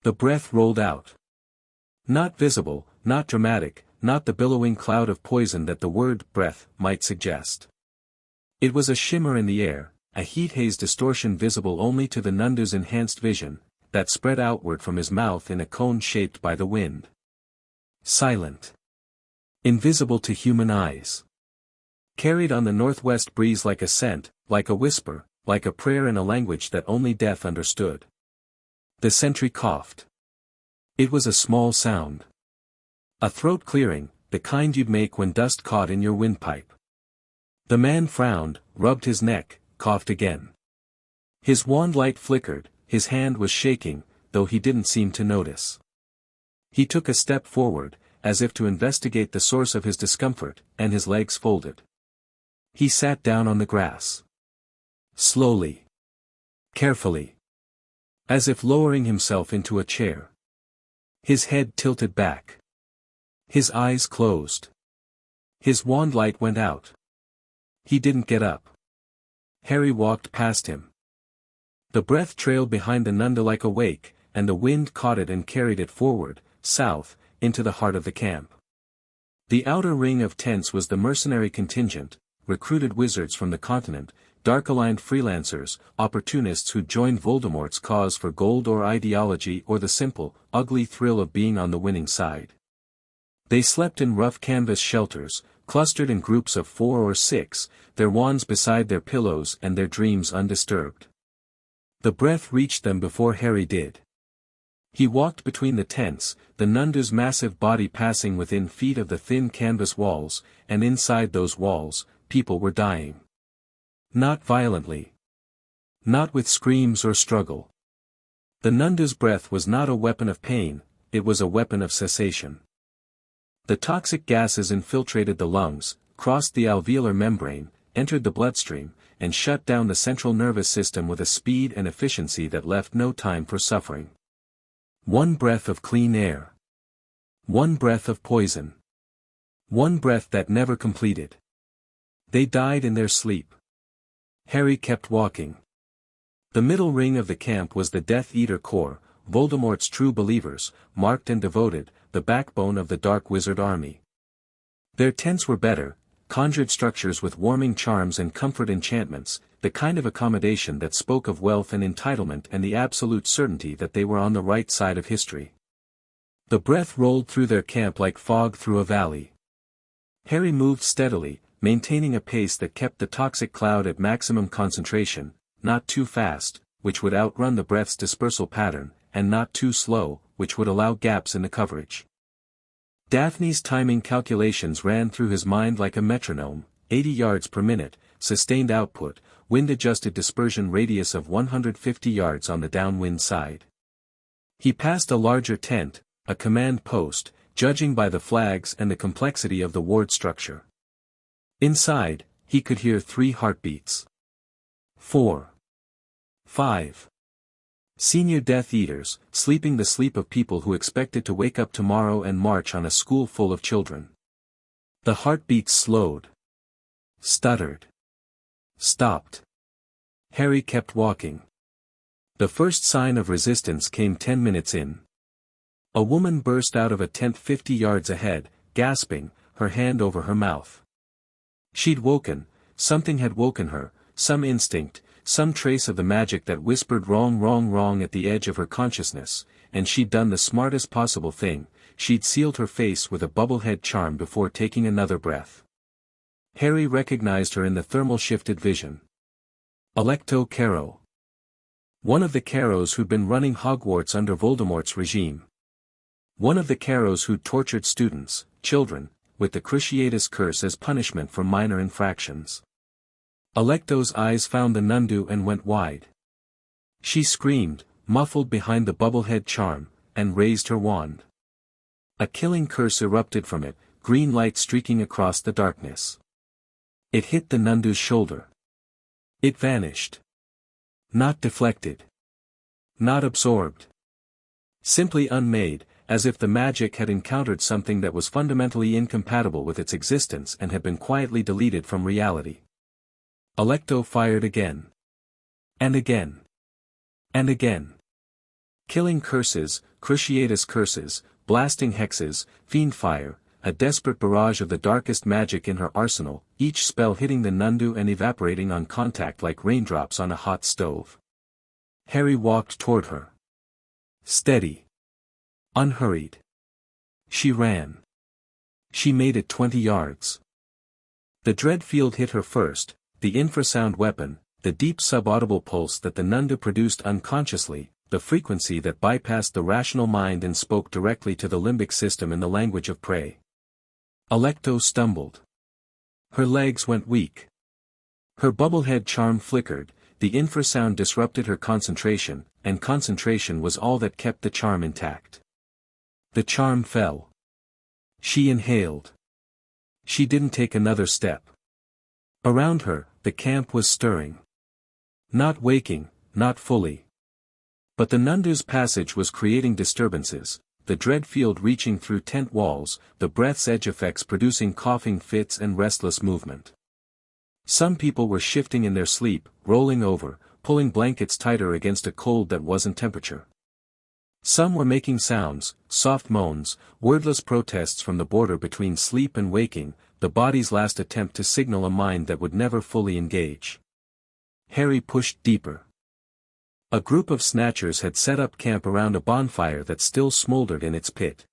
The breath rolled out. Not visible, not dramatic, not the billowing cloud of poison that the word breath might suggest. It was a shimmer in the air, a heat haze distortion visible only to the Nundu's enhanced vision, that spread outward from his mouth in a cone shaped by the wind. Silent. Invisible to human eyes. Carried on the northwest breeze like a scent, like a whisper, like a prayer in a language that only death understood. The sentry coughed. It was a small sound. A throat clearing, the kind you'd make when dust caught in your windpipe. The man frowned, rubbed his neck, coughed again. His wand light flickered, his hand was shaking, though he didn't seem to notice. He took a step forward, as if to investigate the source of his discomfort, and his legs folded. He sat down on the grass. Slowly. Carefully. As if lowering himself into a chair. His head tilted back. His eyes closed. His wand light went out. He didn't get up. Harry walked past him. The breath trailed behind the Nundu like a wake, and the wind caught it and carried it forward, south, into the heart of the camp. The outer ring of tents was the mercenary contingent, recruited wizards from the continent, dark-aligned freelancers, opportunists who'd joined Voldemort's cause for gold or ideology or the simple, ugly thrill of being on the winning side. They slept in rough canvas shelters, clustered in groups of 4 or 6, their wands beside their pillows and their dreams undisturbed. The breath reached them before Harry did. He walked between the tents, the Nundu's massive body passing within feet of the thin canvas walls, and inside those walls, people were dying. Not violently. Not with screams or struggle. The Nundu's breath was not a weapon of pain, it was a weapon of cessation. The toxic gases infiltrated the lungs, crossed the alveolar membrane, entered the bloodstream, and shut down the central nervous system with a speed and efficiency that left no time for suffering. One breath of clean air. One breath of poison. One breath that never completed. They died in their sleep. Harry kept walking. The middle ring of the camp was the Death Eater Corps, Voldemort's true believers, marked and devoted, the backbone of the Dark Wizard army. Their tents were better, conjured structures with warming charms and comfort enchantments, the kind of accommodation that spoke of wealth and entitlement and the absolute certainty that they were on the right side of history. The breath rolled through their camp like fog through a valley. Harry moved steadily, maintaining a pace that kept the toxic cloud at maximum concentration, not too fast, which would outrun the breath's dispersal pattern, and not too slow, which would allow gaps in the coverage. Daphne's timing calculations ran through his mind like a metronome, 80 yards per minute, sustained output, wind-adjusted dispersion radius of 150 yards on the downwind side. He passed a larger tent, a command post, judging by the flags and the complexity of the ward structure. Inside, he could hear 3 heartbeats. 4. 5. Senior Death Eaters, sleeping the sleep of people who expected to wake up tomorrow and march on a school full of children. The heartbeats slowed. Stuttered. Stopped. Harry kept walking. The first sign of resistance came 10 minutes in. A woman burst out of a tent 50 yards ahead, gasping, her hand over her mouth. She'd woken, something had woken her, some instinct, some trace of the magic that whispered wrong wrong wrong at the edge of her consciousness, and she'd done the smartest possible thing, she'd sealed her face with a bubblehead charm before taking another breath. Harry recognized her in the thermal-shifted vision. Alecto Carrow. One of the Carrows who'd been running Hogwarts under Voldemort's regime. One of the Carrows who'd tortured students, children, with the Cruciatus curse as punishment for minor infractions. Alecto's eyes found the Nundu and went wide. She screamed, muffled behind the bubblehead charm, and raised her wand. A killing curse erupted from it, green light streaking across the darkness. It hit the Nundu's shoulder. It vanished. Not deflected. Not absorbed. Simply unmade, as if the magic had encountered something that was fundamentally incompatible with its existence and had been quietly deleted from reality. Alecto fired again. And again. And again. Killing curses, Cruciatus curses, blasting hexes, fiend fire, a desperate barrage of the darkest magic in her arsenal, each spell hitting the Nundu and evaporating on contact like raindrops on a hot stove. Harry walked toward her. Steady. Unhurried. She ran. She made it 20 yards. The dread field hit her first, the infrasound weapon, the deep subaudible pulse that the Nundu produced unconsciously, the frequency that bypassed the rational mind and spoke directly to the limbic system in the language of prey. Alecto stumbled. Her legs went weak. Her bubblehead charm flickered, the infrasound disrupted her concentration, and concentration was all that kept the charm intact. The charm fell. She inhaled. She didn't take another step. Around her, the camp was stirring. Not waking, not fully. But the Nundu's passage was creating disturbances, the dread field reaching through tent walls, the breath's edge effects producing coughing fits and restless movement. Some people were shifting in their sleep, rolling over, pulling blankets tighter against a cold that wasn't temperature. Some were making sounds, soft moans, wordless protests from the border between sleep and waking, the body's last attempt to signal a mind that would never fully engage. Harry pushed deeper. A group of snatchers had set up camp around a bonfire that still smoldered in its pit.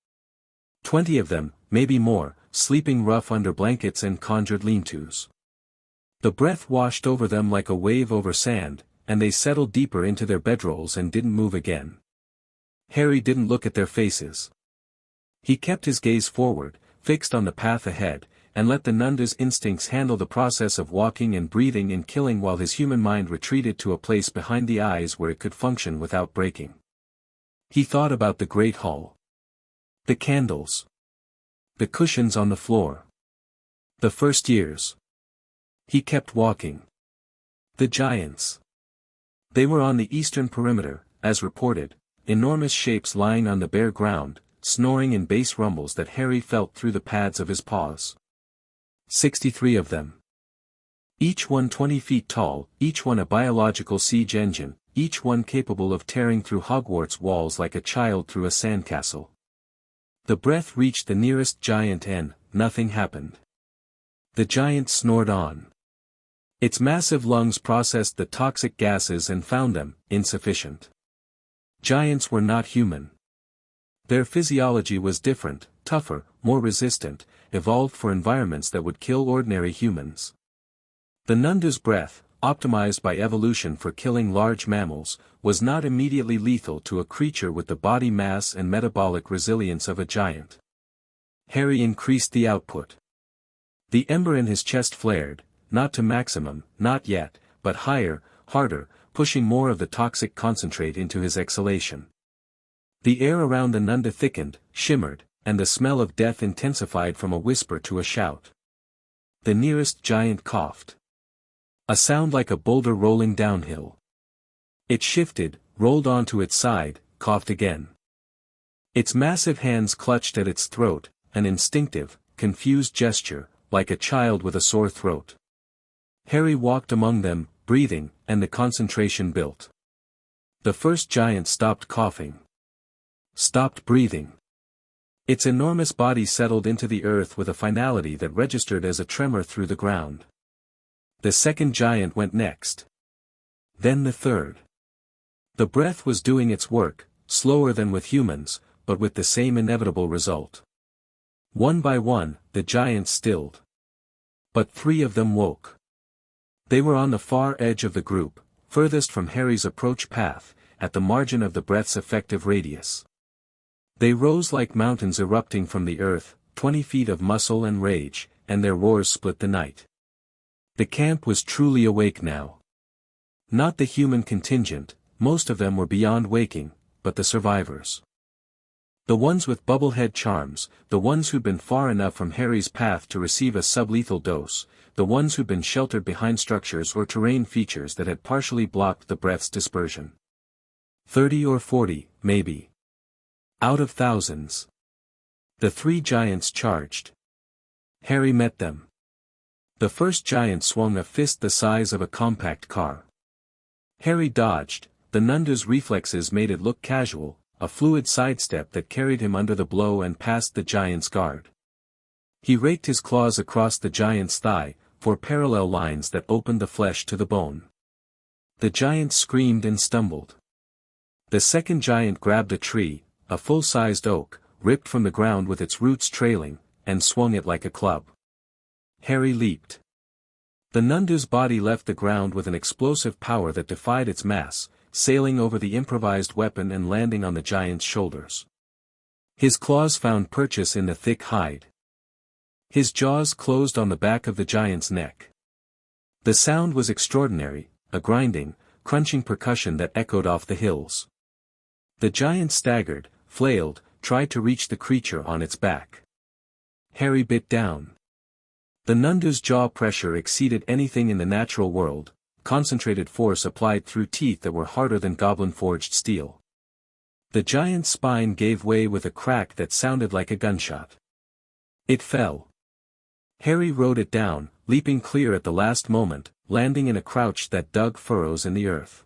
20 of them, maybe more, sleeping rough under blankets and conjured lean-tos. The breath washed over them like a wave over sand, and they settled deeper into their bedrolls and didn't move again. Harry didn't look at their faces. He kept his gaze forward, fixed on the path ahead, and let the Nundu's instincts handle the process of walking and breathing and killing while his human mind retreated to a place behind the eyes where it could function without breaking. He thought about the great hall. The candles. The cushions on the floor. The first years. He kept walking. The giants. They were on the eastern perimeter, as reported, enormous shapes lying on the bare ground, snoring in bass rumbles that Harry felt through the pads of his paws. 63 of them. Each one 20 feet tall, each one a biological siege engine, each one capable of tearing through Hogwarts walls like a child through a sandcastle. The breath reached the nearest giant and nothing happened. The giant snored on. Its massive lungs processed the toxic gases and found them insufficient. Giants were not human. Their physiology was different, tougher, more resistant, evolved for environments that would kill ordinary humans. The Nundu's breath, optimized by evolution for killing large mammals, was not immediately lethal to a creature with the body mass and metabolic resilience of a giant. Harry increased the output. The ember in his chest flared, not to maximum, not yet, but higher, harder, pushing more of the toxic concentrate into his exhalation. The air around the Nundu thickened, shimmered, and the smell of death intensified from a whisper to a shout. The nearest giant coughed. A sound like a boulder rolling downhill. It shifted, rolled onto its side, coughed again. Its massive hands clutched at its throat, an instinctive, confused gesture, like a child with a sore throat. Harry walked among them, breathing, and the concentration built. The first giant stopped coughing. Stopped breathing. Its enormous body settled into the earth with a finality that registered as a tremor through the ground. The second giant went next. Then the third. The breath was doing its work, slower than with humans, but with the same inevitable result. One by one, the giants stilled. But 3 of them woke. They were on the far edge of the group, furthest from Harry's approach path, at the margin of the breath's effective radius. They rose like mountains erupting from the earth, 20 feet of muscle and rage, and their roars split the night. The camp was truly awake now. Not the human contingent, most of them were beyond waking, but the survivors. The ones with bubblehead charms, the ones who'd been far enough from Harry's path to receive a sublethal dose, the ones who'd been sheltered behind structures or terrain features that had partially blocked the breath's dispersion. 30 or 40, maybe. Out of thousands. The 3 giants charged. Harry met them. The first giant swung a fist the size of a compact car. Harry dodged, the Nundu's reflexes made it look casual, a fluid sidestep that carried him under the blow and past the giant's guard. He raked his claws across the giant's thigh, 4 parallel lines that opened the flesh to the bone. The giant screamed and stumbled. The second giant grabbed a tree, a full-sized oak, ripped from the ground with its roots trailing, and swung it like a club. Harry leaped. The Nundu's body left the ground with an explosive power that defied its mass, sailing over the improvised weapon and landing on the giant's shoulders. His claws found purchase in the thick hide. His jaws closed on the back of the giant's neck. The sound was extraordinary, a grinding, crunching percussion that echoed off the hills. The giant staggered, flailed, tried to reach the creature on its back. Harry bit down. The Nundu's jaw pressure exceeded anything in the natural world, concentrated force applied through teeth that were harder than goblin-forged steel. The giant's spine gave way with a crack that sounded like a gunshot. It fell. Harry rode it down, leaping clear at the last moment, landing in a crouch that dug furrows in the earth.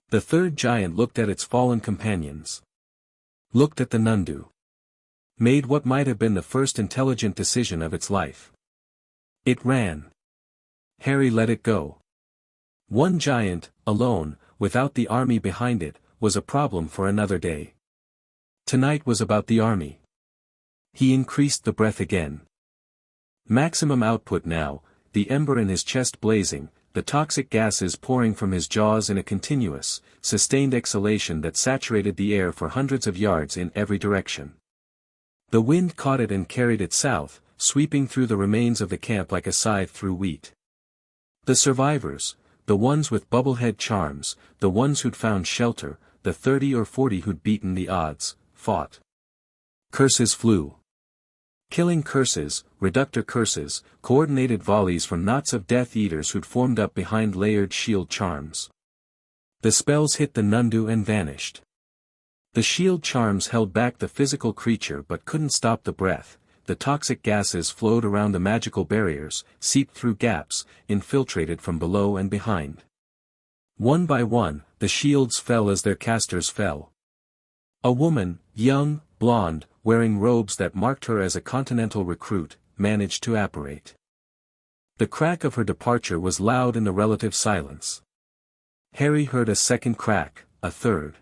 The third giant looked at its fallen companions. Looked at the Nundu. Made what might have been the first intelligent decision of its life. It ran. Harry let it go. One giant, alone, without the army behind it, was a problem for another day. Tonight was about the army. He increased the breath again. Maximum output now, the ember in his chest blazing, the toxic gases pouring from his jaws in a continuous, sustained exhalation that saturated the air for hundreds of yards in every direction. The wind caught it and carried it south, sweeping through the remains of the camp like a scythe through wheat. The survivors, the ones with bubblehead charms, the ones who'd found shelter, the 30 or 40 who'd beaten the odds, fought. Curses flew. Killing curses, reductor curses, coordinated volleys from knots of Death Eaters who'd formed up behind layered shield charms. The spells hit the Nundu and vanished. The shield charms held back the physical creature but couldn't stop the breath. The toxic gases flowed around the magical barriers, seeped through gaps, infiltrated from below and behind. One by one, the shields fell as their casters fell. A woman, young, blonde, wearing robes that marked her as a continental recruit, managed to apparate. The crack of her departure was loud in the relative silence. Harry heard a second crack, a third.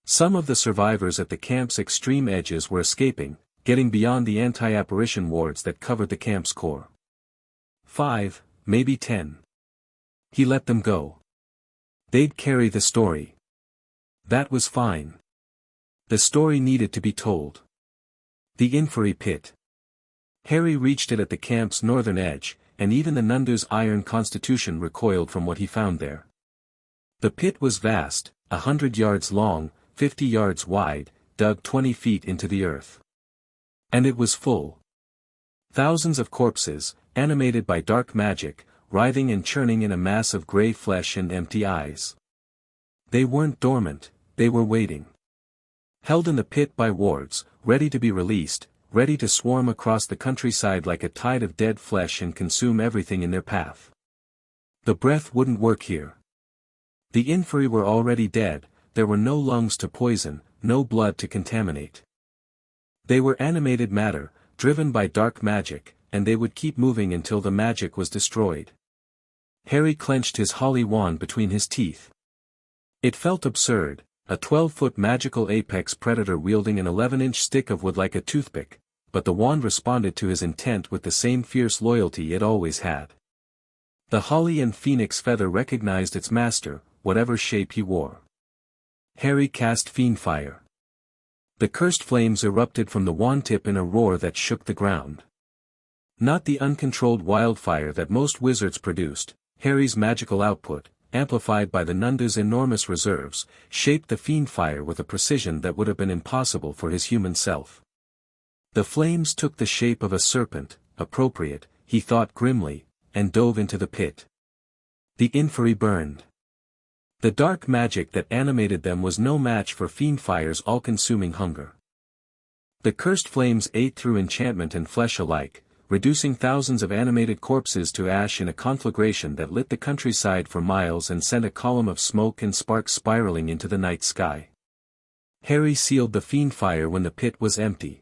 Some of the survivors at the camp's extreme edges were escaping, getting beyond the anti-apparition wards that covered the camp's core. 5, maybe 10. He let them go. They'd carry the story. That was fine. The story needed to be told. The inferi pit. Harry reached it at the camp's northern edge, and even the Nundu's iron constitution recoiled from what he found there. The pit was vast, 100 yards long, 50 yards wide, dug 20 feet into the earth. And it was full. Thousands of corpses, animated by dark magic, writhing and churning in a mass of gray flesh and empty eyes. They weren't dormant, they were waiting. Held in the pit by wards, ready to be released, ready to swarm across the countryside like a tide of dead flesh and consume everything in their path. The breath wouldn't work here. The inferi were already dead, there were no lungs to poison, no blood to contaminate. They were animated matter, driven by dark magic, and they would keep moving until the magic was destroyed. Harry clenched his holly wand between his teeth. It felt absurd, a 12-foot magical apex predator wielding an 11-inch stick of wood like a toothpick, but the wand responded to his intent with the same fierce loyalty it always had. The holly and phoenix feather recognized its master, whatever shape he wore. Harry cast Fiendfire. The cursed flames erupted from the wand tip in a roar that shook the ground. Not the uncontrolled wildfire that most wizards produced, Harry's magical output, amplified by the Nundu's enormous reserves, shaped the Fiendfire with a precision that would have been impossible for his human self. The flames took the shape of a serpent, appropriate, he thought grimly, and dove into the pit. The inferi burned. The dark magic that animated them was no match for Fiendfire's all-consuming hunger. The cursed flames ate through enchantment and flesh alike, reducing thousands of animated corpses to ash in a conflagration that lit the countryside for miles and sent a column of smoke and sparks spiraling into the night sky. Harry sealed the Fiendfire when the pit was empty.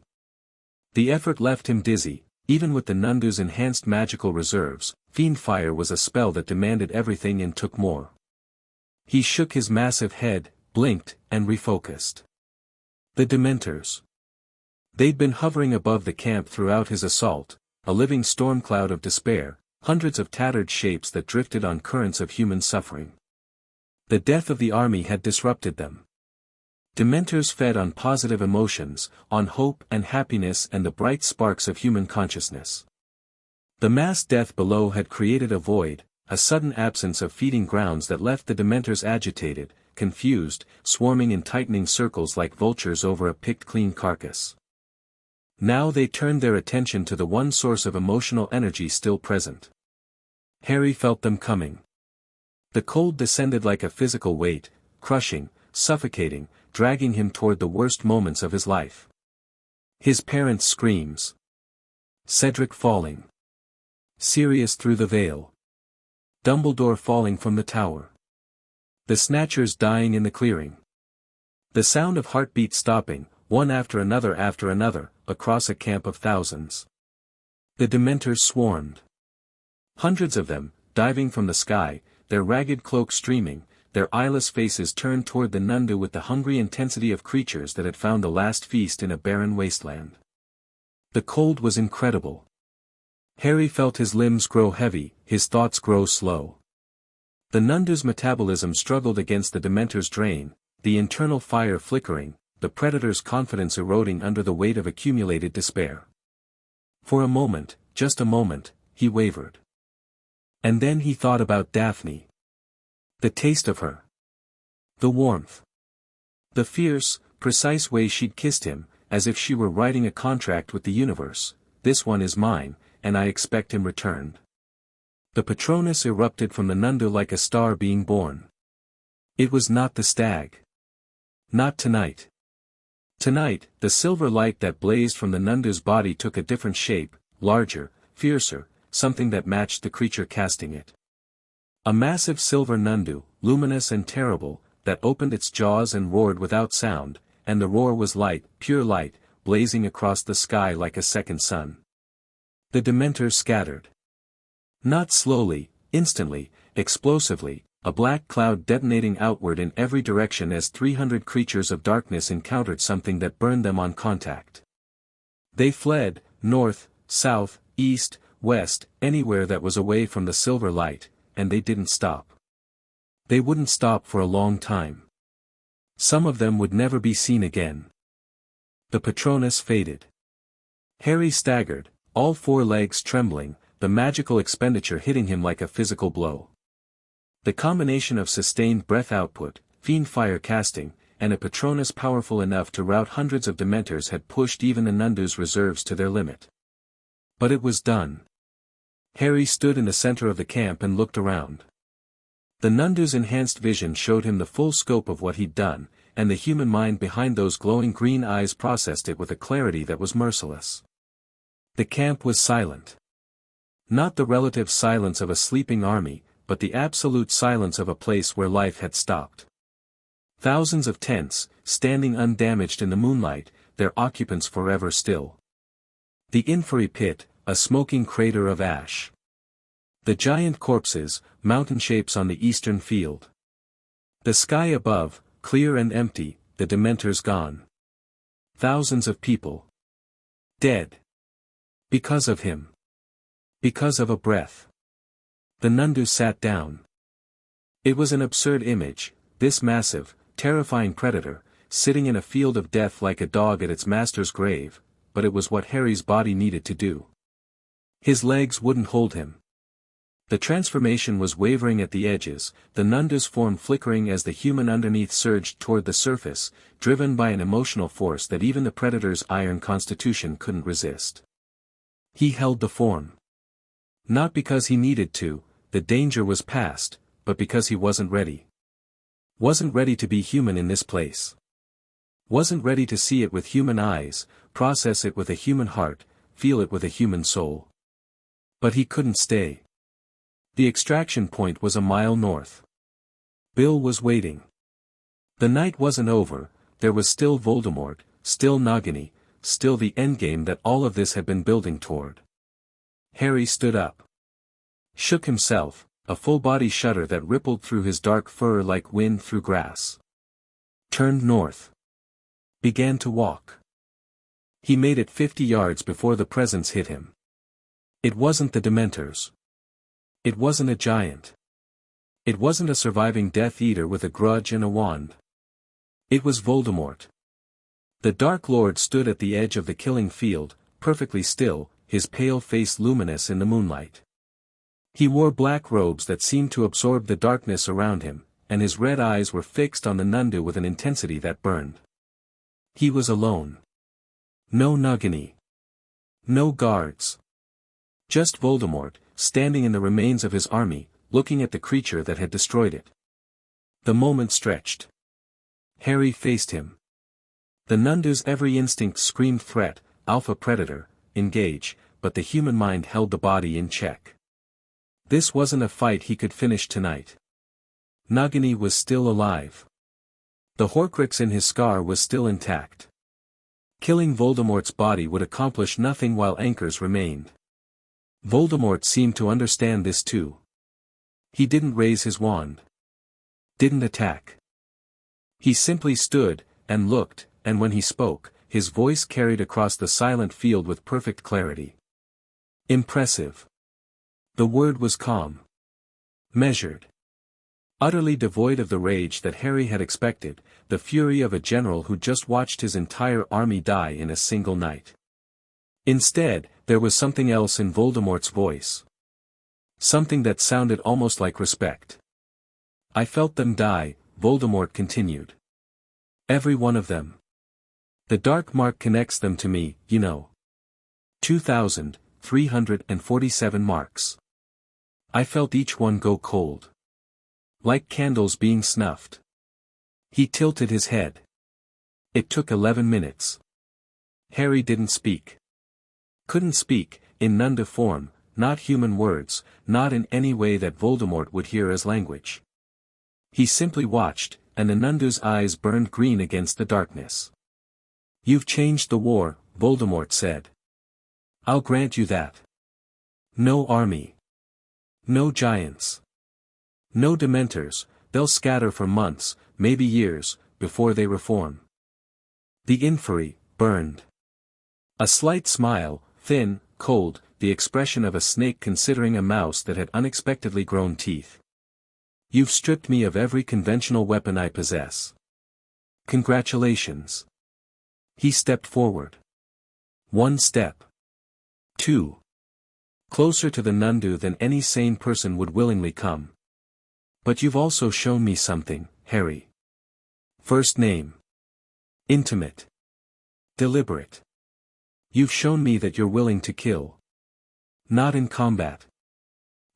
The effort left him dizzy. Even with the Nundu's enhanced magical reserves, Fiendfire was a spell that demanded everything and took more. He shook his massive head, blinked, and refocused. The Dementors. They'd been hovering above the camp throughout his assault, a living storm cloud of despair, hundreds of tattered shapes that drifted on currents of human suffering. The death of the army had disrupted them. Dementors fed on positive emotions, on hope and happiness and the bright sparks of human consciousness. The mass death below had created a void, a sudden absence of feeding grounds that left the Dementors agitated, confused, swarming in tightening circles like vultures over a picked-clean carcass. Now they turned their attention to the one source of emotional energy still present. Harry felt them coming. The cold descended like a physical weight, crushing, suffocating, dragging him toward the worst moments of his life. His parents' screams. Cedric falling. Sirius through the veil. Dumbledore falling from the tower. The Snatchers dying in the clearing. The sound of heartbeats stopping, one after another, across a camp of thousands. The Dementors swarmed. Hundreds of them, diving from the sky, their ragged cloaks streaming, their eyeless faces turned toward the Nundu with the hungry intensity of creatures that had found the last feast in a barren wasteland. The cold was incredible. Harry felt his limbs grow heavy, his thoughts grow slow. The Nundu's metabolism struggled against the Dementor's drain, the internal fire flickering, the Predator's confidence eroding under the weight of accumulated despair. For a moment, just a moment, he wavered. And then he thought about Daphne. The taste of her. The warmth. The fierce, precise way she'd kissed him, as if she were writing a contract with the universe. This one is mine, and I expect him returned. The Patronus erupted from the Nundu like a star being born. It was not the stag. Not tonight. Tonight, the silver light that blazed from the Nundu's body took a different shape, larger, fiercer, something that matched the creature casting it. A massive silver Nundu, luminous and terrible, that opened its jaws and roared without sound, and the roar was light, pure light, blazing across the sky like a second sun. The Dementors scattered. Not slowly, instantly, explosively, a black cloud detonating outward in every direction as 300 creatures of darkness encountered something that burned them on contact. They fled, north, south, east, west, anywhere that was away from the silver light, and they didn't stop. They wouldn't stop for a long time. Some of them would never be seen again. The Patronus faded. Harry staggered, all four legs trembling, the magical expenditure hitting him like a physical blow. The combination of sustained breath output, Fiendfire casting, and a Patronus powerful enough to rout hundreds of Dementors had pushed even the Nundu's reserves to their limit. But it was done. Harry stood in the center of the camp and looked around. The Nundu's enhanced vision showed him the full scope of what he'd done, and the human mind behind those glowing green eyes processed it with a clarity that was merciless. The camp was silent. Not the relative silence of a sleeping army, but the absolute silence of a place where life had stopped. Thousands of tents, standing undamaged in the moonlight, their occupants forever still. The inferi pit, a smoking crater of ash. The giant corpses, mountain shapes on the eastern field. The sky above, clear and empty, the Dementors gone. Thousands of people. Dead. Because of him. Because of a breath. The Nundu sat down. It was an absurd image, this massive, terrifying predator, sitting in a field of death like a dog at its master's grave, but it was what Harry's body needed to do. His legs wouldn't hold him. The transformation was wavering at the edges, the Nundu's form flickering as the human underneath surged toward the surface, driven by an emotional force that even the predator's iron constitution couldn't resist. He held the form. Not because he needed to, the danger was past, but because he wasn't ready. Wasn't ready to be human in this place. Wasn't ready to see it with human eyes, process it with a human heart, feel it with a human soul. But he couldn't stay. The extraction point was a mile north. Bill was waiting. The night wasn't over, there was still Voldemort, still Nagini, still the endgame that all of this had been building toward. Harry stood up. Shook himself, a full-body shudder that rippled through his dark fur like wind through grass. Turned north. Began to walk. He made it 50 yards before the presence hit him. It wasn't the Dementors. It wasn't a giant. It wasn't a surviving Death Eater with a grudge and a wand. It was Voldemort. The Dark Lord stood at the edge of the killing field, perfectly still, his pale face luminous in the moonlight. He wore black robes that seemed to absorb the darkness around him, and his red eyes were fixed on the Nundu with an intensity that burned. He was alone. No Nagini. No guards. Just Voldemort, standing in the remains of his army, looking at the creature that had destroyed it. The moment stretched. Harry faced him. The Nundu's every instinct screamed threat, alpha predator, engage, but the human mind held the body in check. This wasn't a fight he could finish tonight. Nagini was still alive. The Horcrux in his scar was still intact. Killing Voldemort's body would accomplish nothing while anchors remained. Voldemort seemed to understand this too. He didn't raise his wand. Didn't attack. He simply stood, and looked, and when he spoke, his voice carried across the silent field with perfect clarity. Impressive. The word was calm. Measured. Utterly devoid of the rage that Harry had expected, the fury of a general who just watched his entire army die in a single night. Instead, there was something else in Voldemort's voice. Something that sounded almost like respect. I felt them die, Voldemort continued. Every one of them. The dark mark connects them to me, you know. 2,347 marks. I felt each one go cold. Like candles being snuffed. He tilted his head. It took 11 minutes. Harry didn't speak. Couldn't speak, in Nundu form, not human words, not in any way that Voldemort would hear as language. He simply watched, and the Nundu's eyes burned green against the darkness. You've changed the war, Voldemort said. I'll grant you that. No army. No giants. No Dementors, they'll scatter for months, maybe years, before they reform. The inferi, burned. A slight smile, thin, cold, the expression of a snake considering a mouse that had unexpectedly grown teeth. You've stripped me of every conventional weapon I possess. Congratulations. He stepped forward. 1 step. 2. Closer to the Nundu than any sane person would willingly come. But you've also shown me something, Harry. First name. Intimate. Deliberate. You've shown me that you're willing to kill. Not in combat.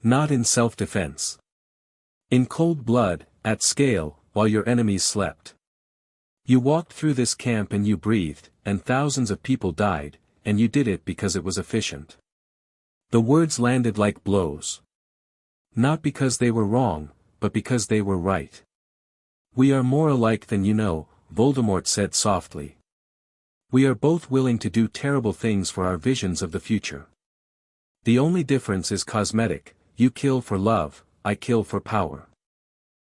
Not in self-defense. In cold blood, at scale, while your enemies slept. You walked through this camp and you breathed, and thousands of people died, and you did it because it was efficient. The words landed like blows. Not because they were wrong, but because they were right. We are more alike than you know, Voldemort said softly. We are both willing to do terrible things for our visions of the future. The only difference is cosmetic, you kill for love, I kill for power.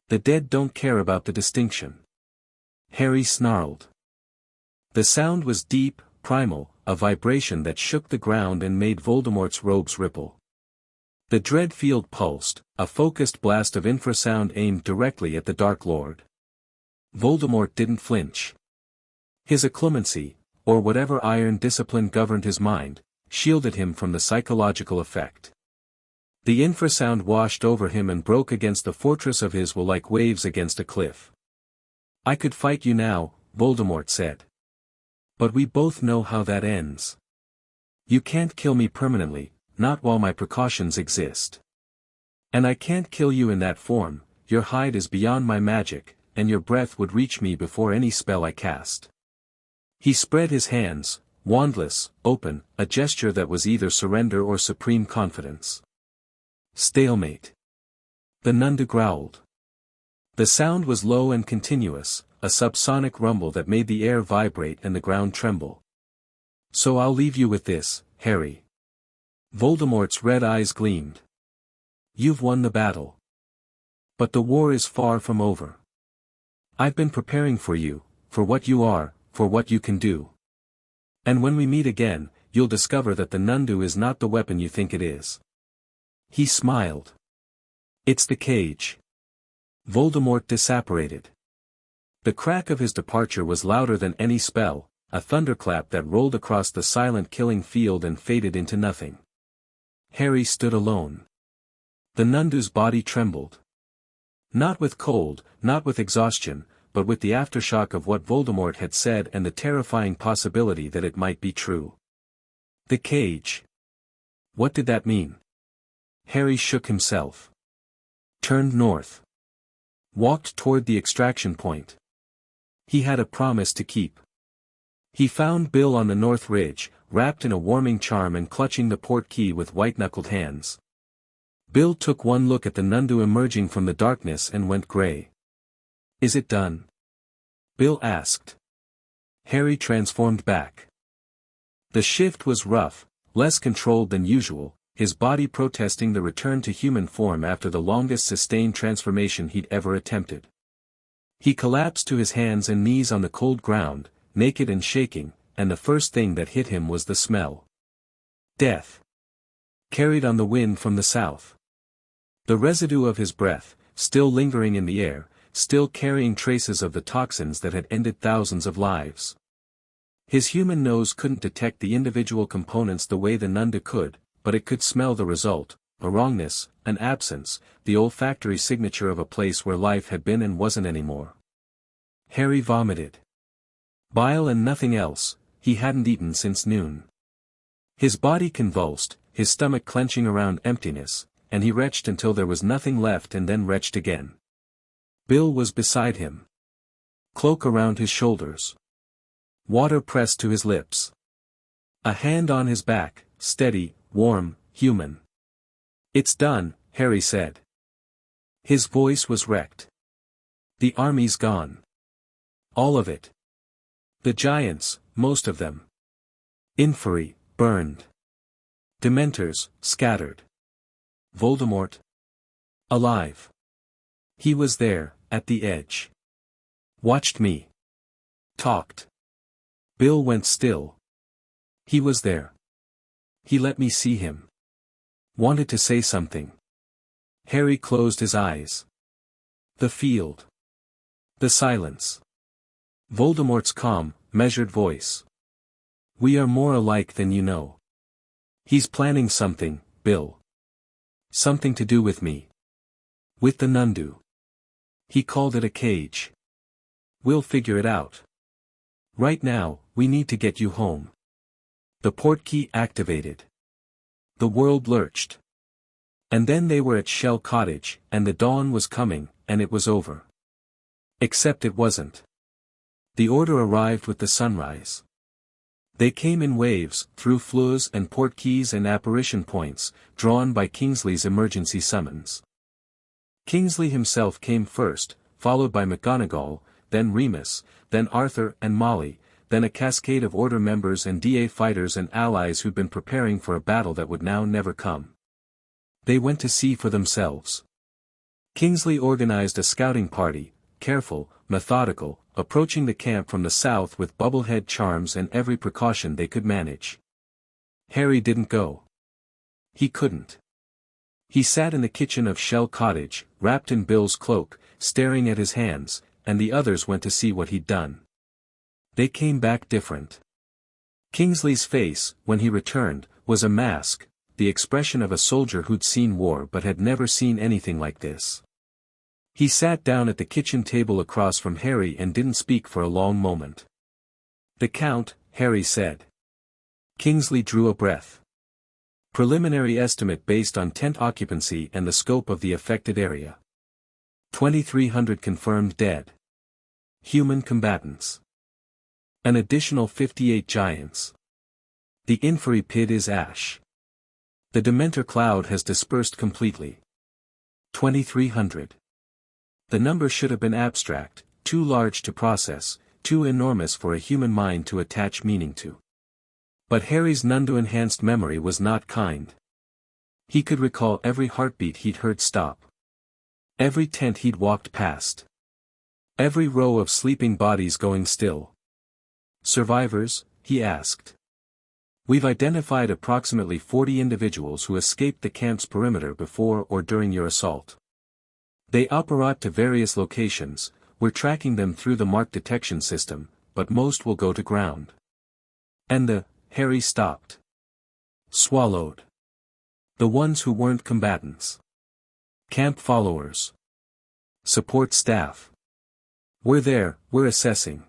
The dead don't care about the distinction. Harry snarled. The sound was deep, primal, a vibration that shook the ground and made Voldemort's robes ripple. The dread field pulsed, a focused blast of infrasound aimed directly at the Dark Lord. Voldemort didn't flinch. His occlumency, or whatever iron discipline governed his mind, shielded him from the psychological effect. The infrasound washed over him and broke against the fortress of his will like waves against a cliff. I could fight you now, Voldemort said. But we both know how that ends. You can't kill me permanently, not while my precautions exist. And I can't kill you in that form, your hide is beyond my magic, and your breath would reach me before any spell I cast. He spread his hands, wandless, open, a gesture that was either surrender or supreme confidence. Stalemate. The Nundu growled. The sound was low and continuous, a subsonic rumble that made the air vibrate and the ground tremble. So I'll leave you with this, Harry. Voldemort's red eyes gleamed. You've won the battle. But the war is far from over. I've been preparing for you, for what you are, for what you can do. And when we meet again, you'll discover that the Nundu is not the weapon you think it is. He smiled. It's the cage. Voldemort disapparated. The crack of his departure was louder than any spell, a thunderclap that rolled across the silent killing field and faded into nothing. Harry stood alone. The Nundu's body trembled. Not with cold, not with exhaustion, but with the aftershock of what Voldemort had said and the terrifying possibility that it might be true. The cage. What did that mean? Harry shook himself. Turned north. Walked toward the extraction point. He had a promise to keep. He found Bill on the north ridge, wrapped in a warming charm and clutching the port key with white-knuckled hands. Bill took one look at the Nundu emerging from the darkness and went gray. Is it done? Bill asked. Harry transformed back. The shift was rough, less controlled than usual, his body protesting the return to human form after the longest sustained transformation he'd ever attempted. He collapsed to his hands and knees on the cold ground, naked and shaking, and the first thing that hit him was the smell. Death. Carried on the wind from the south. The residue of his breath, still lingering in the air, still carrying traces of the toxins that had ended thousands of lives. His human nose couldn't detect the individual components the way the Nundu could, but it could smell the result, a wrongness, an absence, the olfactory signature of a place where life had been and wasn't anymore. Harry vomited. Bile and nothing else, he hadn't eaten since noon. His body convulsed, his stomach clenching around emptiness, and he retched until there was nothing left and then retched again. Bill was beside him. Cloak around his shoulders. Water pressed to his lips. A hand on his back, steady, warm, human. It's done, Harry said. His voice was wrecked. The army's gone. All of it. The giants, most of them. Inferi, burned. Dementors, scattered. Voldemort. Alive. He was there, at the edge. Watched me. Talked. Bill went still. He was there. He let me see him. Wanted to say something. Harry closed his eyes. The field. The silence. Voldemort's calm, measured voice. We are more alike than you know. He's planning something, Bill. Something to do with me. With the Nundu. He called it a cage. We'll figure it out. Right now, we need to get you home. The portkey activated. The world lurched. And then they were at Shell Cottage, and the dawn was coming, and it was over. Except it wasn't. The order arrived with the sunrise. They came in waves, through flues and portkeys and apparition points, drawn by Kingsley's emergency summons. Kingsley himself came first, followed by McGonagall, then Remus, then Arthur and Molly, then a cascade of Order members and DA fighters and allies who'd been preparing for a battle that would now never come. They went to see for themselves. Kingsley organized a scouting party, careful, methodical, approaching the camp from the south with bubblehead charms and every precaution they could manage. Harry didn't go. He couldn't. He sat in the kitchen of Shell Cottage, wrapped in Bill's cloak, staring at his hands, and the others went to see what he'd done. They came back different. Kingsley's face, when he returned, was a mask, the expression of a soldier who'd seen war but had never seen anything like this. He sat down at the kitchen table across from Harry and didn't speak for a long moment. "The Count," Harry said. Kingsley drew a breath. Preliminary estimate based on tent occupancy and the scope of the affected area. 2,300 confirmed dead. Human combatants. An additional 58 giants. The inferi pit is ash. The Dementor cloud has dispersed completely. 2,300. The number should have been abstract, too large to process, too enormous for a human mind to attach meaning to. But Harry's Nundu-enhanced memory was not kind. He could recall every heartbeat he'd heard stop. Every tent he'd walked past. Every row of sleeping bodies going still. "Survivors?" he asked. "We've identified approximately 40 individuals who escaped the camp's perimeter before or during your assault. They apparat to various locations, we're tracking them through the mark detection system, but most will go to ground." "And Harry stopped. Swallowed. "The ones who weren't combatants. Camp followers. Support staff. We're assessing."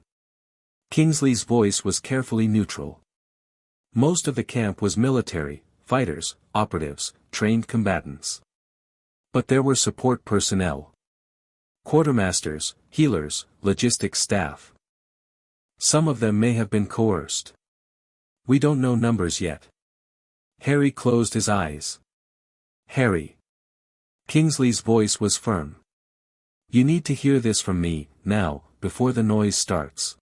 Kingsley's voice was carefully neutral. Most of the camp was military, fighters, operatives, trained combatants. But there were support personnel. Quartermasters, healers, logistics staff. Some of them may have been coerced. We don't know numbers yet. Harry closed his eyes. "Harry." Kingsley's voice was firm. "You need to hear this from me, now, before the noise starts.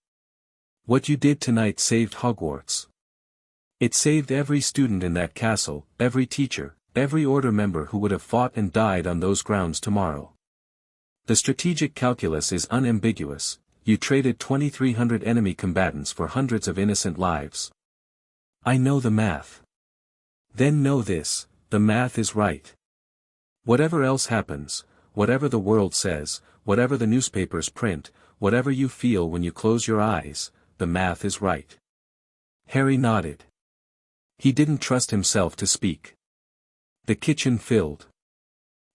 What you did tonight saved Hogwarts. It saved every student in that castle, every teacher, every Order member who would have fought and died on those grounds tomorrow. The strategic calculus is unambiguous, you traded 2,300 enemy combatants for hundreds of innocent lives. I know the math. Then know this, the math is right. Whatever else happens, whatever the world says, whatever the newspapers print, whatever you feel when you close your eyes, the math is right." Harry nodded. He didn't trust himself to speak. The kitchen filled.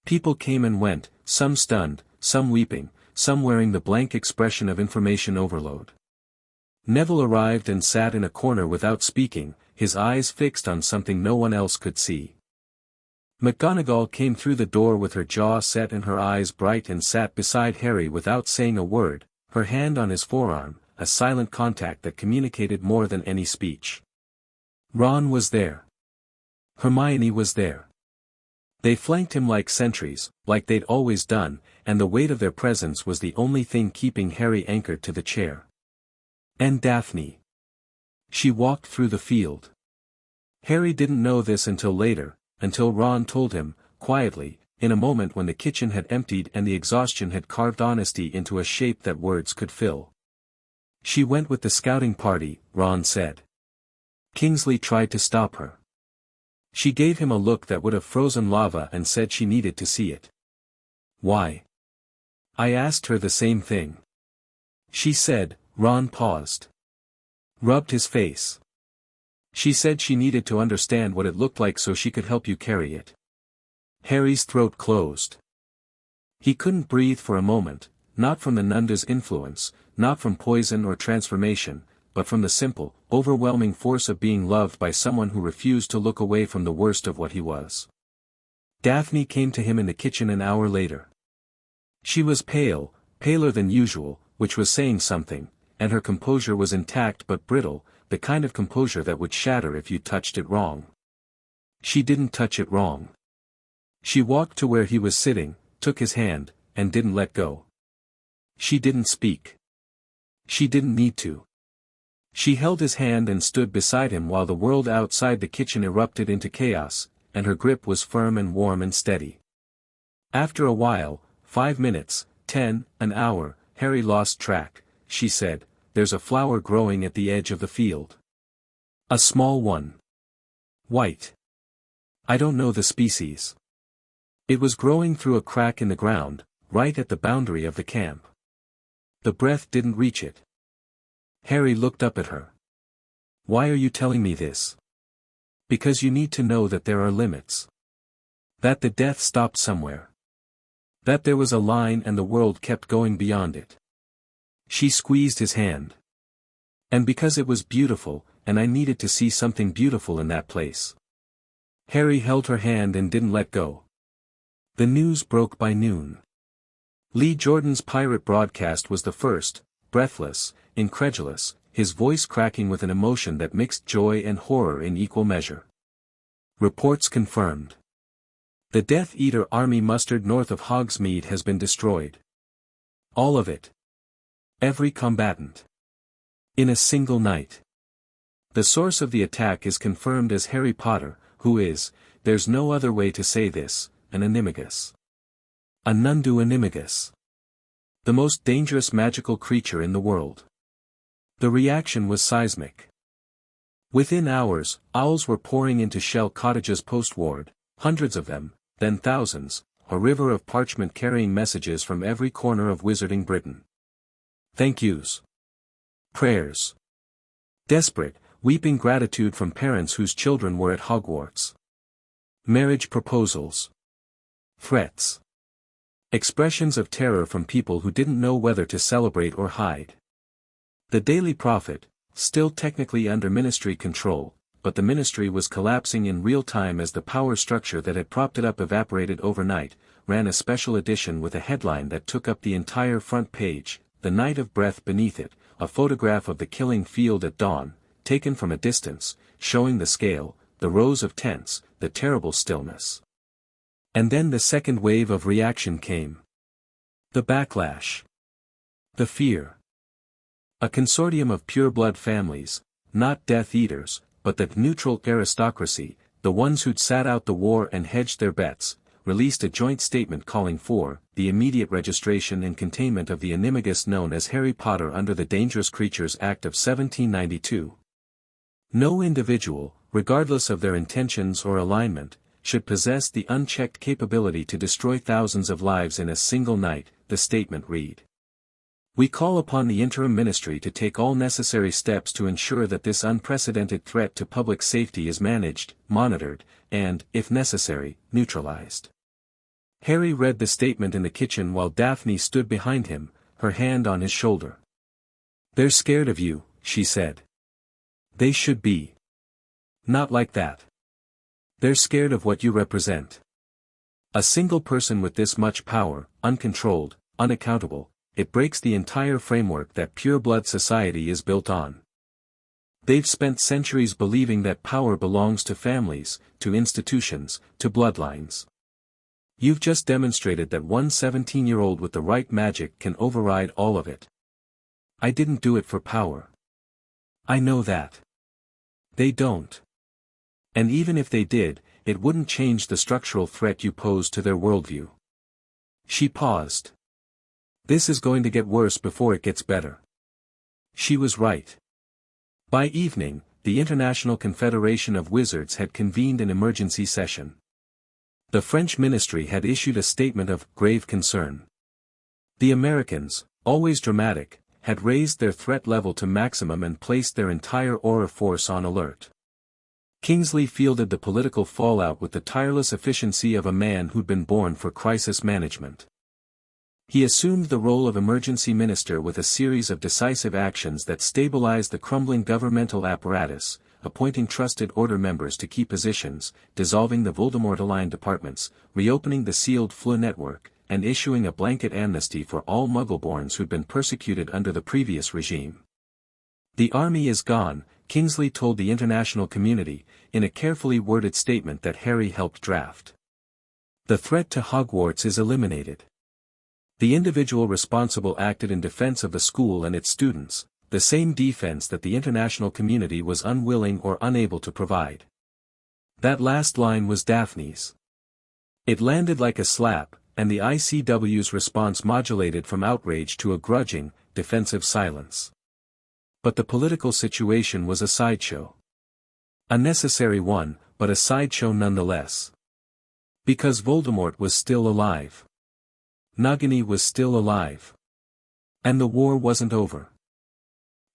People came and went, some stunned, some weeping, some wearing the blank expression of information overload. Neville arrived and sat in a corner without speaking, his eyes fixed on something no one else could see. McGonagall came through the door with her jaw set and her eyes bright and sat beside Harry without saying a word, her hand on his forearm, a silent contact that communicated more than any speech. Ron was there. Hermione was there. They flanked him like sentries, like they'd always done, and the weight of their presence was the only thing keeping Harry anchored to the chair. And Daphne. She walked through the field. Harry didn't know this until later, until Ron told him, quietly, in a moment when the kitchen had emptied and the exhaustion had carved honesty into a shape that words could fill. "She went with the scouting party," Ron said. Kingsley tried to stop her. She gave him a look that would have frozen lava and said she needed to see it. "Why?" "I asked her the same thing. She said," Ron paused. Rubbed his face. "She said she needed to understand what it looked like so she could help you carry it." Harry's throat closed. He couldn't breathe for a moment, not from the Nundu's influence, not from poison or transformation, but from the simple, overwhelming force of being loved by someone who refused to look away from the worst of what he was. Daphne came to him in the kitchen an hour later. She was pale, paler than usual, which was saying something, and her composure was intact but brittle, the kind of composure that would shatter if you touched it wrong. She didn't touch it wrong. She walked to where he was sitting, took his hand, and didn't let go. She didn't speak. She didn't need to. She held his hand and stood beside him while the world outside the kitchen erupted into chaos, and her grip was firm and warm and steady. After a while, 5 minutes, 10, an hour, Harry lost track. She said, "There's a flower growing at the edge of the field. A small one. White. I don't know the species. It was growing through a crack in the ground, right at the boundary of the camp. The breath didn't reach it." Harry looked up at her. "Why are you telling me this?" "Because you need to know that there are limits. That the death stopped somewhere. That there was a line and the world kept going beyond it." She squeezed his hand. "And because it was beautiful, and I needed to see something beautiful in that place." Harry held her hand and didn't let go. The news broke by noon. Lee Jordan's pirate broadcast was the first, breathless, incredulous, his voice cracking with an emotion that mixed joy and horror in equal measure. Reports confirmed. The Death Eater army mustered north of Hogsmeade has been destroyed. All of it. Every combatant. In a single night. The source of the attack is confirmed as Harry Potter, who is, there's no other way to say this, an Animagus. A Nundu Animagus. The most dangerous magical creature in the world. The reaction was seismic. Within hours, owls were pouring into Shell Cottage's post-ward, hundreds of them, then thousands, a river of parchment carrying messages from every corner of Wizarding Britain. Thank yous. Prayers. Desperate, weeping gratitude from parents whose children were at Hogwarts. Marriage proposals. Threats. Expressions of terror from people who didn't know whether to celebrate or hide. The Daily Prophet, still technically under ministry control, but the ministry was collapsing in real time as the power structure that had propped it up evaporated overnight, ran a special edition with a headline that took up the entire front page, "The Night of Breath." Beneath it, a photograph of the killing field at dawn, taken from a distance, showing the scale, the rows of tents, the terrible stillness. And then the second wave of reaction came. The backlash. The fear. A consortium of pure-blood families, not Death Eaters, but the neutral aristocracy, the ones who'd sat out the war and hedged their bets, released a joint statement calling for the immediate registration and containment of the Animagus known as Harry Potter under the Dangerous Creatures Act of 1792. No individual, regardless of their intentions or alignment, should possess the unchecked capability to destroy thousands of lives in a single night, the statement read. We call upon the interim ministry to take all necessary steps to ensure that this unprecedented threat to public safety is managed, monitored, and, if necessary, neutralized. Harry read the statement in the kitchen while Daphne stood behind him, her hand on his shoulder. "They're scared of you," she said. "They should be. Not like that. They're scared of what you represent. A single person with this much power, uncontrolled, unaccountable, it breaks the entire framework that pure-blood society is built on. They've spent centuries believing that power belongs to families, to institutions, to bloodlines. You've just demonstrated that one 17-year-old with the right magic can override all of it. I didn't do it for power. I know that. They don't. And even if they did, it wouldn't change the structural threat you pose to their worldview." She paused. This is going to get worse before it gets better. She was right. By evening, the International Confederation of Wizards had convened an emergency session. The French ministry had issued a statement of grave concern. The Americans, always dramatic, had raised their threat level to maximum and placed their entire aura force on alert. Kingsley fielded the political fallout with the tireless efficiency of a man who'd been born for crisis management. He assumed the role of emergency minister with a series of decisive actions that stabilized the crumbling governmental apparatus, appointing trusted order members to key positions, dissolving the Voldemort-aligned departments, reopening the sealed Fleur network, and issuing a blanket amnesty for all Muggleborns who'd been persecuted under the previous regime. The army is gone, Kingsley told the international community, in a carefully worded statement that Harry helped draft. The threat to Hogwarts is eliminated. The individual responsible acted in defense of the school and its students, the same defense that the international community was unwilling or unable to provide. That last line was Daphne's. It landed like a slap, and the ICW's response modulated from outrage to a grudging, defensive silence. But the political situation was a sideshow. A necessary one, but a sideshow nonetheless. Because Voldemort was still alive. Nagini was still alive. And the war wasn't over.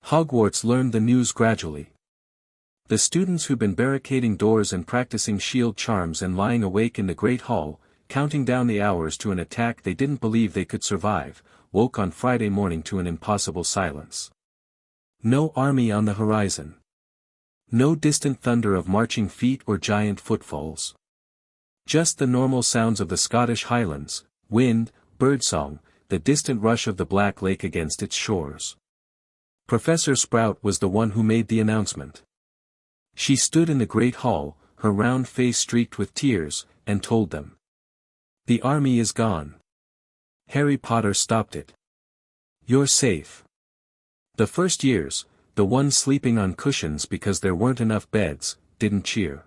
Hogwarts learned the news gradually. The students who'd been barricading doors and practicing shield charms and lying awake in the Great Hall, counting down the hours to an attack they didn't believe they could survive, woke on Friday morning to an impossible silence. No army on the horizon. No distant thunder of marching feet or giant footfalls. Just the normal sounds of the Scottish Highlands, wind, birdsong, the distant rush of the Black Lake against its shores. Professor Sprout was the one who made the announcement. She stood in the Great Hall, her round face streaked with tears, and told them. The army is gone. Harry Potter stopped it. You're safe. The first years, the ones sleeping on cushions because there weren't enough beds, didn't cheer.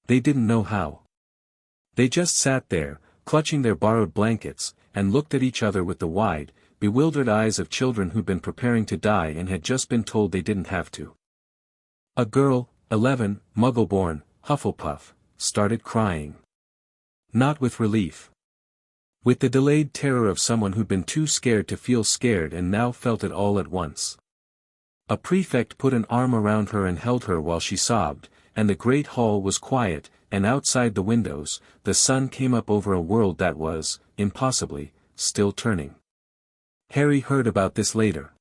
They didn't know how. They just sat there, clutching their borrowed blankets, and looked at each other with the wide, bewildered eyes of children who'd been preparing to die and had just been told they didn't have to. A girl, 11, Muggleborn, Hufflepuff, started crying. Not with relief. With the delayed terror of someone who'd been too scared to feel scared and now felt it all at once. A prefect put an arm around her and held her while she sobbed, and the Great Hall was quiet, and outside the windows, the sun came up over a world that was, impossibly, still turning. Harry heard about this later.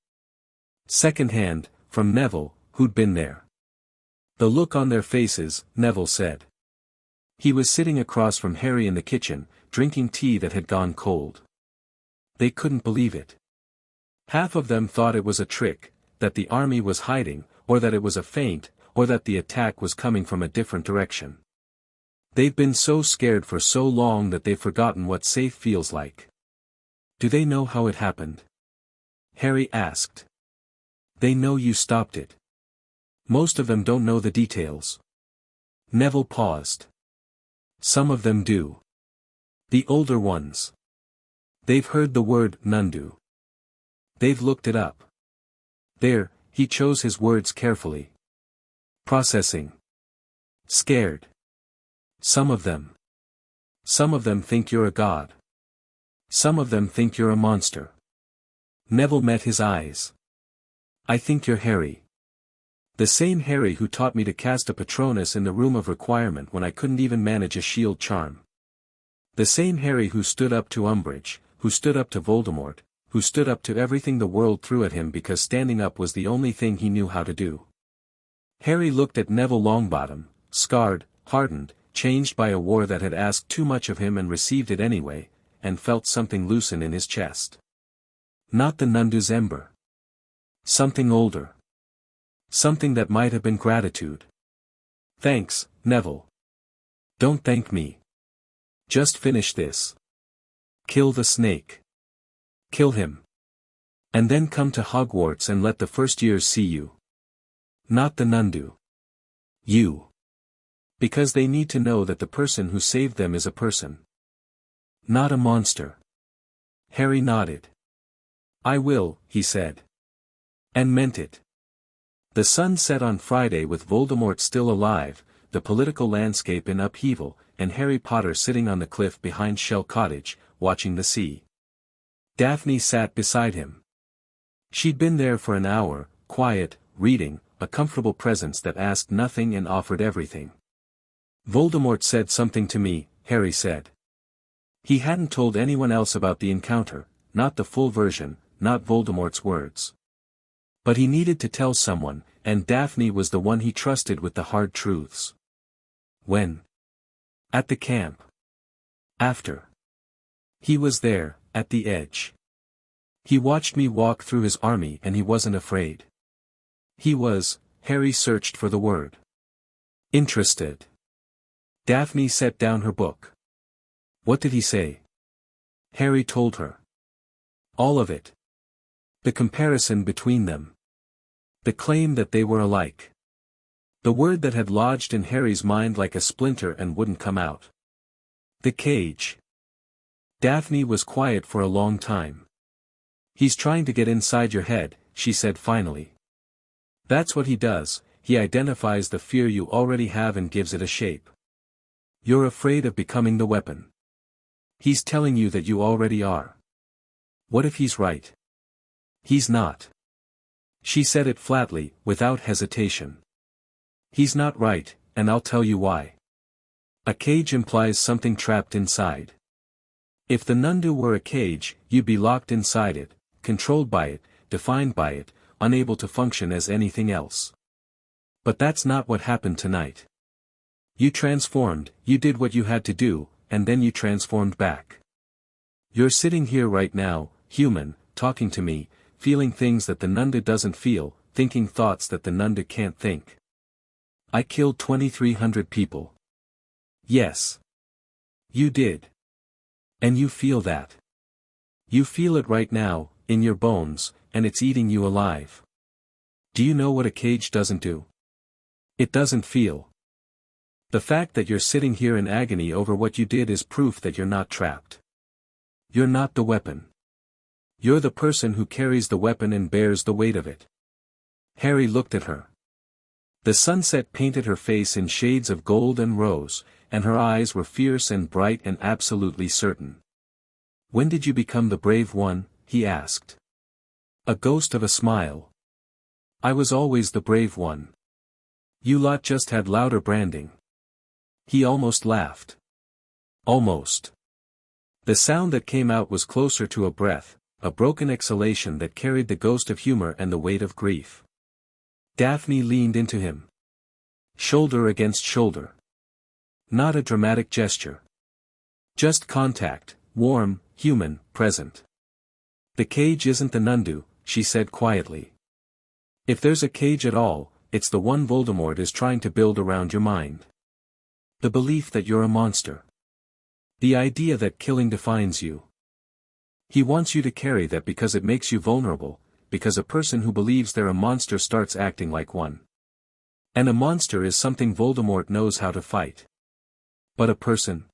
Secondhand, from Neville, who'd been there. The look on their faces, Neville said. He was sitting across from Harry in the kitchen, drinking tea that had gone cold. They couldn't believe it. Half of them thought it was a trick, that the army was hiding, or that it was a feint, or that the attack was coming from a different direction. They've been so scared for so long that they've forgotten what safe feels like. Do they know how it happened? Harry asked. They know you stopped it. Most of them don't know the details. Neville paused. Some of them do. The older ones. They've heard the word Nundu. They've looked it up. There, he chose his words carefully. Processing. Scared. Some of them. Some of them think you're a god. Some of them think you're a monster. Neville met his eyes. I think you're Harry. The same Harry who taught me to cast a Patronus in the Room of Requirement when I couldn't even manage a shield charm. The same Harry who stood up to Umbridge, who stood up to Voldemort, who stood up to everything the world threw at him because standing up was the only thing he knew how to do. Harry looked at Neville Longbottom, scarred, hardened, changed by a war that had asked too much of him and received it anyway, and felt something loosen in his chest. Not the Nundu's ember. Something older. Something that might have been gratitude. Thanks, Neville. Don't thank me. Just finish this. Kill the snake. Kill him. And then come to Hogwarts and let the first years see you. Not the Nundu. You. Because they need to know that the person who saved them is a person. Not a monster. Harry nodded. I will, he said. And meant it. The sun set on Friday with Voldemort still alive, the political landscape in upheaval, and Harry Potter sitting on the cliff behind Shell Cottage, watching the sea. Daphne sat beside him. She'd been there for an hour, quiet, reading, a comfortable presence that asked nothing and offered everything. Voldemort said something to me, Harry said. He hadn't told anyone else about the encounter, not the full version, not Voldemort's words. But he needed to tell someone, and Daphne was the one he trusted with the hard truths. When? At the camp. After. He was there, at the edge. He watched me walk through his army and he wasn't afraid. He was, Harry searched for the word. Interested. Daphne set down her book. What did he say? Harry told her. All of it. The comparison between them. The claim that they were alike. The word that had lodged in Harry's mind like a splinter and wouldn't come out. The cage. Daphne was quiet for a long time. He's trying to get inside your head, she said finally. That's what he does, he identifies the fear you already have and gives it a shape. You're afraid of becoming the weapon. He's telling you that you already are. What if he's right? He's not. She said it flatly, without hesitation. He's not right, and I'll tell you why. A cage implies something trapped inside. If the Nundu were a cage, you'd be locked inside it, controlled by it, defined by it, unable to function as anything else. But that's not what happened tonight. You transformed, you did what you had to do, and then you transformed back. You're sitting here right now, human, talking to me, feeling things that the Nundu doesn't feel, thinking thoughts that the Nundu can't think. I killed 2,300 people. Yes. You did. And you feel that. You feel it right now, in your bones, and it's eating you alive. Do you know what a cage doesn't do? It doesn't feel. The fact that you're sitting here in agony over what you did is proof that you're not trapped. You're not the weapon. You're the person who carries the weapon and bears the weight of it. Harry looked at her. The sunset painted her face in shades of gold and rose, and her eyes were fierce and bright and absolutely certain. When did you become the brave one? He asked. A ghost of a smile. I was always the brave one. You lot just had louder branding. He almost laughed. Almost. The sound that came out was closer to a breath, a broken exhalation that carried the ghost of humor and the weight of grief. Daphne leaned into him. Shoulder against shoulder. Not a dramatic gesture. Just contact, warm, human, present. The cage isn't the Nundu, she said quietly. If there's a cage at all, it's the one Voldemort is trying to build around your mind. The belief that you're a monster. The idea that killing defines you. He wants you to carry that because it makes you vulnerable, because a person who believes they're a monster starts acting like one. And a monster is something Voldemort knows how to fight. But a person?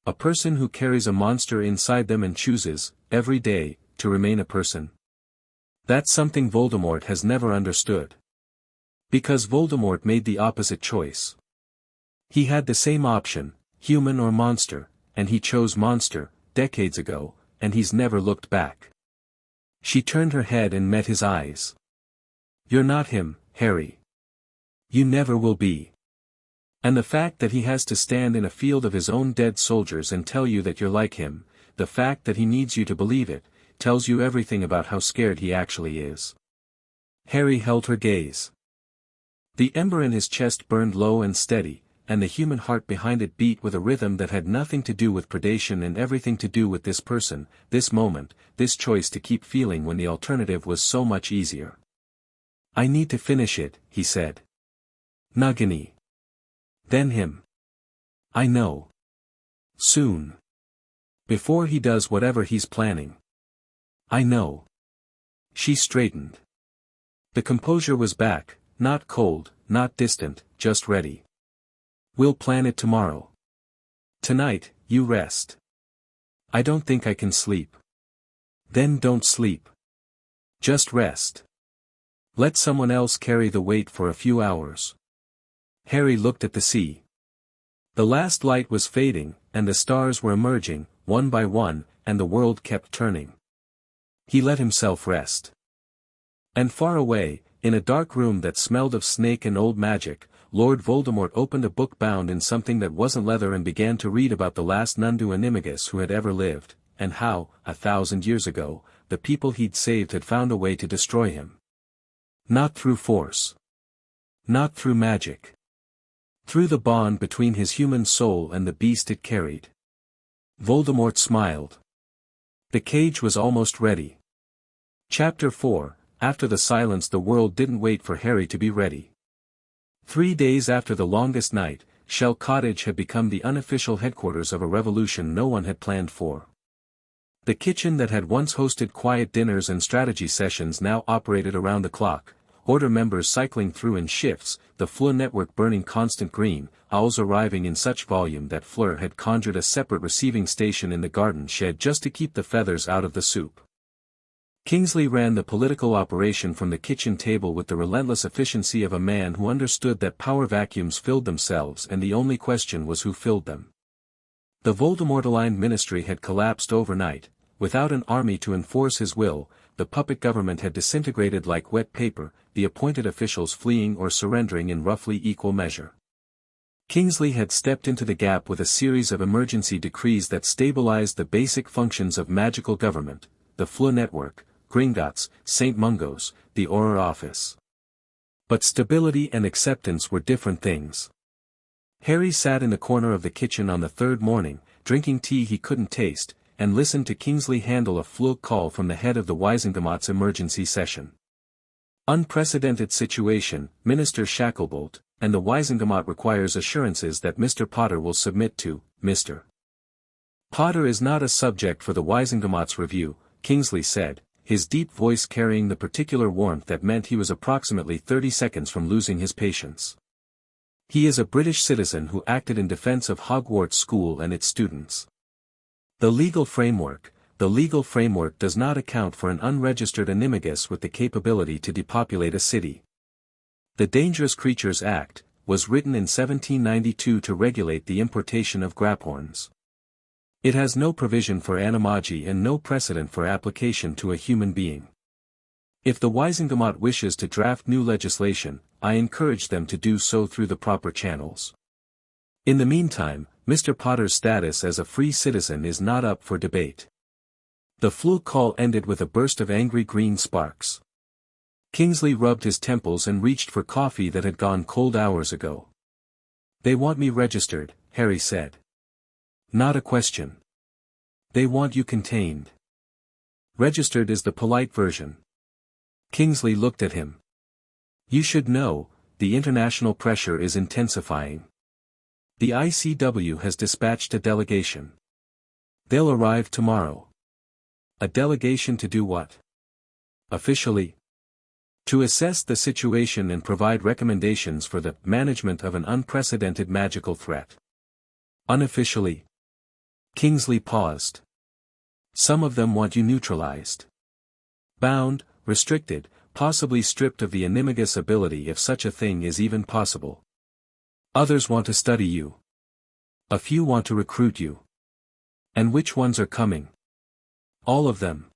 A person who carries a monster inside them and chooses, every day, to remain a person. That's something Voldemort has never understood. Because Voldemort made the opposite choice. He had the same option, human or monster, and he chose monster, decades ago, and he's never looked back. She turned her head and met his eyes. You're not him, Harry. You never will be. And the fact that he has to stand in a field of his own dead soldiers and tell you that you're like him, the fact that he needs you to believe it, tells you everything about how scared he actually is. Harry held her gaze. The ember in his chest burned low and steady, and the human heart behind it beat with a rhythm that had nothing to do with predation and everything to do with this person, this moment, this choice to keep feeling when the alternative was so much easier. I need to finish it, he said. Nagini. Then him. I know. Soon. Before he does whatever he's planning. I know. She straightened. The composure was back, not cold, not distant, just ready. We'll plan it tomorrow. Tonight, you rest. I don't think I can sleep. Then don't sleep. Just rest. Let someone else carry the weight for a few hours. Harry looked at the sea. The last light was fading, and the stars were emerging, one by one, and the world kept turning. He let himself rest. And far away, in a dark room that smelled of snake and old magic, Lord Voldemort opened a book bound in something that wasn't leather and began to read about the last Nundu Animagus who had ever lived, and how, 1,000 years ago, the people he'd saved had found a way to destroy him. Not through force. Not through magic. Through the bond between his human soul and the beast it carried. Voldemort smiled. The cage was almost ready. Chapter 4, After the silence. The world didn't wait for Harry to be ready. 3 days after the longest night, Shell Cottage had become the unofficial headquarters of a revolution no one had planned for. The kitchen that had once hosted quiet dinners and strategy sessions now operated around the clock, order members cycling through in shifts, the Fleur network burning constant green, owls arriving in such volume that Fleur had conjured a separate receiving station in the garden shed just to keep the feathers out of the soup. Kingsley ran the political operation from the kitchen table with the relentless efficiency of a man who understood that power vacuums filled themselves and the only question was who filled them. The Voldemort-aligned ministry had collapsed overnight. Without an army to enforce his will, the puppet government had disintegrated like wet paper, the appointed officials fleeing or surrendering in roughly equal measure. Kingsley had stepped into the gap with a series of emergency decrees that stabilized the basic functions of magical government, the Fleur network, Gringotts, St. Mungo's, the Auror office. But stability and acceptance were different things. Harry sat in the corner of the kitchen on the third morning, drinking tea he couldn't taste, and listened to Kingsley handle a Fleur call from the head of the Wisengamot's emergency session. Unprecedented situation, Minister Shacklebolt, and the Wisengamot requires assurances that Mr. Potter will submit to, Mr. Potter is not a subject for the Wisengamot's review, Kingsley said, his deep voice carrying the particular warmth that meant he was approximately 30 seconds from losing his patience. He is a British citizen who acted in defense of Hogwarts School and its students. The legal framework does not account for an unregistered animagus with the capability to depopulate a city. The Dangerous Creatures Act was written in 1792 to regulate the importation of grapphorns. It has no provision for animagi and no precedent for application to a human being. If the Wisengamot wishes to draft new legislation, I encourage them to do so through the proper channels. In the meantime, Mr. Potter's status as a free citizen is not up for debate. The Fleur call ended with a burst of angry green sparks. Kingsley rubbed his temples and reached for coffee that had gone cold hours ago. They want me registered, Harry said. Not a question. They want you contained. Registered is the polite version. Kingsley looked at him. You should know, the international pressure is intensifying. The ICW has dispatched a delegation. They'll arrive tomorrow. A delegation to do what? Officially? To assess the situation and provide recommendations for the management of an unprecedented magical threat. Unofficially? Kingsley paused. Some of them want you neutralized. Bound, restricted, possibly stripped of the animagus ability if such a thing is even possible. Others want to study you. A few want to recruit you. And which ones are coming? All of them.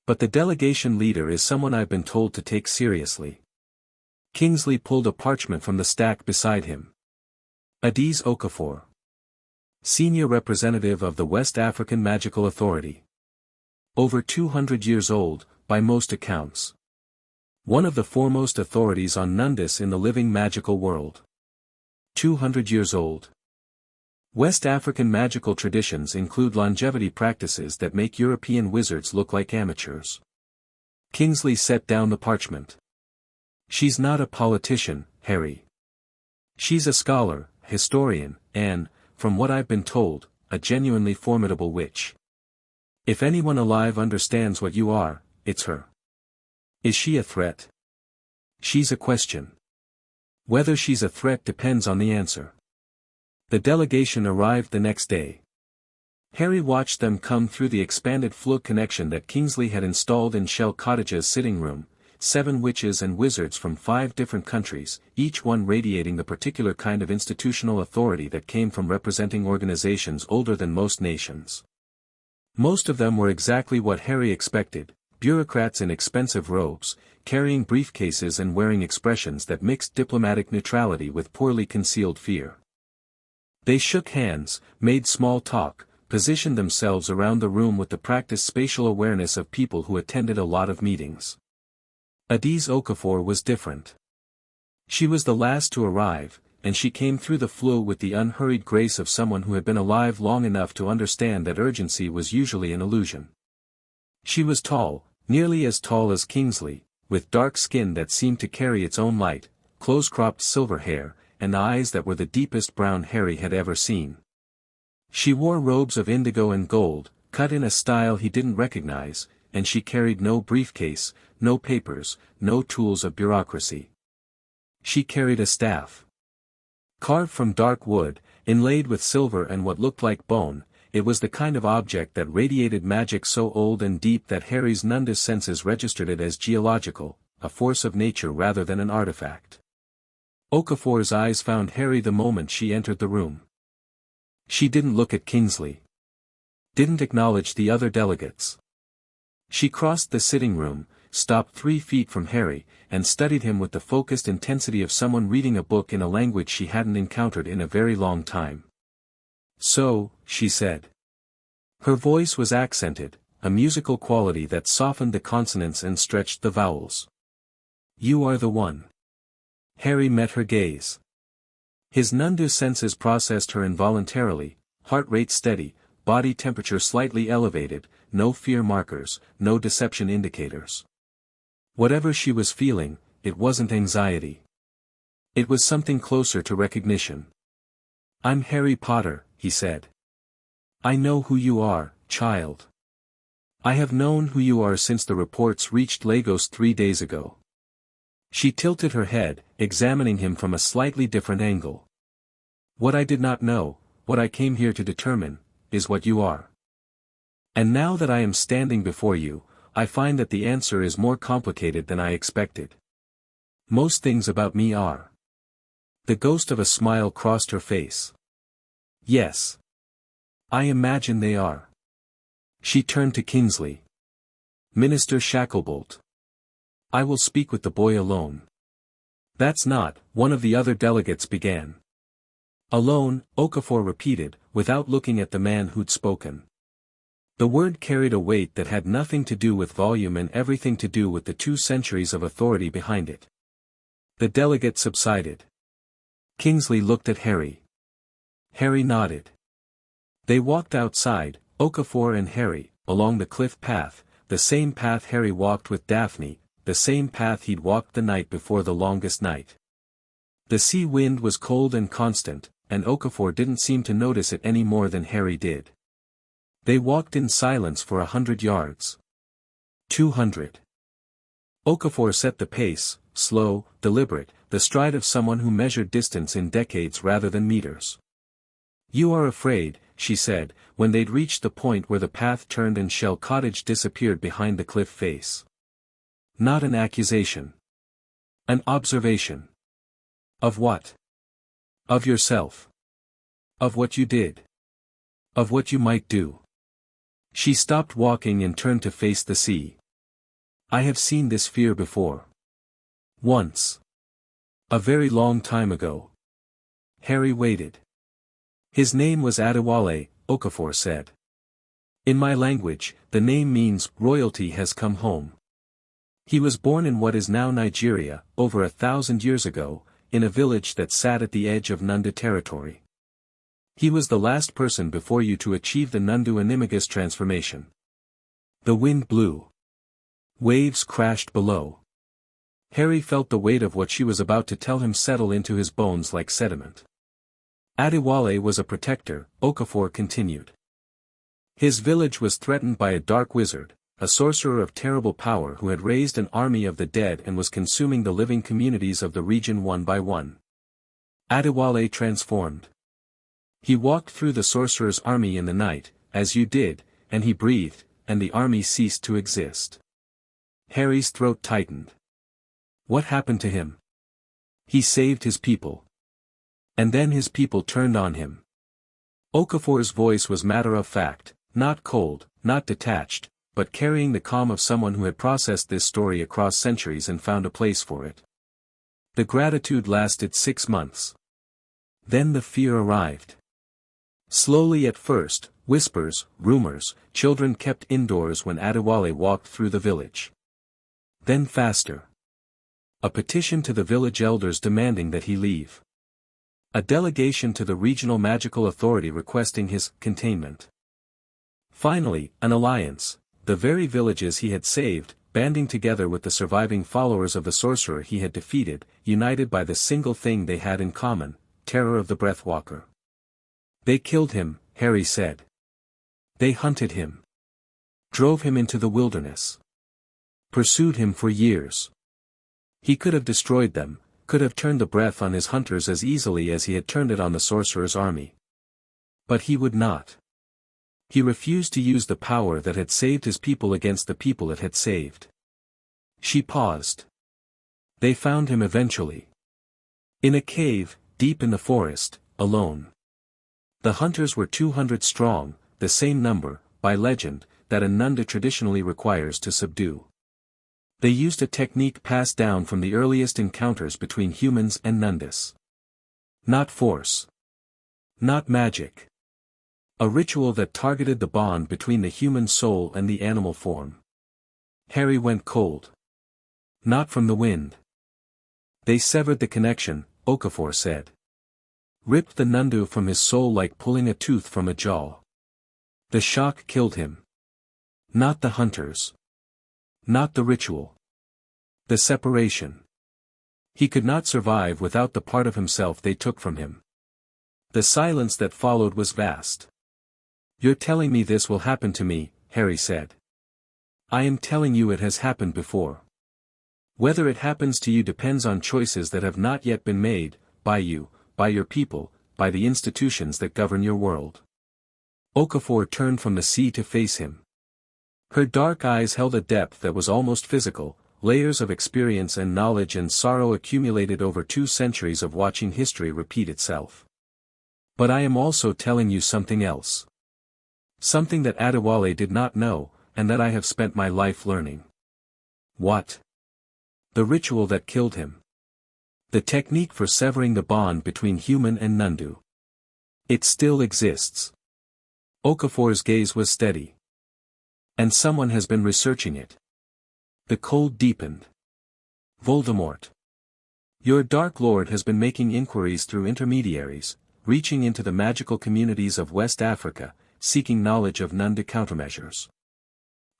But the delegation leader is someone I've been told to take seriously. Kingsley pulled a parchment from the stack beside him. Adise Okafor. Senior representative of the West African Magical Authority. Over 200 years old, by most accounts. One of the foremost authorities on Nundus in the living magical world. 200 years old. West African magical traditions include longevity practices that make European wizards look like amateurs. Kingsley set down the parchment. She's not a politician, Harry. She's a scholar, historian, and, from what I've been told, a genuinely formidable witch. If anyone alive understands what you are, it's her. Is she a threat? She's a question. Whether she's a threat depends on the answer. The delegation arrived the next day. Harry watched them come through the expanded Fleur connection that Kingsley had installed in Shell Cottage's sitting room, 7 witches and wizards from 5 different countries, each one radiating the particular kind of institutional authority that came from representing organizations older than most nations. Most of them were exactly what Harry expected, bureaucrats in expensive robes, carrying briefcases and wearing expressions that mixed diplomatic neutrality with poorly concealed fear. They shook hands, made small talk, positioned themselves around the room with the practiced spatial awareness of people who attended a lot of meetings. Adise Okafor was different. She was the last to arrive, and she came through the flow with the unhurried grace of someone who had been alive long enough to understand that urgency was usually an illusion. She was tall, nearly as tall as Kingsley, with dark skin that seemed to carry its own light, close-cropped silver hair, and eyes that were the deepest brown Harry had ever seen. She wore robes of indigo and gold, cut in a style he didn't recognize, and she carried no briefcase, no papers, no tools of bureaucracy. She carried a staff. Carved from dark wood, inlaid with silver and what looked like bone, it was the kind of object that radiated magic so old and deep that Harry's Nundu senses registered it as geological, a force of nature rather than an artifact. Okafor's eyes found Harry the moment she entered the room. She didn't look at Kingsley. Didn't acknowledge the other delegates. She crossed the sitting room, stopped 3 feet from Harry, and studied him with the focused intensity of someone reading a book in a language she hadn't encountered in a very long time. "So," she said. Her voice was accented, a musical quality that softened the consonants and stretched the vowels. "You are the one." Harry met her gaze. His Nundu senses processed her involuntarily, heart rate steady, body temperature slightly elevated, no fear markers, no deception indicators. Whatever she was feeling, it wasn't anxiety. It was something closer to recognition. "I'm Harry Potter," he said. "I know who you are, child. I have known who you are since the reports reached Lagos 3 days ago." She tilted her head, examining him from a slightly different angle. "What I did not know, what I came here to determine, is what you are. And now that I am standing before you, I find that the answer is more complicated than I expected. Most things about me are." The ghost of a smile crossed her face. "Yes. I imagine they are." She turned to Kingsley. "Minister Shacklebolt. I will speak with the boy alone." "That's not," one of the other delegates began. "Alone," Okafor repeated, without looking at the man who'd spoken. The word carried a weight that had nothing to do with volume and everything to do with the 2 centuries of authority behind it. The delegate subsided. Kingsley looked at Harry. Harry nodded. They walked outside, Okafor and Harry, along the cliff path, the same path Harry walked with Daphne, the same path he'd walked the night before the longest night. The sea wind was cold and constant, and Okafor didn't seem to notice it any more than Harry did. They walked in silence for 100 yards. 200. Okafor set the pace, slow, deliberate, the stride of someone who measured distance in decades rather than meters. "You are afraid," she said, when they'd reached the point where the path turned and Shell Cottage disappeared behind the cliff face. "Not an accusation. An observation." "Of what?" "Of yourself. Of what you did. Of what you might do." She stopped walking and turned to face the sea. "I have seen this fear before. Once. A very long time ago." Harry waited. "His name was Adewale," Okafor said. "In my language, the name means, royalty has come home. He was born in what is now Nigeria, over 1,000 years ago, in a village that sat at the edge of Nundu territory. He was the last person before you to achieve the Nundu Animagus transformation." The wind blew. Waves crashed below. Harry felt the weight of what she was about to tell him settle into his bones like sediment. "Adewale was a protector," Okafor continued. "His village was threatened by a dark wizard, a sorcerer of terrible power who had raised an army of the dead and was consuming the living communities of the region one by one. Adewale transformed. He walked through the sorcerer's army in the night, as you did, and he breathed, and the army ceased to exist." Harry's throat tightened. "What happened to him?" "He saved his people. And then his people turned on him." Okafor's voice was matter-of-fact, not cold, not detached, but carrying the calm of someone who had processed this story across centuries and found a place for it. "The gratitude lasted 6 months. Then the fear arrived. Slowly at first, whispers, rumors, children kept indoors when Adewale walked through the village. Then faster. A petition to the village elders demanding that he leave. A delegation to the regional magical authority requesting his containment. Finally, an alliance, the very villages he had saved, banding together with the surviving followers of the sorcerer he had defeated, united by the single thing they had in common, terror of the Breathwalker. They killed him, Harry said. They hunted him. Drove him into the wilderness. Pursued him for years. He could have destroyed them, could have turned the breath on his hunters as easily as he had turned it on the sorcerer's army. But he would not. He refused to use the power that had saved his people against the people it had saved. She paused. They found him eventually. In a cave, deep in the forest, alone. The hunters were 200 strong, the same number, by legend, that a Nundu traditionally requires to subdue. They used a technique passed down from the earliest encounters between humans and Nundus. Not force. Not magic. A ritual that targeted the bond between the human soul and the animal form. Harry went cold. Not from the wind. They severed the connection, Okafor said. Ripped the Nundu from his soul like pulling a tooth from a jaw. The shock killed him. Not the hunters. Not the ritual. The separation. He could not survive without the part of himself they took from him. The silence that followed was vast. You're telling me this will happen to me, Harry said. I am telling you it has happened before. Whether it happens to you depends on choices that have not yet been made, by you, by your people, by the institutions that govern your world. Okafor turned from the sea to face him. Her dark eyes held a depth that was almost physical, layers of experience and knowledge and sorrow accumulated over 2 centuries of watching history repeat itself. But I am also telling you something else. Something that Adewale did not know, and that I have spent my life learning. What? The ritual that killed him. The technique for severing the bond between human and Nundu. It still exists. Okafor's gaze was steady. And someone has been researching it. The cold deepened. Voldemort. Your Dark Lord has been making inquiries through intermediaries, reaching into the magical communities of West Africa, seeking knowledge of Nundu countermeasures.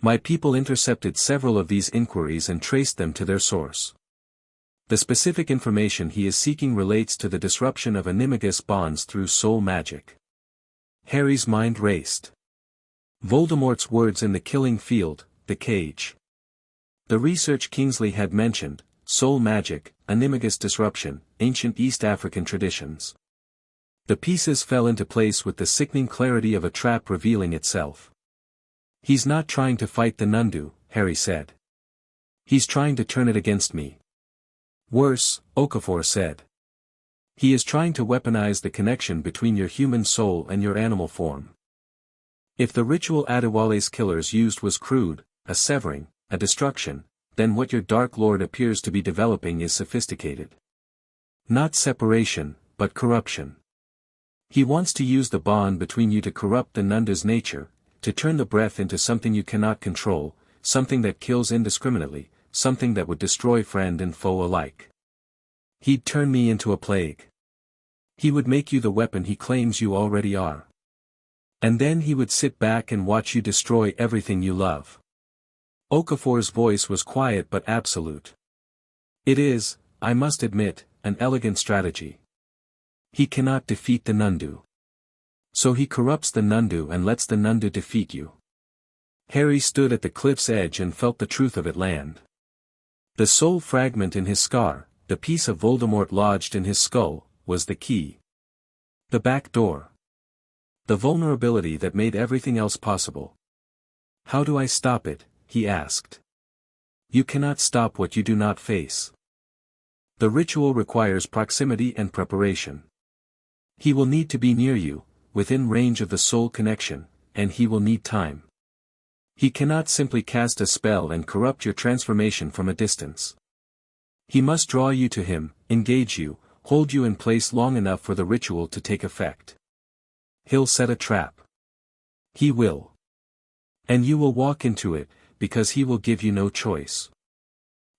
My people intercepted several of these inquiries and traced them to their source. The specific information he is seeking relates to the disruption of Animagus bonds through soul magic. Harry's mind raced. Voldemort's words in the killing field, the cage. The research Kingsley had mentioned, soul magic, Animagus disruption, ancient East African traditions. The pieces fell into place with the sickening clarity of a trap revealing itself. He's not trying to fight the Nundu, Harry said. He's trying to turn it against me. Worse, Okafor said. He is trying to weaponize the connection between your human soul and your animal form. If the ritual Adewale's killers used was crude, a severing, a destruction, then what your Dark Lord appears to be developing is sophisticated. Not separation, but corruption. He wants to use the bond between you to corrupt the Nundu's nature, to turn the breath into something you cannot control, something that kills indiscriminately, something that would destroy friend and foe alike. He'd turn me into a plague. He would make you the weapon he claims you already are. And then he would sit back and watch you destroy everything you love. Okafor's voice was quiet but absolute. It is, I must admit, an elegant strategy. He cannot defeat the Nundu. So he corrupts the Nundu and lets the Nundu defeat you. Harry stood at the cliff's edge and felt the truth of it land. The soul fragment in his scar, the piece of Voldemort lodged in his skull, was the key. The back door. The vulnerability that made everything else possible. How do I stop it? He asked. You cannot stop what you do not face. The ritual requires proximity and preparation. He will need to be near you, within range of the soul connection, and he will need time. He cannot simply cast a spell and corrupt your transformation from a distance. He must draw you to him, engage you, hold you in place long enough for the ritual to take effect. He'll set a trap. He will. And you will walk into it, because he will give you no choice.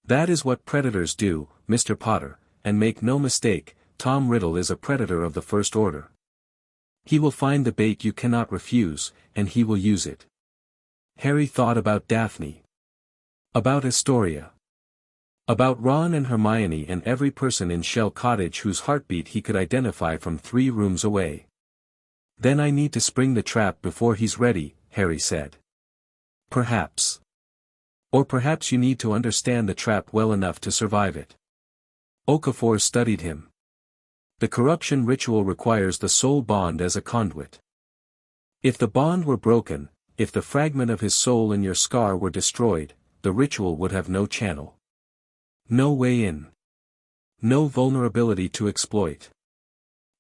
That is what predators do, Mr. Potter, and make no mistake, Tom Riddle is a predator of the first order. He will find the bait you cannot refuse, and he will use it. Harry thought about Daphne. About Astoria. About Ron and Hermione and every person in Shell Cottage whose heartbeat he could identify from 3 rooms away. Then I need to spring the trap before he's ready, Harry said. Perhaps. Or perhaps you need to understand the trap well enough to survive it. Okafor studied him. The corruption ritual requires the soul bond as a conduit. If the bond were broken, if the fragment of his soul in your scar were destroyed, the ritual would have no channel. No way in. No vulnerability to exploit.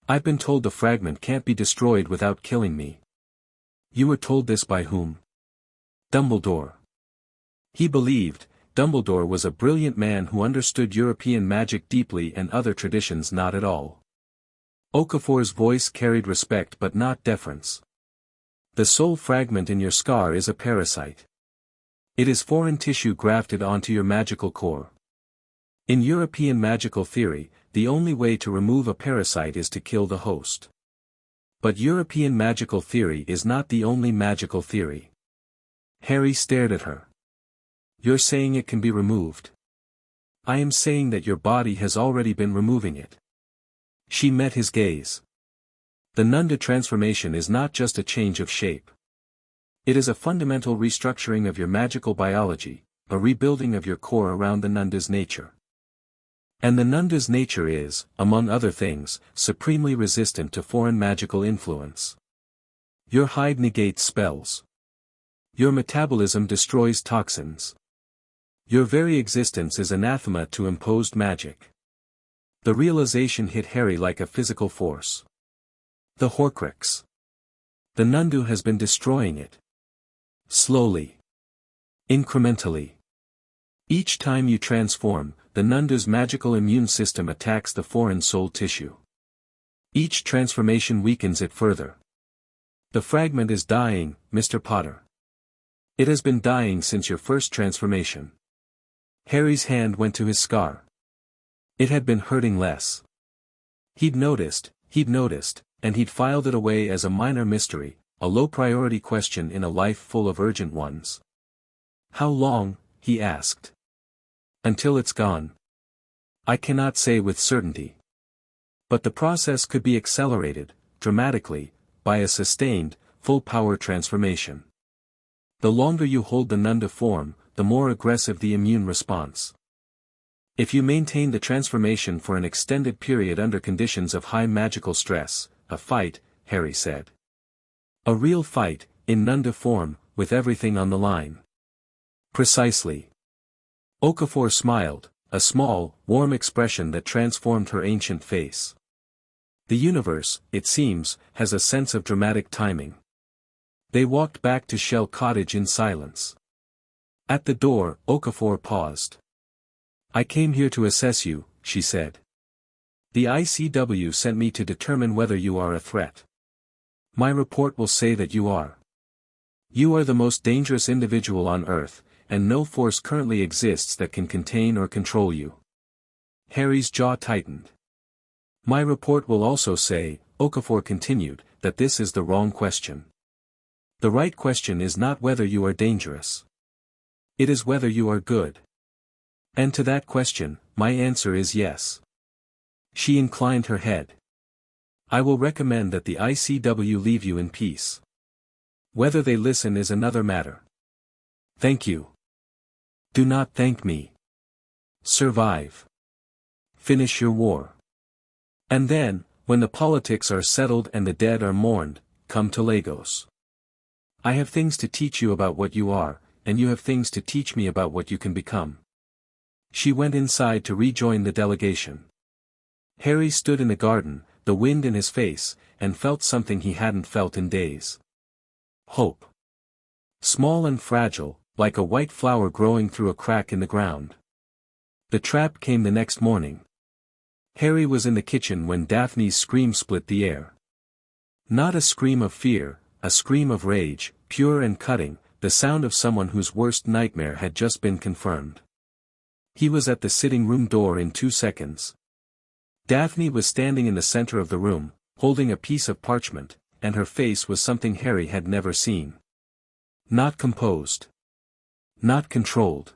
I've been told the fragment can't be destroyed without killing me. You were told this by whom? Dumbledore. He believed, Dumbledore was a brilliant man who understood European magic deeply and other traditions not at all. Okafor's voice carried respect but not deference. The soul fragment in your scar is a parasite. It is foreign tissue grafted onto your magical core. In European magical theory, the only way to remove a parasite is to kill the host. But European magical theory is not the only magical theory. Harry stared at her. You're saying it can be removed. I am saying that your body has already been removing it. She met his gaze. The Nundu transformation is not just a change of shape. It is a fundamental restructuring of your magical biology, a rebuilding of your core around the Nundu's nature. And the Nundu's nature is, among other things, supremely resistant to foreign magical influence. Your hide negates spells. Your metabolism destroys toxins. Your very existence is anathema to imposed magic. The realization hit Harry like a physical force. The Horcrux. The Nundu has been destroying it. Slowly. Incrementally. Each time you transform, the Nundu's magical immune system attacks the foreign soul tissue. Each transformation weakens it further. The fragment is dying, Mr. Potter. It has been dying since your first transformation. Harry's hand went to his scar. It had been hurting less. He'd noticed, and he'd filed it away as a minor mystery, a low-priority question in a life full of urgent ones. How long, he asked. Until it's gone. I cannot say with certainty. But the process could be accelerated, dramatically, by a sustained, full-power transformation. The longer you hold the Nundu form, the more aggressive the immune response. If you maintain the transformation for an extended period under conditions of high magical stress, a fight, Harry said. A real fight, in Nundu form, with everything on the line. Precisely. Okafor smiled, a small, warm expression that transformed her ancient face. The universe, it seems, has a sense of dramatic timing. They walked back to Shell Cottage in silence. At the door, Okafor paused. I came here to assess you, she said. The ICW sent me to determine whether you are a threat. My report will say that you are. You are the most dangerous individual on Earth, and no force currently exists that can contain or control you. Harry's jaw tightened. My report will also say, Okafor continued, that this is the wrong question. The right question is not whether you are dangerous. It is whether you are good. And to that question, my answer is yes. She inclined her head. I will recommend that the ICW leave you in peace. Whether they listen is another matter. Thank you. Do not thank me. Survive. Finish your war. And then, when the politics are settled and the dead are mourned, come to Lagos. I have things to teach you about what you are, and you have things to teach me about what you can become. She went inside to rejoin the delegation. Harry stood in the garden, the wind in his face, and felt something he hadn't felt in days. Hope. Small and fragile, like a white flower growing through a crack in the ground. The trap came the next morning. Harry was in the kitchen when Daphne's scream split the air. Not a scream of fear, a scream of rage, pure and cutting, the sound of someone whose worst nightmare had just been confirmed. He was at the sitting room door in 2 seconds. Daphne was standing in the center of the room, holding a piece of parchment, and her face was something Harry had never seen. Not composed. Not controlled.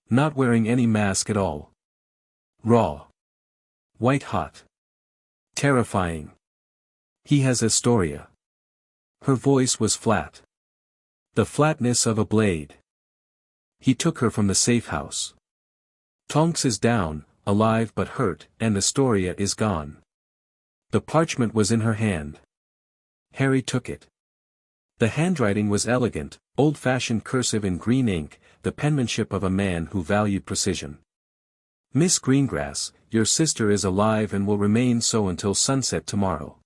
Not wearing any mask at all. Raw. White-hot. Terrifying. He has Astoria. Her voice was flat. The flatness of a blade. He took her from the safe house. Tonks is down, alive but hurt, and Astoria is gone. The parchment was in her hand. Harry took it. The handwriting was elegant, old-fashioned cursive in green ink, the penmanship of a man who valued precision. Miss Greengrass, your sister is alive and will remain so until sunset tomorrow.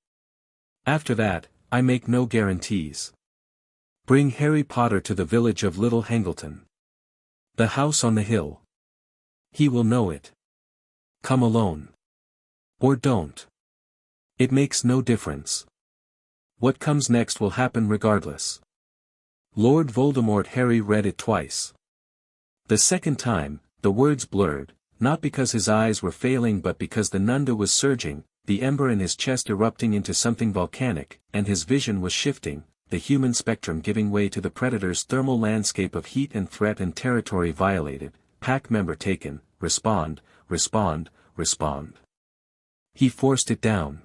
After that, I make no guarantees. Bring Harry Potter to the village of Little Hangleton. The house on the hill. He will know it. Come alone. Or don't. It makes no difference. What comes next will happen regardless. Lord Voldemort. Harry read it twice. The second time, the words blurred, not because his eyes were failing but because the Nundu was surging, the ember in his chest erupting into something volcanic, and his vision was shifting, the human spectrum giving way to the Predator's thermal landscape of heat and threat and territory violated, pack member taken, respond, respond, respond. He forced it down.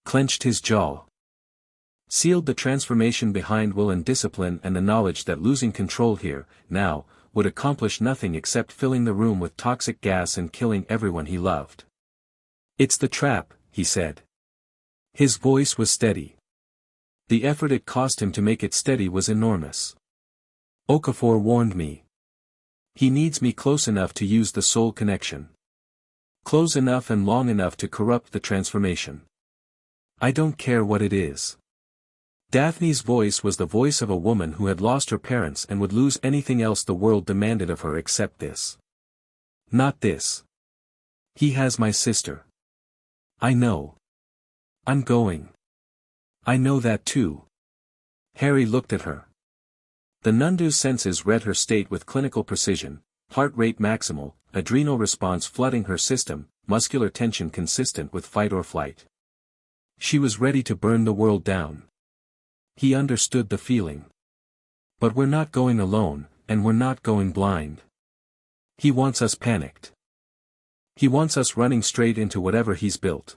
Clenched his jaw. Sealed the transformation behind will and discipline and the knowledge that losing control here, now, would accomplish nothing except filling the room with toxic gas and killing everyone he loved. It's the trap, he said. His voice was steady. The effort it cost him to make it steady was enormous. Okafor warned me. He needs me close enough to use the soul connection. Close enough and long enough to corrupt the transformation. I don't care what it is. Daphne's voice was the voice of a woman who had lost her parents and would lose anything else the world demanded of her except this. Not this. He has my sister. I know. I'm going. I know that too. Harry looked at her. The Nundu's senses read her state with clinical precision, heart rate maximal, adrenal response flooding her system, muscular tension consistent with fight or flight. She was ready to burn the world down. He understood the feeling. But we're not going alone, and we're not going blind. He wants us panicked. He wants us running straight into whatever he's built.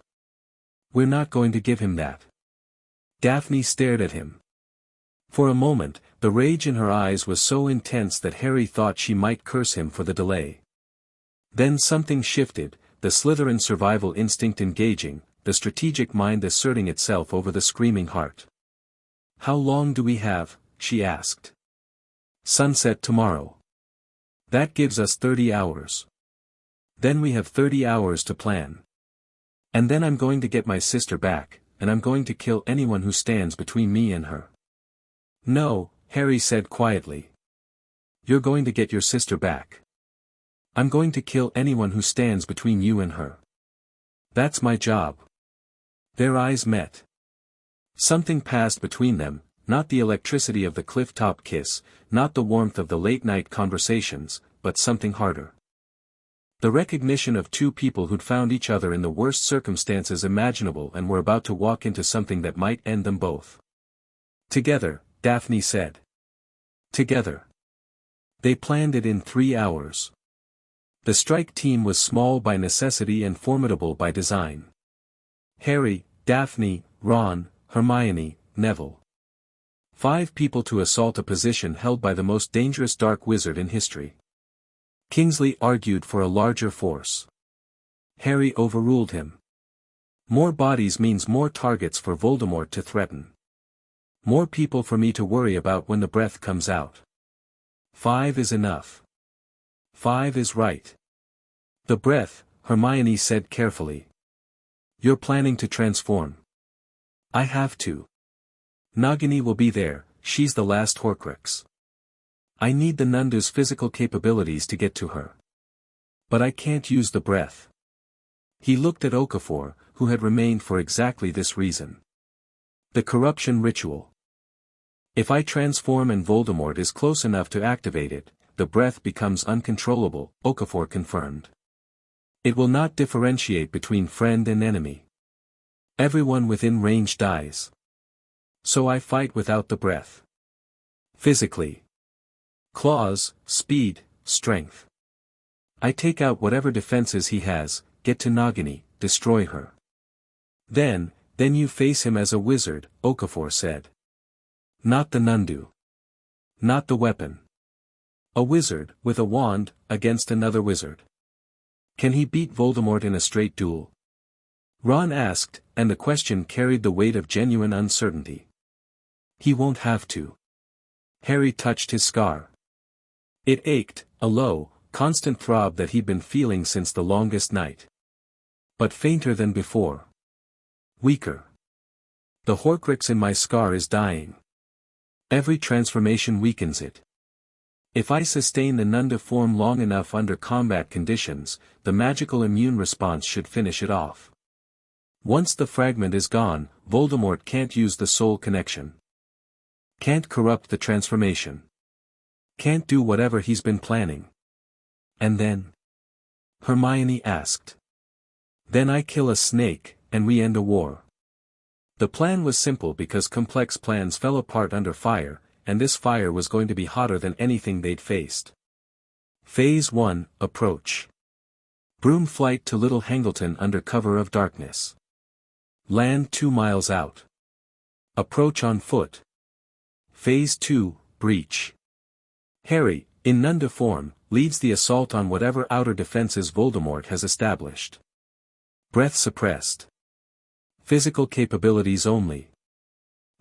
We're not going to give him that. Daphne stared at him. For a moment, the rage in her eyes was so intense that Harry thought she might curse him for the delay. Then something shifted, the Slytherin survival instinct engaging, the strategic mind asserting itself over the screaming heart. How long do we have? She asked. Sunset tomorrow. That gives us 30 hours. Then we have 30 hours to plan. And then I'm going to get my sister back, and I'm going to kill anyone who stands between me and her. No, Harry said quietly. You're going to get your sister back. I'm going to kill anyone who stands between you and her. That's my job. Their eyes met. Something passed between them, not the electricity of the cliff-top kiss, not the warmth of the late-night conversations, but something harder. The recognition of two people who'd found each other in the worst circumstances imaginable and were about to walk into something that might end them both. Together, Daphne said. Together. They planned it in 3 hours. The strike team was small by necessity and formidable by design. Harry, Daphne, Ron, Hermione, Neville. 5 people to assault a position held by the most dangerous dark wizard in history. Kingsley argued for a larger force. Harry overruled him. More bodies means more targets for Voldemort to threaten. More people for me to worry about when the breath comes out. 5 is enough. 5 is right. The breath, Hermione said carefully. You're planning to transform. I have to. Nagini will be there, she's the last Horcrux. I need the Nundu's physical capabilities to get to her. But I can't use the breath. He looked at Okafor, who had remained for exactly this reason. The corruption ritual. If I transform and Voldemort is close enough to activate it, the breath becomes uncontrollable, Okafor confirmed. It will not differentiate between friend and enemy. Everyone within range dies. So I fight without the breath. Physically. Claws, speed, strength. I take out whatever defenses he has, get to Nagini, destroy her. Then you face him as a wizard, Okafor said. Not the Nundu. Not the weapon. A wizard, with a wand, against another wizard. Can he beat Voldemort in a straight duel? Ron asked, and the question carried the weight of genuine uncertainty. He won't have to. Harry touched his scar. It ached, a low, constant throb that he'd been feeling since the longest night. But fainter than before. Weaker. The Horcrux in my scar is dying. Every transformation weakens it. If I sustain the Nundu form long enough under combat conditions, the magical immune response should finish it off. Once the fragment is gone, Voldemort can't use the soul connection. Can't corrupt the transformation. Can't do whatever he's been planning. And then? Hermione asked. Then I kill a snake, and we end a war. The plan was simple because complex plans fell apart under fire, and this fire was going to be hotter than anything they'd faced. Phase 1, Approach. Broom flight to Little Hangleton under cover of darkness. Land 2 miles out. Approach on foot. Phase 2, Breach. Harry, in Nundu form, leads the assault on whatever outer defenses Voldemort has established. Breath suppressed. Physical capabilities only.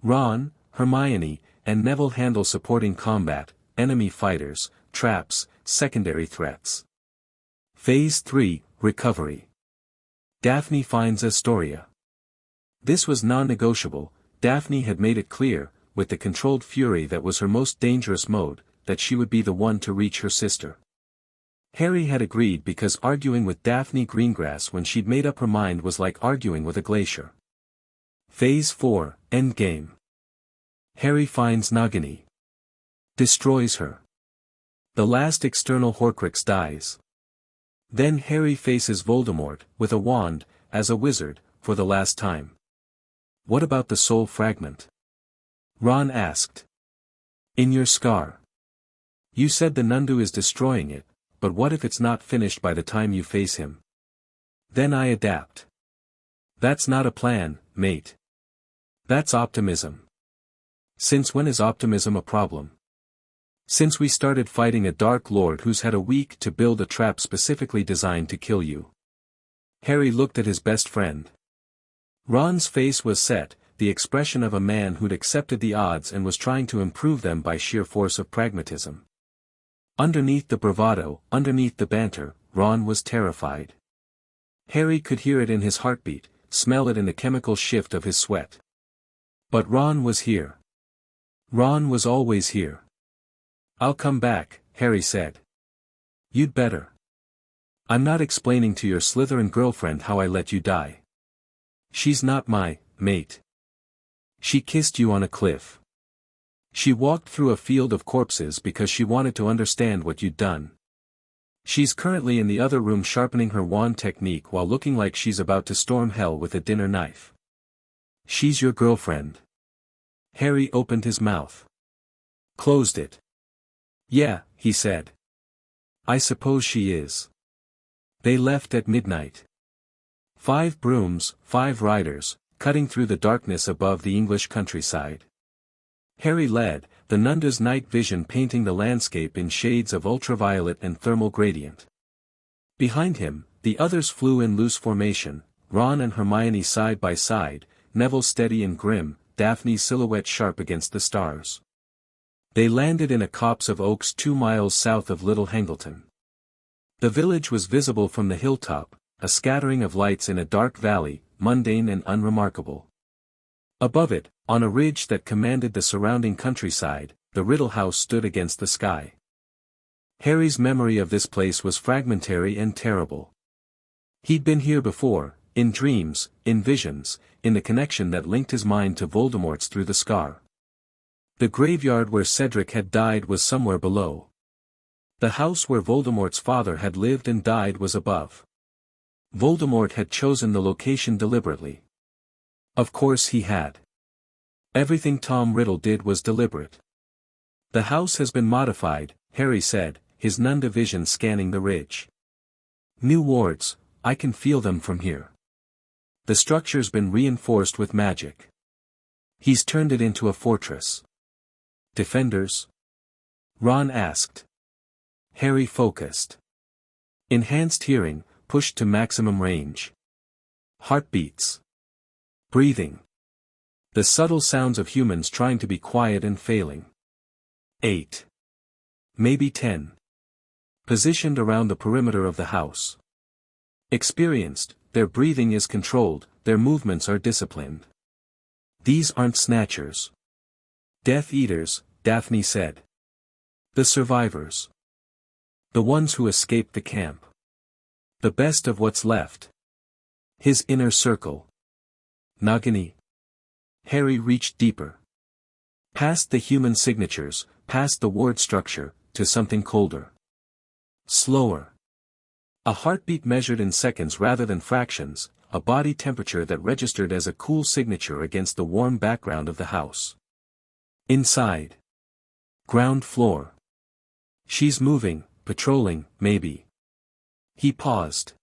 Ron, Hermione, and Neville handle supporting combat, enemy fighters, traps, secondary threats. Phase 3, Recovery. Daphne finds Astoria. This was non-negotiable. Daphne had made it clear, with the controlled fury that was her most dangerous mode, that she would be the one to reach her sister. Harry had agreed because arguing with Daphne Greengrass when she'd made up her mind was like arguing with a glacier. Phase 4, Endgame. Harry finds Nagini. Destroys her. The last external Horcrux dies. Then Harry faces Voldemort, with a wand, as a wizard, for the last time. What about the soul fragment? Ron asked. In your scar. You said the Nundu is destroying it, but what if it's not finished by the time you face him? Then I adapt. That's not a plan, mate. That's optimism. Since when is optimism a problem? Since we started fighting a Dark Lord who's had a week to build a trap specifically designed to kill you. Harry looked at his best friend. Ron's face was set, the expression of a man who'd accepted the odds and was trying to improve them by sheer force of pragmatism. Underneath the bravado, underneath the banter, Ron was terrified. Harry could hear it in his heartbeat, smell it in the chemical shift of his sweat. But Ron was here. Ron was always here. I'll come back, Harry said. You'd better. I'm not explaining to your Slytherin girlfriend how I let you die. She's not my mate. She kissed you on a cliff. She walked through a field of corpses because she wanted to understand what you'd done. She's currently in the other room sharpening her wand technique while looking like she's about to storm hell with a dinner knife. She's your girlfriend. Harry opened his mouth. Closed it. Yeah, he said. I suppose she is. They left at midnight. 5 brooms, 5 riders, cutting through the darkness above the English countryside. Harry led, the Nundu's night vision painting the landscape in shades of ultraviolet and thermal gradient. Behind him, the others flew in loose formation, Ron and Hermione side by side, Neville steady and grim, Daphne's silhouette sharp against the stars. They landed in a copse of oaks 2 miles south of Little Hangleton. The village was visible from the hilltop, a scattering of lights in a dark valley, mundane and unremarkable. Above it, on a ridge that commanded the surrounding countryside, the Riddle House stood against the sky. Harry's memory of this place was fragmentary and terrible. He'd been here before, in dreams, in visions, in the connection that linked his mind to Voldemort's through the scar. The graveyard where Cedric had died was somewhere below. The house where Voldemort's father had lived and died was above. Voldemort had chosen the location deliberately. Of course he had. Everything Tom Riddle did was deliberate. The house has been modified, Harry said, his Nundu vision scanning the ridge. New wards, I can feel them from here. The structure's been reinforced with magic. He's turned it into a fortress. Defenders? Ron asked. Harry focused. Enhanced hearing, pushed to maximum range. Heartbeats. Breathing. The subtle sounds of humans trying to be quiet and failing. 8. Maybe 10. Positioned around the perimeter of the house. Experienced, their breathing is controlled, their movements are disciplined. These aren't snatchers. Death Eaters, Daphne said. The survivors. The ones who escaped the camp. The best of what's left. His inner circle. Nagini. Harry reached deeper. Past the human signatures, past the ward structure, to something colder. Slower. A heartbeat measured in seconds rather than fractions, a body temperature that registered as a cool signature against the warm background of the house. Inside. Ground floor. She's moving, patrolling, maybe. He paused.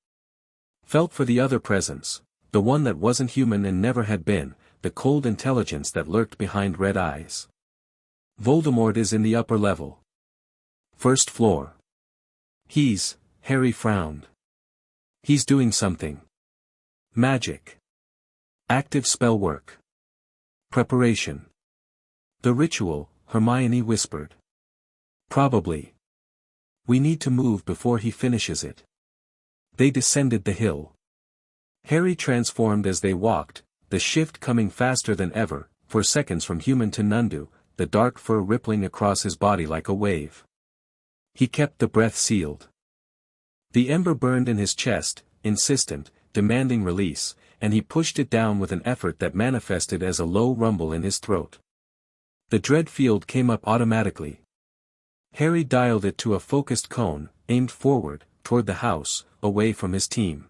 Felt for the other presence, the one that wasn't human and never had been, the cold intelligence that lurked behind red eyes. Voldemort is in the upper level. First floor. Harry frowned. He's doing something. Magic. Active spell work. Preparation. The ritual, Hermione whispered. Probably. We need to move before he finishes it. They descended the hill. Harry transformed as they walked, the shift coming faster than ever, for seconds from human to Nundu, the dark fur rippling across his body like a wave. He kept the breath sealed. The ember burned in his chest, insistent, demanding release, and he pushed it down with an effort that manifested as a low rumble in his throat. The dread field came up automatically. Harry dialed it to a focused cone, aimed forward, toward the house, away from his team.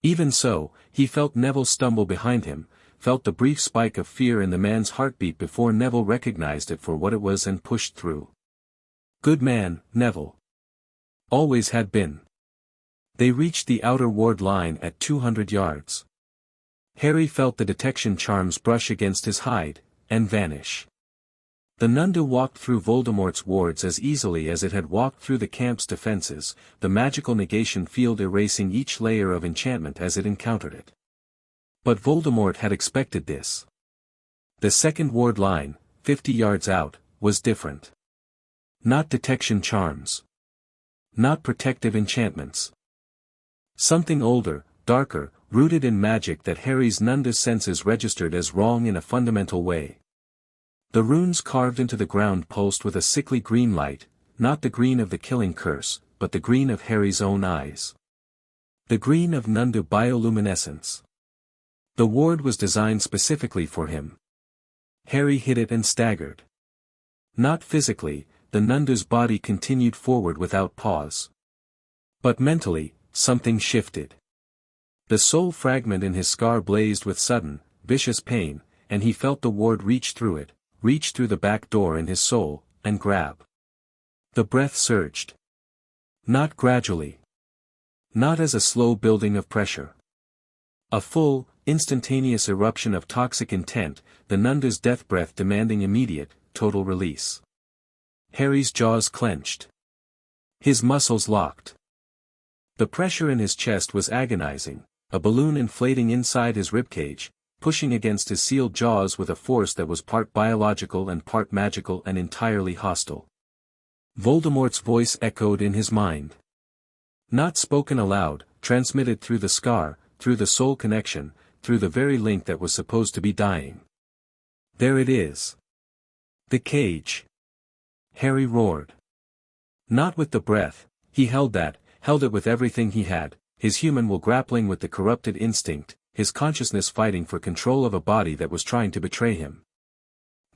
Even so, he felt Neville stumble behind him, felt the brief spike of fear in the man's heartbeat before Neville recognized it for what it was and pushed through. Good man, Neville. Always had been. They reached the outer ward line at 200 yards. Harry felt the detection charms brush against his hide, and vanish. The Nundu walked through Voldemort's wards as easily as it had walked through the camp's defenses, the magical negation field erasing each layer of enchantment as it encountered it. But Voldemort had expected this. The second ward line, 50 yards out, was different. Not detection charms. Not protective enchantments. Something older, darker, rooted in magic that Harry's Nundu senses registered as wrong in a fundamental way. The runes carved into the ground pulsed with a sickly green light, not the green of the killing curse, but the green of Harry's own eyes. The green of Nundu bioluminescence. The ward was designed specifically for him. Harry hit it and staggered. Not physically, the Nundu's body continued forward without pause. But mentally, something shifted. The soul fragment in his scar blazed with sudden, vicious pain, and he felt the ward reach through it, reach through the back door in his soul, and grab. The breath surged. Not gradually. Not as a slow building of pressure. A full, instantaneous eruption of toxic intent, the Nundu's death breath demanding immediate, total release. Harry's jaws clenched. His muscles locked. The pressure in his chest was agonizing, a balloon inflating inside his ribcage, pushing against his sealed jaws with a force that was part biological and part magical and entirely hostile. Voldemort's voice echoed in his mind. Not spoken aloud, transmitted through the scar, through the soul connection, through the very link that was supposed to be dying. There it is. The cage. Harry roared. Not with the breath, he held it with everything he had, his human will grappling with the corrupted instinct, his consciousness fighting for control of a body that was trying to betray him.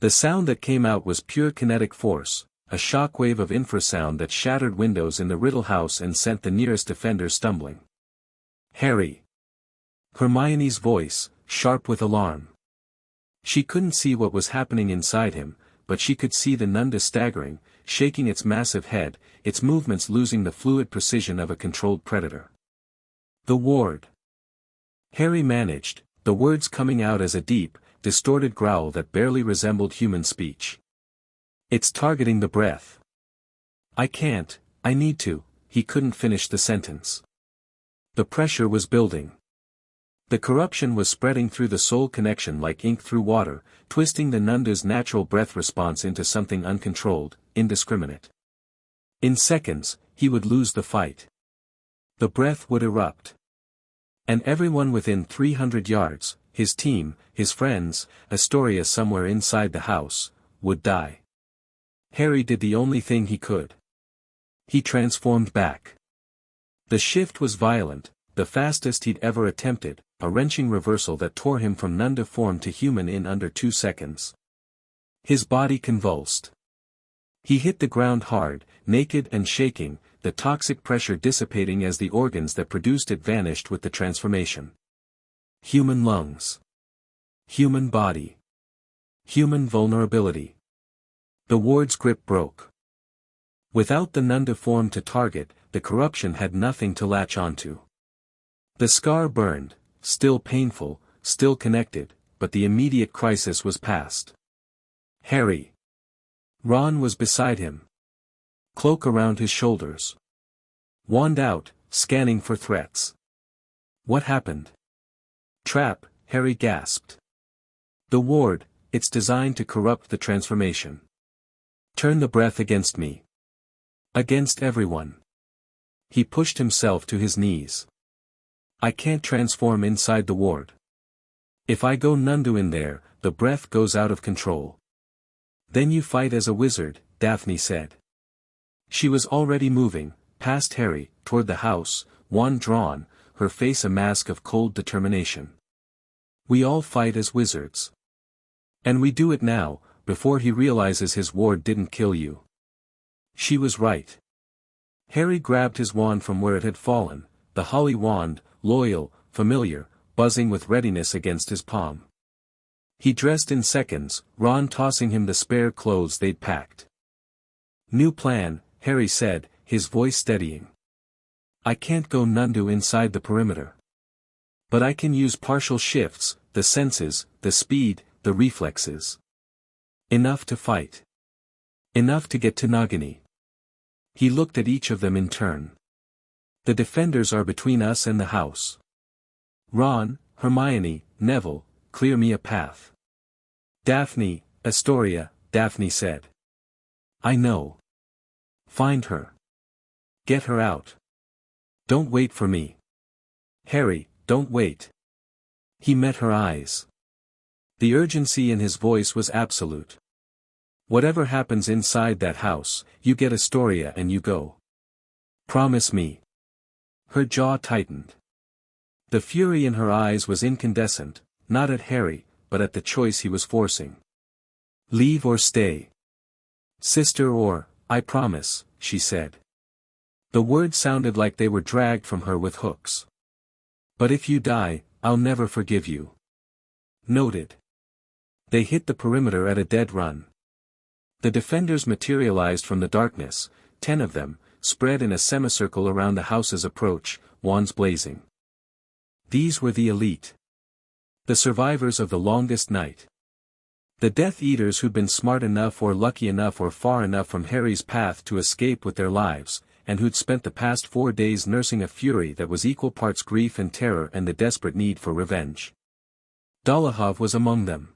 The sound that came out was pure kinetic force, a shockwave of infrasound that shattered windows in the Riddle house and sent the nearest defender stumbling. Harry! Hermione's voice, sharp with alarm. She couldn't see what was happening inside him, but she could see the Nundu staggering, shaking its massive head, its movements losing the fluid precision of a controlled predator. The ward. Harry managed, the words coming out as a deep, distorted growl that barely resembled human speech. It's targeting the breath. I can't, I need to, he couldn't finish the sentence. The pressure was building. The corruption was spreading through the soul connection like ink through water, twisting the Nundu's natural breath response into something uncontrolled, indiscriminate. In seconds, he would lose the fight. The breath would erupt. And everyone within 300 yards, his team, his friends, Astoria somewhere inside the house, would die. Harry did the only thing he could. He transformed back. The shift was violent, the fastest he'd ever attempted, a wrenching reversal that tore him from Nundu form to human in under 2 seconds. His body convulsed. He hit the ground hard, naked and shaking, the toxic pressure dissipating as the organs that produced it vanished with the transformation. Human lungs. Human body. Human vulnerability. The ward's grip broke. Without the Nundu form to target, the corruption had nothing to latch onto. The scar burned, still painful, still connected, but the immediate crisis was past. Harry. Ron was beside him. Cloak around his shoulders. Wand out, scanning for threats. What happened? Trap, Harry gasped. The ward, it's designed to corrupt the transformation. Turn the breath against me. Against everyone. He pushed himself to his knees. I can't transform inside the ward. If I go Nundu in there, the breath goes out of control. Then you fight as a wizard, Daphne said. She was already moving, past Harry, toward the house, wand drawn, her face a mask of cold determination. We all fight as wizards. And we do it now, before he realizes his ward didn't kill you. She was right. Harry grabbed his wand from where it had fallen, the holly wand, loyal, familiar, buzzing with readiness against his palm. He dressed in seconds, Ron tossing him the spare clothes they'd packed. New plan, Harry said, his voice steadying. I can't go Nundu inside the perimeter. But I can use partial shifts, the senses, the speed, the reflexes. Enough to fight. Enough to get to Nagini. He looked at each of them in turn. The defenders are between us and the house. Ron, Hermione, Neville, clear me a path. Daphne, Astoria, Daphne said. I know. Find her. Get her out. Don't wait for me. Harry, don't wait. He met her eyes. The urgency in his voice was absolute. Whatever happens inside that house, you get Astoria and you go. Promise me. Her jaw tightened. The fury in her eyes was incandescent, not at Harry, but at the choice he was forcing. Leave or stay. Sister or, I promise, she said. The words sounded like they were dragged from her with hooks. But if you die, I'll never forgive you. Noted. They hit the perimeter at a dead run. The defenders materialized from the darkness, 10 of them, spread in a semicircle around the house's approach, wands blazing. These were the elite. The survivors of the longest night. The Death Eaters who'd been smart enough or lucky enough or far enough from Harry's path to escape with their lives, and who'd spent the past 4 days nursing a fury that was equal parts grief and terror and the desperate need for revenge. Dolohov was among them.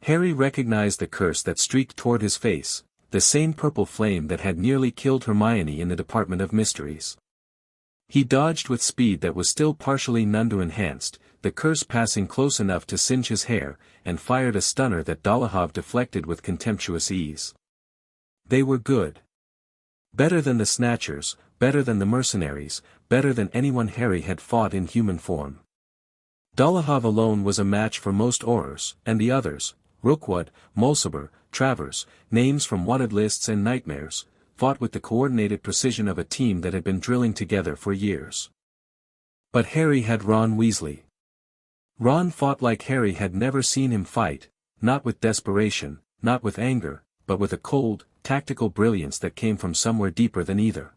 Harry recognized the curse that streaked toward his face, the same purple flame that had nearly killed Hermione in the Department of Mysteries. He dodged with speed that was still partially Nundu enhanced, the curse passing close enough to singe his hair, and fired a stunner that Dolohov deflected with contemptuous ease. They were good. Better than the Snatchers, better than the mercenaries, better than anyone Harry had fought in human form. Dolohov alone was a match for most Aurors, and the others, Rookwood, Mulciber, Travers, names from wanted lists and nightmares, fought with the coordinated precision of a team that had been drilling together for years. But Harry had Ron Weasley. Ron fought like Harry had never seen him fight, not with desperation, not with anger, but with a cold, tactical brilliance that came from somewhere deeper than either.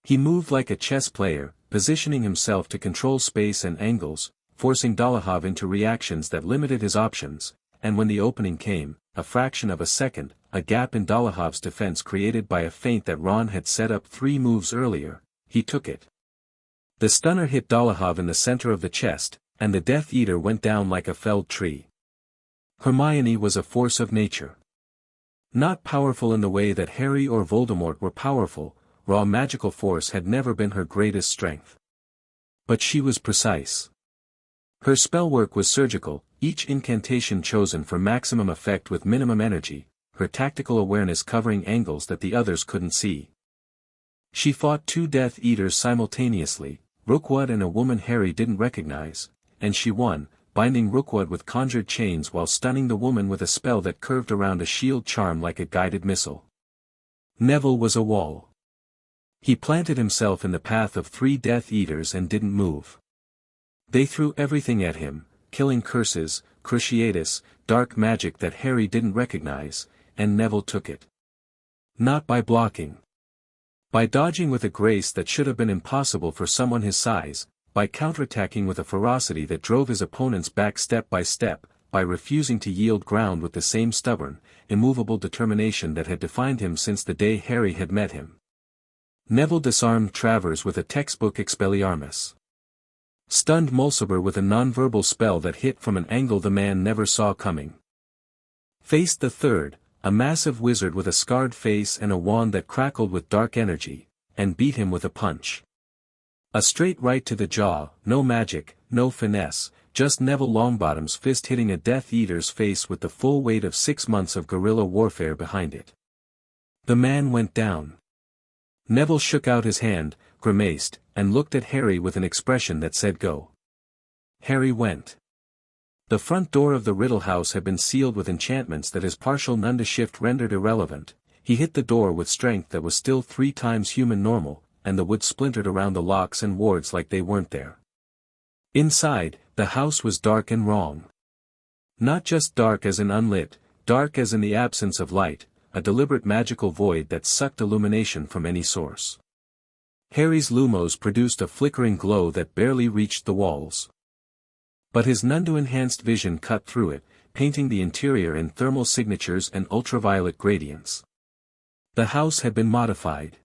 He moved like a chess player, positioning himself to control space and angles, forcing Dolohov into reactions that limited his options, and when the opening came, a fraction of a second, a gap in Dolohov's defense created by a feint that Ron had set up 3 moves earlier, he took it. The stunner hit Dolohov in the center of the chest, and the Death Eater went down like a felled tree. Hermione was a force of nature. Not powerful in the way that Harry or Voldemort were powerful, raw magical force had never been her greatest strength. But she was precise. Her spellwork was surgical, each incantation chosen for maximum effect with minimum energy, her tactical awareness covering angles that the others couldn't see. She fought 2 Death Eaters simultaneously, Rookwood and a woman Harry didn't recognize, and she won, binding Rookwood with conjured chains while stunning the woman with a spell that curved around a shield charm like a guided missile. Neville was a wall. He planted himself in the path of 3 Death Eaters and didn't move. They threw everything at him, killing curses, cruciatus, dark magic that Harry didn't recognize, and Neville took it. Not by blocking. By dodging with a grace that should have been impossible for someone his size, by counterattacking with a ferocity that drove his opponents back step by step, by refusing to yield ground with the same stubborn, immovable determination that had defined him since the day Harry had met him. Neville disarmed Travers with a textbook Expelliarmus. Stunned Mulciber with a nonverbal spell that hit from an angle the man never saw coming. Faced the third, a massive wizard with a scarred face and a wand that crackled with dark energy, and beat him with a punch. A straight right to the jaw, no magic, no finesse, just Neville Longbottom's fist hitting a Death Eater's face with the full weight of 6 months of guerrilla warfare behind it. The man went down. Neville shook out his hand, grimaced, and looked at Harry with an expression that said go. Harry went. The front door of the Riddle House had been sealed with enchantments that his partial Nundu shift rendered irrelevant. He hit the door with strength that was still 3 times human normal, and the wood splintered around the locks and wards like they weren't there. Inside, the house was dark and wrong. Not just dark as in unlit, dark as in the absence of light, a deliberate magical void that sucked illumination from any source. Harry's lumos produced a flickering glow that barely reached the walls. But his Nundu-enhanced vision cut through it, painting the interior in thermal signatures and ultraviolet gradients. The house had been modified.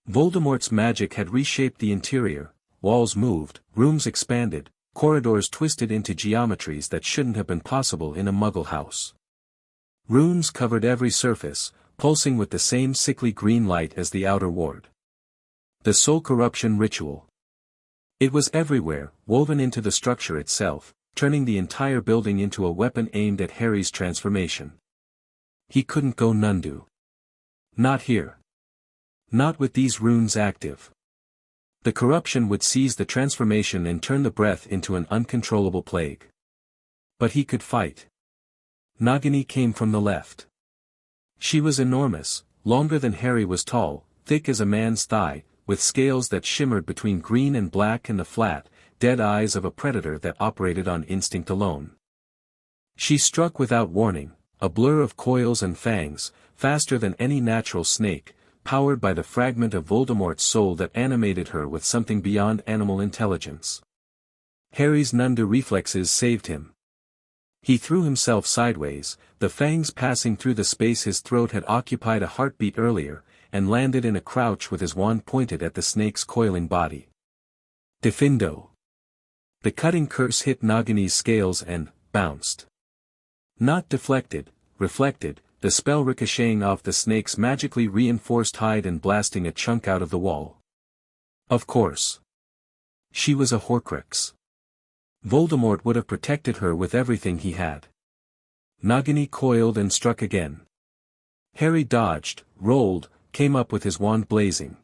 Voldemort's magic had reshaped the interior, walls moved, rooms expanded, corridors twisted into geometries that shouldn't have been possible in a Muggle house. Runes covered every surface, pulsing with the same sickly green light as the outer ward. The soul corruption ritual. It was everywhere, woven into the structure itself, turning the entire building into a weapon aimed at Harry's transformation. He couldn't go Nundu. Not here. Not with these runes active. The corruption would seize the transformation and turn the breath into an uncontrollable plague. But he could fight. Nagini came from the left. She was enormous, longer than Harry was tall, thick as a man's thigh, with scales that shimmered between green and black and the flat, dead eyes of a predator that operated on instinct alone. She struck without warning, a blur of coils and fangs, faster than any natural snake, powered by the fragment of Voldemort's soul that animated her with something beyond animal intelligence. Harry's Nundu reflexes saved him. He threw himself sideways, the fangs passing through the space his throat had occupied a heartbeat earlier, and landed in a crouch with his wand pointed at the snake's coiling body. Diffindo. The cutting curse hit Nagini's scales and bounced. Not deflected, reflected, the spell ricocheting off the snake's magically reinforced hide and blasting a chunk out of the wall. Of course. She was a Horcrux. Voldemort would have protected her with everything he had. Nagini coiled and struck again. Harry dodged, rolled, came up with his wand blazing.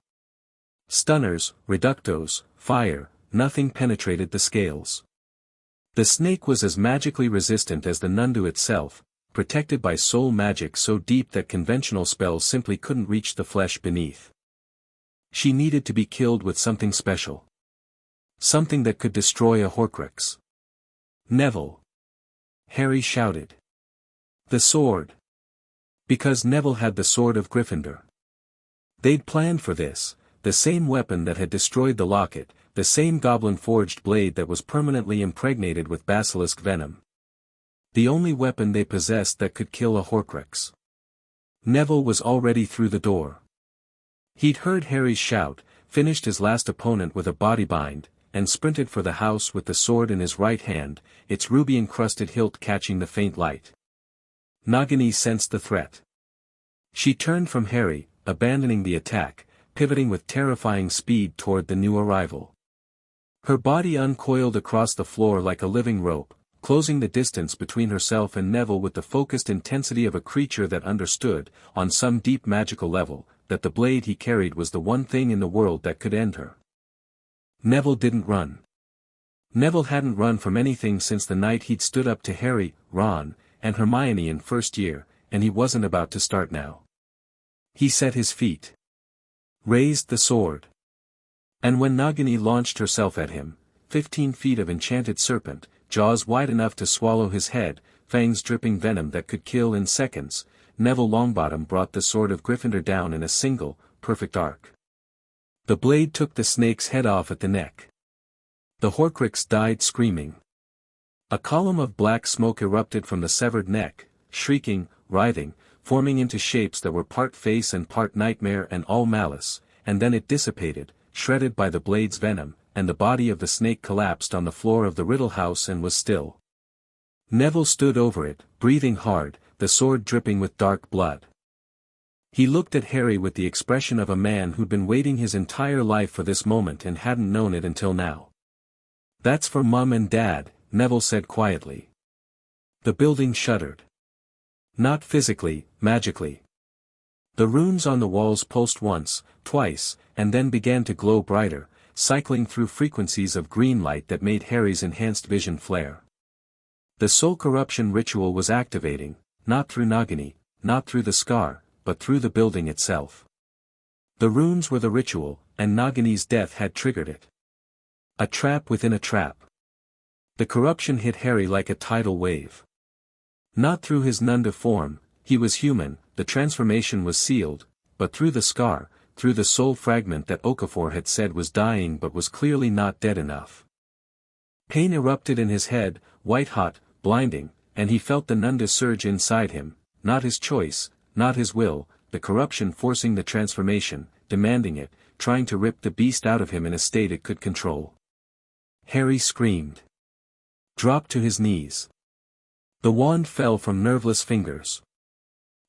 Stunners, reductos, fire, nothing penetrated the scales. The snake was as magically resistant as the Nundu itself, protected by soul magic so deep that conventional spells simply couldn't reach the flesh beneath. She needed to be killed with something special. Something that could destroy a Horcrux. Neville! Harry shouted. The sword! Because Neville had the sword of Gryffindor. They'd planned for this, the same weapon that had destroyed the locket, the same goblin-forged blade that was permanently impregnated with basilisk venom. The only weapon they possessed that could kill a Horcrux. Neville was already through the door. He'd heard Harry's shout, finished his last opponent with a body bind, and sprinted for the house with the sword in his right hand, its ruby-encrusted hilt catching the faint light. Nagini sensed the threat. She turned from Harry, abandoning the attack, pivoting with terrifying speed toward the new arrival. Her body uncoiled across the floor like a living rope, closing the distance between herself and Neville with the focused intensity of a creature that understood, on some deep magical level, that the blade he carried was the one thing in the world that could end her. Neville didn't run. Neville hadn't run from anything since the night he'd stood up to Harry, Ron, and Hermione in first year, and he wasn't about to start now. He set his feet. Raised the sword. And when Nagini launched herself at him, 15 feet of enchanted serpent, jaws wide enough to swallow his head, fangs dripping venom that could kill in seconds, Neville Longbottom brought the sword of Gryffindor down in a single, perfect arc. The blade took the snake's head off at the neck. The Horcrux died screaming. A column of black smoke erupted from the severed neck, shrieking, writhing, forming into shapes that were part face and part nightmare and all malice, and then it dissipated, shredded by the blade's venom, and the body of the snake collapsed on the floor of the Riddle House and was still. Neville stood over it, breathing hard, the sword dripping with dark blood. He looked at Harry with the expression of a man who'd been waiting his entire life for this moment and hadn't known it until now. That's for Mum and Dad, Neville said quietly. The building shuddered. Not physically, magically. The runes on the walls pulsed once, twice, and then began to glow brighter, cycling through frequencies of green light that made Harry's enhanced vision flare. The soul corruption ritual was activating, not through Nagini, not through the scar, but through the building itself. The runes were the ritual, and Nagini's death had triggered it. A trap within a trap. The corruption hit Harry like a tidal wave. Not through his Nundu form, he was human, the transformation was sealed, but through the scar, through the soul fragment that Okafor had said was dying but was clearly not dead enough. Pain erupted in his head, white-hot, blinding, and he felt the Nundu surge inside him, not his choice, not his will, the corruption forcing the transformation, demanding it, trying to rip the beast out of him in a state it could control. Harry screamed. Dropped to his knees. The wand fell from nerveless fingers.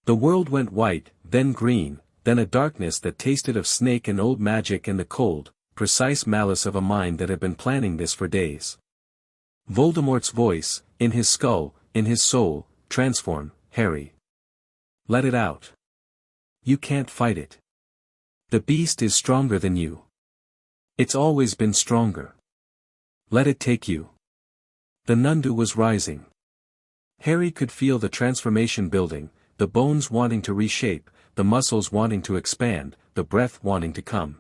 The world went white, then green, then a darkness that tasted of snake and old magic and the cold, precise malice of a mind that had been planning this for days. Voldemort's voice, in his skull, in his soul, transform, Harry. Let it out. You can't fight it. The beast is stronger than you. It's always been stronger. Let it take you. The Nundu was rising. Harry could feel the transformation building, the bones wanting to reshape, the muscles wanting to expand, the breath wanting to come.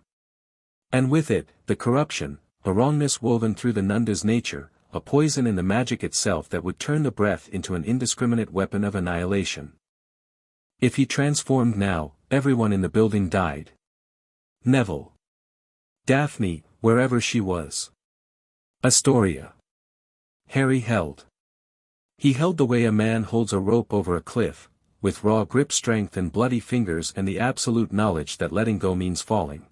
And with it, the corruption, a wrongness woven through the Nundu's nature, a poison in the magic itself that would turn the breath into an indiscriminate weapon of annihilation. If he transformed now, everyone in the building died. Neville. Daphne, wherever she was. Astoria. Harry held. He held the way a man holds a rope over a cliff, with raw grip strength and bloody fingers and the absolute knowledge that letting go means falling.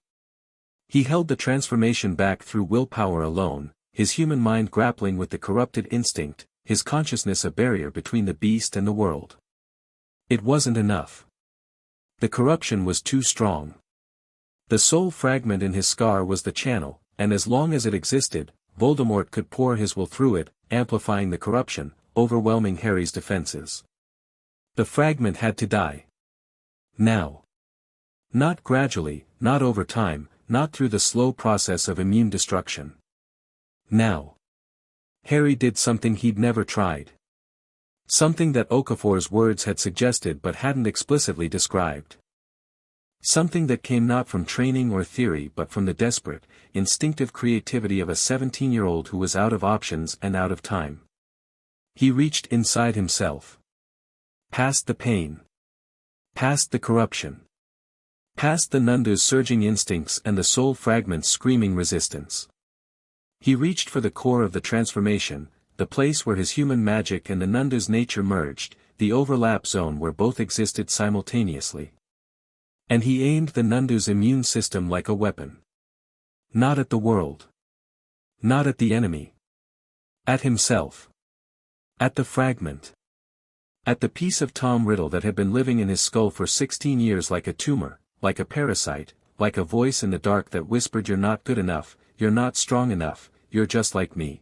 He held the transformation back through willpower alone, his human mind grappling with the corrupted instinct, his consciousness a barrier between the beast and the world. It wasn't enough. The corruption was too strong. The soul fragment in his scar was the channel, and as long as it existed, Voldemort could pour his will through it, amplifying the corruption, overwhelming Harry's defenses. The fragment had to die. Now. Not gradually, not over time, not through the slow process of immune destruction. Now. Harry did something he'd never tried. Something that Okafor's words had suggested but hadn't explicitly described. Something that came not from training or theory but from the desperate, instinctive creativity of a 17-year-old who was out of options and out of time. He reached inside himself. Past the pain. Past the corruption. Past the Nundu's surging instincts and the soul fragment's screaming resistance. He reached for the core of the transformation, the place where his human magic and the Nundu's nature merged, the overlap zone where both existed simultaneously. And he aimed the Nundu's immune system like a weapon. Not at the world. Not at the enemy. At himself. At the fragment. At the piece of Tom Riddle that had been living in his skull for 16 years like a tumor, like a parasite, like a voice in the dark that whispered, "You're not good enough, you're not strong enough, you're just like me."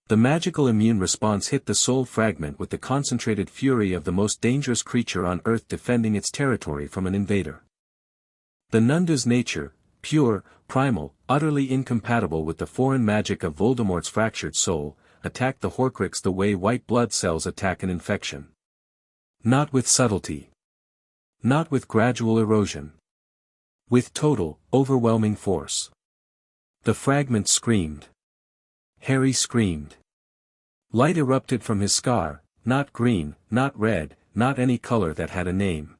The magical immune response hit the soul fragment with the concentrated fury of the most dangerous creature on Earth defending its territory from an invader. The Nundu's nature, pure, primal, utterly incompatible with the foreign magic of Voldemort's fractured soul, attacked the Horcrux the way white blood cells attack an infection. Not with subtlety. Not with gradual erosion. With total, overwhelming force. The fragment screamed. Harry screamed. Light erupted from his scar, not green, not red, not any color that had a name.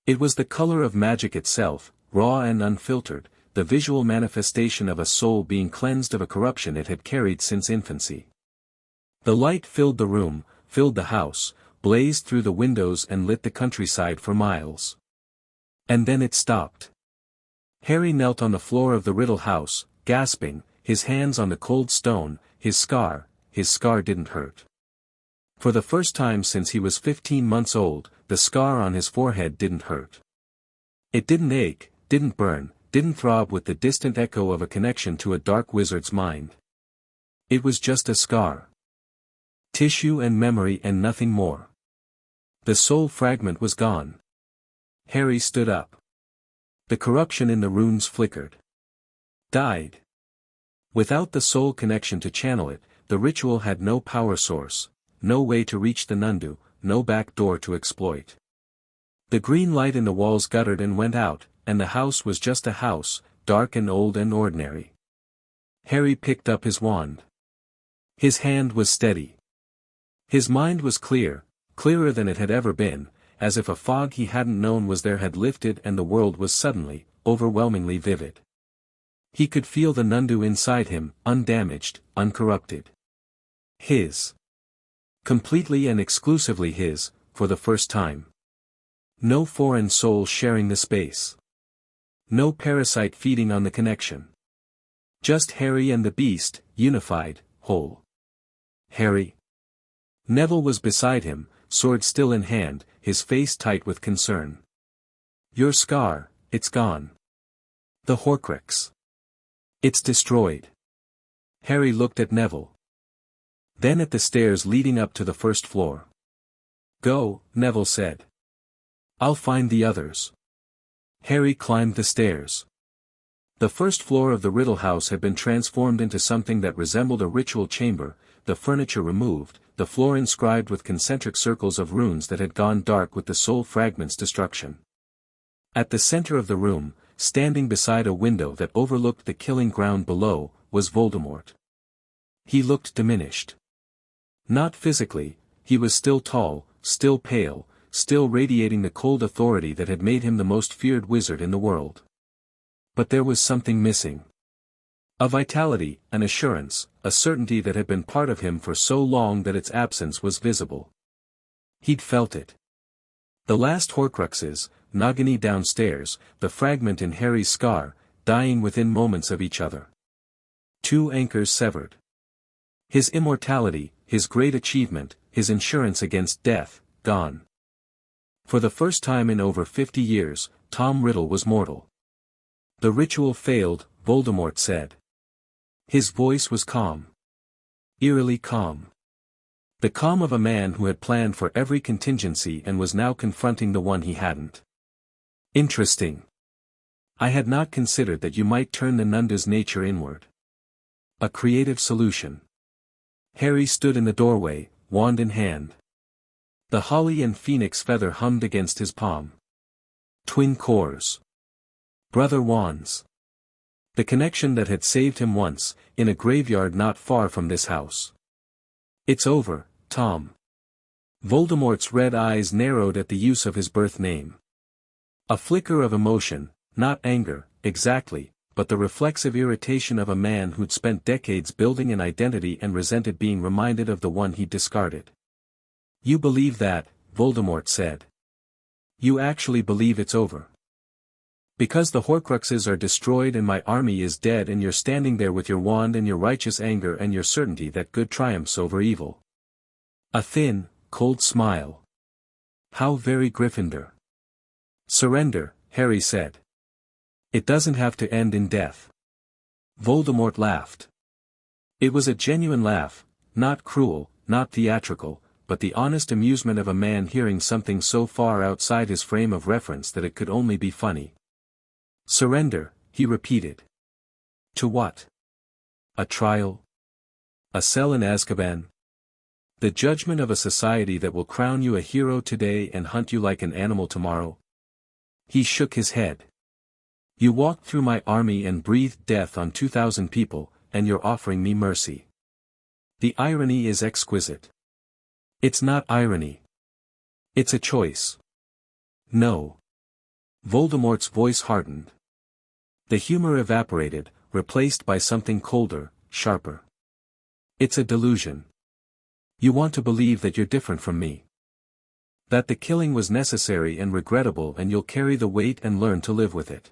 It was the color of magic itself, raw and unfiltered, the visual manifestation of a soul being cleansed of a corruption it had carried since infancy. The light filled the room, filled the house, blazed through the windows and lit the countryside for miles. And then it stopped. Harry knelt on the floor of the Riddle house, gasping, his hands on the cold stone. His scar didn't hurt. For the first time since he was 15 months old, the scar on his forehead didn't hurt. It didn't ache, didn't burn, didn't throb with the distant echo of a connection to a dark wizard's mind. It was just a scar. Tissue and memory and nothing more. The soul fragment was gone. Harry stood up. The corruption in the runes flickered. Died. Without the soul connection to channel it, the ritual had no power source, no way to reach the Nundu, no back door to exploit. The green light in the walls guttered and went out, and the house was just a house, dark and old and ordinary. Harry picked up his wand. His hand was steady. His mind was clear, clearer than it had ever been, as if a fog he hadn't known was there had lifted and the world was suddenly, overwhelmingly vivid. He could feel the Nundu inside him, undamaged, uncorrupted. His. Completely and exclusively his, for the first time. No foreign soul sharing the space. No parasite feeding on the connection. Just Harry and the beast, unified, whole. Harry. Neville was beside him, sword still in hand, his face tight with concern. "Your scar, it's gone. The Horcrux. It's destroyed." Harry looked at Neville. Then at the stairs leading up to the first floor. "Go," Neville said. "I'll find the others." Harry climbed the stairs. The first floor of the Riddle house had been transformed into something that resembled a ritual chamber, the furniture removed, the floor inscribed with concentric circles of runes that had gone dark with the soul fragment's destruction. At the center of the room, standing beside a window that overlooked the killing ground below, was Voldemort. He looked diminished. Not physically, he was still tall, still pale, still radiating the cold authority that had made him the most feared wizard in the world. But there was something missing. A vitality, an assurance, a certainty that had been part of him for so long that its absence was visible. He'd felt it. The last Horcruxes, Nagini downstairs, the fragment in Harry's scar, dying within moments of each other. Two anchors severed. His immortality, his great achievement, his insurance against death, gone. For the first time in over 50 years, Tom Riddle was mortal. The ritual failed, Voldemort said. His voice was calm. Eerily calm. The calm of a man who had planned for every contingency and was now confronting the one he hadn't. Interesting. I had not considered that you might turn the Nundu's nature inward. A creative solution. Harry stood in the doorway, wand in hand. The holly and phoenix feather hummed against his palm. Twin cores. Brother wands. The connection that had saved him once, in a graveyard not far from this house. It's over, Tom. Voldemort's red eyes narrowed at the use of his birth name. A flicker of emotion, not anger, exactly, but the reflexive irritation of a man who'd spent decades building an identity and resented being reminded of the one he'd discarded. You believe that, Voldemort said. You actually believe it's over. Because the Horcruxes are destroyed and my army is dead and you're standing there with your wand and your righteous anger and your certainty that good triumphs over evil. A thin, cold smile. How very Gryffindor. Surrender, Harry said. It doesn't have to end in death. Voldemort laughed. It was a genuine laugh, not cruel, not theatrical, but the honest amusement of a man hearing something so far outside his frame of reference that it could only be funny. Surrender, he repeated. To what? A trial? A cell in Azkaban? The judgment of a society that will crown you a hero today and hunt you like an animal tomorrow? He shook his head. You walked through my army and breathed death on 2,000 people, and you're offering me mercy. The irony is exquisite. It's not irony. It's a choice. No. Voldemort's voice hardened. The humor evaporated, replaced by something colder, sharper. It's a delusion. You want to believe that you're different from me. That the killing was necessary and regrettable and you'll carry the weight and learn to live with it.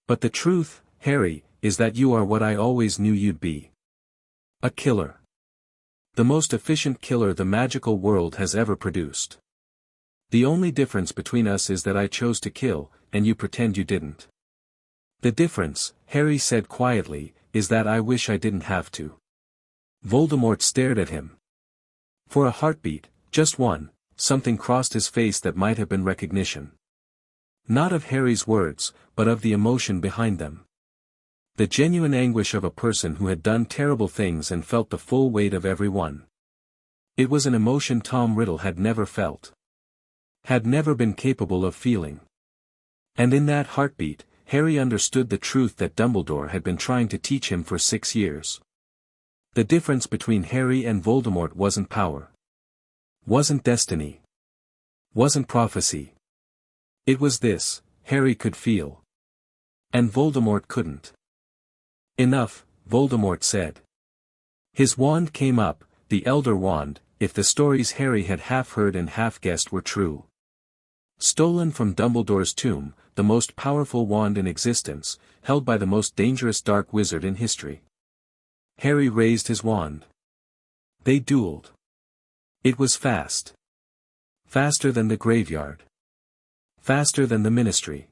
But the truth, Harry, is that you are what I always knew you'd be. A killer. The most efficient killer the magical world has ever produced. The only difference between us is that I chose to kill, and you pretend you didn't. The difference, Harry said quietly, is that I wish I didn't have to. Voldemort stared at him. For a heartbeat, just one, something crossed his face that might have been recognition. Not of Harry's words, but of the emotion behind them. The genuine anguish of a person who had done terrible things and felt the full weight of every one. It was an emotion Tom Riddle had never felt. Had never been capable of feeling. And in that heartbeat, Harry understood the truth that Dumbledore had been trying to teach him for 6 years. The difference between Harry and Voldemort wasn't power. Wasn't destiny. Wasn't prophecy. It was this, Harry could feel. And Voldemort couldn't. Enough, Voldemort said. His wand came up, the Elder Wand, if the stories Harry had half heard and half guessed were true. Stolen from Dumbledore's tomb, the most powerful wand in existence, held by the most dangerous dark wizard in history. Harry raised his wand. They dueled. It was fast. Faster than the graveyard. Faster than the ministry.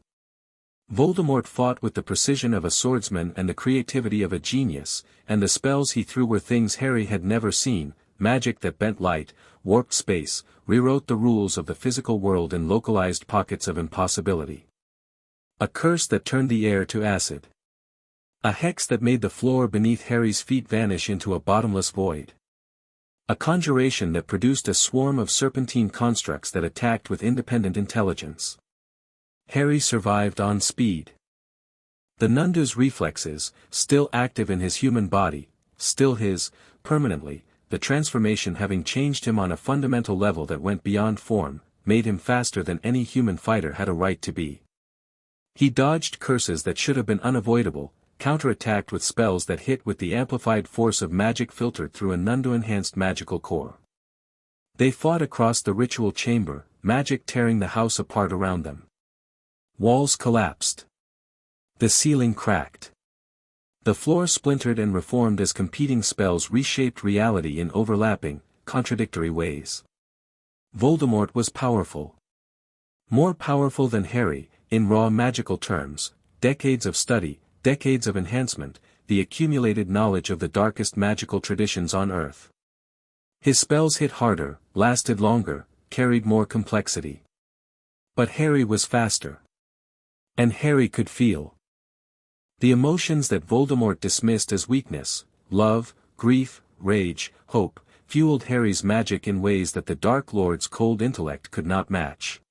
Voldemort fought with the precision of a swordsman and the creativity of a genius, and the spells he threw were things Harry had never seen, magic that bent light, warped space, rewrote the rules of the physical world in localized pockets of impossibility. A curse that turned the air to acid. A hex that made the floor beneath Harry's feet vanish into a bottomless void. A conjuration that produced a swarm of serpentine constructs that attacked with independent intelligence. Harry survived on speed. The Nundu's reflexes, still active in his human body, still his, permanently, the transformation having changed him on a fundamental level that went beyond form, made him faster than any human fighter had a right to be. He dodged curses that should have been unavoidable, counterattacked with spells that hit with the amplified force of magic filtered through a Nundu-enhanced magical core. They fought across the ritual chamber, magic tearing the house apart around them. Walls collapsed. The ceiling cracked. The floor splintered and reformed as competing spells reshaped reality in overlapping, contradictory ways. Voldemort was powerful. More powerful than Harry, in raw magical terms, decades of study, decades of enhancement, the accumulated knowledge of the darkest magical traditions on Earth. His spells hit harder, lasted longer, carried more complexity. But Harry was faster. And Harry could feel. The emotions that Voldemort dismissed as weakness, love, grief, rage, hope, fueled Harry's magic in ways that the Dark Lord's cold intellect could not match.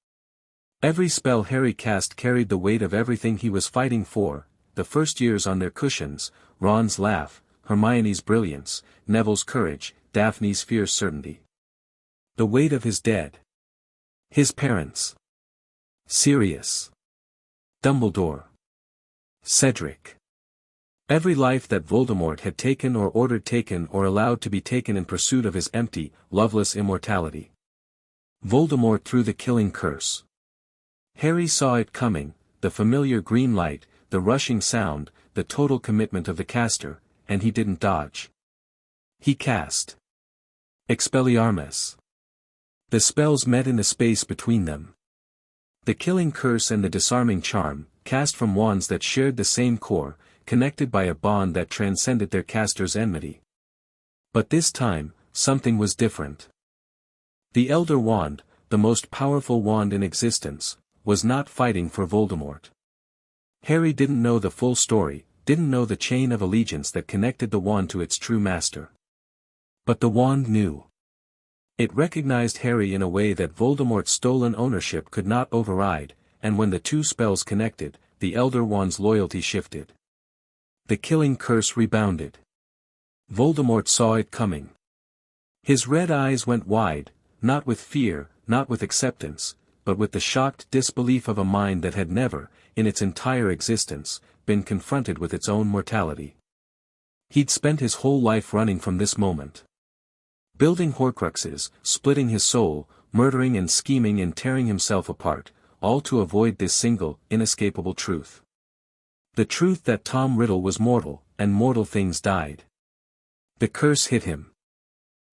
Every spell Harry cast carried the weight of everything he was fighting for: the first years on their cushions, Ron's laugh, Hermione's brilliance, Neville's courage, Daphne's fierce certainty. The weight of his dead. His parents. Sirius. Dumbledore. Cedric. Every life that Voldemort had taken or ordered taken or allowed to be taken in pursuit of his empty, loveless immortality. Voldemort threw the killing curse. Harry saw it coming, the familiar green light, the rushing sound, the total commitment of the caster, and he didn't dodge. He cast Expelliarmus. The spells met in the space between them. The killing curse and the disarming charm, cast from wands that shared the same core, connected by a bond that transcended their caster's enmity. But this time, something was different. The Elder Wand, the most powerful wand in existence, was not fighting for Voldemort. Harry didn't know the full story, didn't know the chain of allegiance that connected the wand to its true master. But the wand knew. It recognized Harry in a way that Voldemort's stolen ownership could not override, and when the two spells connected, the Elder Wand's loyalty shifted. The killing curse rebounded. Voldemort saw it coming. His red eyes went wide, not with fear, not with acceptance, but with the shocked disbelief of a mind that had never, in its entire existence, been confronted with its own mortality. He'd spent his whole life running from this moment. Building Horcruxes, splitting his soul, murdering and scheming and tearing himself apart, all to avoid this single, inescapable truth. The truth that Tom Riddle was mortal, and mortal things died. The curse hit him.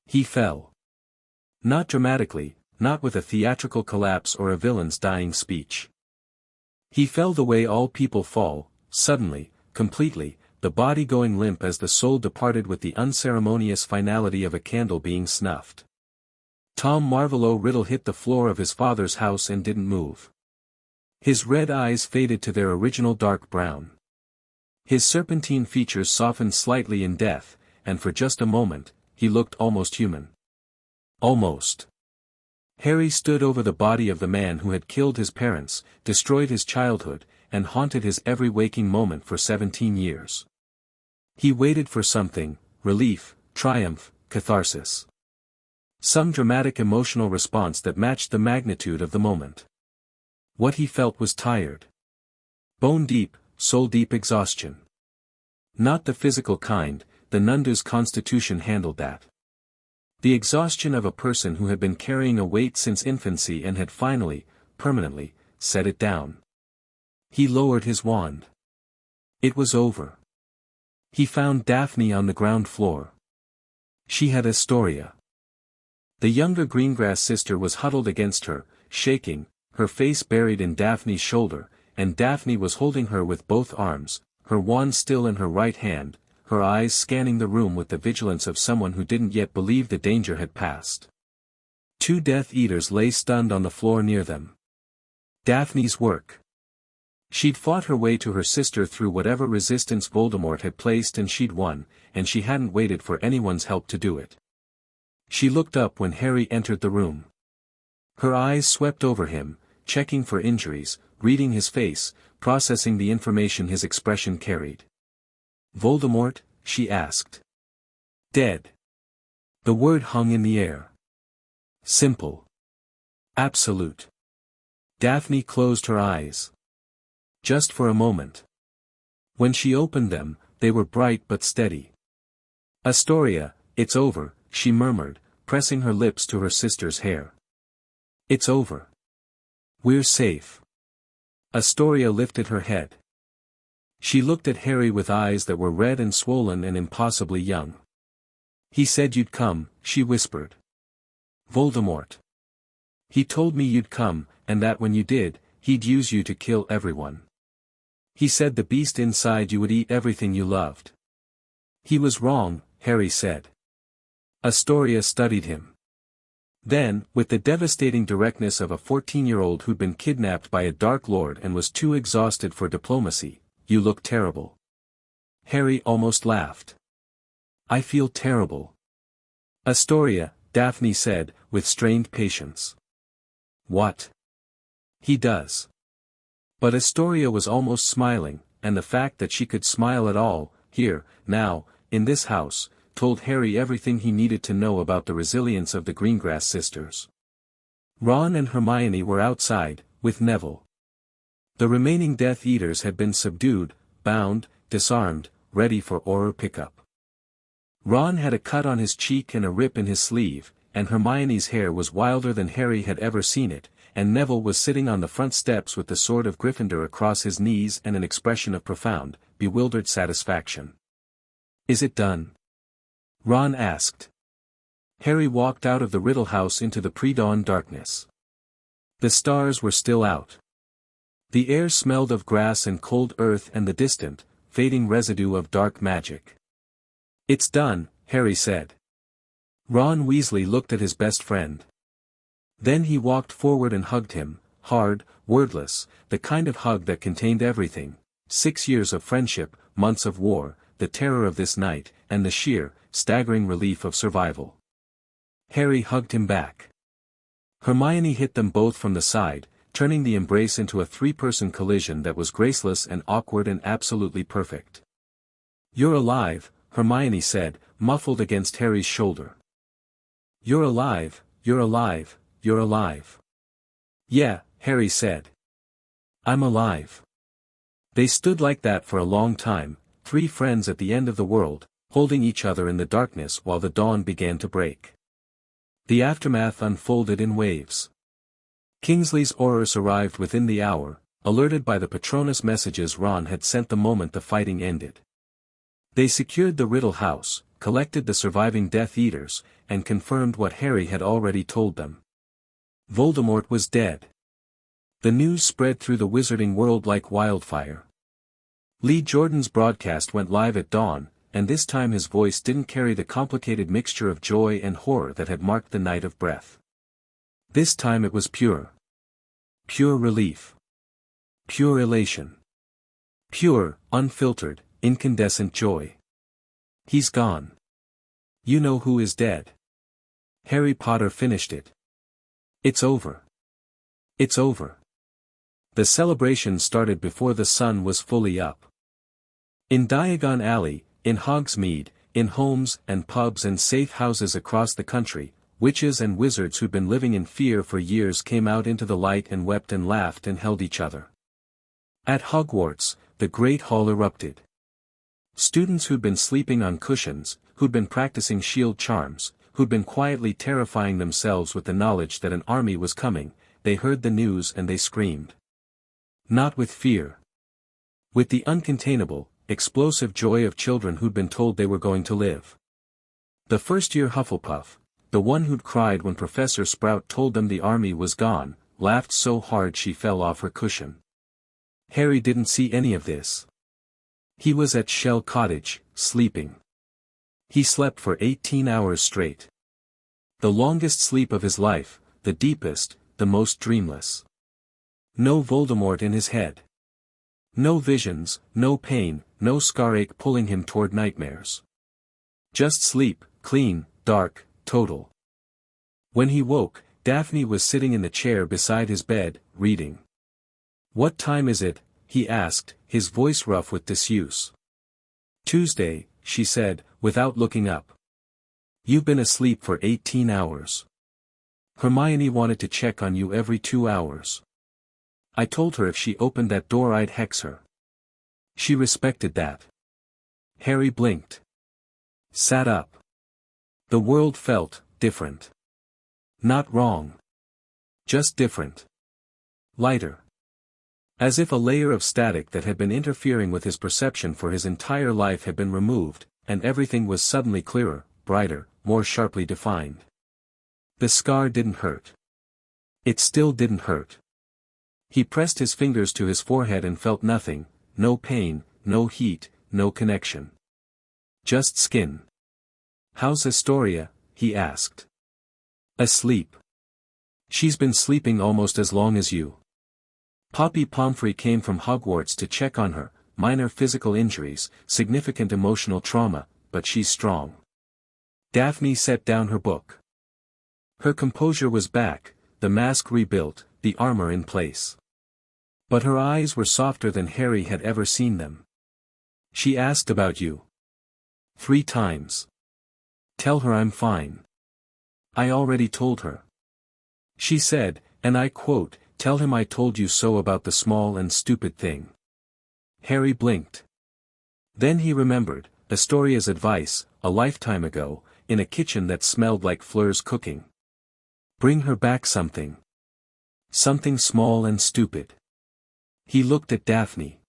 He fell. Not dramatically, not with a theatrical collapse or a villain's dying speech. He fell the way all people fall, suddenly, completely, the body going limp as the soul departed with the unceremonious finality of a candle being snuffed. Tom Marvolo Riddle hit the floor of his father's house and didn't move. His red eyes faded to their original dark brown. His serpentine features softened slightly in death, and for just a moment, he looked almost human. Almost. Harry stood over the body of the man who had killed his parents, destroyed his childhood, and haunted his every waking moment for 17 years. He waited for something: relief, triumph, catharsis. Some dramatic emotional response that matched the magnitude of the moment. What he felt was tired. Bone-deep, soul-deep exhaustion. Not the physical kind, the Nundu's constitution handled that. The exhaustion of a person who had been carrying a weight since infancy and had finally, permanently, set it down. He lowered his wand. It was over. He found Daphne on the ground floor. She had Astoria. The younger Greengrass sister was huddled against her, shaking, her face buried in Daphne's shoulder, and Daphne was holding her with both arms, her wand still in her right hand, her eyes scanning the room with the vigilance of someone who didn't yet believe the danger had passed. Two Death Eaters lay stunned on the floor near them. Daphne's work. She'd fought her way to her sister through whatever resistance Voldemort had placed, and she'd won, and she hadn't waited for anyone's help to do it. She looked up when Harry entered the room. Her eyes swept over him, checking for injuries, reading his face, processing the information his expression carried. "Voldemort?" she asked. "Dead." The word hung in the air. Simple. Absolute. Daphne closed her eyes. Just for a moment. When she opened them, they were bright but steady. "Astoria, it's over," she murmured, pressing her lips to her sister's hair. "It's over. We're safe." Astoria lifted her head. She looked at Harry with eyes that were red and swollen and impossibly young. "He said you'd come," she whispered. "Voldemort. He told me you'd come, and that when you did, he'd use you to kill everyone. He said the beast inside you would eat everything you loved." "He was wrong," Harry said. Astoria studied him. Then, with the devastating directness of a 14-year-old who'd been kidnapped by a Dark Lord and was too exhausted for diplomacy, "You look terrible." Harry almost laughed. "I feel terrible," Astoria, Daphne said, with strained patience. What? He does. But Astoria was almost smiling, and the fact that she could smile at all, here, now, in this house, told Harry everything he needed to know about the resilience of the Greengrass sisters. Ron and Hermione were outside, with Neville. The remaining Death Eaters had been subdued, bound, disarmed, ready for Auror pickup. Ron had a cut on his cheek and a rip in his sleeve, and Hermione's hair was wilder than Harry had ever seen it, and Neville was sitting on the front steps with the sword of Gryffindor across his knees and an expression of profound, bewildered satisfaction. Is it done? Ron asked. Harry walked out of the Riddle House into the pre-dawn darkness. The stars were still out. The air smelled of grass and cold earth and the distant, fading residue of dark magic. It's done, Harry said. Ron Weasley looked at his best friend. Then he walked forward and hugged him, hard, wordless, the kind of hug that contained everything: 6 years of friendship, months of war, the terror of this night, and the sheer, staggering relief of survival. Harry hugged him back. Hermione hit them both from the side, turning the embrace into a three-person collision that was graceless and awkward and absolutely perfect. You're alive, Hermione said, muffled against Harry's shoulder. You're alive, you're alive, you're alive. Yeah, Harry said. I'm alive. They stood like that for a long time, three friends at the end of the world, holding each other in the darkness while the dawn began to break. The aftermath unfolded in waves. Kingsley's Aurors arrived within the hour, alerted by the Patronus messages Ron had sent the moment the fighting ended. They secured the Riddle House, collected the surviving Death Eaters, and confirmed what Harry had already told them. Voldemort was dead. The news spread through the wizarding world like wildfire. Lee Jordan's broadcast went live at dawn, and this time his voice didn't carry the complicated mixture of joy and horror that had marked the Night of Breath. This time it was pure. Pure relief. Pure elation. Pure, unfiltered, incandescent joy. He's gone. You know who is dead. Harry Potter finished it. It's over. It's over. The celebration started before the sun was fully up. In Diagon Alley, in Hogsmeade, in homes and pubs and safe houses across the country, witches and wizards who'd been living in fear for years came out into the light and wept and laughed and held each other. At Hogwarts, the Great Hall erupted. Students who'd been sleeping on cushions, who'd been practicing shield charms, who'd been quietly terrifying themselves with the knowledge that an army was coming, they heard the news and they screamed. Not with fear. With the uncontainable, explosive joy of children who'd been told they were going to live. The first-year Hufflepuff, the one who'd cried when Professor Sprout told them the army was gone, laughed so hard she fell off her cushion. Harry didn't see any of this. He was at Shell Cottage, sleeping. He slept for 18 hours straight. The longest sleep of his life, the deepest, the most dreamless. No Voldemort in his head. No visions, no pain, no scarache pulling him toward nightmares. Just sleep, clean, dark, total. When he woke, Daphne was sitting in the chair beside his bed, reading. "What time is it?" he asked, his voice rough with disuse. "Tuesday," she said, without looking up. "You've been asleep for 18 hours. Hermione wanted to check on you every 2 hours. I told her if she opened that door I'd hex her. She respected that." Harry blinked. Sat up. The world felt different. Not wrong. Just different. Lighter. As if a layer of static that had been interfering with his perception for his entire life had been removed, and everything was suddenly clearer, brighter, more sharply defined. The scar didn't hurt. It still didn't hurt. He pressed his fingers to his forehead and felt nothing, no pain, no heat, no connection. Just skin. "How's Astoria?" he asked. "Asleep. She's been sleeping almost as long as you. Poppy Pomfrey came from Hogwarts to check on her, minor physical injuries, significant emotional trauma, but she's strong. Daphne set down her book. Her composure was back, the mask rebuilt, the armor in place. But her eyes were softer than Harry had ever seen them. She asked about you. 3 times. Tell her I'm fine. I already told her. She said, and I quote, tell him I told you so about the small and stupid thing. Harry blinked. Then he remembered, Astoria's advice, a lifetime ago, in a kitchen that smelled like Fleur's cooking. Bring her back something. Something small and stupid. He looked at Daphne.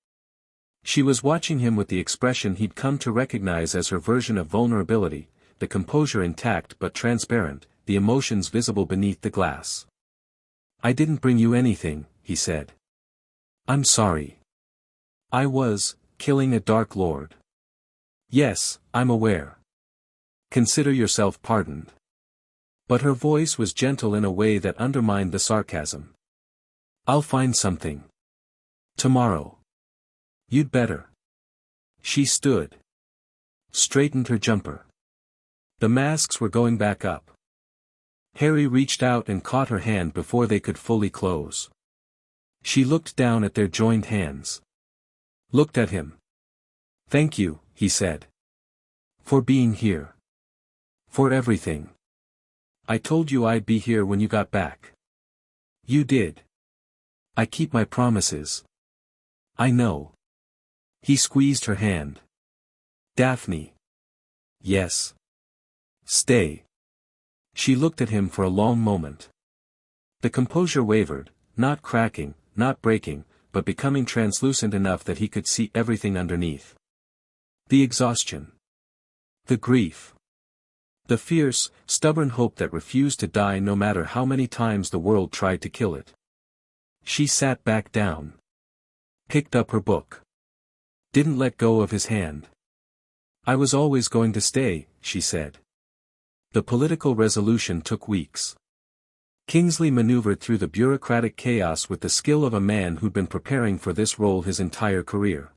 She was watching him with the expression he'd come to recognize as her version of vulnerability, the composure intact but transparent, the emotions visible beneath the glass. I didn't bring you anything, he said. I'm sorry. I was, killing a Dark Lord. Yes, I'm aware. Consider yourself pardoned. But her voice was gentle in a way that undermined the sarcasm. I'll find something. Tomorrow. You'd better. She stood. Straightened her jumper. The masks were going back up. Harry reached out and caught her hand before they could fully close. She looked down at their joined hands. Looked at him. Thank you, he said. For being here. For everything. I told you I'd be here when you got back. You did. I keep my promises. I know. He squeezed her hand. Daphne. Yes. Stay. She looked at him for a long moment. The composure wavered, not cracking, not breaking, but becoming translucent enough that he could see everything underneath. The exhaustion. The grief. The fierce, stubborn hope that refused to die no matter how many times the world tried to kill it. She sat back down. Picked up her book. Didn't let go of his hand. I was always going to stay, she said. The political resolution took weeks. Kingsley maneuvered through the bureaucratic chaos with the skill of a man who'd been preparing for this role his entire career.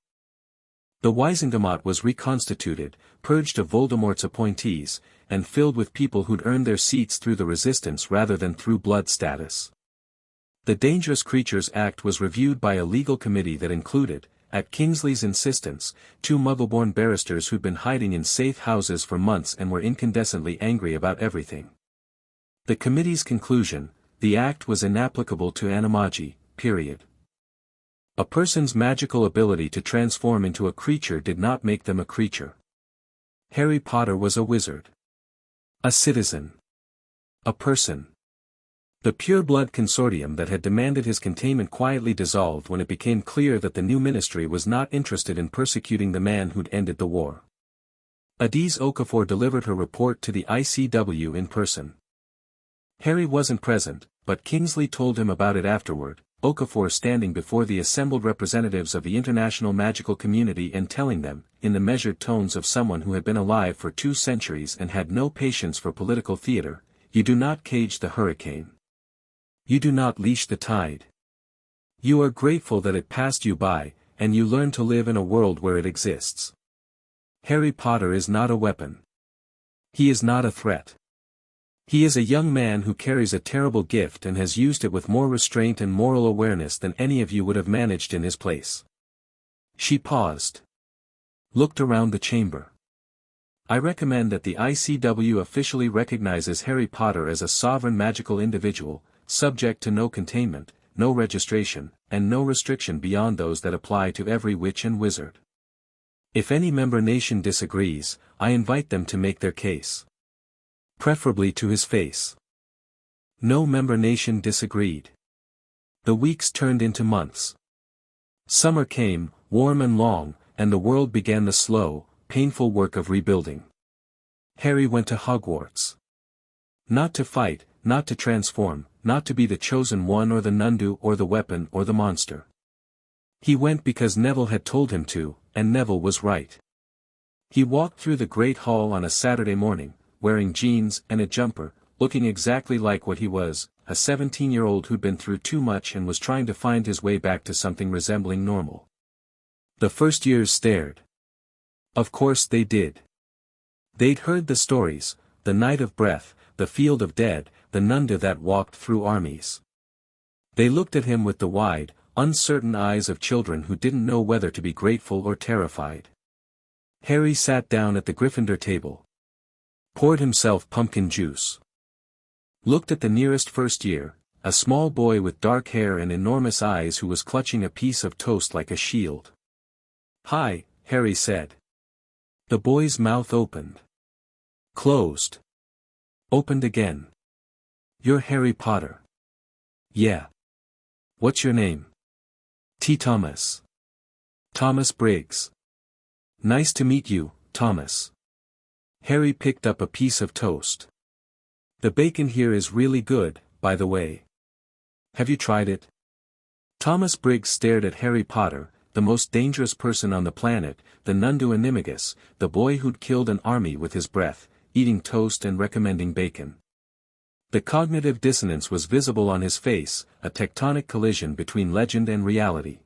The Wisengamot was reconstituted, purged of Voldemort's appointees, and filled with people who'd earned their seats through the resistance rather than through blood status. The Dangerous Creatures Act was reviewed by a legal committee that included, at Kingsley's insistence, 2 Muggle-born barristers who'd been hiding in safe houses for months and were incandescently angry about everything. The committee's conclusion, the act was inapplicable to animagi, period. A person's magical ability to transform into a creature did not make them a creature. Harry Potter was a wizard. A citizen. A person. The pure-blood consortium that had demanded his containment quietly dissolved when it became clear that the new ministry was not interested in persecuting the man who'd ended the war. Adise Okafor delivered her report to the ICW in person. Harry wasn't present, but Kingsley told him about it afterward, Okafor standing before the assembled representatives of the international magical community and telling them, in the measured tones of someone who had been alive for 2 centuries and had no patience for political theater, you do not cage the hurricane. You do not leash the tide. You are grateful that it passed you by, and you learn to live in a world where it exists. Harry Potter is not a weapon. He is not a threat. He is a young man who carries a terrible gift and has used it with more restraint and moral awareness than any of you would have managed in his place. She paused. Looked around the chamber. I recommend that the ICW officially recognizes Harry Potter as a sovereign magical individual, subject to no containment, no registration, and no restriction beyond those that apply to every witch and wizard. If any member nation disagrees, I invite them to make their case. Preferably to his face. No member nation disagreed. The weeks turned into months. Summer came, warm and long, and the world began the slow, painful work of rebuilding. Harry went to Hogwarts. Not to fight, not to transform, not to be the chosen one or the Nundu or the weapon or the monster. He went because Neville had told him to, and Neville was right. He walked through the Great Hall on a Saturday morning, wearing jeans and a jumper, looking exactly like what he was, a 17-year-old who'd been through too much and was trying to find his way back to something resembling normal. The first years stared. Of course they did. They'd heard the stories, the night of breath, the field of dead, the Nundu that walked through armies. They looked at him with the wide, uncertain eyes of children who didn't know whether to be grateful or terrified. Harry sat down at the Gryffindor table. Poured himself pumpkin juice. Looked at the nearest first year, a small boy with dark hair and enormous eyes who was clutching a piece of toast like a shield. "Hi," Harry said. The boy's mouth opened. Closed. Opened again. "You're Harry Potter." "Yeah. What's your name?" "T. Thomas." "Thomas Briggs." "Nice to meet you, Thomas." Harry picked up a piece of toast. "The bacon here is really good, by the way. Have you tried it?" Thomas Briggs stared at Harry Potter, the most dangerous person on the planet, the Nundu Animagus, the boy who'd killed an army with his breath, eating toast and recommending bacon. The cognitive dissonance was visible on his face, a tectonic collision between legend and reality.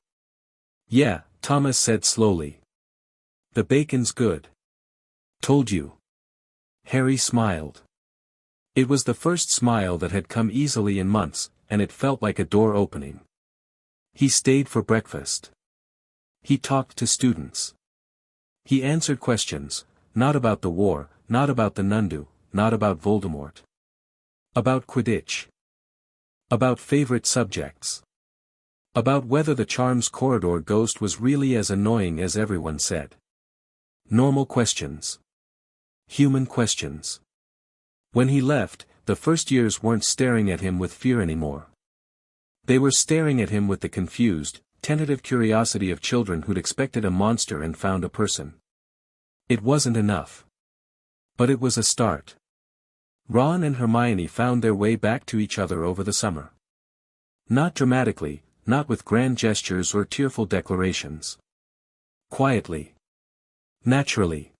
"Yeah," Thomas said slowly. "The bacon's good. Told you." Harry smiled. It was the first smile that had come easily in months, and it felt like a door opening. He stayed for breakfast. He talked to students. He answered questions, not about the war, not about the Nundu, not about Voldemort. About Quidditch. About favorite subjects. About whether the Charms Corridor ghost was really as annoying as everyone said. Normal questions. Human questions. When he left, the first years weren't staring at him with fear anymore. They were staring at him with the confused, tentative curiosity of children who'd expected a monster and found a person. It wasn't enough. But it was a start. Ron and Hermione found their way back to each other over the summer. Not dramatically, not with grand gestures or tearful declarations. Quietly. Naturally.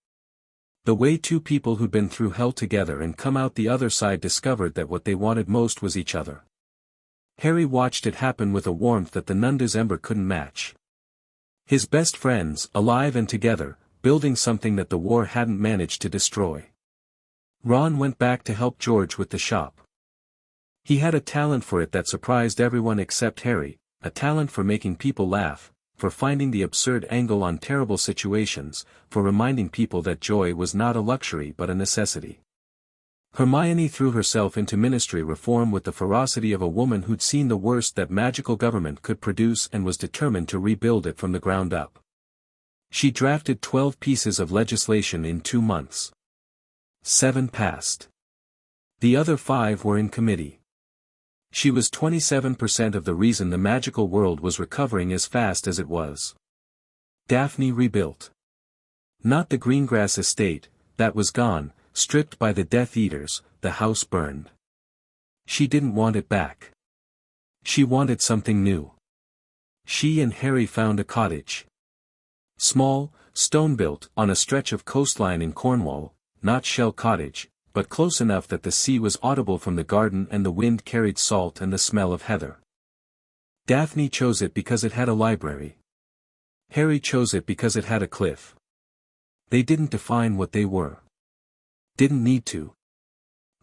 The way two people who'd been through hell together and come out the other side discovered that what they wanted most was each other. Harry watched it happen with a warmth that the Nundu's ember couldn't match. His best friends, alive and together, building something that the war hadn't managed to destroy. Ron went back to help George with the shop. He had a talent for it that surprised everyone except Harry, a talent for making people laugh, for finding the absurd angle on terrible situations, for reminding people that joy was not a luxury but a necessity. Hermione threw herself into ministry reform with the ferocity of a woman who'd seen the worst that magical government could produce and was determined to rebuild it from the ground up. She drafted 12 pieces of legislation in 2 months. 7 passed. The other 5 were in committee. She was 27% of the reason the magical world was recovering as fast as it was. Daphne rebuilt. Not the Greengrass estate, that was gone, stripped by the Death Eaters, the house burned. She didn't want it back. She wanted something new. She and Harry found a cottage. Small, stone-built, on a stretch of coastline in Cornwall, not shell cottage, but close enough that the sea was audible from the garden and the wind carried salt and the smell of heather. Daphne chose it because it had a library. Harry chose it because it had a cliff. They didn't define what they were. Didn't need to.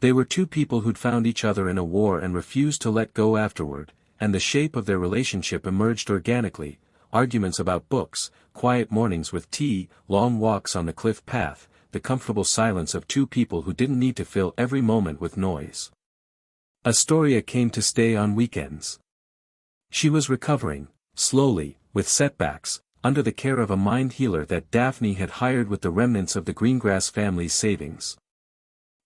They were two people who'd found each other in a war and refused to let go afterward, and the shape of their relationship emerged organically: arguments about books, quiet mornings with tea, long walks on the cliff path, the comfortable silence of two people who didn't need to fill every moment with noise. Astoria came to stay on weekends. She was recovering, slowly, with setbacks, under the care of a mind healer that Daphne had hired with the remnants of the Greengrass family's savings.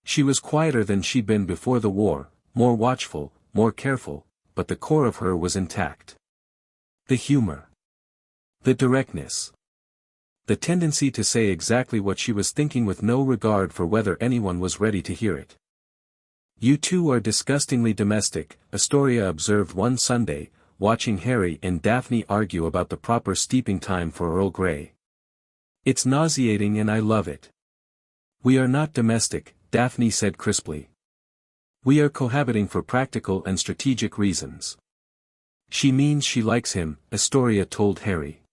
She was quieter than she'd been before the war, more watchful, more careful, but the core of her was intact. The humor. The directness. The tendency to say exactly what she was thinking with no regard for whether anyone was ready to hear it. "You two are disgustingly domestic," Astoria observed one Sunday, watching Harry and Daphne argue about the proper steeping time for Earl Grey. "It's nauseating and I love it." "We are not domestic," Daphne said crisply. "We are cohabiting for practical and strategic reasons." "She means she likes him," Astoria told Harry.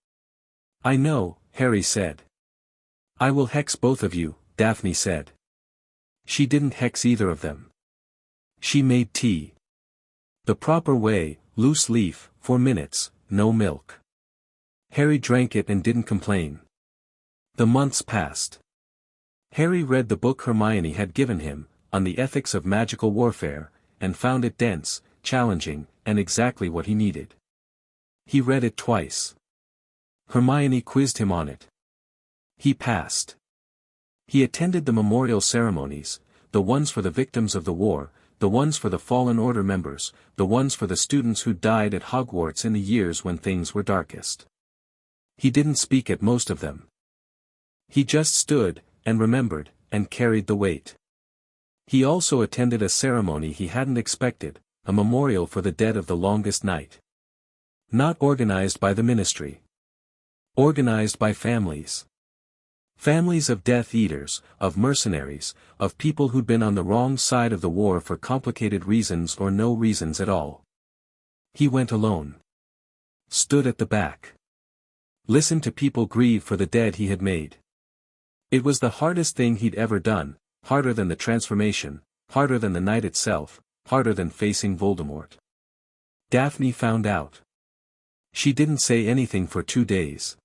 "I know," Harry said. "I will hex both of you," Daphne said. She didn't hex either of them. She made tea. The proper way, loose leaf, 4 minutes, no milk. Harry drank it and didn't complain. The months passed. Harry read the book Hermione had given him, on the ethics of magical warfare, and found it dense, challenging, and exactly what he needed. He read it twice. Hermione quizzed him on it. He passed. He attended the memorial ceremonies, the ones for the victims of the war, the ones for the Fallen Order members, the ones for the students who died at Hogwarts in the years when things were darkest. He didn't speak at most of them. He just stood, and remembered, and carried the weight. He also attended a ceremony he hadn't expected, a memorial for the dead of the longest night. Not organized by the ministry. Organized by families. Families of Death Eaters, of mercenaries, of people who'd been on the wrong side of the war for complicated reasons or no reasons at all. He went alone. Stood at the back. Listened to people grieve for the dead he had made. It was the hardest thing he'd ever done, harder than the transformation, harder than the night itself, harder than facing Voldemort. Daphne found out. She didn't say anything for 2 days.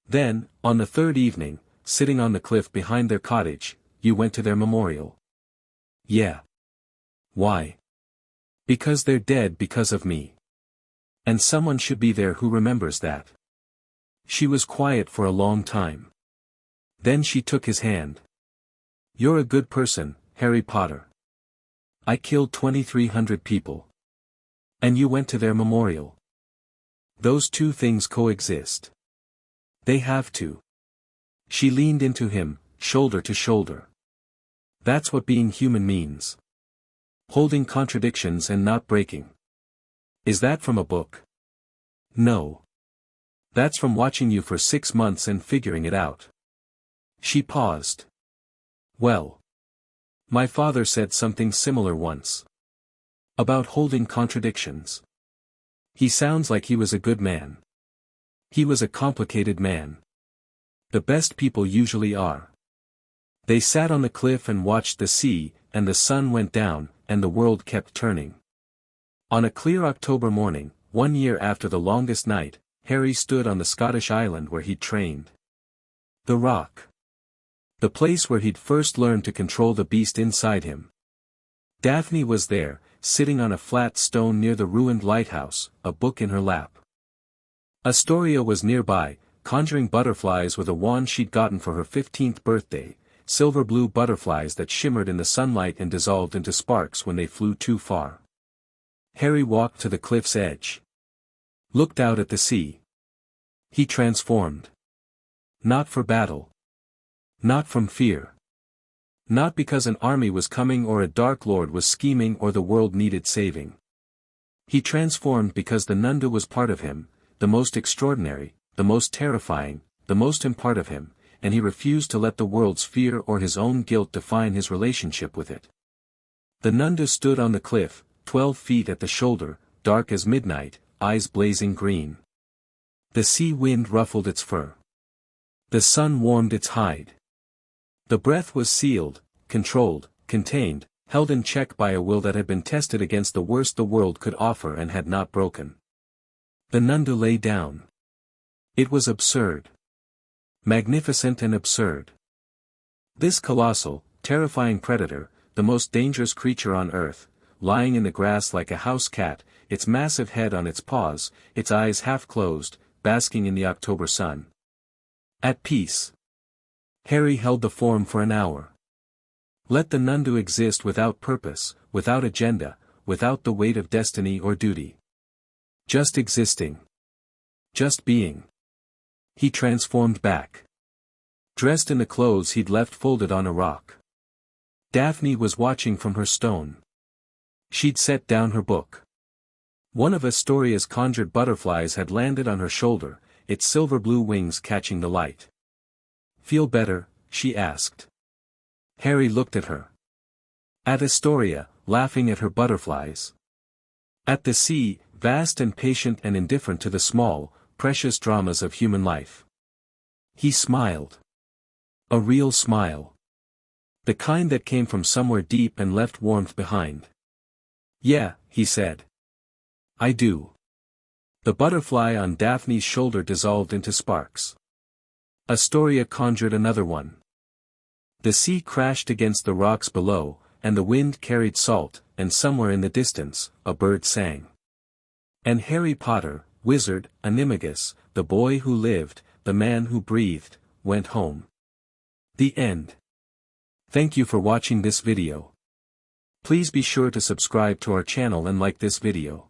Then, on the third evening, sitting on the cliff behind their cottage, you went to their memorial. Yeah. Why? Because they're dead because of me. And someone should be there who remembers that. She was quiet for a long time. Then she took his hand. You're a good person, Harry Potter. I killed 2,300 people. And you went to their memorial. Those two things coexist. They have to. She leaned into him, shoulder to shoulder. That's what being human means. Holding contradictions and not breaking. Is that from a book? No. That's from watching you for 6 months and figuring it out. She paused. Well. My father said something similar once. About holding contradictions. He sounds like he was a good man. He was a complicated man. The best people usually are. They sat on the cliff and watched the sea, and the sun went down, and the world kept turning. On a clear October morning, 1 year after the longest night, Harry stood on the Scottish island where he'd trained. The Rock. The place where he'd first learned to control the beast inside him. Daphne was there, sitting on a flat stone near the ruined lighthouse, a book in her lap. Astoria was nearby, conjuring butterflies with a wand she'd gotten for her 15th birthday, silver blue butterflies that shimmered in the sunlight and dissolved into sparks when they flew too far. Harry walked to the cliff's edge. Looked out at the sea. He transformed. Not for battle. Not from fear. Not because an army was coming or a Dark Lord was scheming or the world needed saving. He transformed because the Nundu was part of him, the most extraordinary, the most terrifying, the most in part of him, and he refused to let the world's fear or his own guilt define his relationship with it. The Nundu stood on the cliff, 12 feet at the shoulder, dark as midnight, eyes blazing green. The sea wind ruffled its fur. The sun warmed its hide. The breath was sealed, controlled, contained, held in check by a will that had been tested against the worst the world could offer and had not broken. The Nundu lay down. It was absurd. Magnificent and absurd. This colossal, terrifying predator, the most dangerous creature on earth, lying in the grass like a house cat, its massive head on its paws, its eyes half closed, basking in the October sun. At peace. Harry held the form for an hour. Let the Nundu exist without purpose, without agenda, without the weight of destiny or duty. Just existing. Just being. He transformed back. Dressed in the clothes he'd left folded on a rock. Daphne was watching from her stone. She'd set down her book. One of Astoria's conjured butterflies had landed on her shoulder, its silver blue wings catching the light. Feel better? She asked. Harry looked at her. At Astoria, laughing at her butterflies. At the sea, vast and patient and indifferent to the small, precious dramas of human life. He smiled. A real smile. The kind that came from somewhere deep and left warmth behind. Yeah, he said. I do. The butterfly on Daphne's shoulder dissolved into sparks. Astoria conjured another one. The sea crashed against the rocks below, and the wind carried salt, and somewhere in the distance, a bird sang. And Harry Potter, wizard, Animagus, the boy who lived, the man who breathed, went home. The end. Thank you for watching this video. Please be sure to subscribe to our channel and like this video.